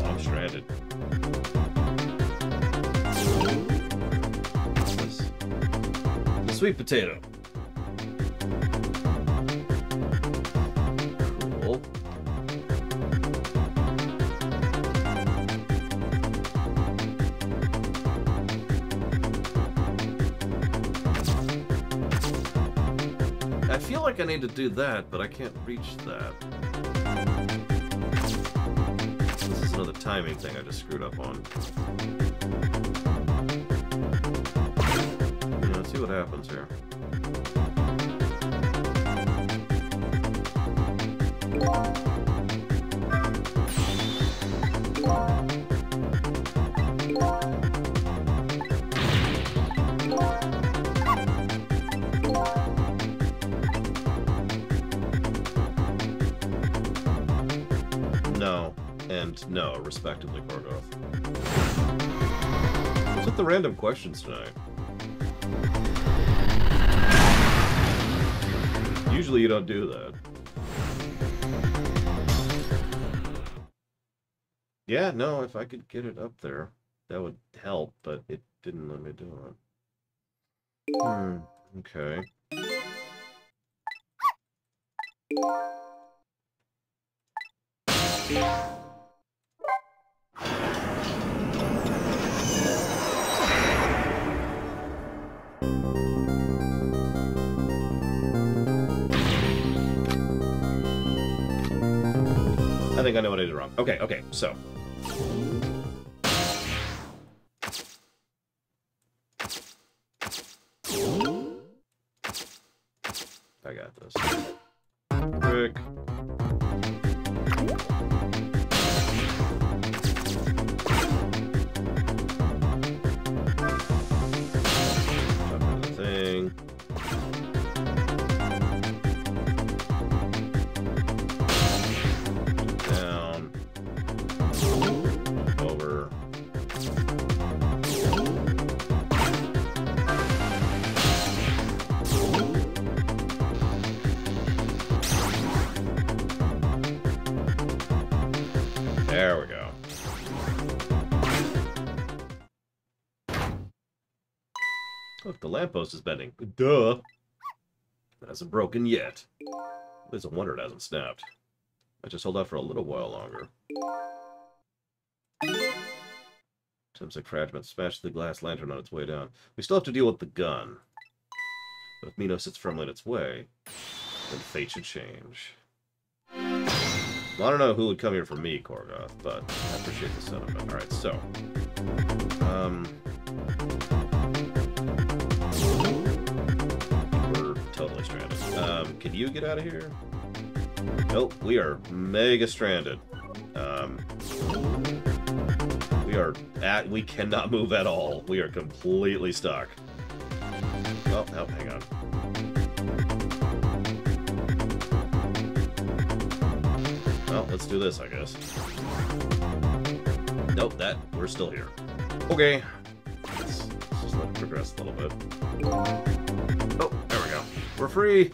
I'm stranded. Sweet potato. Cool. I feel like I need to do that, but I can't reach that. This is another timing thing I just screwed up on. Let's see what happens here. No, and no, respectively, Korgoth. What's with the random questions tonight? Usually you don't do that. Yeah, no, if I could get it up there, that would help, but it didn't let me do it. Okay. I think I know what I did wrong. Okay, okay, so. I got this. Quick. Jump into the thing. Down. Over. There we go. Look, the lamppost is bending. Duh. It hasn't broken yet. It's a wonder it hasn't snapped. I just hold out for a little while longer. Attempts like fragments smash the glass lantern on its way down. We still have to deal with the gun. But if Mino sits firmly in its way, then fate should change. Well, I don't know who would come here for me, Korgoth, but I appreciate the sentiment. Alright, so. We're totally stranded. Can you get out of here? Nope, we are mega stranded. We cannot move at all. We are completely stuck. Oh, no, hang on. Well, let's do this, I guess. Nope, we're still here. Okay. Let's just let it progress a little bit. Oh, there we go. We're free!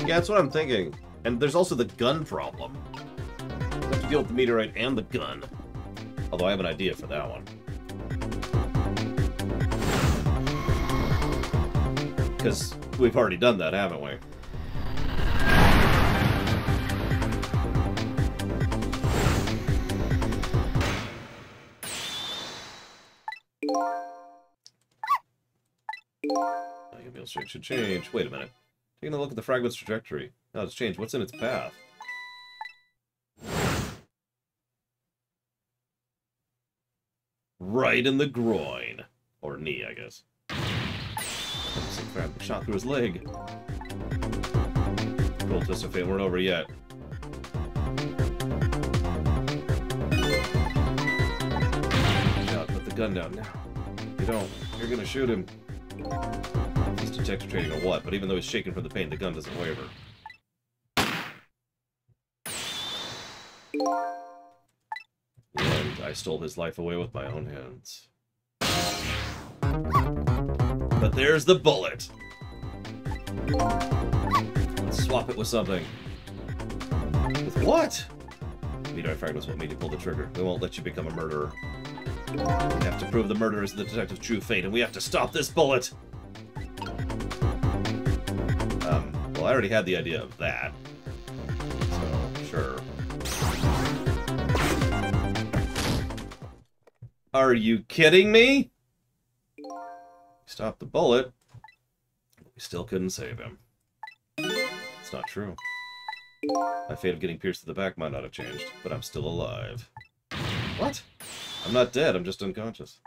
Yeah, that's what I'm thinking. And there's also the gun problem. We have to deal with the meteorite and the gun. Although I have an idea for that one. Because we've already done that, haven't we? Your strength should change. Wait a minute. Taking a look at the fragment's trajectory. No, it's changed. What's in its path? Right in the groin. Or knee, I guess. Some fragment shot through his leg. Roll twist of fate weren't over yet. Shot, put the gun down now. You don't. You're gonna shoot him. He's detector training or what, but even though he's shaking from the pain, the gun doesn't waver. And I stole his life away with my own hands. But there's the bullet! Let's swap it with something. With what? Meteorite fragments won't make you pull the trigger. They won't let you become a murderer. We have to prove the murder is the detective's true fate, and we have to stop this bullet! Well, I already had the idea of that. So, sure. Are you kidding me? Stop the bullet. We still couldn't save him. It's not true. My fate of getting pierced in the back might not have changed, but I'm still alive. What? I'm not dead, I'm just unconscious.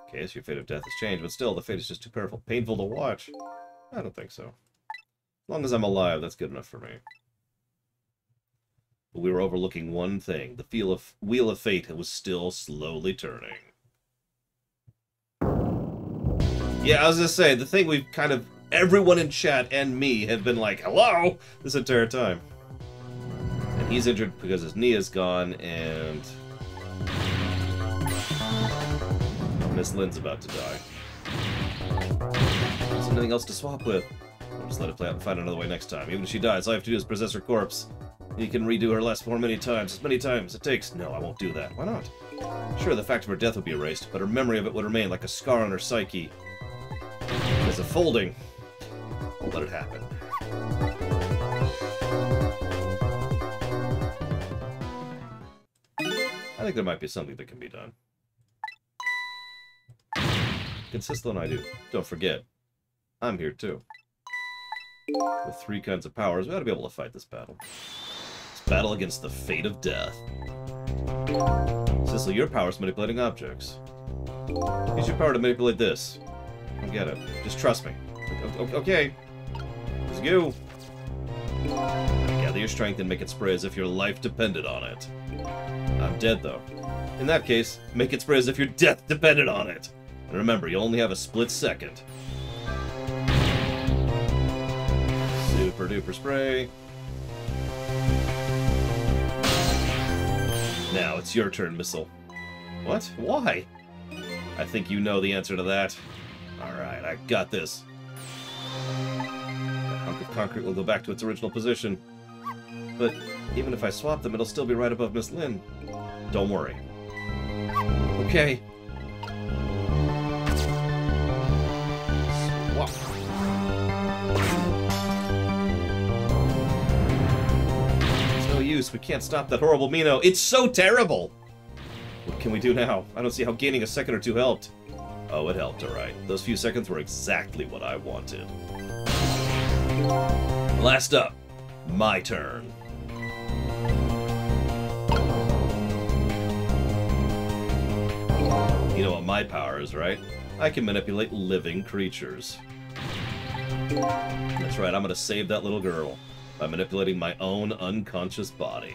Okay, so your fate of death has changed, but still, the fate is just too painful to watch. I don't think so. As long as I'm alive, that's good enough for me. But we were overlooking one thing. The wheel of fate was still slowly turning. Yeah, I was gonna say, the thing we've kind of... Everyone in chat and me have been like, hello, this entire time. And he's injured because his knee is gone, and... Miss Lynn's about to die. There's nothing else to swap with. I'll just let it play out and find another way next time. Even if she dies, all I have to do is possess her corpse. You can redo her last form as many times it takes. No, I won't do that. Why not? Sure, the fact of her death would be erased, but her memory of it would remain like a scar on her psyche. As a folding. I'll let it happen. I think there might be something that can be done. Consistent and I do. Don't forget, I'm here too. With 3 kinds of powers, we ought to be able to fight this battle. This battle against the fate of death. Sissel, your power is manipulating objects. Use your power to manipulate this. I get it. Just trust me. Okay. Let's go. Gather your strength and make it spray as if your life depended on it. I'm dead, though. In that case, make it spray as if your death depended on it. And remember, you only have a split second. Super duper spray. Now it's your turn, Missile. What? Why? I think you know the answer to that. Alright, I got this. A hunk of concrete will go back to its original position. But even if I swap them, it'll still be right above Miss Lynn. Don't worry. Okay. Swap. It's no use. We can't stop that horrible Mino. It's so terrible! What can we do now? I don't see how gaining a second or two helped. Oh, it helped, alright. Those few seconds were exactly what I wanted. Last up, my turn. You know what my power is, right? I can manipulate living creatures. That's right, I'm gonna save that little girl by manipulating my own unconscious body.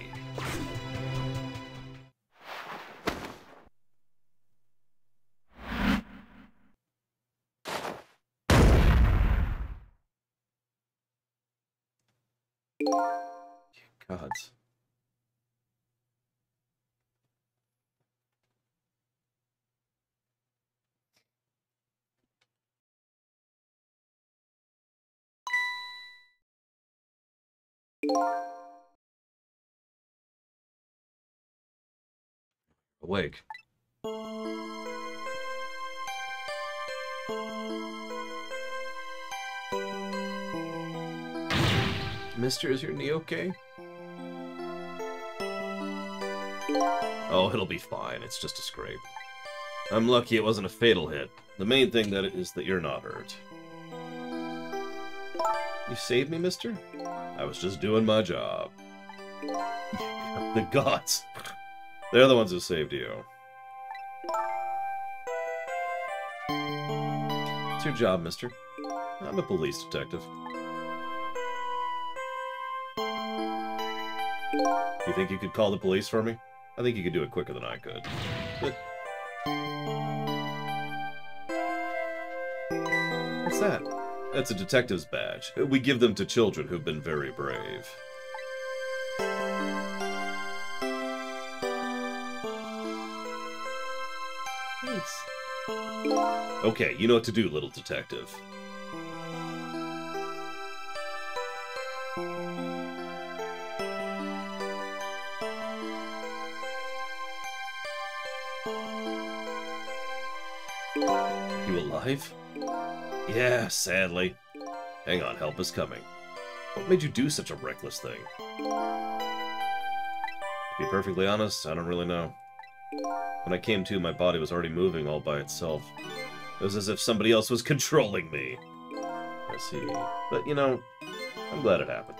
Gods. Awake. Mister, is your knee okay? Oh, it'll be fine. It's just a scrape. I'm lucky it wasn't a fatal hit. The main thing is that you're not hurt. You saved me, mister? I was just doing my job. The gods. They're the ones who saved you. It's your job, mister. I'm a police detective. You think you could call the police for me? I think you could do it quicker than I could. But... what's that? That's a detective's badge. We give them to children who've been very brave. Thanks. Okay, you know what to do, little detective. You alive? Yeah, sadly. Hang on, help is coming. What made you do such a reckless thing? To be perfectly honest, I don't really know. When I came to, my body was already moving all by itself. It was as if somebody else was controlling me. I see. But, you know, I'm glad it happened.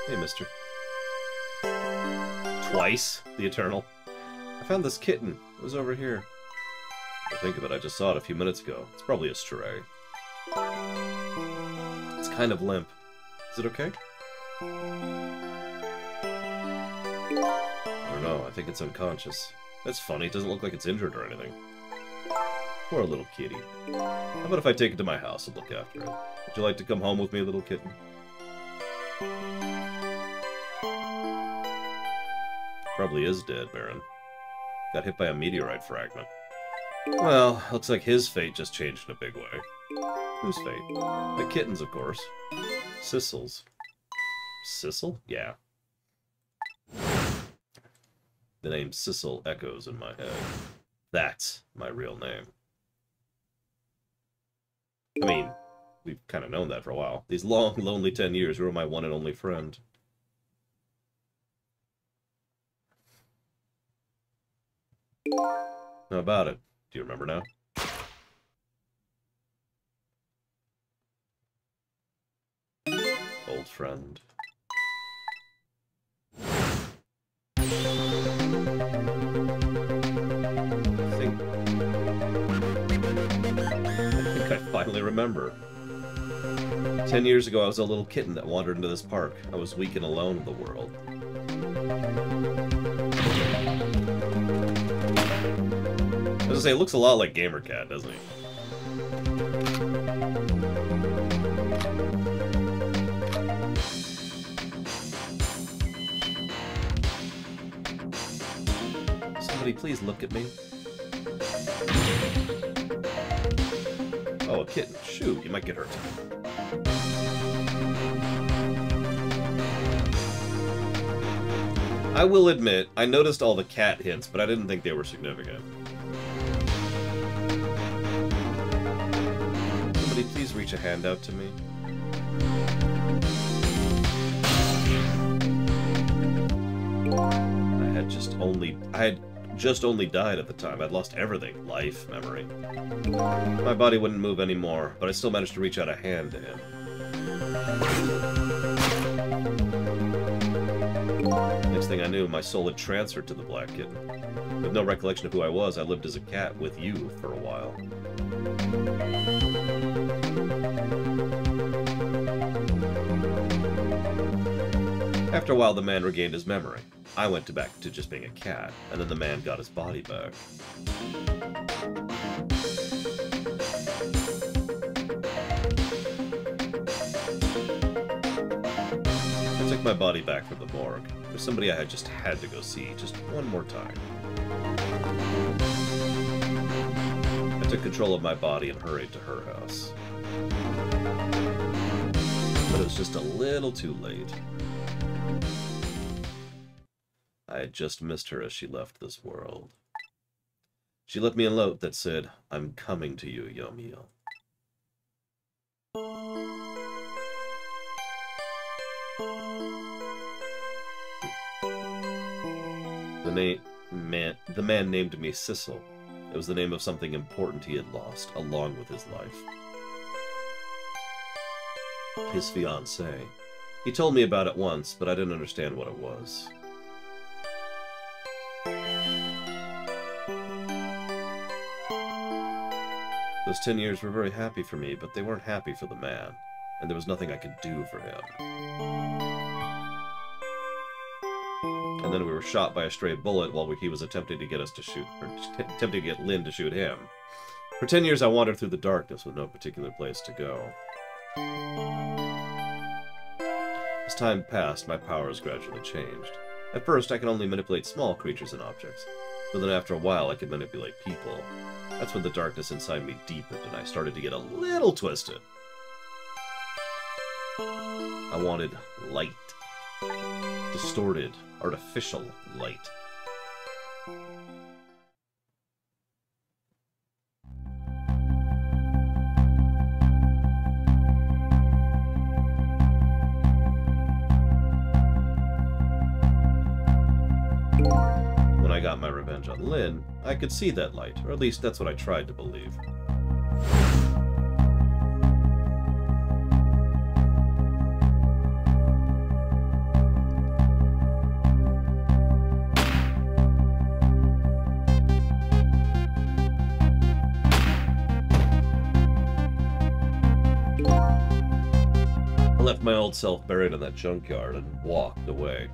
Hey, mister. Twice, the Eternal. I found this kitten. It was over here. To think of it, I just saw it a few minutes ago. It's probably a stray. It's kind of limp. Is it okay? I don't know. I think it's unconscious. That's funny. It doesn't look like it's injured or anything. Poor little kitty. How about if I take it to my house and look after it? Would you like to come home with me, little kitten? Probably is dead, Baron. Got hit by a meteorite fragment. Well, looks like his fate just changed in a big way. Whose fate? The kitten's, of course. Sissel's. Sissel? Yeah. The name Sissel echoes in my head. That's my real name. I mean, we've kind of known that for a while. These long, lonely 10 years, you were my one and only friend. How about it? Do you remember now? Old friend. I think I finally remember. 10 years ago, I was a little kitten that wandered into this park. I was weak and alone in the world. I was gonna say, it looks a lot like Gamercat, doesn't he? please look at me? Oh, a kitten. Shoot, you might get hurt. I will admit, I noticed all the cat hints, but I didn't think they were significant. Somebody please reach a hand out to me. I had just only died at the time. I'd lost everything. Life, memory. My body wouldn't move anymore, but I still managed to reach out a hand to him. Next thing I knew, my soul had transferred to the black kitten. With no recollection of who I was, I lived as a cat with you for a while. After a while, the man regained his memory. I went back to just being a cat, and then the man got his body back. I took my body back from the morgue. There's somebody I just had to go see, just one more time. I took control of my body and hurried to her house. But it was just a little too late. I had just missed her as she left this world. She left me a note that said, "I'm coming to you, Yomiel." The man named me Sissel. It was the name of something important he had lost, along with his life. His fiancée. He told me about it once, but I didn't understand what it was. Those 10 years were very happy for me, but they weren't happy for the man, and there was nothing I could do for him. And then we were shot by a stray bullet while he was attempting to get us to shoot, or attempting to get Lynn to shoot him. For 10 years I wandered through the darkness with no particular place to go. As time passed, my powers gradually changed. At first, I could only manipulate small creatures and objects, but then after a while I could manipulate people. That's when the darkness inside me deepened and I started to get a little twisted. I wanted light. Distorted, artificial light. When I got my revenge on Lynn, I could see that light, or at least that's what I tried to believe. I left my old self buried in that junkyard and walked away.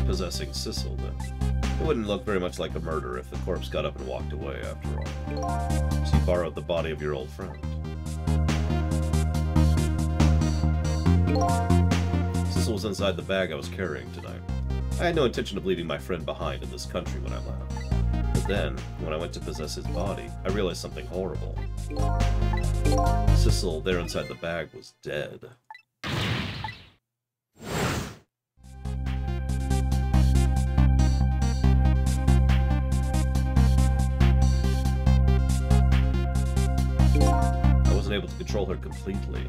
Possessing Sissel, then. It wouldn't look very much like a murder if the corpse got up and walked away, after all. So you borrowed the body of your old friend. Sissel was inside the bag I was carrying tonight. I had no intention of leaving my friend behind in this country when I left. But then, when I went to possess his body, I realized something horrible. Sissel, there inside the bag, was dead. Able to control her completely.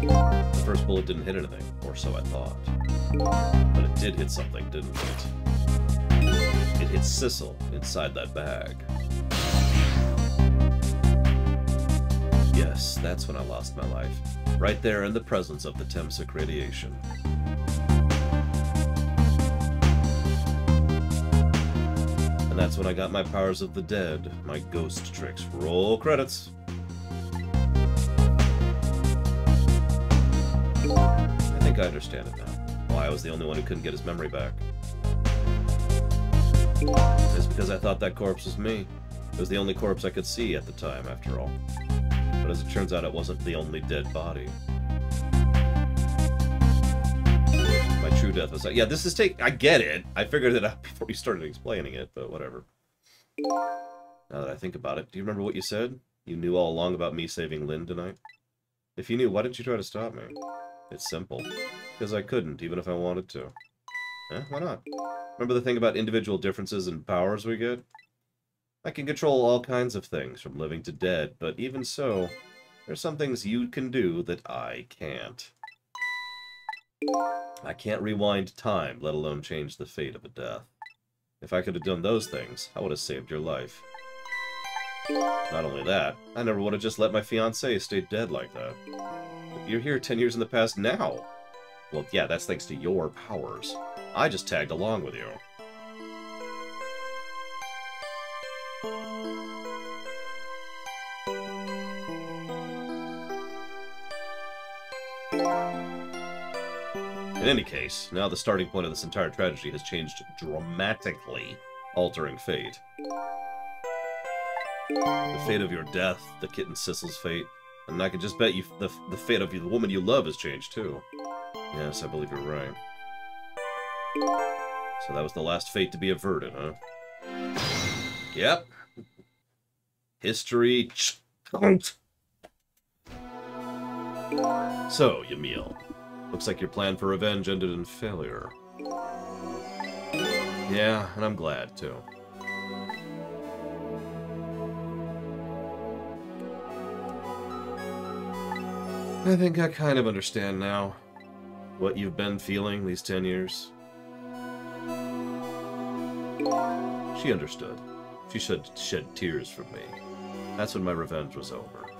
The first bullet didn't hit anything, or so I thought. But it did hit something, didn't it? It hit Sissel inside that bag. Yes, that's when I lost my life. Right there in the presence of the Temsik radiation. And that's when I got my powers of the dead, my ghost tricks. Roll credits. I think I understand it now. Why I was the only one who couldn't get his memory back. Just because I thought that corpse was me. It was the only corpse I could see at the time, after all. But as it turns out, it wasn't the only dead body. My true death was... Yeah, this is I get it. I figured it out before you started explaining it, but whatever. Now that I think about it, do you remember what you said? You knew all along about me saving Lynn tonight? If you knew, why didn't you try to stop me? It's simple. Because I couldn't, even if I wanted to. Eh, why not? Remember the thing about individual differences in powers we get? I can control all kinds of things, from living to dead, but even so, there's some things you can do that I can't. I can't rewind time, let alone change the fate of a death. If I could have done those things, I would have saved your life. Not only that, I never would have just let my fiancée stay dead like that. You're here 10 years in the past now. Well, yeah, that's thanks to your powers. I just tagged along with you. In any case, now the starting point of this entire tragedy has changed dramatically, altering fate. The fate of your death, the kitten Sissel's fate, and I can just bet you the fate of the woman you love has changed too. Yes, I believe you're right. So that was the last fate to be averted, huh? Yep. History. So, Yamil. Looks like your plan for revenge ended in failure. Yeah, and I'm glad, too. I think I kind of understand now what you've been feeling these 10 years. She understood. She shed tears from me. That's when my revenge was over.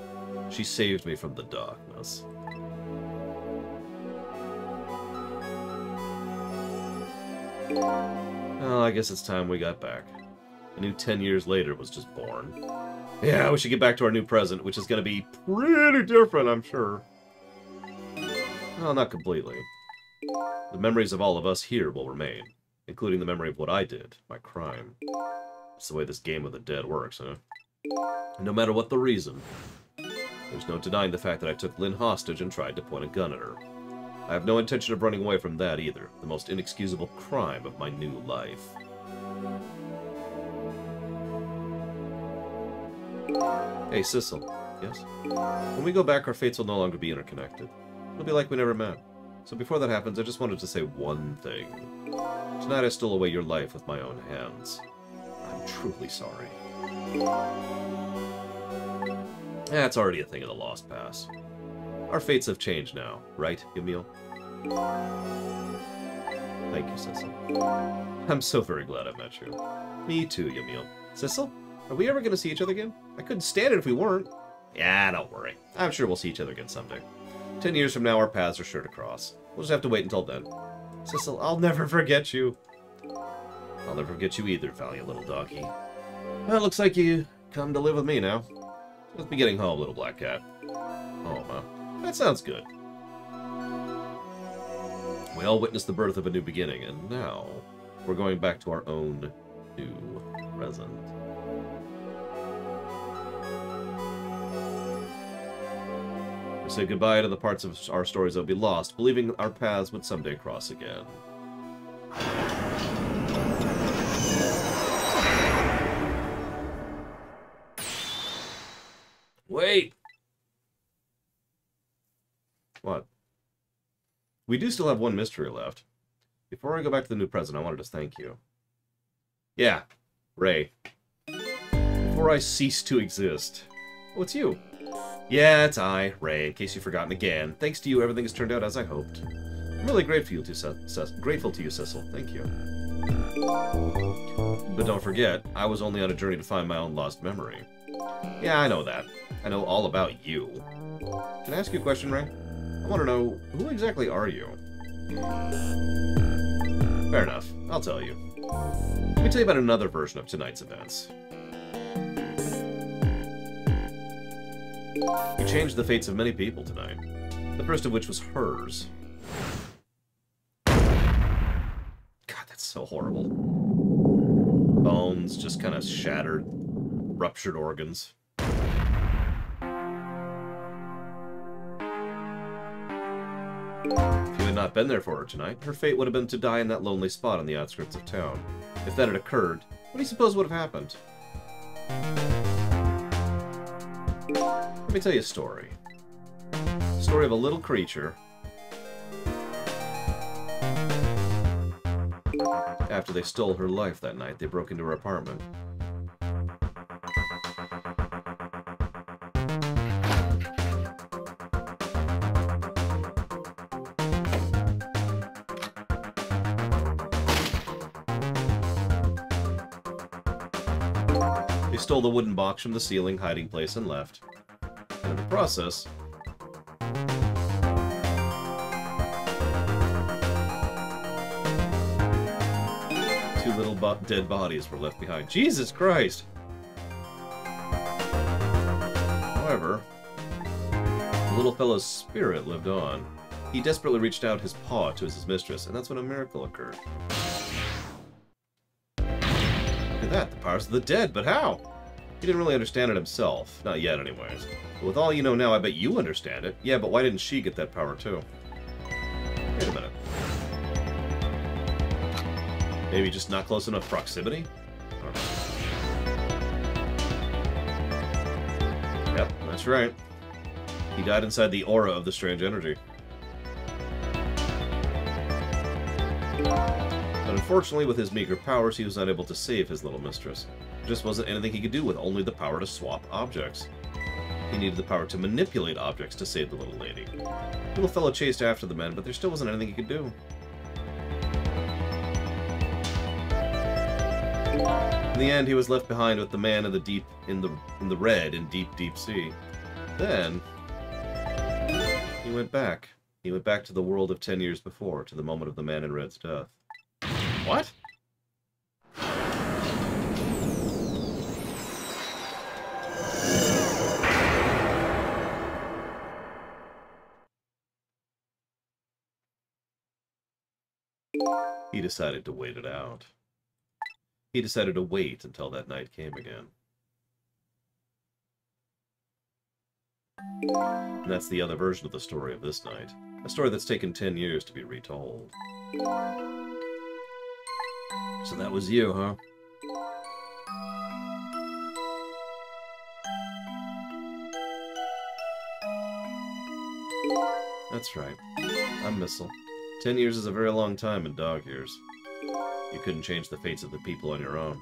She saved me from the darkness. Well, I guess it's time we got back. A new 10 years later was just born. Yeah, we should get back to our new present, which is going to be pretty different, I'm sure. Well, not completely. The memories of all of us here will remain, including the memory of what I did, my crime. That's the way this game of the dead works, huh? And no matter what the reason, there's no denying the fact that I took Lynn hostage and tried to point a gun at her. I have no intention of running away from that either, the most inexcusable crime of my new life. Hey, Sissel. Yes? When we go back, our fates will no longer be interconnected. It'll be like we never met. So before that happens, I just wanted to say one thing. Tonight I stole away your life with my own hands. I'm truly sorry. Yeah, it's already a thing of the lost past. Our fates have changed now, right, Yamil? Thank you, Sissel. I'm so very glad I met you. Me too, Yamil. Sissel, are we ever going to see each other again? I couldn't stand it if we weren't. Yeah, don't worry. I'm sure we'll see each other again someday. 10 years from now, our paths are sure to cross. We'll just have to wait until then. Sissel, I'll never forget you. I'll never forget you either, valiant little doggy. Well, it looks like you come to live with me now. Let's be getting home, little black cat. Oh, huh? That sounds good. We all witnessed the birth of a new beginning, and now we're going back to our own new present. We say goodbye to the parts of our stories that will be lost, believing our paths would someday cross again. Wait! What? We do still have one mystery left. Before I go back to the new present, I wanted to thank you. Yeah, Ray. Before I cease to exist. Oh, it's you. Yeah, it's I, Ray, in case you've forgotten again. Thanks to you, everything has turned out as I hoped. I'm really grateful to you, Sissel. Thank you. But don't forget, I was only on a journey to find my own lost memory. Yeah, I know that. I know all about you. Can I ask you a question, Ray? I want to know, who exactly are you? Fair enough. I'll tell you. Let me tell you about another version of tonight's events. You changed the fates of many people tonight. The first of which was hers. God, that's so horrible. bones, just kind of shattered, ruptured organs. If you had not been there for her tonight, her fate would have been to die in that lonely spot on the outskirts of town. If that had occurred, what do you suppose would have happened? Let me tell you a story. A story of a little creature. After they stole her life that night, they broke into her apartment. They stole the wooden box from the ceiling hiding place and left. And in the process, two little dead bodies were left behind. Jesus Christ! However, the little fellow's spirit lived on. He desperately reached out his paw to his mistress, and that's when a miracle occurred. Look at that, the powers of the dead, but how? He didn't really understand it himself. Not yet, anyways. But with all you know now, I bet you understand it. Yeah, but why didn't she get that power, too? Wait a minute. Maybe just not close enough proximity? Yep, that's right. He died inside the aura of the strange energy. But unfortunately, with his meager powers, he was unable to save his little mistress. There just wasn't anything he could do with only the power to swap objects. He needed the power to manipulate objects to save the little lady. The little fellow chased after the men, but there still wasn't anything he could do. In the end, he was left behind with the man in the red in deep sea. Then he went back. He went back to the world of 10 years before, to the moment of the man in red's death. What? He decided to wait it out. He decided to wait until that night came again. And that's the other version of the story of this night. A story that's taken 10 years to be retold. So that was you, huh? That's right. I'm Missile. 10 years is a very long time in dog years. You couldn't change the fates of the people on your own,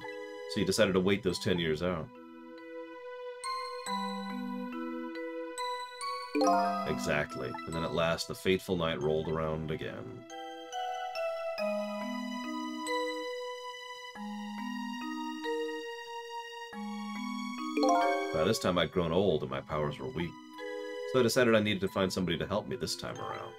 so you decided to wait those 10 years out. Exactly. And then at last, the fateful night rolled around again. By this time, I'd grown old and my powers were weak, so I decided I needed to find somebody to help me this time around.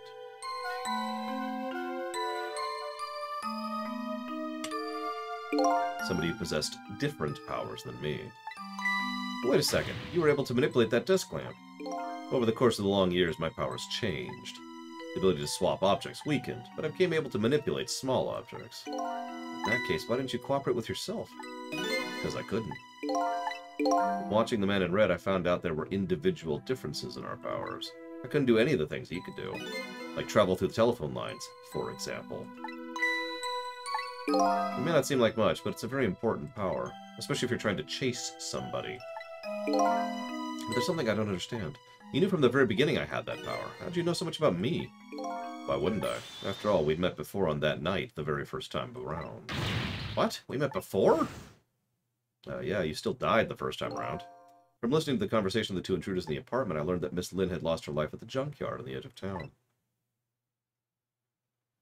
Somebody who possessed different powers than me. But wait a second, you were able to manipulate that desk lamp. Over the course of the long years, my powers changed. The ability to swap objects weakened, but I became able to manipulate small objects. In that case, why didn't you cooperate with yourself? Because I couldn't. Watching the man in red, I found out there were individual differences in our powers. I couldn't do any of the things he could do, like travel through the telephone lines, for example. It may not seem like much, but it's a very important power, especially if you're trying to chase somebody. But there's something I don't understand. You knew from the very beginning I had that power. How'd you know so much about me? Why wouldn't I? After all, we'd met before on that night, the very first time around. What? We met before? Yeah, you still died the first time around. From listening to the conversation of the two intruders in the apartment, I learned that Miss Lynn had lost her life at the junkyard on the edge of town.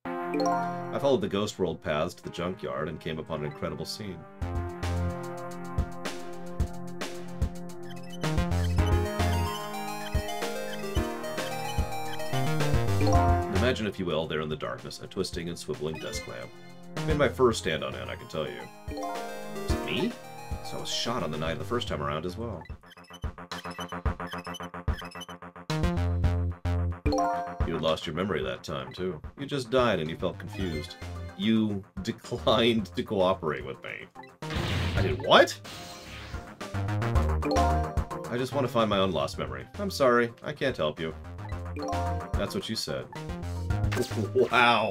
I followed the ghost world paths to the junkyard and came upon an incredible scene. Imagine, if you will, there in the darkness, a twisting and swiveling desk lamp. I made my first stand on it, I can tell you. Was it me? So I was shot on the night of the first time around as well. You had lost your memory that time, too. You just died and you felt confused. You declined to cooperate with me. I did what? I just want to find my own lost memory. I'm sorry, I can't help you. That's what you said. Wow.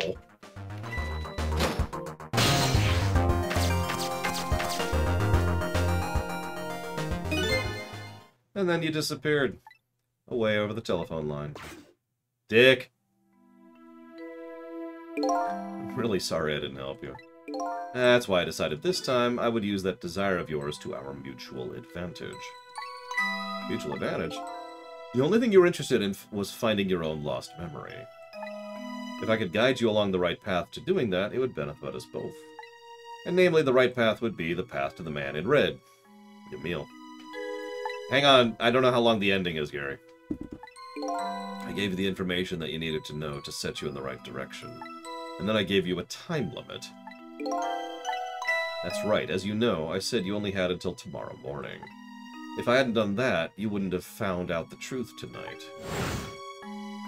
And then you disappeared. Away over the telephone line. Dick! I'm really sorry I didn't help you. That's why I decided this time I would use that desire of yours to our mutual advantage. Mutual advantage? The only thing you were interested in was finding your own lost memory. If I could guide you along the right path to doing that, it would benefit us both. And namely, the right path would be the path to the man in red. Emil. Hang on, I don't know how long the ending is, Gary. I gave you the information that you needed to know to set you in the right direction. And then I gave you a time limit. That's right, as you know, I said you only had until tomorrow morning. If I hadn't done that, you wouldn't have found out the truth tonight.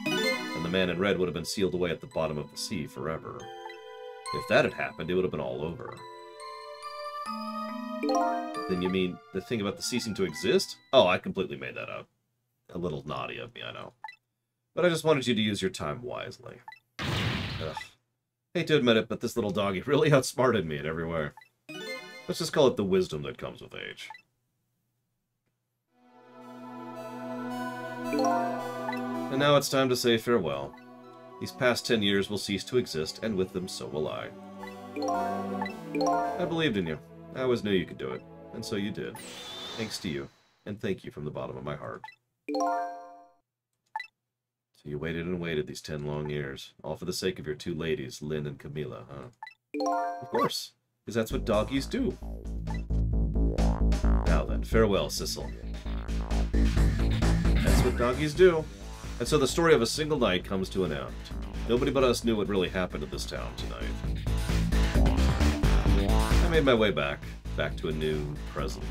And the man in red would have been sealed away at the bottom of the sea forever. If that had happened, it would have been all over. Then you mean the thing about the ceasing to exist? Oh, I completely made that up. A little naughty of me, I know. But I just wanted you to use your time wisely. Ugh. Hate to admit it, but this little doggy really outsmarted me in every way. Let's just call it the wisdom that comes with age. And now it's time to say farewell. These past 10 years will cease to exist, and with them so will I. I believed in you. I always knew you could do it. And so you did. Thanks to you. And thank you from the bottom of my heart. So you waited and waited these 10 long years. All for the sake of your two ladies, Lynn and Camilla, huh? Of course. Because that's what doggies do. Now then, farewell, Sissel. That's what doggies do. And so the story of a single night comes to an end. Nobody but us knew what really happened in this town tonight. I made my way back to a new present.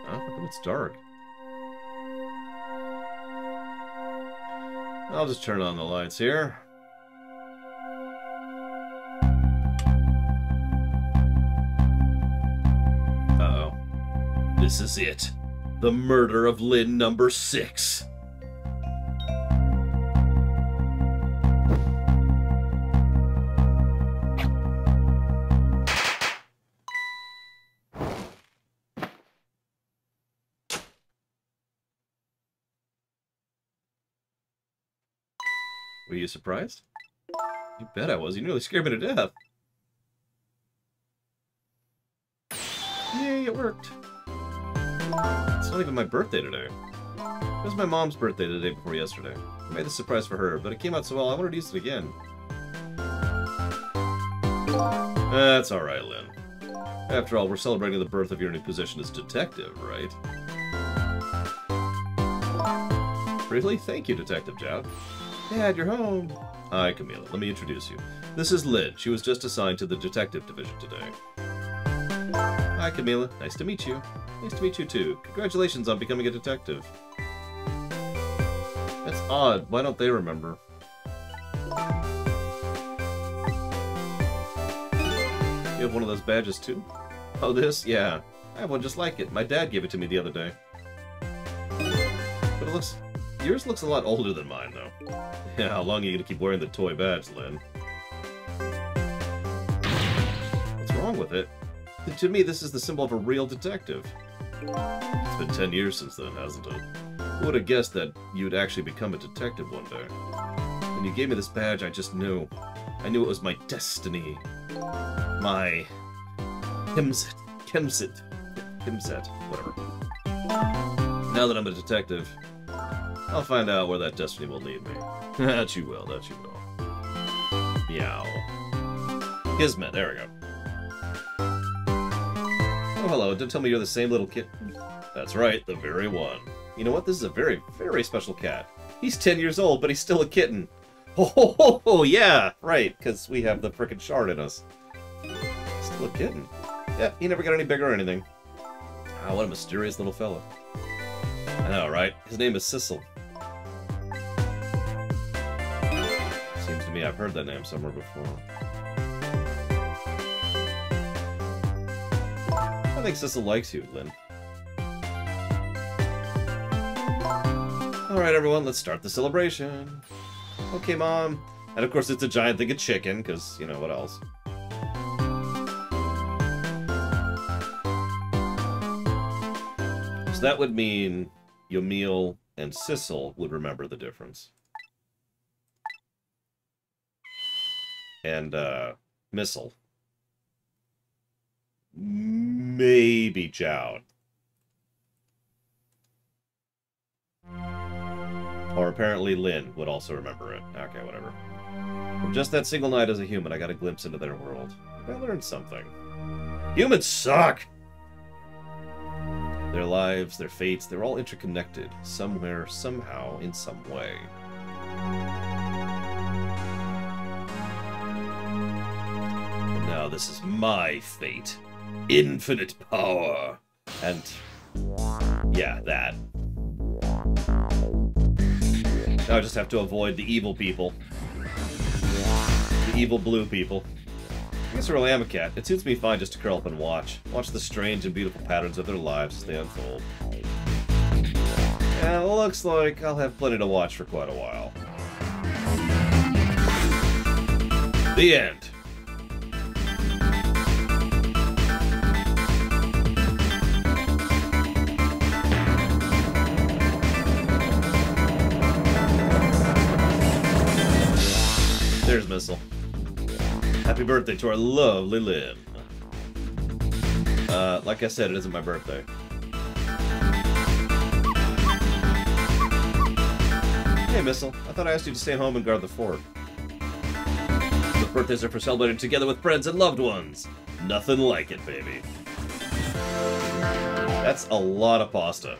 How come it's dark? I'll just turn on the lights here. This is it. The murder of Lynn number 6. Were you surprised? You bet I was. You nearly scared me to death. Yay, it worked. It's not even my birthday today. It was my mom's birthday the day before yesterday. I made this surprise for her, but it came out so well I wanted to use it again. That's alright, Lynn. After all, we're celebrating the birth of your new position as detective, right? Really? Thank you, Detective Jout. Dad, you're home. Hi, Camilla. Let me introduce you. This is Lynn. She was just assigned to the detective division today. Hi, Camilla. Nice to meet you. Nice to meet you, too. Congratulations on becoming a detective. That's odd. Why don't they remember? You have one of those badges, too? Oh, this? Yeah. I have one just like it. My dad gave it to me the other day. But it looks... Yours looks a lot older than mine, though. Yeah, how long are you going to keep wearing the toy badge, Lynn? What's wrong with it? To me, this is the symbol of a real detective. It's been 10 years since then, hasn't it? Who would have guessed that you'd actually become a detective one day? When you gave me this badge, I just knew. I knew it was my destiny. My... Chemset, whatever. Now that I'm a detective, I'll find out where that destiny will lead me. That you will, that you will. Meow. Kismet, there we go. Oh, hello, don't tell me you're the same little kid. That's right, the very one. You know what? This is a very, very special cat. He's 10 years old, but he's still a kitten. Oh, yeah, right, because we have the frickin' shard in us. Still a kitten. Yep, he never got any bigger or anything. Ah, what a mysterious little fella. I know, right? His name is Sissel. Seems to me I've heard that name somewhere before. I think Sissel likes you, Lynn. Alright, everyone, let's start the celebration. Okay, Mom. And of course, it's a giant thing of chicken, because, you know, what else? So that would mean Yamil and Sissel would remember the difference. And, Missile. Maybe Joud. Or apparently Lynn would also remember it. Okay, whatever. From just that single night as a human, I got a glimpse into their world. I learned something. Humans suck! Their lives, their fates, they're all interconnected. Somewhere, somehow, in some way. And now this is my fate. Infinite power. And... yeah, that. Now I just have to avoid the evil people. The evil blue people. I guess I really am a cat. It suits me fine just to curl up and watch. Watch the strange and beautiful patterns of their lives as they unfold. And it looks like I'll have plenty to watch for quite a while. The end. There's Missile. Happy birthday to our lovely Lynn. Like I said, it isn't my birthday. Hey, Missile. I thought I asked you to stay home and guard the fort. The birthdays are for celebrating together with friends and loved ones. Nothing like it, baby. That's a lot of pasta.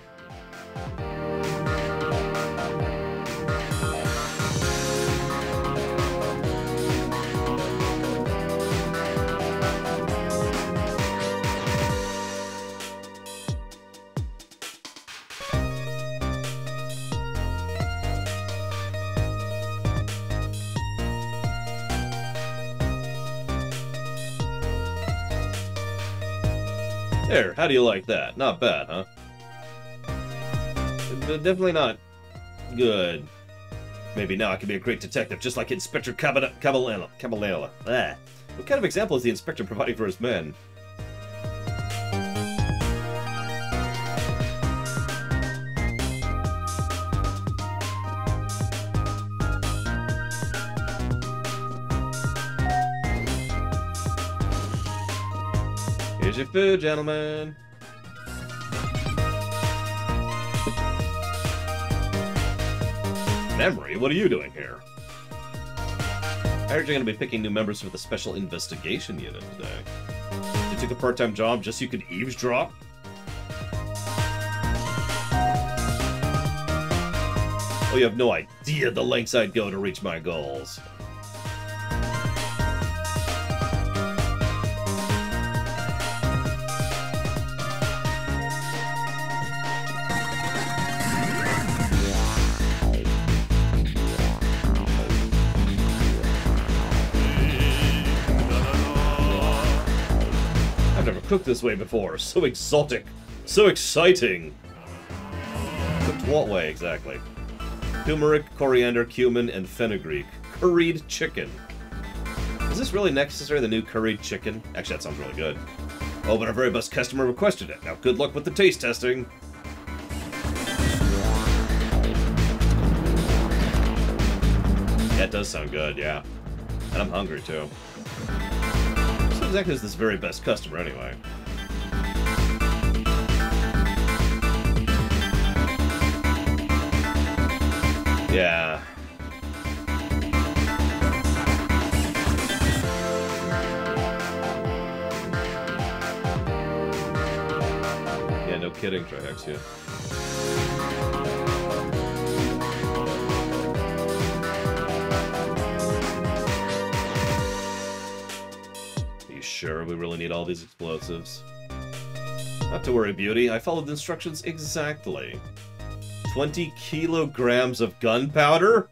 There, how do you like that? Not bad, huh? Definitely not good. Maybe now I can be a great detective, just like Inspector Caballella. Ah. What kind of example is the Inspector providing for his men? Here's your food, gentlemen. Memory, what are you doing here? I heard you're going to be picking new members for the Special Investigation Unit today. You took a part-time job just so you could eavesdrop? Oh, you have no idea the lengths I'd go to reach my goals. Cooked this way before. So exotic. So exciting. Cooked what way, exactly? Turmeric, coriander, cumin, and fenugreek. Curried chicken. Is this really necessary, the new curried chicken? Actually, that sounds really good. Oh, but our very best customer requested it. Now, good luck with the taste testing. Yeah, it does sound good, yeah. And I'm hungry, too. What exactly is this very best customer, anyway? Yeah. Yeah, no kidding, Trihex, sure we really need all these explosives? Not to worry, beauty. I followed the instructions exactly. 20 kilograms of gunpowder?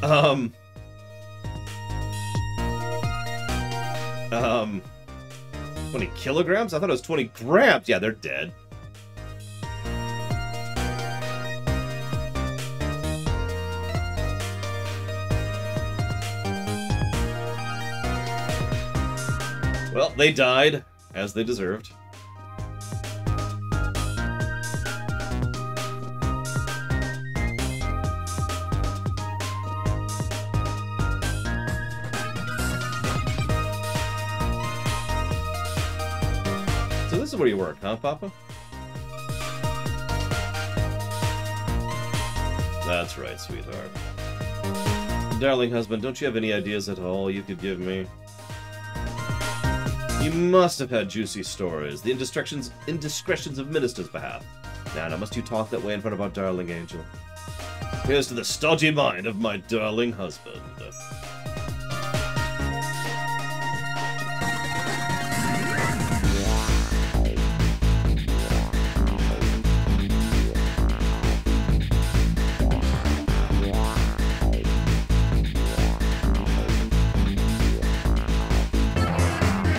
20 kilograms? I thought it was 20 grams. Yeah, they're dead. Well, they died, as they deserved. So this is where you work, huh, Papa? That's right, sweetheart. Darling husband, don't you have any ideas at all you could give me? You must have had juicy stories. The indiscretions of minister's behalf. Now, must you talk that way in front of our darling angel? Here's to the stodgy mind of my darling husband.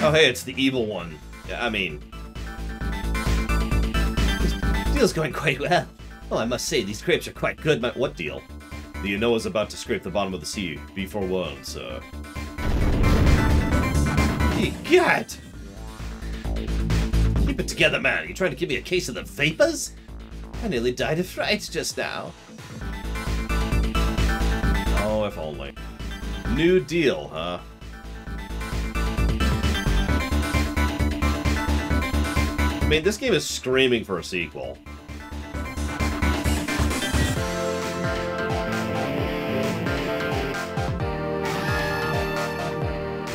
Oh, hey, it's the evil one. Yeah, I mean... This deal's going quite well. Oh, I must say, these grapes are quite good. What deal? The Unoa's about to scrape the bottom of the sea. Be forewarned, sir. God! Keep it together, man. You trying to give me a case of the vapors? I nearly died of fright just now. Oh, if only. New deal, huh? I mean, this game is screaming for a sequel.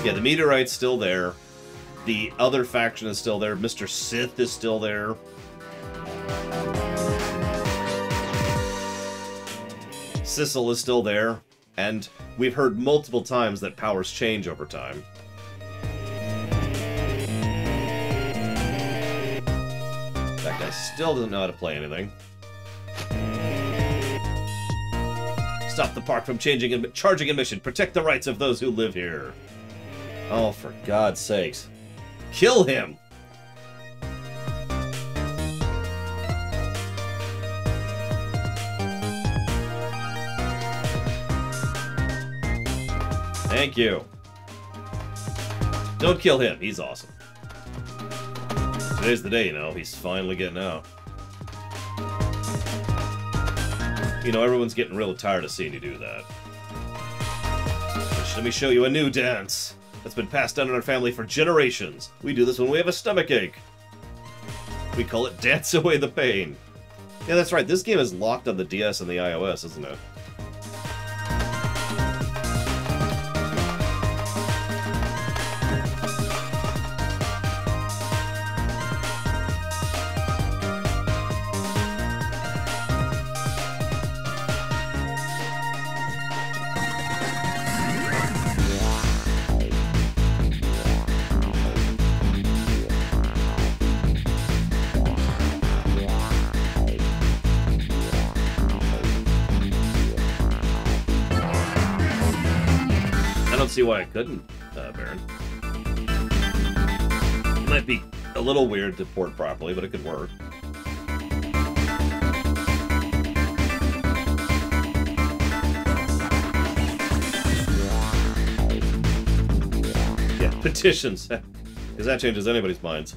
Yeah, the meteorite's still there. The other faction is still there. Mr. Sith is still there. Sissel is still there. And we've heard multiple times that powers change over time. That guy still doesn't know how to play anything. Stop the park from charging admission. Protect the rights of those who live here. Oh, for God's sakes. Kill him! Thank you. Don't kill him. He's awesome. Today's the day, you know. He's finally getting out. You know, everyone's getting real tired of seeing you do that. Let me show you a new dance that's been passed down in our family for generations. We do this when we have a stomachache. We call it Dance Away the Pain. Yeah, that's right. This game is locked on the DS and the iOS, isn't it? See why I couldn't, Baron. It might be a little weird to port properly, but it could work. Yeah, petitions. Because that changes anybody's minds.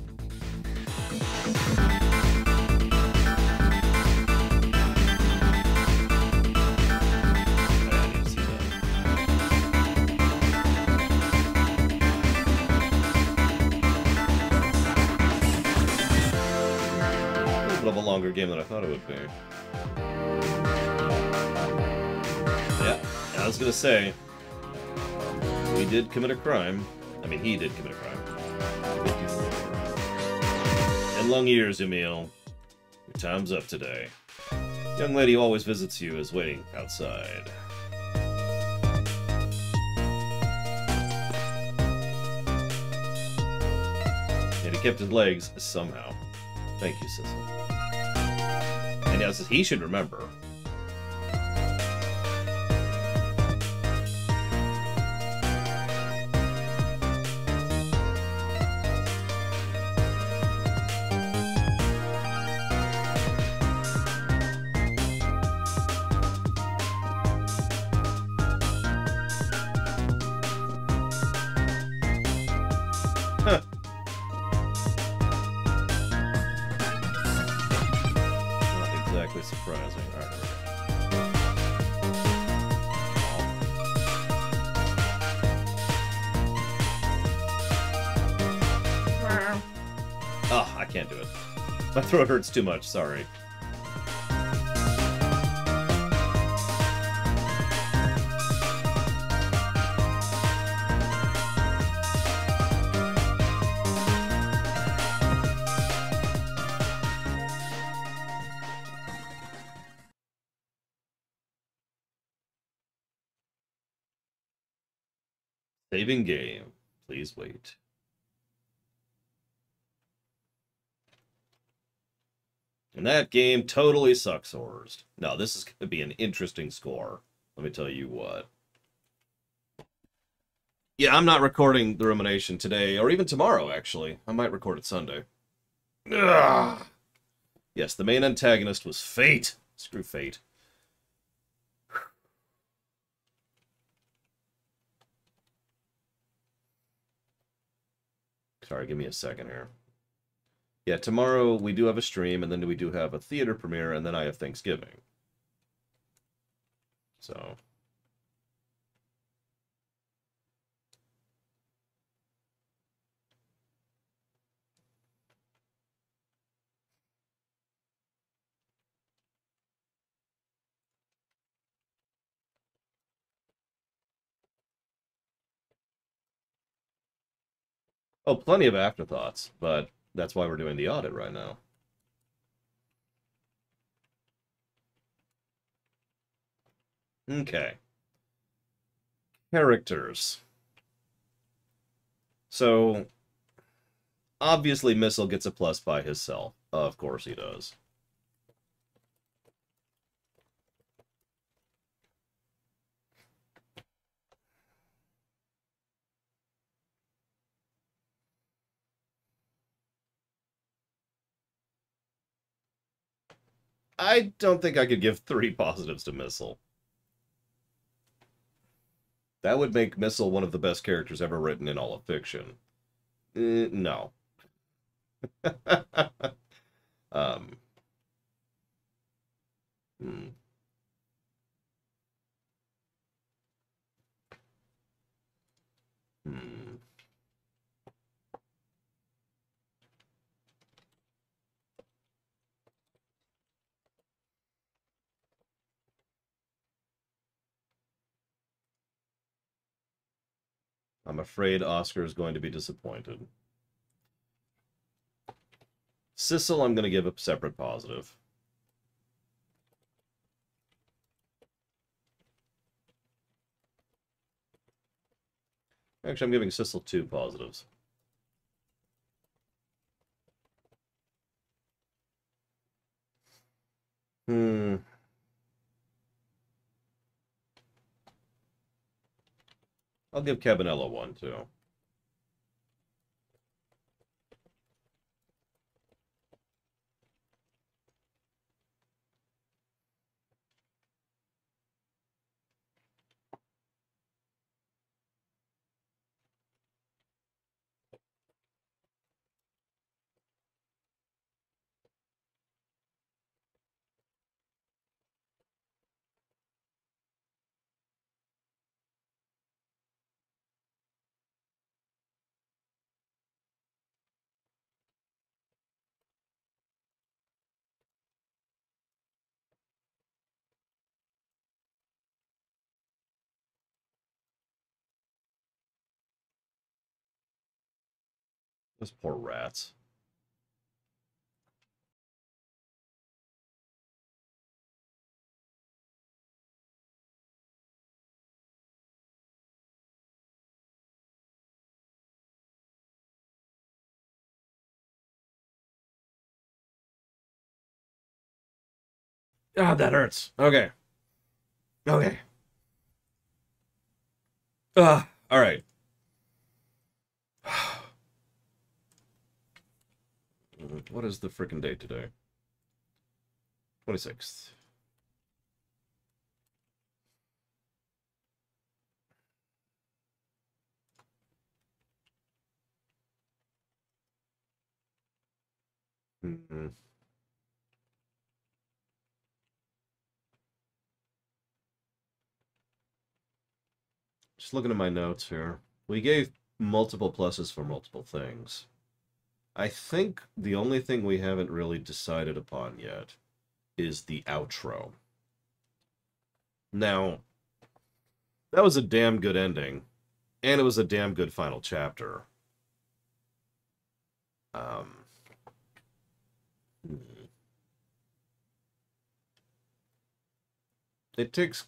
Longer game than I thought it would be. Yeah, I was gonna say, we did commit a crime. I mean, he did commit a crime. 54. 10 long years, Emil. Your time's up today. Young lady who always visits you is waiting outside. kept his legs somehow. Thank you, Sissel. And yes, he should remember. Not exactly surprising. All right, oh, I can't do it. My throat hurts too much, sorry. Saving game. Please wait. And that game totally sucks, Horrors. No, this is going to be an interesting score. Let me tell you what. Yeah, I'm not recording the Rumination today, or even tomorrow, actually. I might record it Sunday. Ugh. Yes, the main antagonist was Fate. Screw Fate. Sorry, give me a second here. Yeah, tomorrow we do have a stream, and then we do have a theater premiere, and then I have Thanksgiving. So... Oh, plenty of afterthoughts, but that's why we're doing the audit right now. Okay. Characters. So, obviously Missile gets a plus by himself. Of course he does. I don't think I could give 3 positives to Missile. That would make Missile one of the best characters ever written in all of fiction. No. um. Hmm. Hmm. I'm afraid Oscar is going to be disappointed. Sissel, I'm going to give a separate positive. Actually, I'm giving Sissel 2 positives. I'll give Cabanela 1, too. Those poor rats. God, that hurts. Okay. Okay. All right. What is the frickin' date today? 26th. Mm-hmm. Just looking at my notes here. We gave multiple pluses for multiple things. I think the only thing we haven't really decided upon yet is the outro. Now, that was a damn good ending, and it was a damn good final chapter. It takes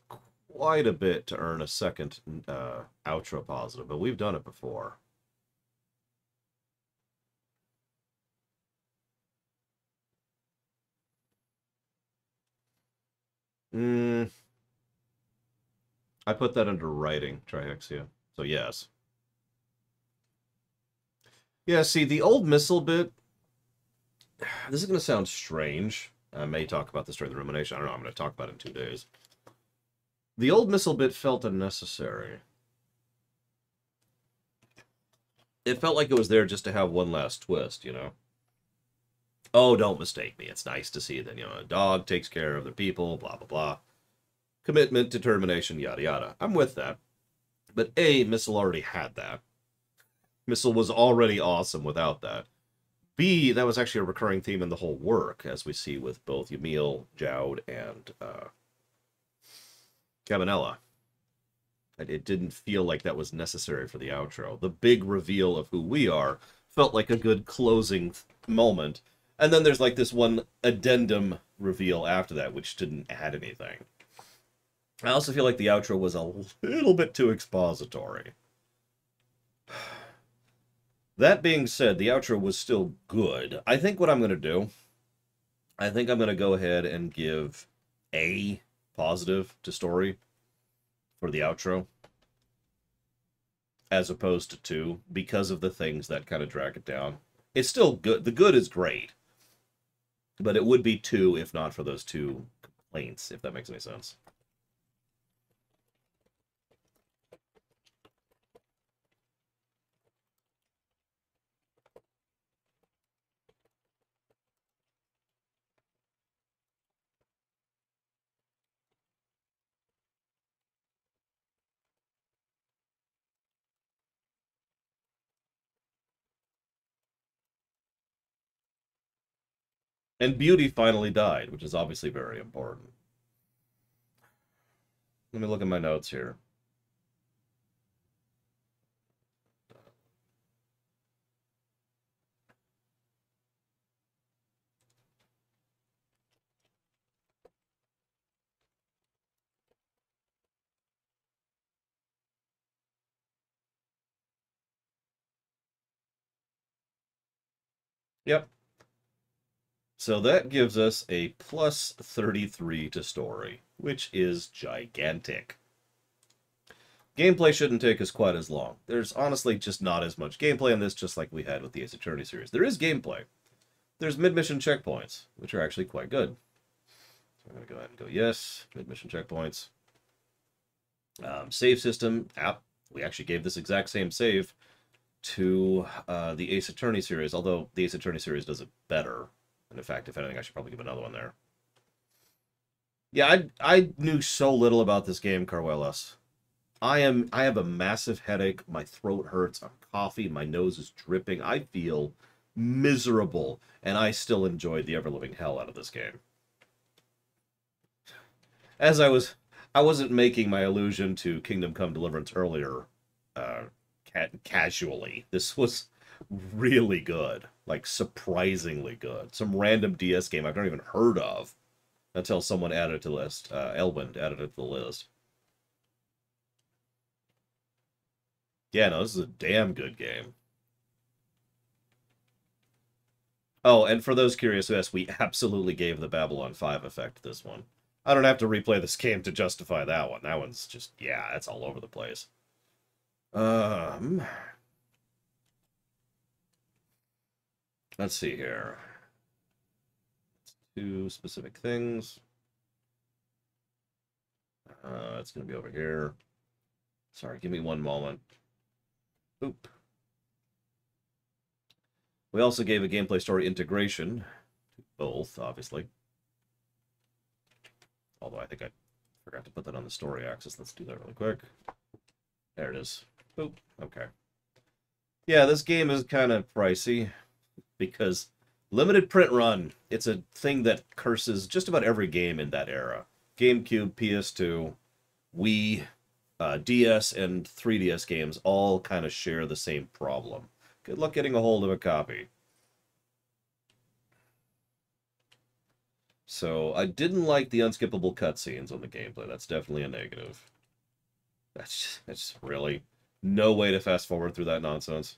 quite a bit to earn a second outro positive, but we've done it before. I put that under writing, Trihexia. So yes. Yeah, see, the old missile bit, this is going to sound strange. I may talk about this during the rumination. I don't know, I'm going to talk about it in 2 days. The old missile bit felt unnecessary. It felt like it was there just to have one last twist, you know? Oh, don't mistake me. It's nice to see that, you know, a dog takes care of the people, blah, blah, blah. Commitment, determination, yada, yada. I'm with that. But A, Missile already had that. Missile was already awesome without that. B, that was actually a recurring theme in the whole work, as we see with both Ymil, Jowd, and Cabanela. It didn't feel like that was necessary for the outro. The big reveal of who we are felt like a good closing moment. And then there's like this one addendum reveal after that, which didn't add anything. I also feel like the outro was a little bit too expository. That being said, the outro was still good. I think what I'm going to do, I think I'm going to go ahead and give A positive to story for the outro, as opposed to 2, because of the things that kind of drag it down. It's still good. The good is great, but it would be 2 if not for those 2 complaints, if that makes any sense. And Beauty finally died, which is obviously very important. Let me look at my notes here. Yep. So that gives us a plus 33 to story, which is gigantic. Gameplay shouldn't take us quite as long. There's honestly just not as much gameplay in this, just like we had with the Ace Attorney series. There is gameplay. There's mid-mission checkpoints, which are actually quite good. So I'm going to go ahead and go yes, mid-mission checkpoints. Save system, app. We actually gave this exact same save to the Ace Attorney series, although the Ace Attorney series does it better. And in fact, if anything, I should probably give another one there. Yeah, I knew so little about this game, Carwelas. I have a massive headache. My throat hurts. I'm coughing. My nose is dripping. I feel miserable, and I still enjoyed the ever-living hell out of this game. As I wasn't making my allusion to Kingdom Come Deliverance earlier casually. This was really good. Like, surprisingly good. Some random DS game I've never even heard of until someone added it to the list. Elwind added it to the list. Yeah, no, this is a damn good game. Oh, and for those curious, yes, we absolutely gave the Babylon 5 effect this one. I don't have to replay this game to justify that one. That one's just, yeah, that's all over the place. Let's see here. Two specific things. It's going to be over here. Sorry, give me one moment. Oop. We also gave a gameplay story integration to both, obviously. Although I think I forgot to put that on the story axis. Let's do that really quick. There it is. Boop. Okay. Yeah, this game is kind of pricey because limited print run, it's a thing that curses just about every game in that era. GameCube, PS2, Wii, DS, and 3DS games all kind of share the same problem. Good luck getting a hold of a copy. So, I didn't like the unskippable cutscenes on the gameplay. That's definitely a negative. That's really no way to fast forward through that nonsense.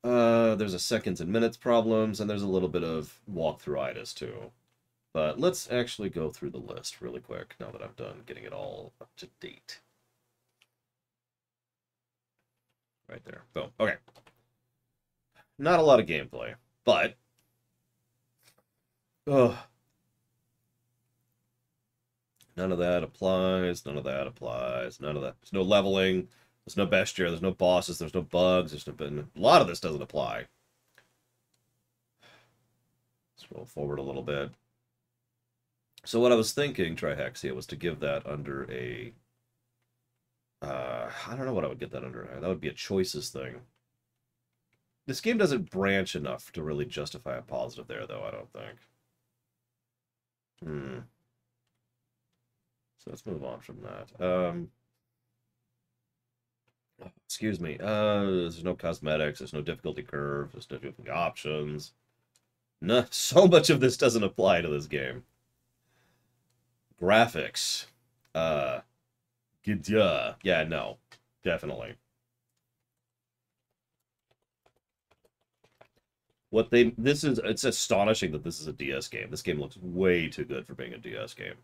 There's a seconds and minutes problems, and there's a little bit of walkthrough-itis, too. But let's actually go through the list really quick, now that I'm done getting it all up to date. Right there. Boom. Okay. Not a lot of gameplay, but... Ugh. None of that applies, none of that applies, none of that. There's no leveling, there's no bestiary, there's no bosses, there's no bugs, there's no... A lot of this doesn't apply. Scroll forward a little bit. So what I was thinking, Trihexia, was to give that under a... I don't know what I would get that under. That would be a choices thing. This game doesn't branch enough to really justify a positive there, though, I don't think. So let's move on from that. Excuse me. There's no cosmetics, there's no difficulty curve, there's no difficulty options. No, so much of this doesn't apply to this game. Graphics. Yeah, no. Definitely. It's astonishing that this is a DS game. This game looks way too good for being a DS game.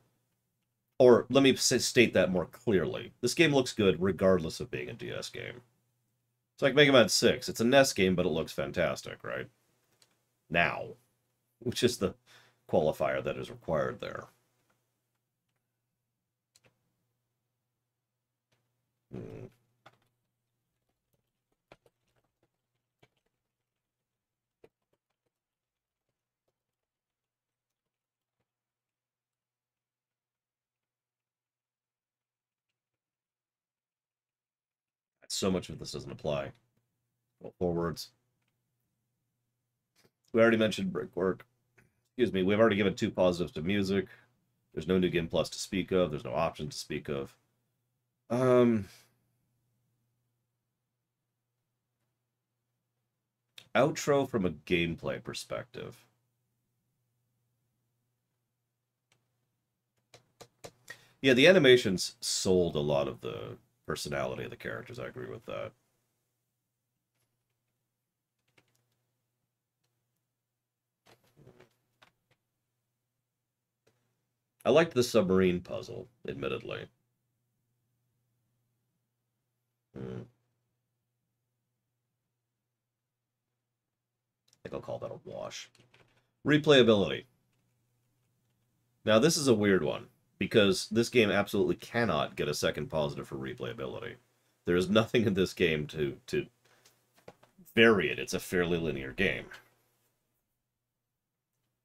Or, let me state that more clearly. This game looks good regardless of being a DS game. It's like Mega Man 6. It's a NES game, but it looks fantastic, right? Now. Which is the qualifier that is required there. So much of this doesn't apply. Go forwards. We already mentioned brickwork. Excuse me, we've already given 2 positives to music. There's no new game plus to speak of. There's no option to speak of. Outro from a gameplay perspective. Yeah, the animations sold a lot of the personality of the characters. I agree with that. I liked the submarine puzzle, admittedly. I think I'll call that a wash. Replayability. Now, this is a weird one, because this game absolutely cannot get a second positive for replayability. There is nothing in this game to vary it. It's a fairly linear game.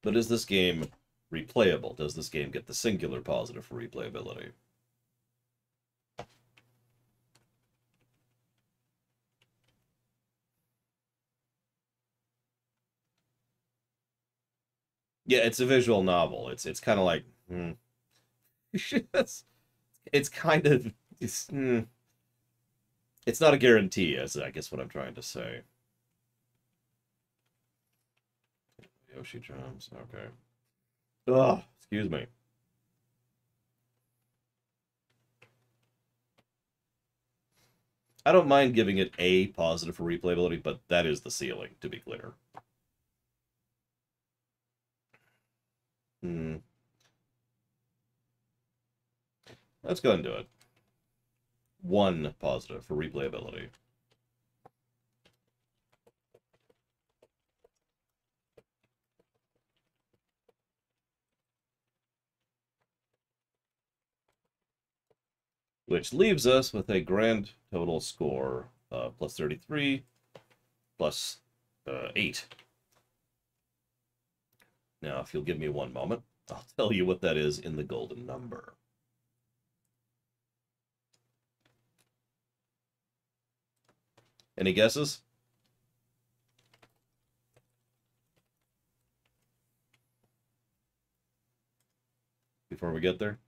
But is this game replayable? Does this game get the singular positive for replayability? Yeah, it's a visual novel. It's kind of like... it's kind of... It's not a guarantee, is I guess what I'm trying to say. Yoshi drums, okay. Ugh, excuse me. I don't mind giving it a positive for replayability, but that is the ceiling, to be clear. Let's go ahead and do it. 1 positive for replayability. Which leaves us with a grand total score of plus 33 plus 8. Now, if you'll give me 1 moment, I'll tell you what that is in the golden number. Any guesses? Before we get there?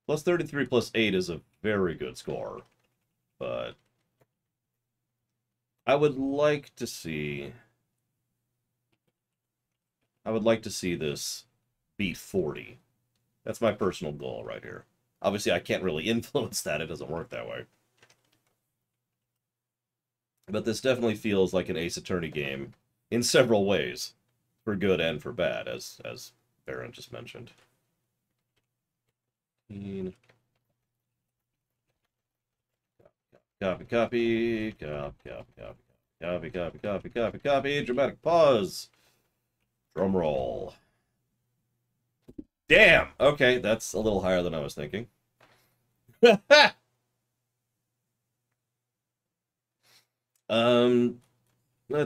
Plus 33 plus 8 is a very good score, but I would like to see this beat 40. That's my personal goal right here. Obviously, I can't really influence that. It doesn't work that way. But this definitely feels like an Ace Attorney game in several ways, for good and for bad, as Baron just mentioned. Copy, copy, copy. Dramatic pause. Drum roll. Damn! Okay, that's a little higher than I was thinking. Let's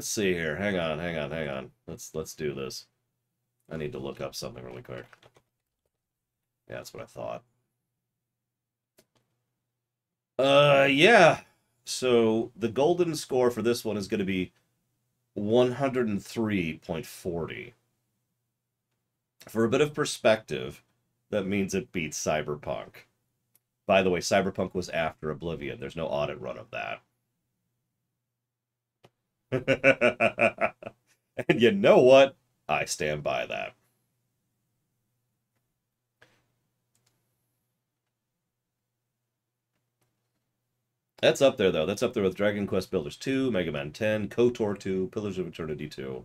see here. Hang on. Let's do this. I need to look up something really quick. Yeah, that's what I thought. Yeah. So the golden score for this one is going to be 103.40. For a bit of perspective, that means it beats Cyberpunk. By the way, Cyberpunk was after Oblivion. There's no audit run of that. And you know what? I stand by that. That's up there, though. That's up there with Dragon Quest Builders 2, Mega Man 10, KOTOR 2, Pillars of Eternity 2.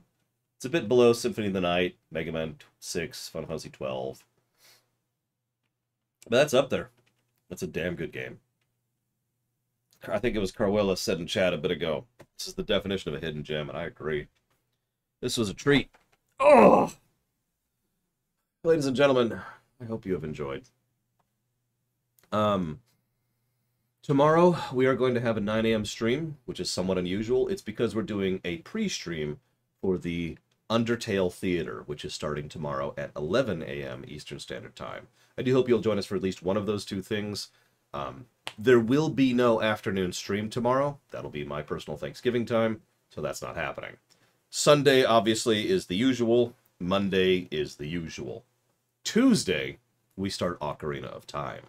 It's a bit below Symphony of the Night, Mega Man 6, Final Fantasy 12. But that's up there. That's a damn good game. I think it was Carwella said in chat a bit ago. This is the definition of a hidden gem, and I agree. This was a treat. Oh! Ladies and gentlemen, I hope you have enjoyed. Tomorrow, we are going to have a 9 a.m. stream, which is somewhat unusual. It's because we're doing a pre-stream for the Undertale Theater, which is starting tomorrow at 11 a.m. Eastern Standard Time. I do hope you'll join us for at least one of those two things. There will be no afternoon stream tomorrow. That'll be my personal Thanksgiving time, so that's not happening. Sunday, obviously, is the usual. Monday is the usual. Tuesday, we start Ocarina of Time.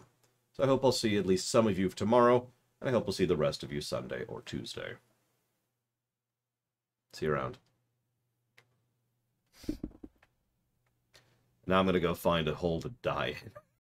So I hope I'll see at least some of you tomorrow, and I hope we'll see the rest of you Sunday or Tuesday. See you around. Now I'm going to go find a hole to die in.